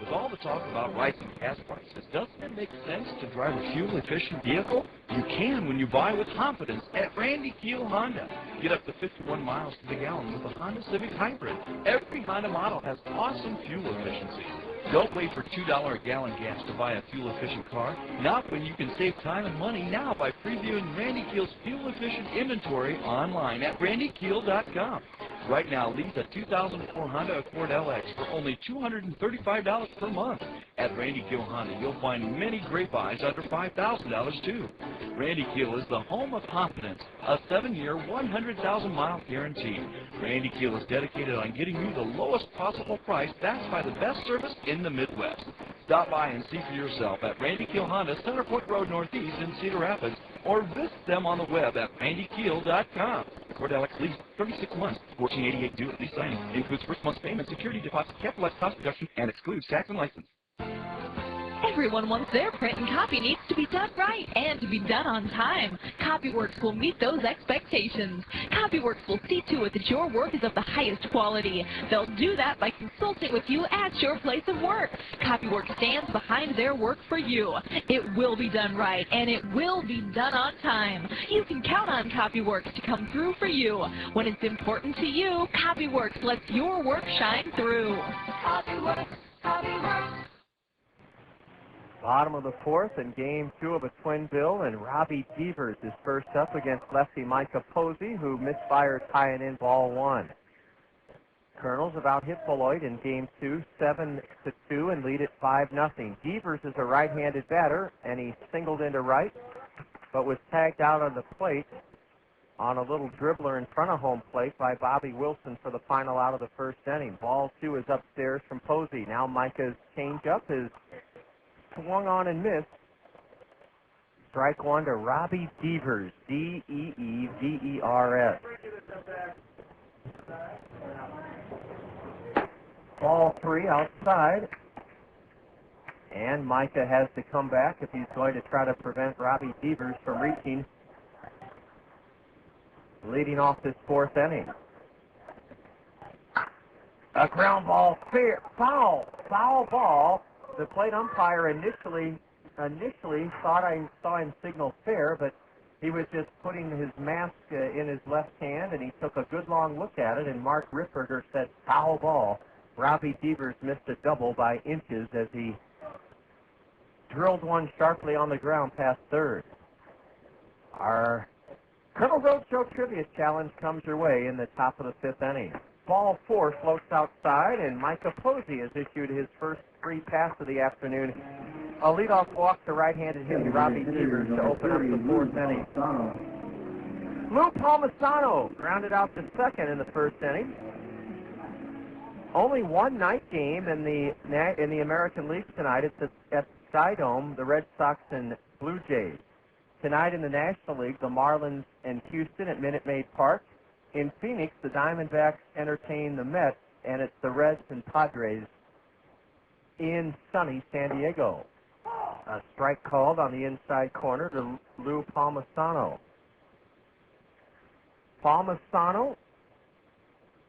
S7: With all the talk about rising gas prices, doesn't it make sense to drive a fuel-efficient vehicle? You can when you buy with confidence at Randy Keel Honda. Get up to 51 miles to the gallon with a Honda Civic Hybrid. Every Honda model has awesome fuel efficiency. Don't wait for $2 a gallon gas to buy a fuel-efficient car. Not when you can save time and money now by previewing Randy Keel's fuel-efficient inventory online at randykeel.com. Right now, lease a 2004 Honda Accord LX for only $235 per month. At Randy Keel Honda, you'll find many great buys under $5,000 too. Randy Keel is the home of confidence, a 7-year, 100,000-mile guarantee. Randy Keel is dedicated on getting you the lowest possible price backed by the best service in the Midwest. Stop by and see for yourself at Randy Keel Honda, Center Point Road Northeast in Cedar Rapids, or visit them on the web at randykeel.com. Accord LX lease, 36 months, $14.88 due at lease signing. Includes first month's payment, security deposit, capitalized cost reduction, and excludes tax and license.
S14: Everyone wants their print and copy needs to be done right and to be done on time. Copyworks will meet those expectations. Copyworks will see to it that your work is of the highest quality. They'll do that by consulting with you at your place of work. Copyworks stands behind their work for you. It will be done right and it will be done on time. You can count on Copyworks to come through for you. When it's important to you, Copyworks lets your work shine through. Copyworks, Copyworks.
S2: Bottom of the 4th and Game 2 of a twin bill, and Robbie Devers is first up against lefty Micah Posey, who misfires high and in ball 1. Kernels have out-hit Beloit in Game 2, 7-2, and lead at 5-0. Devers is a right-handed batter, and he singled into right, but was tagged out on the plate on a little dribbler in front of home plate by Bobby Wilson for the final out of the 1st inning. Ball 2 is upstairs from Posey. Now Micah's changeup is swung on and missed. Strike 1 to Robbie Devers, D-E-E-V-E-R-S. Ball 3 outside. And Micah has to come back if he's going to try to prevent Robbie Devers from reaching leading off this fourth inning. A ground ball, foul ball. The plate umpire initially thought I saw him signal fair, but he was just putting his mask in his left hand, and he took a good long look at it, and Mark Ripperger said foul ball. Robbie Devers missed a double by inches as he drilled one sharply on the ground past third. Our Colonel Roadshow Trivia Challenge comes your way in the top of the fifth inning. Ball 4 floats outside, and Micah Posey has issued his first free pass of the afternoon. A leadoff walk to right-handed hitter Robbie Devers to open up the fourth inning. Lou Palmisano grounded out to second in the first inning. Only one night game in the American League tonight. It's at Skydome, the Red Sox and Blue Jays. Tonight in the National League, the Marlins and Houston at Minute Maid Park. In Phoenix, the Diamondbacks entertain the Mets, and it's the Reds and Padres in sunny San Diego. A strike called on the inside corner to Lou Palmisano. Palmisano,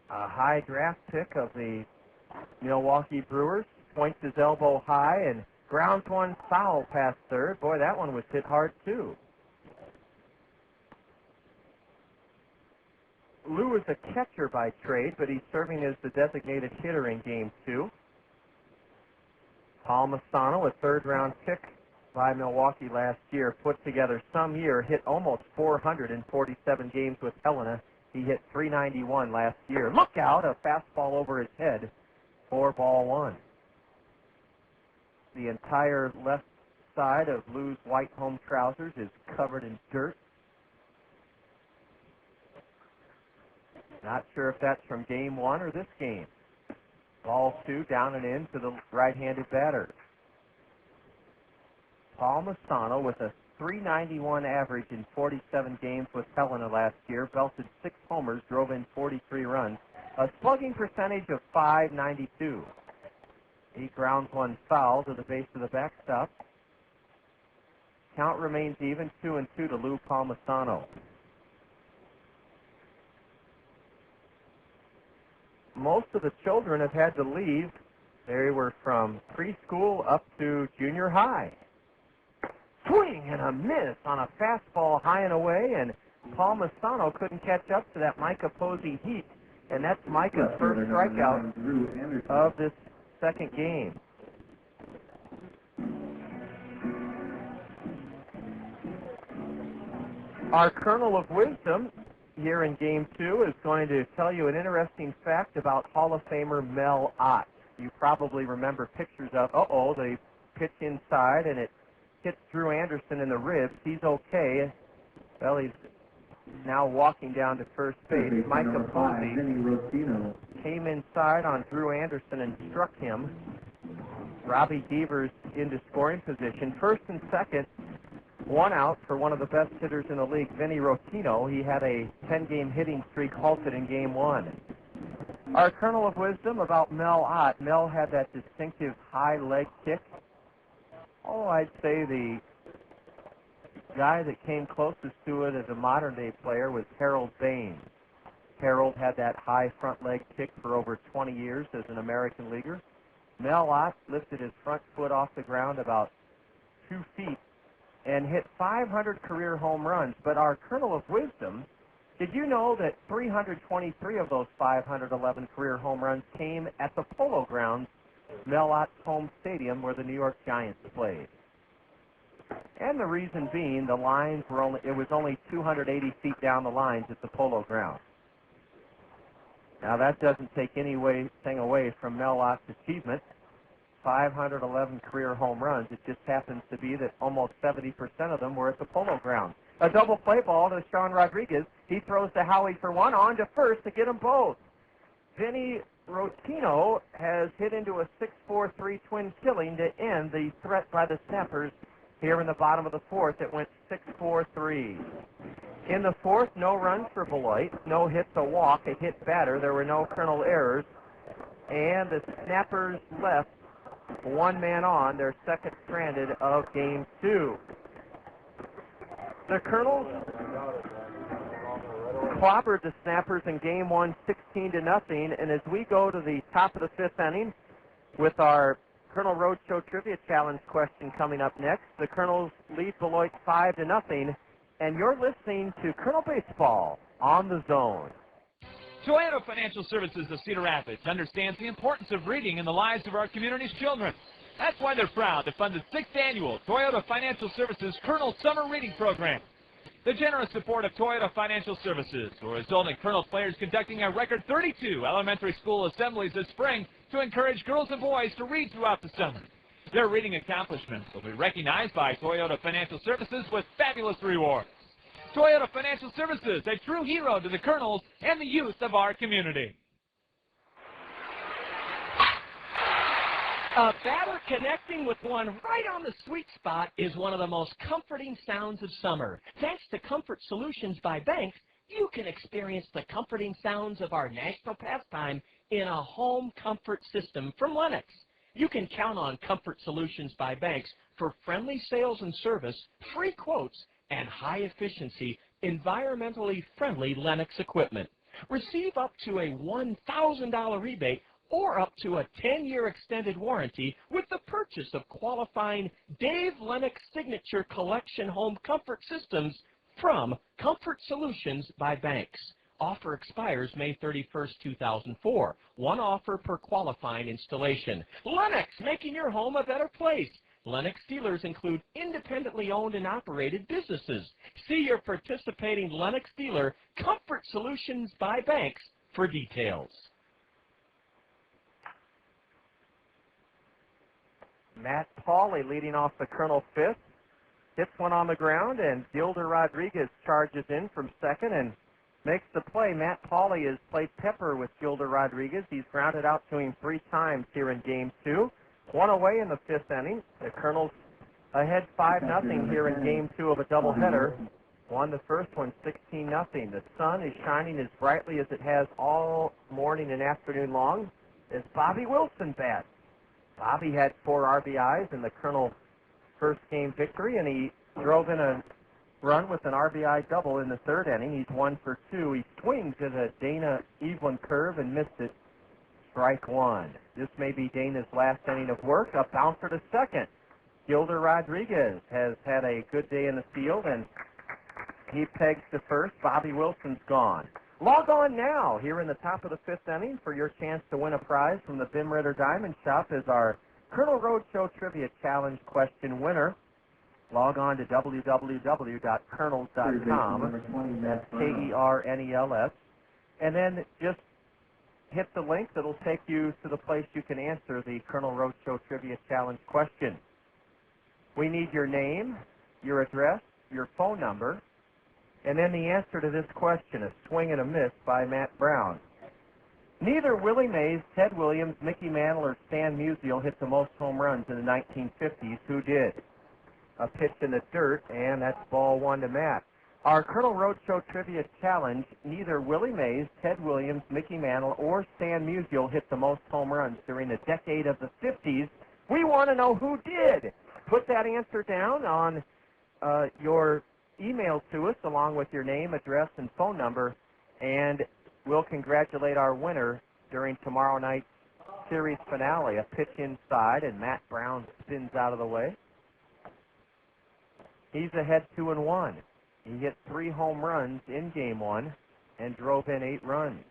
S2: a high draft pick of the Milwaukee Brewers, points his elbow high and grounds one foul past third. Boy, that one was hit hard, too. Lou is a catcher by trade, but he's serving as the designated hitter in Game 2. Palmisano, a third-round pick by Milwaukee last year, put together some year, hit almost 447 games with Helena. He hit .391 last year. Look out, a fastball over his head for ball 1. The entire left side of Lou's white home trousers is covered in dirt. Not sure if that's from Game 1 or this game. Ball 2 down and in to the right-handed batter. Palmisano with a .391 average in 47 games with Helena last year, belted 6 homers, drove in 43 runs, a slugging percentage of .592. He grounds one foul to the base of the backstop. Count remains even, 2-2 to Lou Palmisano. Most of the children have had to leave. They were from preschool up to junior high. Swing and a miss on a fastball high and away, and Palmisano couldn't catch up to that Micah Posey heat, and that's Micah's first strikeout of this second game. Our Kernel of Wisdom here in Game 2 is going to tell you an interesting fact about Hall of Famer Mel Ott. You probably remember pictures of, the pitch inside, and it hits Drew Anderson in the ribs. He's okay. Well, he's now walking down to first base. Micah Posey came inside on Drew Anderson and struck him. Robbie Devers into scoring position. First and second, one out for one of the best hitters in the league, Vinny Rotino. He had a 10-game hitting streak halted in Game 1. Our Kernel of Wisdom about Mel Ott. Mel had that distinctive high leg kick. I'd say the guy that came closest to it as a modern-day player was Harold Baines. Harold had that high front leg kick for over 20 years as an American leaguer. Mel Ott lifted his front foot off the ground about 2 feet and hit 500 career home runs. But our Kernel of Wisdom, did you know that 323 of those 511 career home runs came at the Polo Grounds, Mel Ott's home stadium where the New York Giants played? And the reason being, the lines were it was only 280 feet down the lines at the Polo Grounds. Now that doesn't take anything away from Mel Ott's achievement. 511 career home runs. It just happens to be that almost 70% of them were at the Polo Grounds. A double play ball to Sean Rodriguez. He throws to Howie for one, on to first to get them both. Vinny Rotino has hit into a 6-4-3 twin killing to end the threat by the Snappers here in the bottom of the fourth. It went 6-4-3. In the fourth, no runs for Beloit, no hits, a walk, a hit batter. There were no Kernel errors. And the Snappers left one man on, their second stranded of Game 2. The Kernels clobbered the Snappers in game one 16-0. And as we go to the top of the fifth inning with our Kernel Roadshow Trivia Challenge question coming up next, the Kernels lead Beloit 5-0. And you're listening to Kernel Baseball on the Zone.
S19: Toyota Financial Services of Cedar Rapids understands the importance of reading in the lives of our community's children. That's why they're proud to fund the 6th annual Toyota Financial Services Kernel Summer Reading Program. The generous support of Toyota Financial Services will result in Kernel players conducting a record 32 elementary school assemblies this spring to encourage girls and boys to read throughout the summer. Their reading accomplishments will be recognized by Toyota Financial Services with fabulous rewards. Toyota Financial Services, a true hero to the Kernels and the youth of our community.
S11: A batter connecting with one right on the sweet spot is one of the most comforting sounds of summer. Thanks to Comfort Solutions by Banks, you can experience the comforting sounds of our national pastime in a home comfort system from Lennox. You can count on Comfort Solutions by Banks for friendly sales and service, free quotes, and high-efficiency, environmentally friendly Lennox equipment. Receive up to a $1,000 rebate or up to a 10-year extended warranty with the purchase of qualifying Dave Lennox Signature Collection Home Comfort Systems from Comfort Solutions by Banks. Offer expires May 31st, 2004. One offer per qualifying installation. Lennox, making your home a better place. Lennox dealers include independently owned and operated businesses. See your participating Lennox dealer, Comfort Solutions by Banks, for details.
S2: Matt Pauley leading off the Kernel fifth. Hits one on the ground, and Gilder Rodriguez charges in from second and makes the play. Matt Pauley has played pepper with Gilder Rodriguez. He's grounded out to him 3 times here in game 2. One away in the fifth inning. The Kernels ahead 5-0 here in game 2 of a doubleheader. Won the first one 16-0. The sun is shining as brightly as it has all morning and afternoon long as Bobby Wilson bats. Bobby had 4 RBIs in the Kernel first game victory, and he drove in a run with an RBI double in the third inning. He's 1 for 2. He swings at a Dana Eveland curve and missed it. Strike 1. This may be Dana's last inning of work. A bouncer to second. Gilder Rodriguez has had a good day in the field, and he pegs to first. Bobby Wilson's gone. Log on now here in the top of the fifth inning for your chance to win a prize from the Bim Ritter Diamond Shop as our Kernel Roadshow Trivia Challenge question winner. Log on to www.kernels.com. That's Kernels. And then just hit the link that'll take you to the place you can answer the Kernel Roadshow Trivia Challenge question. We need your name, your address, your phone number, and then the answer to this question, a swing and a miss by Matt Brown. Neither Willie Mays, Ted Williams, Mickey Mantle, or Stan Musial hit the most home runs in the 1950s. Who did? A pitch in the dirt, and that's ball 1 to Matt. Our Kernel Roadshow Trivia Challenge, neither Willie Mays, Ted Williams, Mickey Mantle, or Stan Musial hit the most home runs during the decade of the 50s. We want to know who did. Put that answer down on your email to us along with your name, address, and phone number, and we'll congratulate our winner during tomorrow night's series finale. A pitch inside, and Matt Brown spins out of the way. He's ahead 2-1. He hit 3 home runs in game 1 and drove in 8 runs.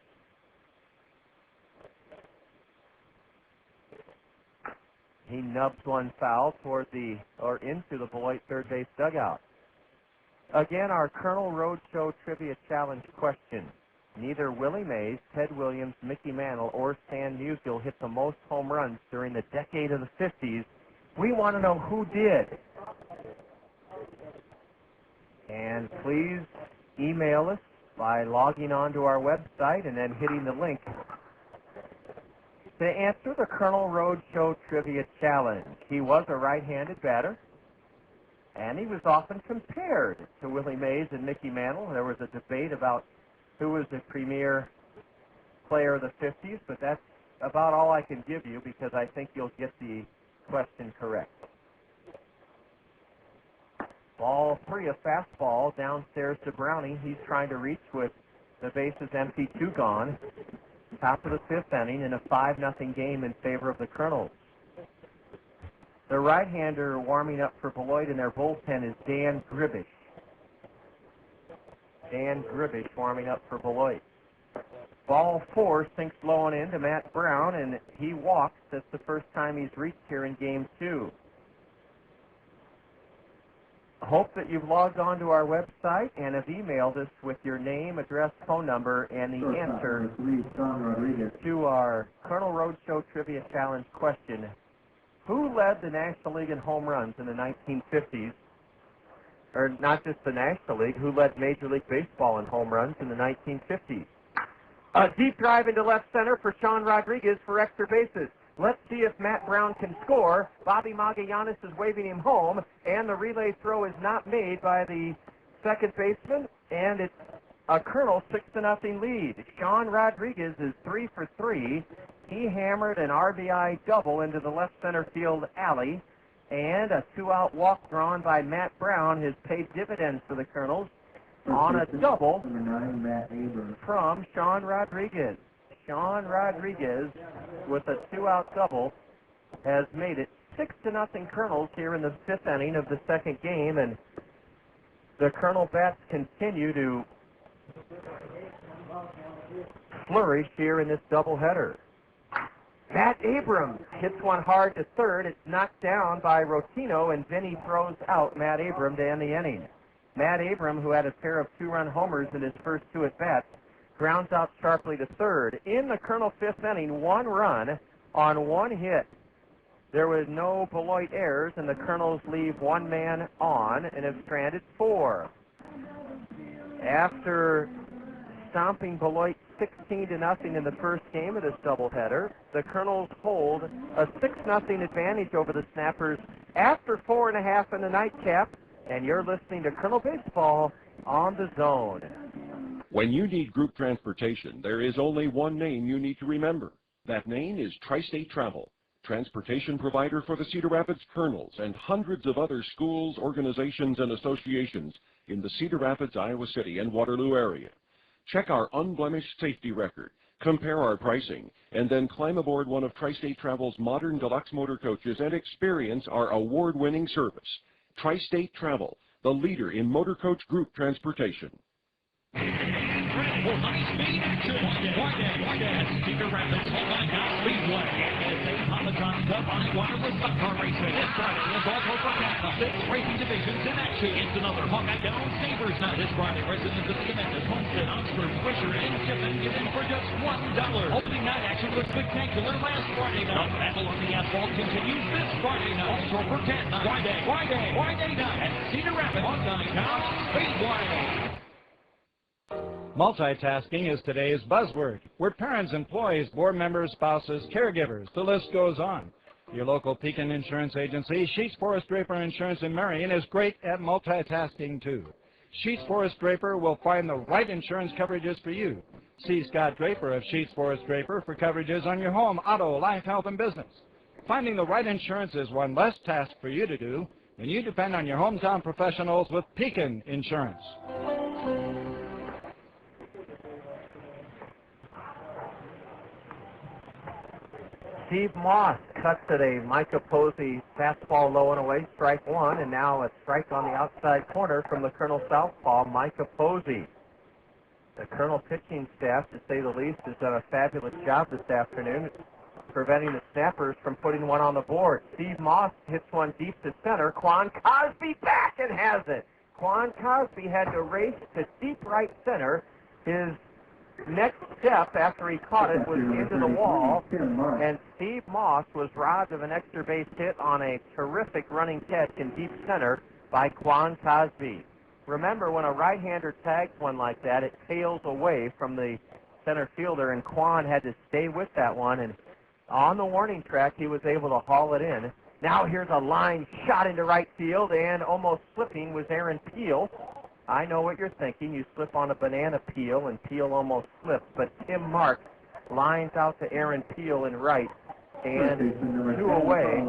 S2: He nubs one foul toward into the Beloit third base dugout. Again, our Kernel Roadshow Trivia Challenge question. Neither Willie Mays, Ted Williams, Mickey Mantle, or Stan Musial hit the most home runs during the decade of the 50s. We want to know who did. And please email us by logging on to our website and then hitting the link to answer the Kernel Roadshow Trivia Challenge. He was a right-handed batter, and he was often compared to Willie Mays and Mickey Mantle. There was a debate about who was the premier player of the 50s, but that's about all I can give you because I think you'll get the question correct. Ball 3, a fastball downstairs to Browning. He's trying to reach with The base is empty, 2 gone. Top of the 5th inning in a 5-0 game in favor of the Kernels. The right-hander warming up for Beloit in their bullpen is Dan Gribish. Dan Gribish warming up for Beloit. Ball 4 sinks low and in to Matt Brown, and he walks. That's the first time he's reached here in Game 2. I hope that you've logged on to our website and have emailed us with your name, address, phone number, and the answer to our Colonel Roadshow Trivia Challenge question. Who led the National League in home runs in the 1950s? Or not just the National League, who led Major League Baseball in home runs in the 1950s? A deep drive into left center for Sean Rodriguez for extra bases. Let's see if Matt Brown can score. Bobby Magallanes is waving him home, and the relay throw is not made by the second baseman, and it's a Colonel 6-0 lead. Sean Rodriguez is 3 for 3. He hammered an RBI double into the left center field alley, and a 2-out walk drawn by Matt Brown has paid dividends for the Colonels on a double from Sean Rodriguez. Sean Rodriguez, with a 2-out double, has made it 6-0 Colonels here in the 5th inning of the second game, and the Colonel bats continue to flourish here in this doubleheader. Matt Abrams hits one hard to third. It's knocked down by Rotino, and Vinny throws out Matt Abrams to end the inning. Matt Abrams, who had a pair of 2-run homers in his first 2 at-bats, grounds out sharply to third. In the Colonel 5th inning, 1 run on 1 hit. There was no Beloit errors, and the Colonels leave 1 man on and have stranded 4. After stomping Beloit 16-0 in the first game of this doubleheader, the Colonels hold a 6-0 advantage over the Snappers after 4.5 in the nightcap, and you're listening to Colonel Baseball on the Zone.
S13: When you need group transportation, there is only one name you need to remember. That name is Tri-State Travel, transportation provider for the Cedar Rapids Kernels and hundreds of other schools, organizations, and associations in the Cedar Rapids, Iowa City, and Waterloo area. Check our unblemished safety record, compare our pricing, and then climb aboard one of Tri-State Travel's modern deluxe motor coaches and experience our award-winning service. Tri-State Travel, the leader in motor coach group transportation.
S1: For high-speed action, Cedar Rapids Hawkeye Speedway. It's a Peloton Cup on wireless stock car racing. This Friday is also for Tampa. 6 racing divisions in action. It's another Hawkeye down Sabres night. This Friday, residents of Connecticut, Homestead, Oxford, Swisher, and Jepsen get in for just $1. Opening night action was spectacular last Friday night. The battle on the asphalt continues this Friday night. Also for Cat night. Friday night at Cedar Rapids Hawkeye Speedway.
S25: Multitasking is today's buzzword. We're parents, employees, board members, spouses, caregivers. The list goes on. Your local Pekin Insurance Agency, Sheets Forest Draper Insurance in Marion, is great at multitasking too. Sheets Forest Draper will find the right insurance coverages for you. See Scott Draper of Sheets Forest Draper for coverages on your home, auto, life, health, and business. Finding the right insurance is one less task for you to do, and you depend on your hometown professionals with Pekin Insurance.
S2: Steve Moss cuts at a Micah Posey fastball low and away, strike 1, and now a strike on the outside corner from the Colonel southpaw, Micah Posey. The Colonel pitching staff, to say the least, has done a fabulous job this afternoon, preventing the Snappers from putting one on the board. Steve Moss hits one deep to center. Quan Cosby back and has it. Quan Cosby had to race to deep right center. His next step after he caught it was into the wall, and Steve Moss was robbed of an extra base hit on a terrific running catch in deep center by Quan Cosby. Remember, when a right-hander tags one like that, it tails away from the center fielder, and Quan had to stay with that one, and on the warning track, he was able to haul it in. Now here's a line shot into right field, and almost slipping was Aaron Peel. I know what you're thinking. You slip on a banana peel, and Peel almost slips. But Tim Marks lines out to Aaron Peel in right, and 2 away.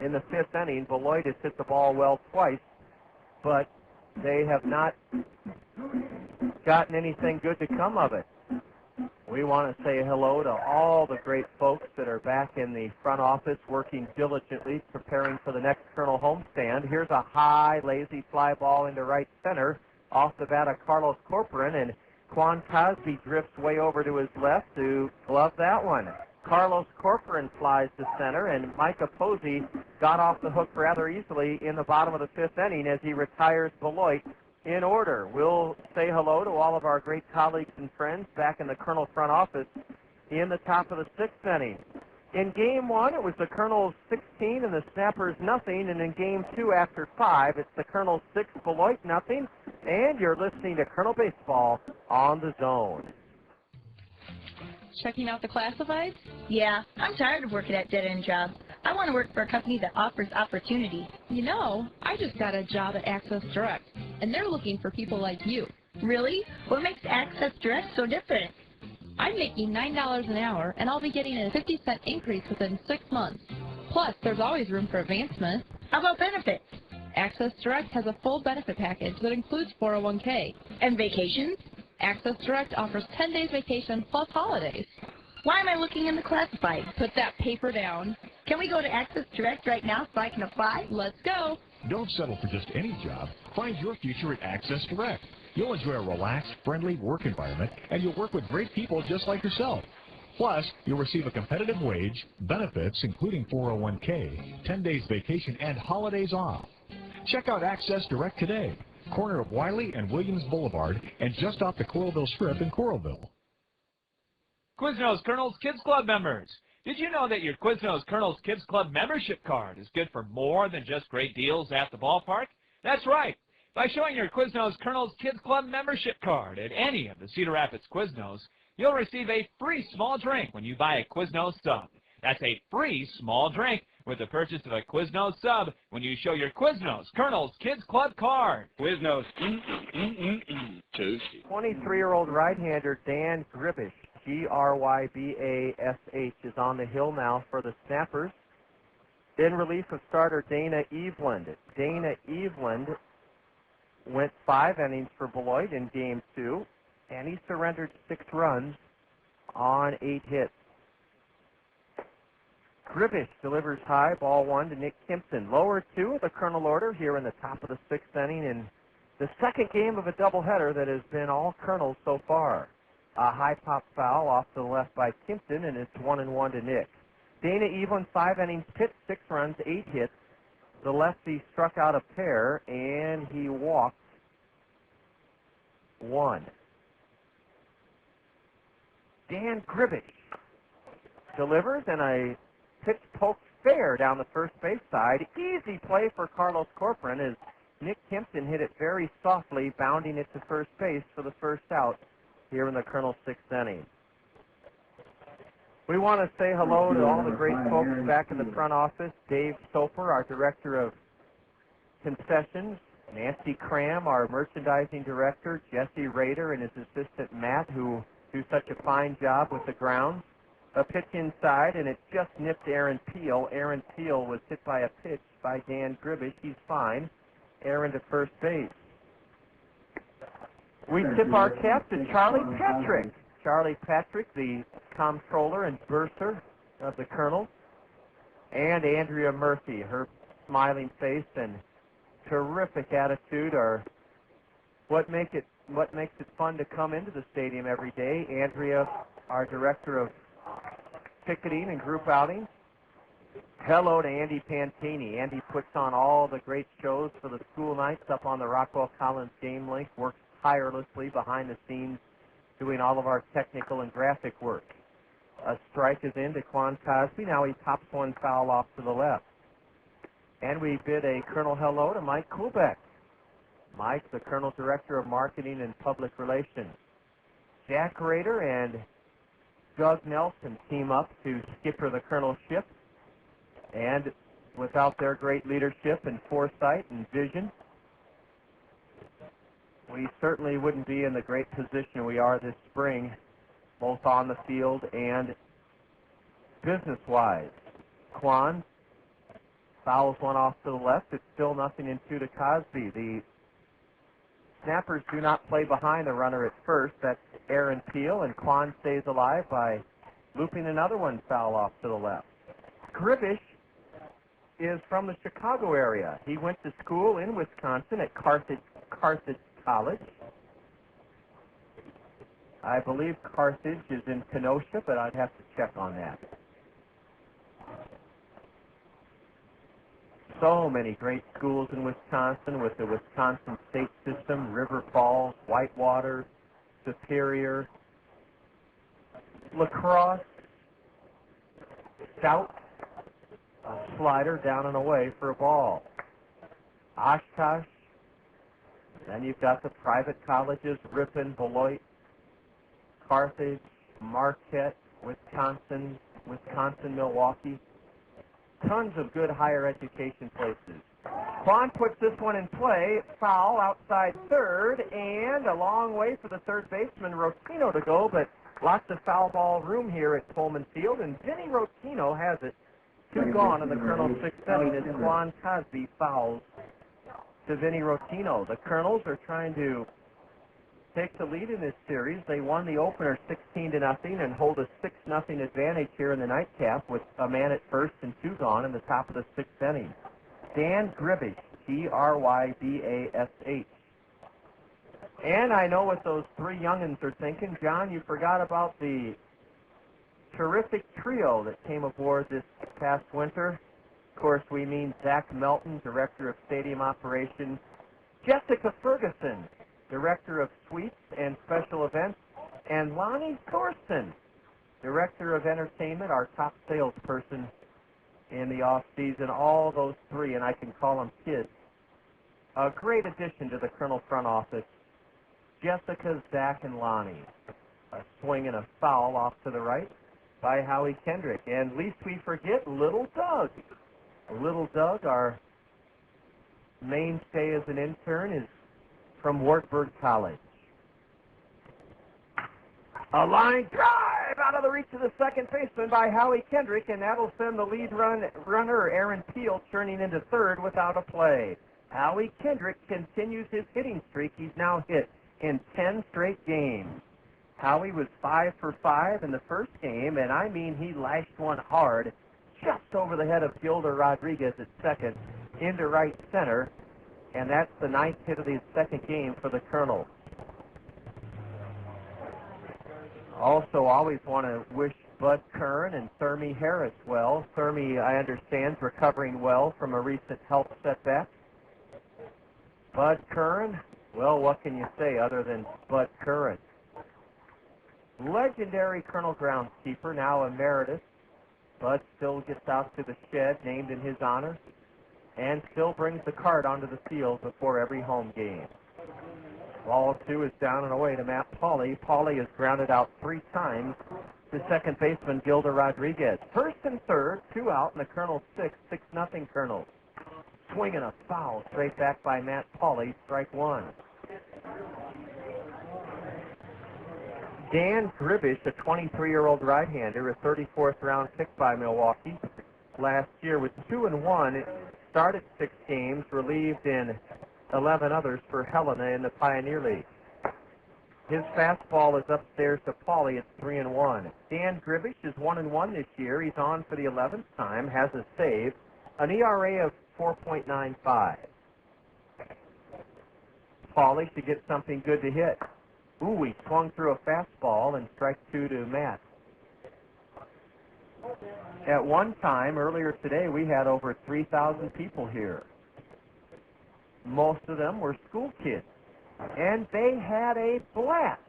S2: In the 5th inning, Beloit has hit the ball well twice, but they have not gotten anything good to come of it. We want to say hello to all the great folks that are back in the front office working diligently, preparing for the next Colonel homestand. Here's a high, lazy fly ball into right center. Off the bat of Carlos Corcoran, and Quan Cosby drifts way over to his left to glove that one. Carlos Corcoran flies to center, and Micah Posey got off the hook rather easily in the bottom of the fifth inning as he retires Beloit in order. We'll say hello to all of our great colleagues and friends back in the Colonel front office in the top of the sixth inning. In game one, it was the Colonels 16 and the Snappers nothing, and in game two after 5, it's the Colonels 6, Beloit nothing, and you're listening to Colonel Baseball on the Zone.
S14: Checking out the classifieds?
S3: Yeah, I'm tired of working at dead-end jobs. I want to work for a company that offers opportunity.
S14: You know, I just got a job at Access Direct, and they're looking for people like you.
S3: Really? What makes Access Direct so different?
S14: I'm making $9 an hour, and I'll be getting a 50-cent increase within 6 months. Plus, there's always room for advancement.
S3: How about benefits?
S14: Access Direct has a full benefit package that includes 401k.
S3: And vacations?
S14: Access Direct offers 10 days vacation plus holidays.
S3: Why am I looking in the classified?
S14: Put that paper down.
S3: Can we go to Access Direct right now so I can apply?
S14: Let's go.
S20: Don't settle for just any job. Find your future at Access Direct. You'll enjoy a relaxed, friendly work environment, and you'll work with great people just like yourself. Plus, you'll receive a competitive wage, benefits including 401k, 10 days vacation, and holidays off. Check out Access Direct today, corner of Wiley and Williams Boulevard, and just off the Coralville Strip in Coralville.
S19: Quiznos Kernels Kids Club members. Did you know that your Quiznos Kernels Kids Club membership card is good for more than just great deals at the ballpark? That's right. By showing your Quiznos Kernels Kids Club membership card at any of the Cedar Rapids Quiznos, you'll receive a free small drink when you buy a Quiznos sub. That's a free small drink with the purchase of a Quiznos sub when you show your Quiznos Kernels Kids Club card.
S4: Quiznos.
S2: Toasty. 23-year-old right-hander Dan Gribish, G-R-Y-B-A-S-H, is on the hill now for the Snappers. In relief of starter Dana Eveland. Dana Eveland went 5 innings for Beloit in game 2, and he surrendered 6 runs on 8 hits. Gribish delivers high, ball 1 to Nick Kimpson. Lower 2 of the Colonel order here in the top of the 6th inning in the second game of a doubleheader that has been all Colonels so far. A high pop foul off to the left by Kimpson, and it's 1-1 to Nick. Dana Eveland, 5 innings pitched, 6 runs, 8 hits. The lefty struck out a pair, and he walked 1. Dan Gribish delivers, and a pitch poked fair down the first base side. Easy play for Carlos Corcoran as Nick Kimpson hit it very softly, bounding it to first base for the first out here in the Colonel 6th inning. We want to say hello to all the great folks back in the front office. Dave Soper, our Director of Concessions. Nancy Cram, our Merchandising Director. Jesse Rader and his assistant Matt, who do such a fine job with the grounds. A pitch inside, and it just nipped Aaron Peel. Aaron Peel was hit by a pitch by Dan Gribish. He's fine. Aaron to first base. We tip our cap to Charlie Patrick. Charlie Patrick, the comptroller and bursar of the Colonel, and Andrea Murphy. Her smiling face and terrific attitude are what makes it fun to come into the stadium every day. Andrea, our Director of Ticketing and Group Outings. Hello to Andy Pantini. Andy puts on all the great shows for the school nights up on the Rockwell Collins Game Link, works tirelessly behind the scenes doing all of our technical and graphic work. A strike is in to Quan Cosby. Now he pops one foul off to the left. And we bid a Colonel hello to Mike Kubeck. Mike, the Colonel Director of Marketing and Public Relations. Jack Rader and Doug Nelson team up to skipper the Colonel ship. And without their great leadership and foresight and vision, we certainly wouldn't be in the great position we are this spring, both on the field and business-wise. Quan fouls one off to the left. It's still 0-2 to Cosby. The snappers do not play behind the runner at first. That's Aaron Peel, and Quan stays alive by looping another one foul off to the left. Gribish is from the Chicago area. He went to school in Wisconsin at Carthage College. I believe Carthage is in Kenosha, but I'd have to check on that. So many great schools in Wisconsin with the Wisconsin State System, River Falls, Whitewater, Superior, Lacrosse, Stout, a slider down and away for a ball. Oshkosh, then you've got the private colleges, Ripon, Beloit, Carthage, Marquette, Wisconsin, Milwaukee. Tons of good higher education places. Quan puts this one in play. Foul outside third, and a long way for the third baseman, Rotino, to go, but lots of foul ball room here at Pullman Field, and Vinny Rotino has it. 2 gone in the Kernels' 6th inning as Quan Cosby fouls to Vinny Rotino. The Kernels are trying to take the lead in this series. They won the opener 16-0 and hold a 6-0 advantage here in the nightcap with a man at first and 2 gone in the top of the 6th inning. Dan Gribish, Grybash. And I know what those 3 youngins are thinking. John, you forgot about the terrific trio that came aboard this past winter. Of course, we mean Zach Melton, Director of Stadium Operations, Jessica Ferguson, Director of Suites and Special Events, and Lonnie Thorson, Director of Entertainment, our top salesperson in the off-season. All those 3, and I can call them kids, a great addition to the Kernel front office. Jessica, Zach, and Lonnie. A swing and a foul off to the right by Howie Kendrick. And least we forget, Little Doug. Little Doug, our mainstay as an intern, is from Wartburg College. A line drive out of the reach of the second baseman by Howie Kendrick, and that'll send the lead runner, Aaron Peel, turning into third without a play. Howie Kendrick continues his hitting streak. He's now hit in 10 straight games. Howie was 5 for 5 in the first game, and I mean he lashed one hard just over the head of Gilda Rodriguez at second into right center, and that's the 9th hit of the second game for the Kernels. Also, always want to wish Bud Kern and Thermy Harris well. Thermy, I understand, is recovering well from a recent health setback. Bud Kern, well, what can you say other than Bud Kern? Legendary Kernel groundskeeper, now emeritus. Bud still gets out to the shed named in his honor and still brings the cart onto the field before every home game. Ball 2 is down and away to Matt Pauley. Pauley is grounded out 3 times to second baseman Gilda Rodriguez. First and third, 2 out in the Kernels 6-0 Kernels. Swing and a foul straight back by Matt Pauley, strike 1. Dan Gribish, a 23-year-old right-hander, a 34th round pick by Milwaukee. Last year with 2-1, it started 6 games, relieved in 11 others for Helena in the Pioneer League. His fastball is upstairs to Pauley at 3-1. Dan Gribish is 1-1 this year. He's on for the 11th time, has a save, an ERA of 4.95. Pauley should get something good to hit. Ooh, he swung through a fastball and strike 2 to Matt. At one time, earlier today, we had over 3,000 people here. Most of them were school kids, and they had a blast.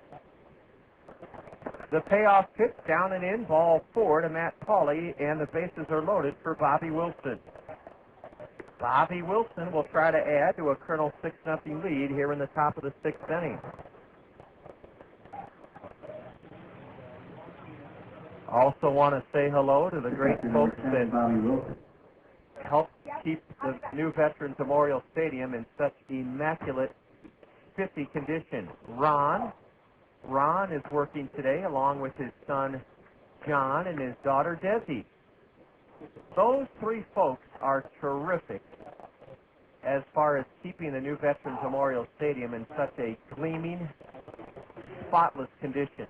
S2: The payoff pitch down and in, ball 4 to Matt Pauley, and the bases are loaded for Bobby Wilson. Bobby Wilson will try to add to a Kernel 6-0 lead here in the top of the 6th inning. Also want to say hello to the great folks that help keep the new Veterans Memorial Stadium in such immaculate, spiffy condition. Ron is working today along with his son John and his daughter Desi. Those 3 folks are terrific as far as keeping the new Veterans Memorial Stadium in such a gleaming, spotless condition.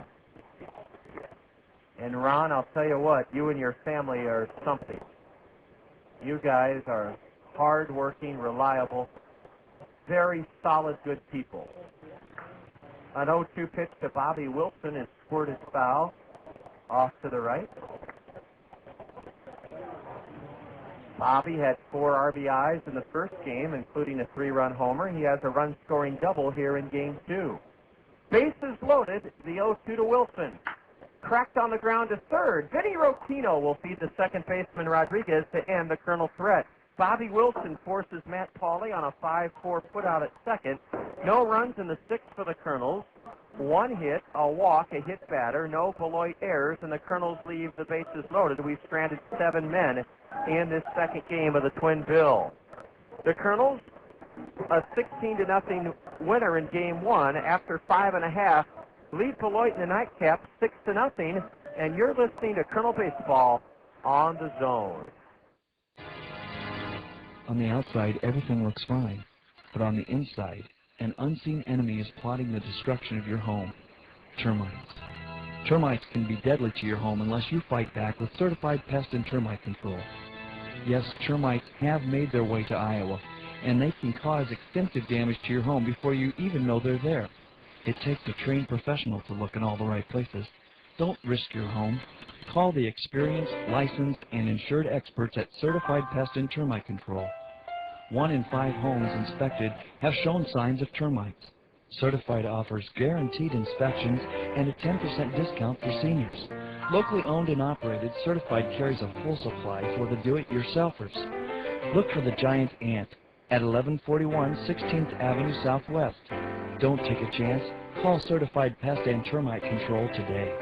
S2: And Ron, I'll tell you what, you and your family are something. You guys are hard-working, reliable, very solid, good people. An 0-2 pitch to Bobby Wilson is squirted foul off to the right. Bobby had 4 RBIs in the first game, including a 3-run homer. He has a run-scoring double here in Game 2. Bases loaded, the 0-2 to Wilson. Cracked on the ground to third. Vinny Rotino will feed the second baseman Rodriguez to end the Colonel threat. Bobby Wilson forces Matt Pauley on a 5-4 put-out at second. No runs in the 6th for the Colonels. 1 hit, a walk, a hit batter, no Beloit errors, and the Colonels leave the bases loaded. We've stranded 7 men in this second game of the Twin Bill. The Colonels, a 16-0 winner in Game 1 after 5.5, lead Beloit in the nightcap 6-0, and you're listening to Colonel Baseball on the Zone.
S16: On the outside, everything looks fine, but on the inside, an unseen enemy is plotting the destruction of your home. Termites. Termites can be deadly to your home unless you fight back with certified pest and termite control. Yes, termites have made their way to Iowa, and they can cause extensive damage to your home before you even know they're there. It takes a trained professional to look in all the right places. Don't risk your home. Call the experienced, licensed, and insured experts at Certified Pest and Termite Control. 1 in 5 homes inspected have shown signs of termites. Certified offers guaranteed inspections and a 10% discount for seniors. Locally owned and operated, Certified carries a full supply for the do-it-yourselfers. Look for the giant ant at 1141 16th Avenue Southwest. Don't take a chance. Call Certified Pest and Termite Control today.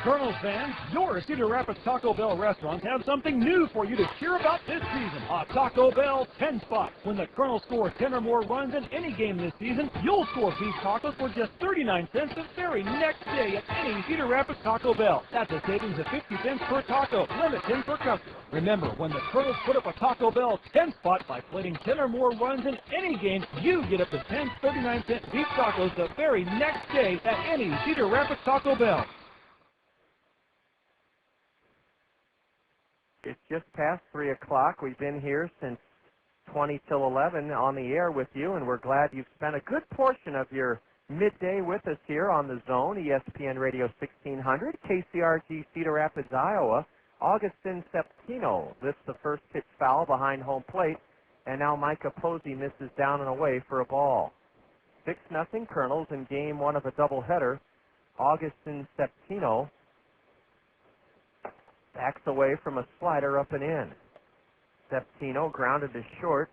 S15: Kernels fans, your Cedar Rapids Taco Bell restaurants have something new for you to cheer about this season. A Taco Bell 10 spot. When the Kernels score 10 or more runs in any game this season, you'll score beef tacos for just 39 cents the very next day at any Cedar Rapids Taco Bell. That's a savings of 50 cents per taco, limit 10 per customer. Remember, when the Kernels put up a Taco Bell 10 spot by plating 10 or more runs in any game, you get up to 10 39-cent beef tacos the very next day at any Cedar Rapids Taco Bell.
S2: It's just past 3 o'clock. We've been here since 20 till 11 on the air with you, and we're glad you've spent a good portion of your midday with us here on the Zone, ESPN Radio 1600, KCRG Cedar Rapids, Iowa. Augustin Septino lifts the first pitch foul behind home plate, and now Micah Posey misses down and away for a ball. 6-0 Kernels in Game 1 of a doubleheader. Augustin Septino backs away from a slider up and in. Septino grounded to short.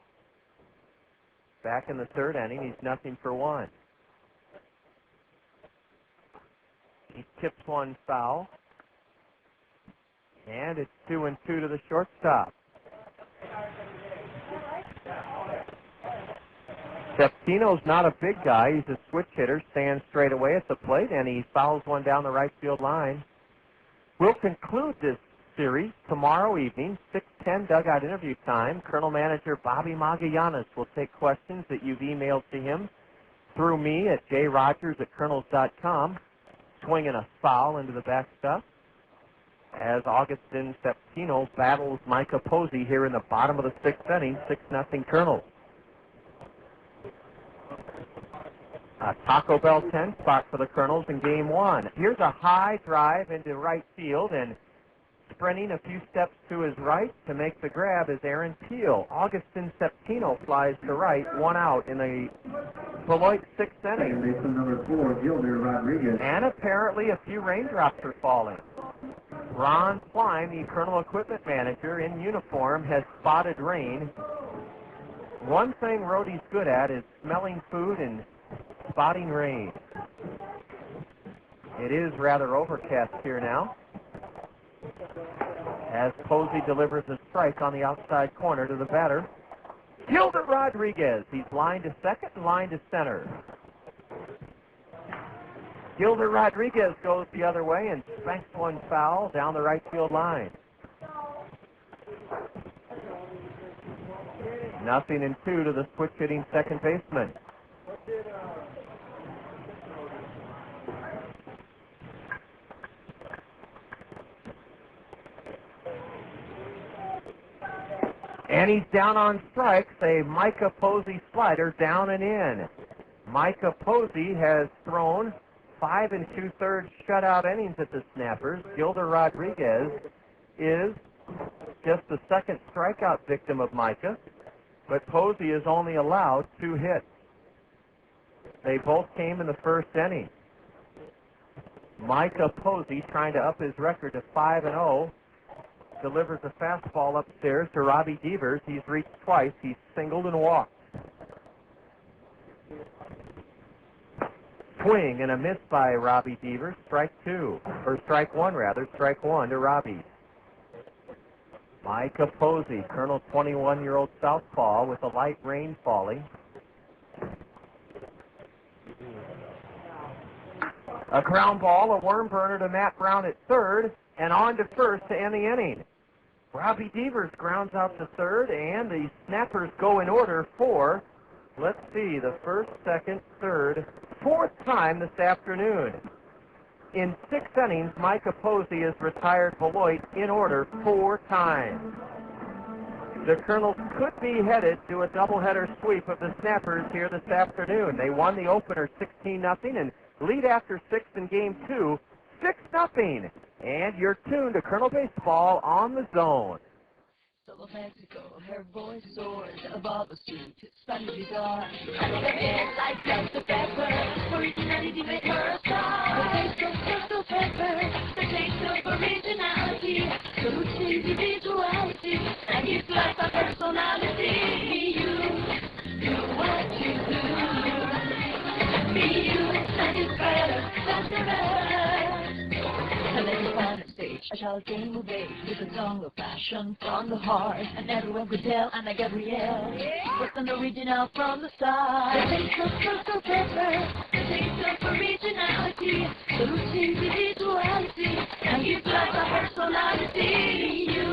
S2: Back in the 3rd inning, he's 0-for-1. He tips one foul. And it's 2-2 to the shortstop. Septino's not a big guy. He's a switch hitter, stands straight away at the plate, and he fouls one down the right field line. We'll conclude this series tomorrow evening, 6:10 dugout interview time. Colonel Manager Bobby Magallanes will take questions that you've emailed to him through me at jrogers@kernels.com. Swinging a foul into the backstop as Augustin Septino battles Micah Posey here in the bottom of the 6th inning, 6-0 Kernels. A Taco Bell 10 spot for the Kernels in Game 1. Here's a high drive into right field, and sprinting a few steps to his right to make the grab is Aaron Peel. Augustin Septino flies to right, 1 out in the Beloit 6th inning.
S9: Baseman number 4, Gilder Rodriguez.
S2: And apparently a few raindrops are falling. Ron Klein, the Colonel Equipment Manager in uniform, has spotted rain. One thing Rhodey's good at is smelling food and spotting rain. It is rather overcast here now, as Posey delivers a strike on the outside corner to the batter, Gilbert Rodriguez. He's lined to second and lined to center. Gilbert Rodriguez goes the other way and spanks one foul down the right field line. 0-2 to the switch-hitting second baseman. And he's down on strikes, a Micah Posey slider down and in. Micah Posey has thrown 5 2/3 shutout innings at the Snappers. Gilder Rodriguez is just the second strikeout victim of Micah, but Posey is only allowed 2 hits. They both came in the first inning. Micah Posey trying to up his record to 5-0. Delivers a fastball upstairs to Robbie Devers. He's reached twice. He's singled and walked. Swing and a miss by Robbie Devers. Strike one to Robbie. Micah Posey, Colonel 21-year-old southpaw with a light rain falling. A ground ball, a worm burner to Matt Brown at third, and on to first to end the inning. Robbie Devers grounds out to third, and the Snappers go in order for, let's see, the first, second, third, fourth time this afternoon. In 6 innings, Micah Posey has retired Beloit in order 4 times. The Kernels could be headed to a doubleheader sweep of the Snappers here this afternoon. They won the opener 16-0 and lead after 6 in Game 2, 6-0. And you're tuned to Kernel Baseball on the Zone.
S10: Solo Mexico, her voice soars above the street, Spanish guitar. Her hair like Delta pepper, originality to make her a star. The taste of crystal pepper, the taste of originality, the roots of individuality, and gives life a personality. You do what you do. Be you, and it's better, that's the better. And then you find a stage, I shall again move age with a song of passion from the heart. And everyone could tell Anna Gabrielle was an original from the start. The taste of crystal pepper, the taste of originality, the roots of individuality, and gives life a personality. You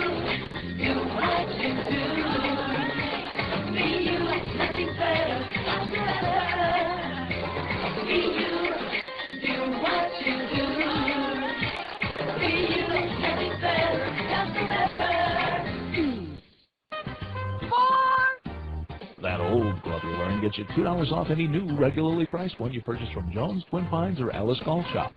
S10: do what you do. Be you, nothing better, nothing better. Be you, do what you do.
S20: That old glove you're wearing gets you $2 off any new regularly priced one you purchase from Jones, Twin Pines, or Ellis Golf Shop.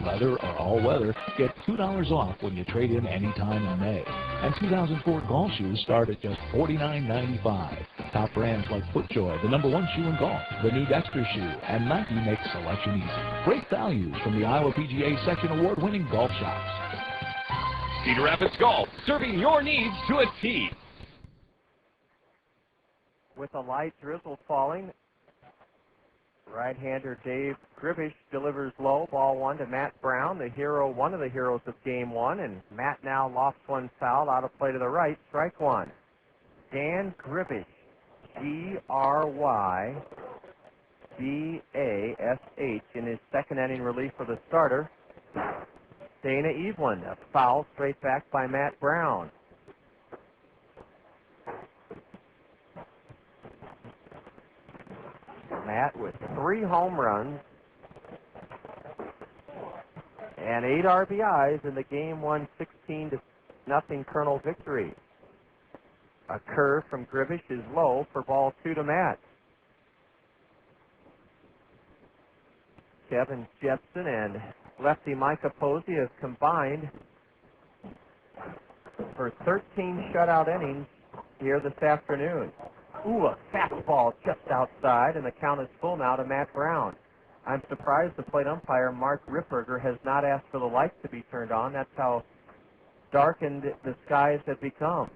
S20: Leather or all weather, get $2 off when you trade in any time in May. And 2004 golf shoes start at just $49.95. Top brands like FootJoy, the #1 shoe in golf, the new Dexter shoe, and Nike make selection easy. Great values from the Iowa PGA Section Award-winning golf shops.
S19: Cedar Rapids Golf, serving your needs to a T.
S2: With a light drizzle falling, right-hander Dave Gribish delivers low, ball 1 to Matt Brown, the hero, one of the heroes of Game 1, and Matt now lofts one foul out of play to the right, strike 1. Dan Gribish, G-R-Y-B-A-S-H, in his second inning relief for the starter. Dana Eveland, a foul straight back by Matt Brown. Matt with 3 home runs and 8 RBIs in the Game 1 16-0 Kernel victory. A curve from Gribish is low for ball 2 to Matt. Kevin Jepsen and lefty Micah Posey have combined for 13 shutout innings here this afternoon. Ooh, a fastball just outside, and the count is full now to Matt Brown. I'm surprised the plate umpire, Mark Ripperger, has not asked for the lights to be turned on. That's how darkened the skies have become.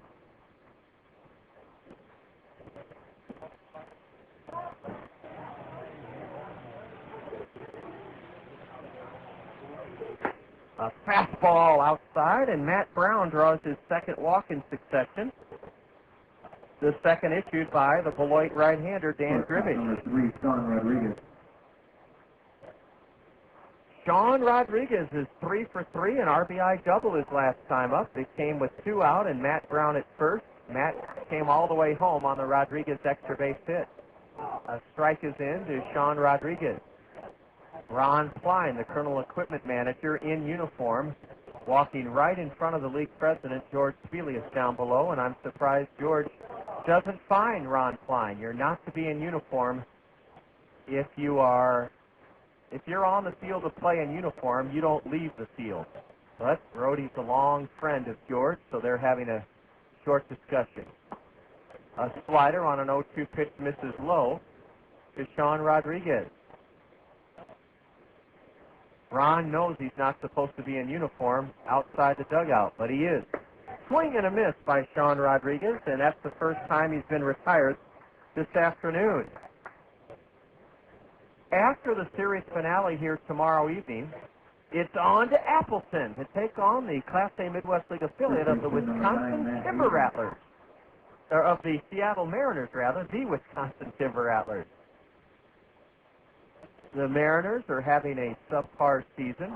S2: A fastball outside, and Matt Brown draws his second walk in succession. The second issued by the Beloit right-hander, Dan Gribish.
S9: Number 3, Sean Rodriguez.
S2: Sean Rodriguez is 3 for 3, an RBI double his last time up. It came with 2 out and Matt Brown at first. Matt came all the way home on the Rodriguez extra base hit. A strike is in to Sean Rodriguez. Ron Klein, the Kernel equipment manager in uniform, walking right in front of the league president, George Spelius, down below, and I'm surprised George doesn't fine Ron Klein. You're not to be in uniform if you're on the field to play in uniform, you don't leave the field. But Brody's a long friend of George, so they're having a short discussion. A slider on an 0-2 pitch misses low to Sean Rodriguez. Ron knows he's not supposed to be in uniform outside the dugout, but he is. Swing and a miss by Sean Rodriguez, and that's the first time he's been retired this afternoon. After the series finale here tomorrow evening, it's on to Appleton to take on the Class A Midwest League affiliate of the Wisconsin Timber Rattlers. Or of the Seattle Mariners, rather, the Wisconsin Timber Rattlers. The Mariners are having a subpar season.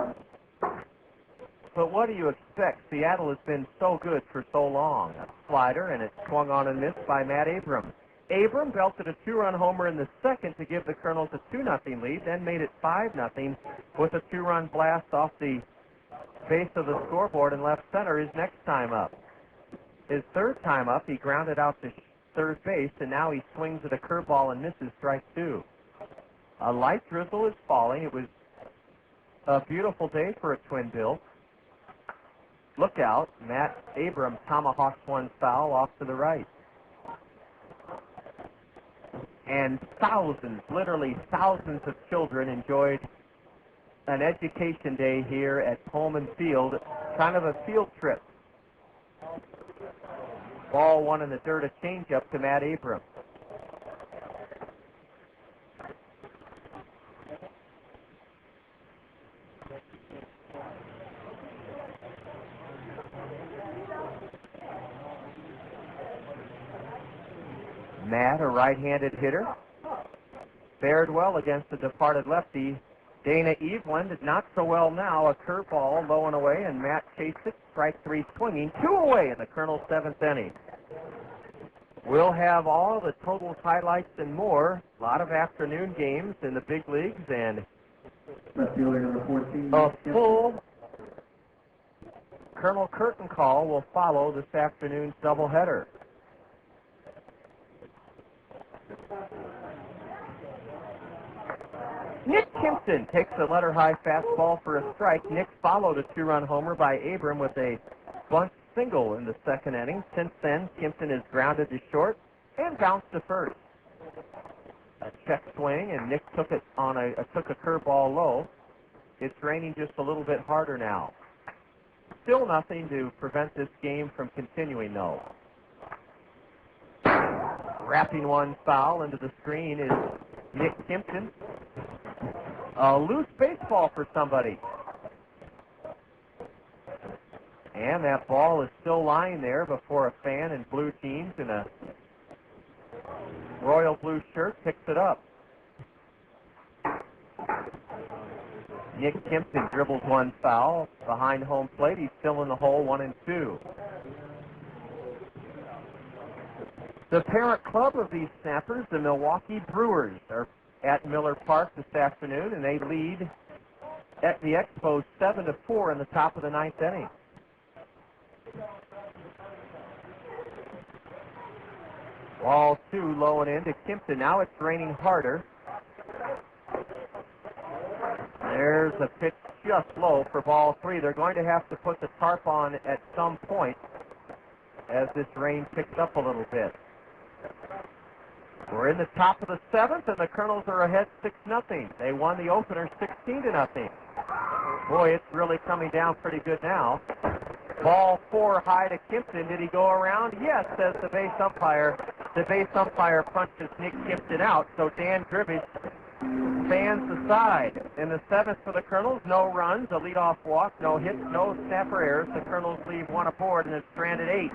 S2: But what do you expect? Seattle has been so good for so long. A slider, and it's swung on and missed by Matt Abram. Abram belted a 2-run homer in the second to give the Kernels a 2-0 lead, then made it 5-0 with a 2-run blast off the base of the scoreboard in left center his next time up. His third time up, he grounded out to third base, and now he swings at a curveball and misses strike 2. A light drizzle is falling. It was a beautiful day for a twin bill. Look out. Matt Abram tomahawks one foul off to the right. And thousands, literally thousands of children enjoyed an education day here at Pullman Field, kind of a field trip. Ball one in the dirt, a changeup to Matt Abram. Matt, a right-handed hitter, fared well against the departed lefty. Dana Eveland did not so well now. A curveball low and away, and Matt chased it. Strike 3 swinging. 2 away in the Kernels' 7th inning. We'll have all the totals, highlights, and more. A lot of afternoon games in the big leagues, and a full Colonel Curtain call will follow this afternoon's doubleheader. Nick Kimpton takes a letter-high fastball for a strike. Nick followed a 2-run homer by Abram with a bunt single in the second inning. Since then, Kimpton is grounded to short and bounced to first. A check swing, and Nick took it on took a curveball low. It's raining just a little bit harder now. Still nothing to prevent this game from continuing, though. Wrapping one foul into the screen is Nick Kimpton. A loose baseball for somebody. And that ball is still lying there before a fan in blue jeans and a royal blue shirt picks it up. Nick Kimpton dribbles one foul behind home plate. He's still in the hole, 1-2. The parent club of these snappers, the Milwaukee Brewers, are at Miller Park this afternoon, and they lead at the Expos 7-4 in the top of the 9th inning. Ball 2 low and in to Kimpton. Now it's raining harder. There's a pitch just low for ball 3. They're going to have to put the tarp on at some point as this rain picks up a little bit. We're in the top of the 7th, and the Kernels are ahead 6-0. They won the opener 16-0. Boy, it's really coming down pretty good now. Ball 4 high to Kimpton. Did he go around? Yes, says the base umpire. The base umpire punches Nick Kimpton out, so Dan Dribbage fans the side. In the 7th for the Kernels, no runs, a leadoff walk, no hits, no snapper errors. The Kernels leave one aboard and it's stranded 8.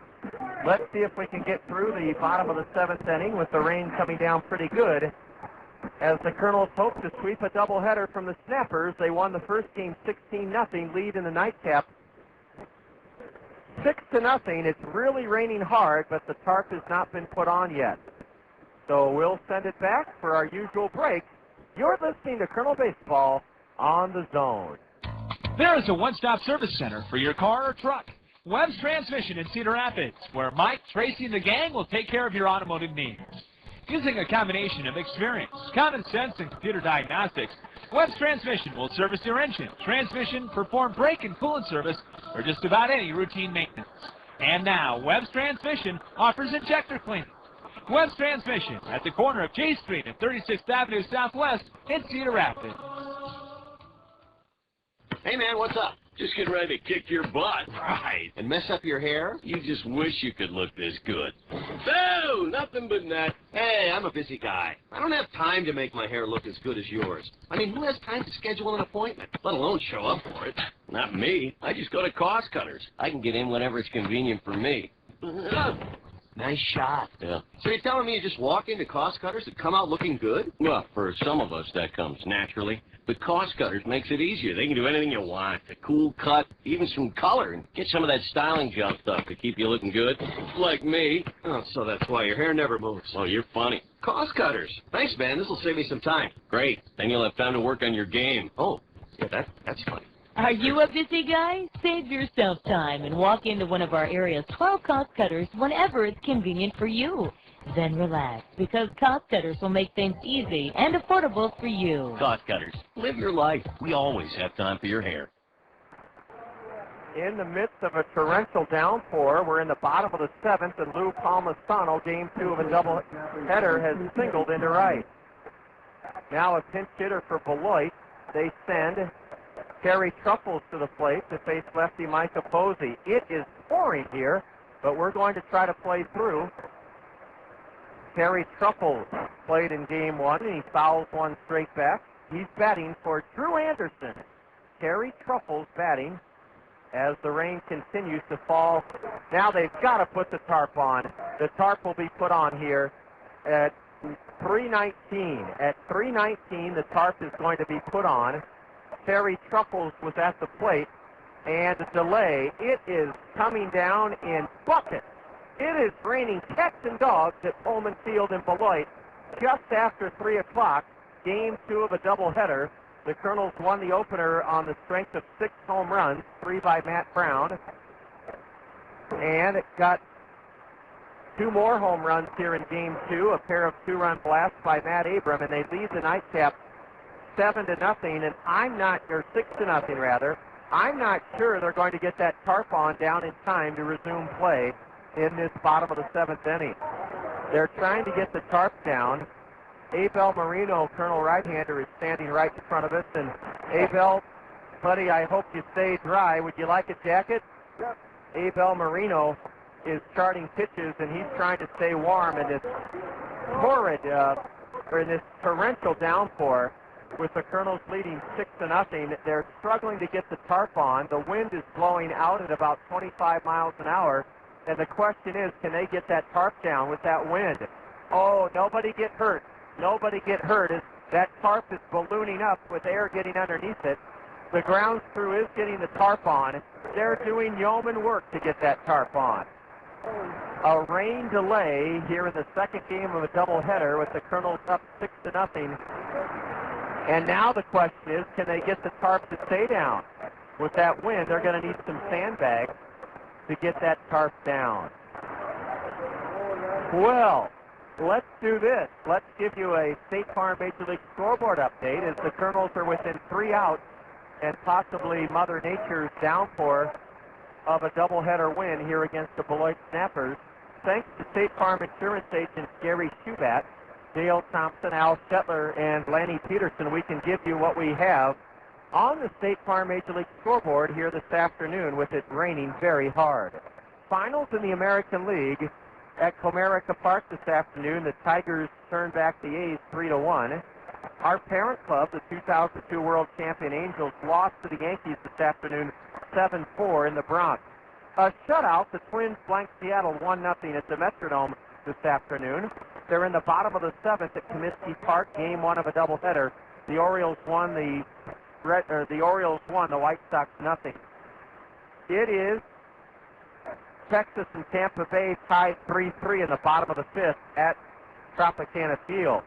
S2: Let's see if we can get through the bottom of the 7th inning with the rain coming down pretty good, as the Kernels hope to sweep a doubleheader from the Snappers. They won the first game 16-0, lead in the nightcap 6-0. It's really raining hard, but the tarp has not been put on yet. So we'll send it back for our usual break. You're listening to Kernel Baseball on the Zone.
S19: There is a one-stop service center for your car or truck. Webb's Transmission in Cedar Rapids, where Mike, Tracy, and the gang will take care of your automotive needs. Using a combination of experience, common sense, and computer diagnostics, Webb's Transmission will service your engine, transmission, perform brake and coolant service, or just about any routine maintenance. And now, Webb's Transmission offers injector cleaning. Webb's Transmission at the corner of J Street and 36th Avenue Southwest in Cedar Rapids.
S5: Hey, man, what's up? Just getting ready to kick your butt.
S19: Right.
S5: And mess up your hair? You just wish you could look this good. Boo! Nothing but that. Hey, I'm a busy guy. I don't have time to make my hair look as good as yours. I mean, who has time to schedule an appointment, let alone show up for it? Not me. I just go to Cost Cutters. I can get in whenever it's convenient for me. Nice shot. Yeah. So you're telling me you just walk into Cost Cutters and come out looking good? Well, for some of us, that comes naturally. But Cost Cutters makes it easier. They can do anything you want. A cool cut, even some color, and get some of that styling gel stuff to keep you looking good. Like me. Oh, so that's why your hair never moves. Oh, you're funny. Cost Cutters. Thanks, man. This will save me some time. Great. Then you'll have time to work on your game. Oh, yeah, that's funny.
S21: Are you a busy guy? Save yourself time and walk into one of our area's 12 Cost Cutters whenever it's convenient for you. Then relax, because Cost Cutters will make things easy and affordable for you.
S5: Cost Cutters. Live your life. We always have time for your hair.
S2: In the midst of a torrential downpour, we're in the bottom of the 7th, and Lou Palmisano, game 2 of a doubleheader, has singled into right. Now a pinch hitter for Beloit. They send Terry Truffles to the plate to face lefty Micah Posey. It is pouring here, but we're going to try to play through. Terry Truffles played in game 1, and he fouls one straight back. He's batting for Drew Anderson. Terry Truffles batting as the rain continues to fall. Now they've got to put the tarp on. The tarp will be put on here at 3:19. At 3:19, the tarp is going to be put on. Terry Truffles was at the plate, and the delay, it is coming down in buckets. It is raining cats and dogs at Pullman Field in Beloit just after 3 o'clock. Game 2 of a doubleheader. The Kernels won the opener on the strength of 6 home runs, 3 by Matt Brown. And it got 2 more home runs here in game 2, a pair of 2-run blasts by Matt Abram, and they lead the nightcap 7-0, and I'm not, or 6-0 rather. I'm not sure they're going to get that tarp on down in time to resume play in this bottom of the 7th inning. They're trying to get the tarp down. Abel Marino, Colonel right-hander, is standing right in front of us. And Abel, buddy, I hope you stay dry. Would you like a jacket? Yep. Abel Marino is starting pitches, and he's trying to stay warm in this torrid, or in this torrential downpour. With the Kernels leading 6-0, they're struggling to get the tarp on. The wind is blowing out at about 25 miles an hour. And the question is, can they get that tarp down with that wind? Oh, nobody get hurt. Nobody get hurt. That tarp is ballooning up with air getting underneath it. The grounds crew is getting the tarp on. They're doing yeoman work to get that tarp on. A rain delay here in the second game of a doubleheader with the Kernels up 6-0. And now the question is, can they get the tarp to stay down? With that wind, they're going to need some sandbags to get that tarp down. Well, let's do this. Let's give you a State Farm Major League scoreboard update as the Kernels are within 3 outs and possibly Mother Nature's downpour of a doubleheader win here against the Beloit Snappers. Thanks to State Farm Insurance agents Gary Schubat, Dale Thompson, Al Shetler, and Lanny Peterson, we can give you what we have on the State Farm Major League scoreboard here this afternoon with it raining very hard. Finals in the American League at Comerica Park this afternoon. The Tigers turn back the A's 3-1. Our parent club, the 2002 World Champion Angels, lost to the Yankees this afternoon 7-4 in the Bronx. A shutout, the Twins blanked Seattle 1-0 at the Metrodome this afternoon. They're in the bottom of the 7th at Comiskey Park, game 1 of a doubleheader. The Orioles won, the White Sox nothing. It is Texas and Tampa Bay tied 3-3 in the bottom of the fifth at Tropicana Field.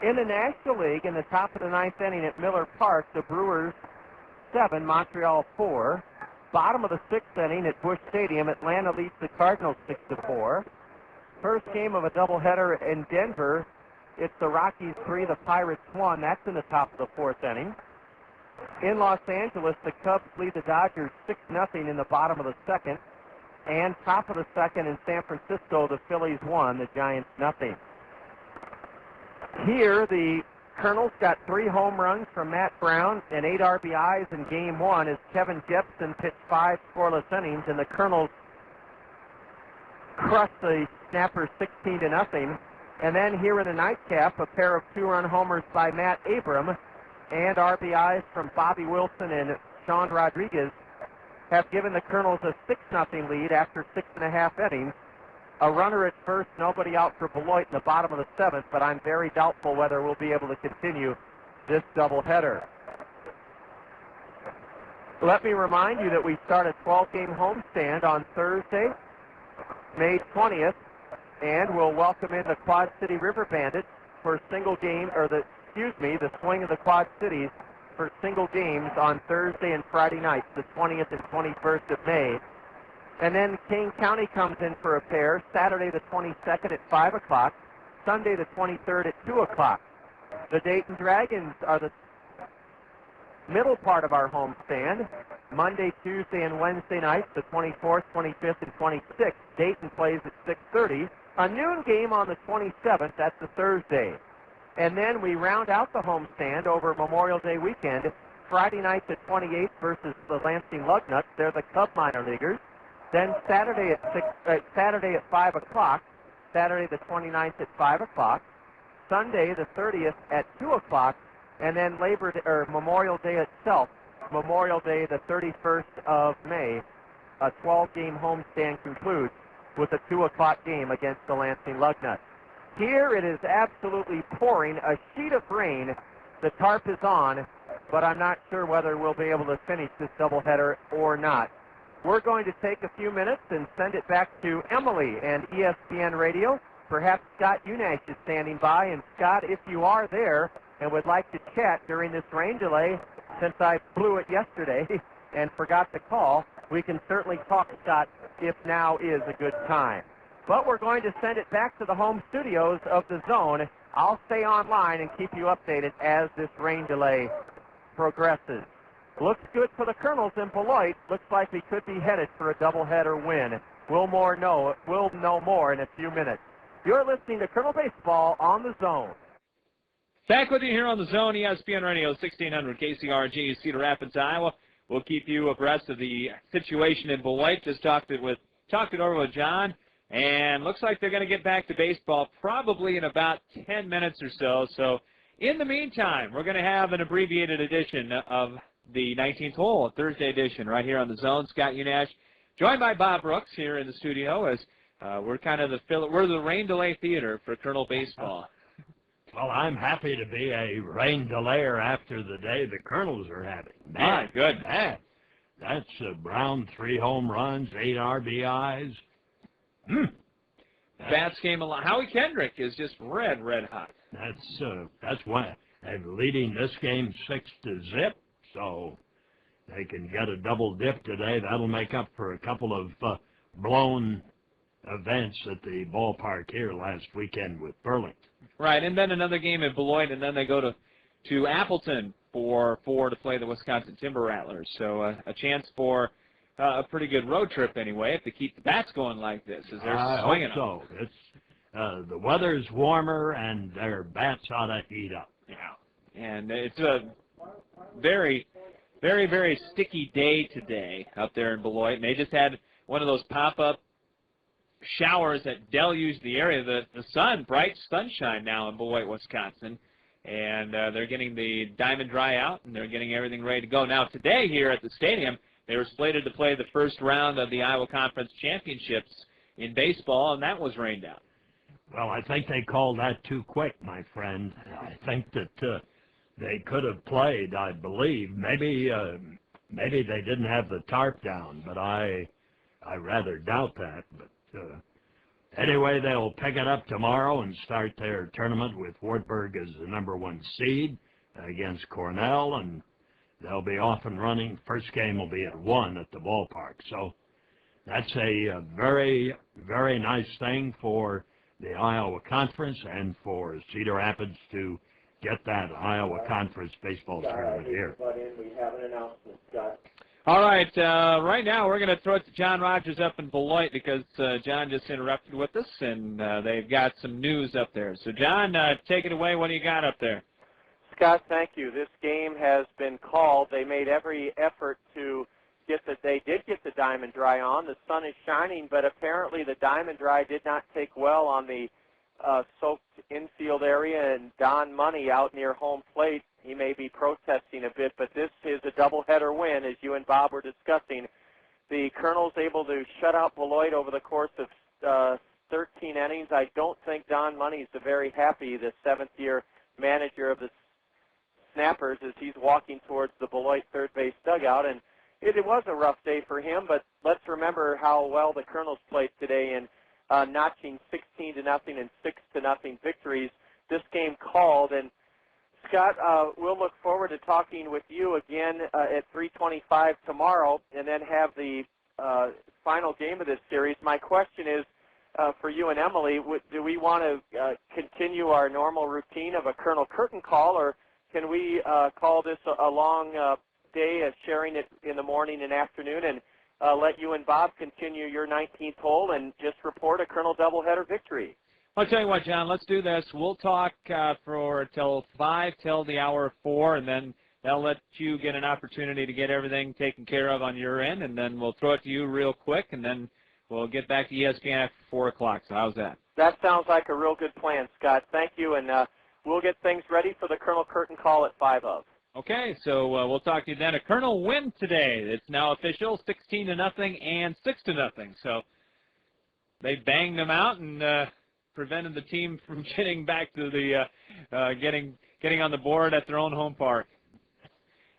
S2: In the National League, in the top of the ninth inning at Miller Park, the Brewers 7, Montreal 4. Bottom of the sixth inning at Busch Stadium, Atlanta leads the Cardinals 6-4. First game of a doubleheader in Denver, it's the Rockies 3, the Pirates 1. That's in the top of the fourth inning. In Los Angeles, the Cubs lead the Dodgers 6-0 in the bottom of the second. And top of the second in San Francisco, the Phillies 1, the Giants 0. Here, the Kernels got 3 home runs from Matt Brown and 8 RBIs in Game 1 as Kevin Jepsen pitched 5 scoreless innings, and the Kernels crushed the Snappers 16-0. And then here in the nightcap, a pair of 2-run homers by Matt Abram and RBIs from Bobby Wilson and Sean Rodriguez have given the Kernels a 6-0 lead after 6.5 innings. A runner at first, nobody out for Beloit in the bottom of the seventh, but I'm very doubtful whether we'll be able to continue this doubleheader. Let me remind you that we start a 12-game homestand on Thursday, May 20th, and we'll welcome in the Quad City River Bandits for single game, or the Swing of the Quad Cities for single games on Thursday and Friday nights, the 20th and 21st of May. And then Kane County comes in for a pair Saturday the 22nd at 5 o'clock, Sunday the 23rd at 2 o'clock. The Dayton Dragons are the middle part of our homestand. Monday, Tuesday, and Wednesday nights, the 24th, 25th, and 26th. Dayton plays at 6:30. A noon game on the 27th, that's the Thursday. And then we round out the homestand over Memorial Day weekend. Friday night the 28th versus the Lansing Lugnuts. They're the Cub minor leaguers. Then Saturday at 5 o'clock. Saturday the 29th at 5 o'clock. Sunday the 30th at 2 o'clock. And then Memorial Day itself, Memorial Day the 31st of May. A 12-game homestand concludes with a 2 o'clock game against the Lansing Lugnuts. Here it is absolutely pouring, a sheet of rain. The tarp is on, but I'm not sure whether we'll be able to finish this doubleheader or not. We're going to take a few minutes and send it back to Emily and ESPN Radio. Perhaps Scott Unash is standing by. And Scott, if you are there and would like to chat during this rain delay, since I blew it yesterday and forgot to call, we can certainly talk, Scott, if now is a good time. But we're going to send it back to the home studios of the Zone. I'll stay online and keep you updated as this rain delay progresses. Looks good for the Kernels in Beloit. Looks like we could be headed for a doubleheader win. We'll know more in a few minutes. You're listening to Kernel Baseball on the Zone.
S4: Back with you here on the Zone, ESPN Radio 1600 KCRG, Cedar Rapids, Iowa. We'll keep you abreast of the situation in Beloit. Just talked it over with John, and looks like they're going to get back to baseball probably in about 10 minutes or so. So in the meantime, we're going to have an abbreviated edition of the 19th hole, a Thursday edition, right here on the Zone. Scott Unash, joined by Bob Brooks here in the studio, as we're the rain delay theater for Kernel baseball.
S12: Well, I'm happy to be a rain delayer after the day the Kernels are having.
S4: My goodness.
S12: That's Brown, 3 home runs, 8 RBIs.
S4: Bats came along. Howie Kendrick is just red hot.
S12: That's why they're leading this game 6-0, so they can get a double dip today. That'll make up for a couple of blown events at the ballpark here last weekend with Burlington.
S4: Right, and then another game at Beloit, and then they go to Appleton for 4 to play the Wisconsin Timber Rattlers. So a chance for a pretty good road trip anyway, if they keep the bats going like this, as they're swinging.
S12: I hope so. It's the weather's warmer, and their bats ought to heat up.
S4: Yeah, and it's a very, very, very sticky day today up there in Beloit, and they just had one of those pop-up showers that deluged the area. The sun, bright sunshine now in Beloit, Wisconsin, and they're getting the diamond dry out, and they're getting everything ready to go. Now today here at the stadium, they were slated to play the first round of the Iowa Conference Championships in baseball, and that was rained out.
S12: Well, I think they called that too quick, my friend. I think that they could have played, I believe. Maybe they didn't have the tarp down, but I I rather doubt that, but anyway, they'll pick it up tomorrow and start their tournament with Wartburg as the #1 seed against Cornell, and they'll be off and running. First game will be at 1 at the ballpark. So that's a very, very nice thing for the Iowa Conference and for Cedar Rapids to get that Iowa Conference baseball tournament here.
S2: We have an announcement, Scott.
S19: All right, right now we're going to throw it to John Rogers up in Beloit because John just interrupted with us, and they've got some news up there. So, John, take it away. What do you got up there?
S2: Scott, thank you. This game has been called. They made every effort to they did get the diamond dry on. The sun is shining, but apparently the diamond dry did not take well on the soaked infield area, and Don Money out near home plate, he may be protesting a bit, but this is a doubleheader win, as you and Bob were discussing. The Kernels able to shut out Beloit over the course of 13 innings. I don't think Don Money's very happy, the seventh-year manager of the Snappers, as he's walking towards the Beloit third base dugout, and it was a rough day for him, but let's remember how well the Kernels played today in notching 16-0 and 6-0 victories. This game called, and Scott, we'll look forward to talking with you again at 3:25 tomorrow, and then have the final game of this series. My question is for you and Emily: do we want to continue our normal routine of a Colonel Curtin call, or can we call this a long day of sharing it in the morning and afternoon, and let you and Bob continue your 19th hole and just report a Colonel doubleheader victory?
S19: I'll tell you what, John, let's do this. We'll talk till 5, till the hour of 4, and then they'll let you get an opportunity to get everything taken care of on your end, and then we'll throw it to you real quick, and then we'll get back to ESPN after 4 o'clock. So how's that?
S2: That sounds like a real good plan, Scott. Thank you, and we'll get things ready for the Colonel Curtin call at 5 of.
S19: Okay, so we'll talk to you then. A Colonel win today. It's now official, 16-0 and 6-0. So they banged them out and prevented the team from getting back to the getting on the board at their own home park.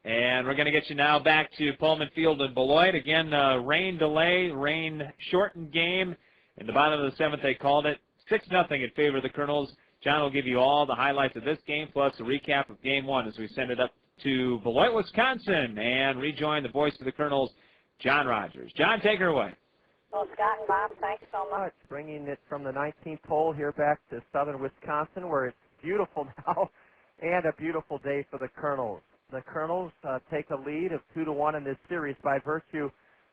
S19: And we're going to get you now back to Pullman Field in Beloit. Again, rain delay, rain shortened game. In the bottom of the 7th, they called it 6-0 in favor of the Kernels. John will give you all the highlights of this game, plus a recap of Game 1 as we send it up to Beloit, Wisconsin, and rejoin the voice of the Kernels, John Rogers. John, take her away.
S2: Well, Scott and Bob, thanks so much. Bringing it from the 19th hole here back to southern Wisconsin, where it's beautiful now, and a beautiful day for the Kernels. The Kernels take a lead of 2-1 in this series by virtue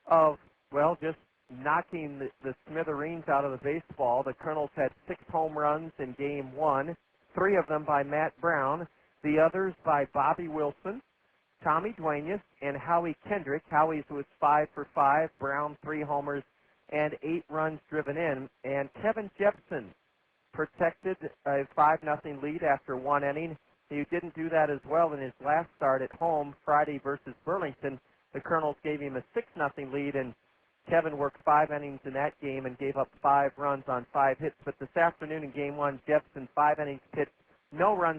S2: of, well, just knocking the smithereens out of the baseball. The Kernels had 6 home runs in Game 1, 3 of them by Matt Brown, the others by Bobby Wilson, Tommy Duenas, and Howie Kendrick. Howie's was 5 for 5, Brown 3 homers, and 8 runs driven in. And Kevin Jepsen protected a 5-0 lead after 1 inning. He didn't do that as well in his last start at home Friday versus Burlington. The Kernels gave him a 6-0 lead, and Kevin worked 5 innings in that game and gave up 5 runs on 5 hits. But this afternoon in Game 1, Jepsen, 5 innings pitched, no runs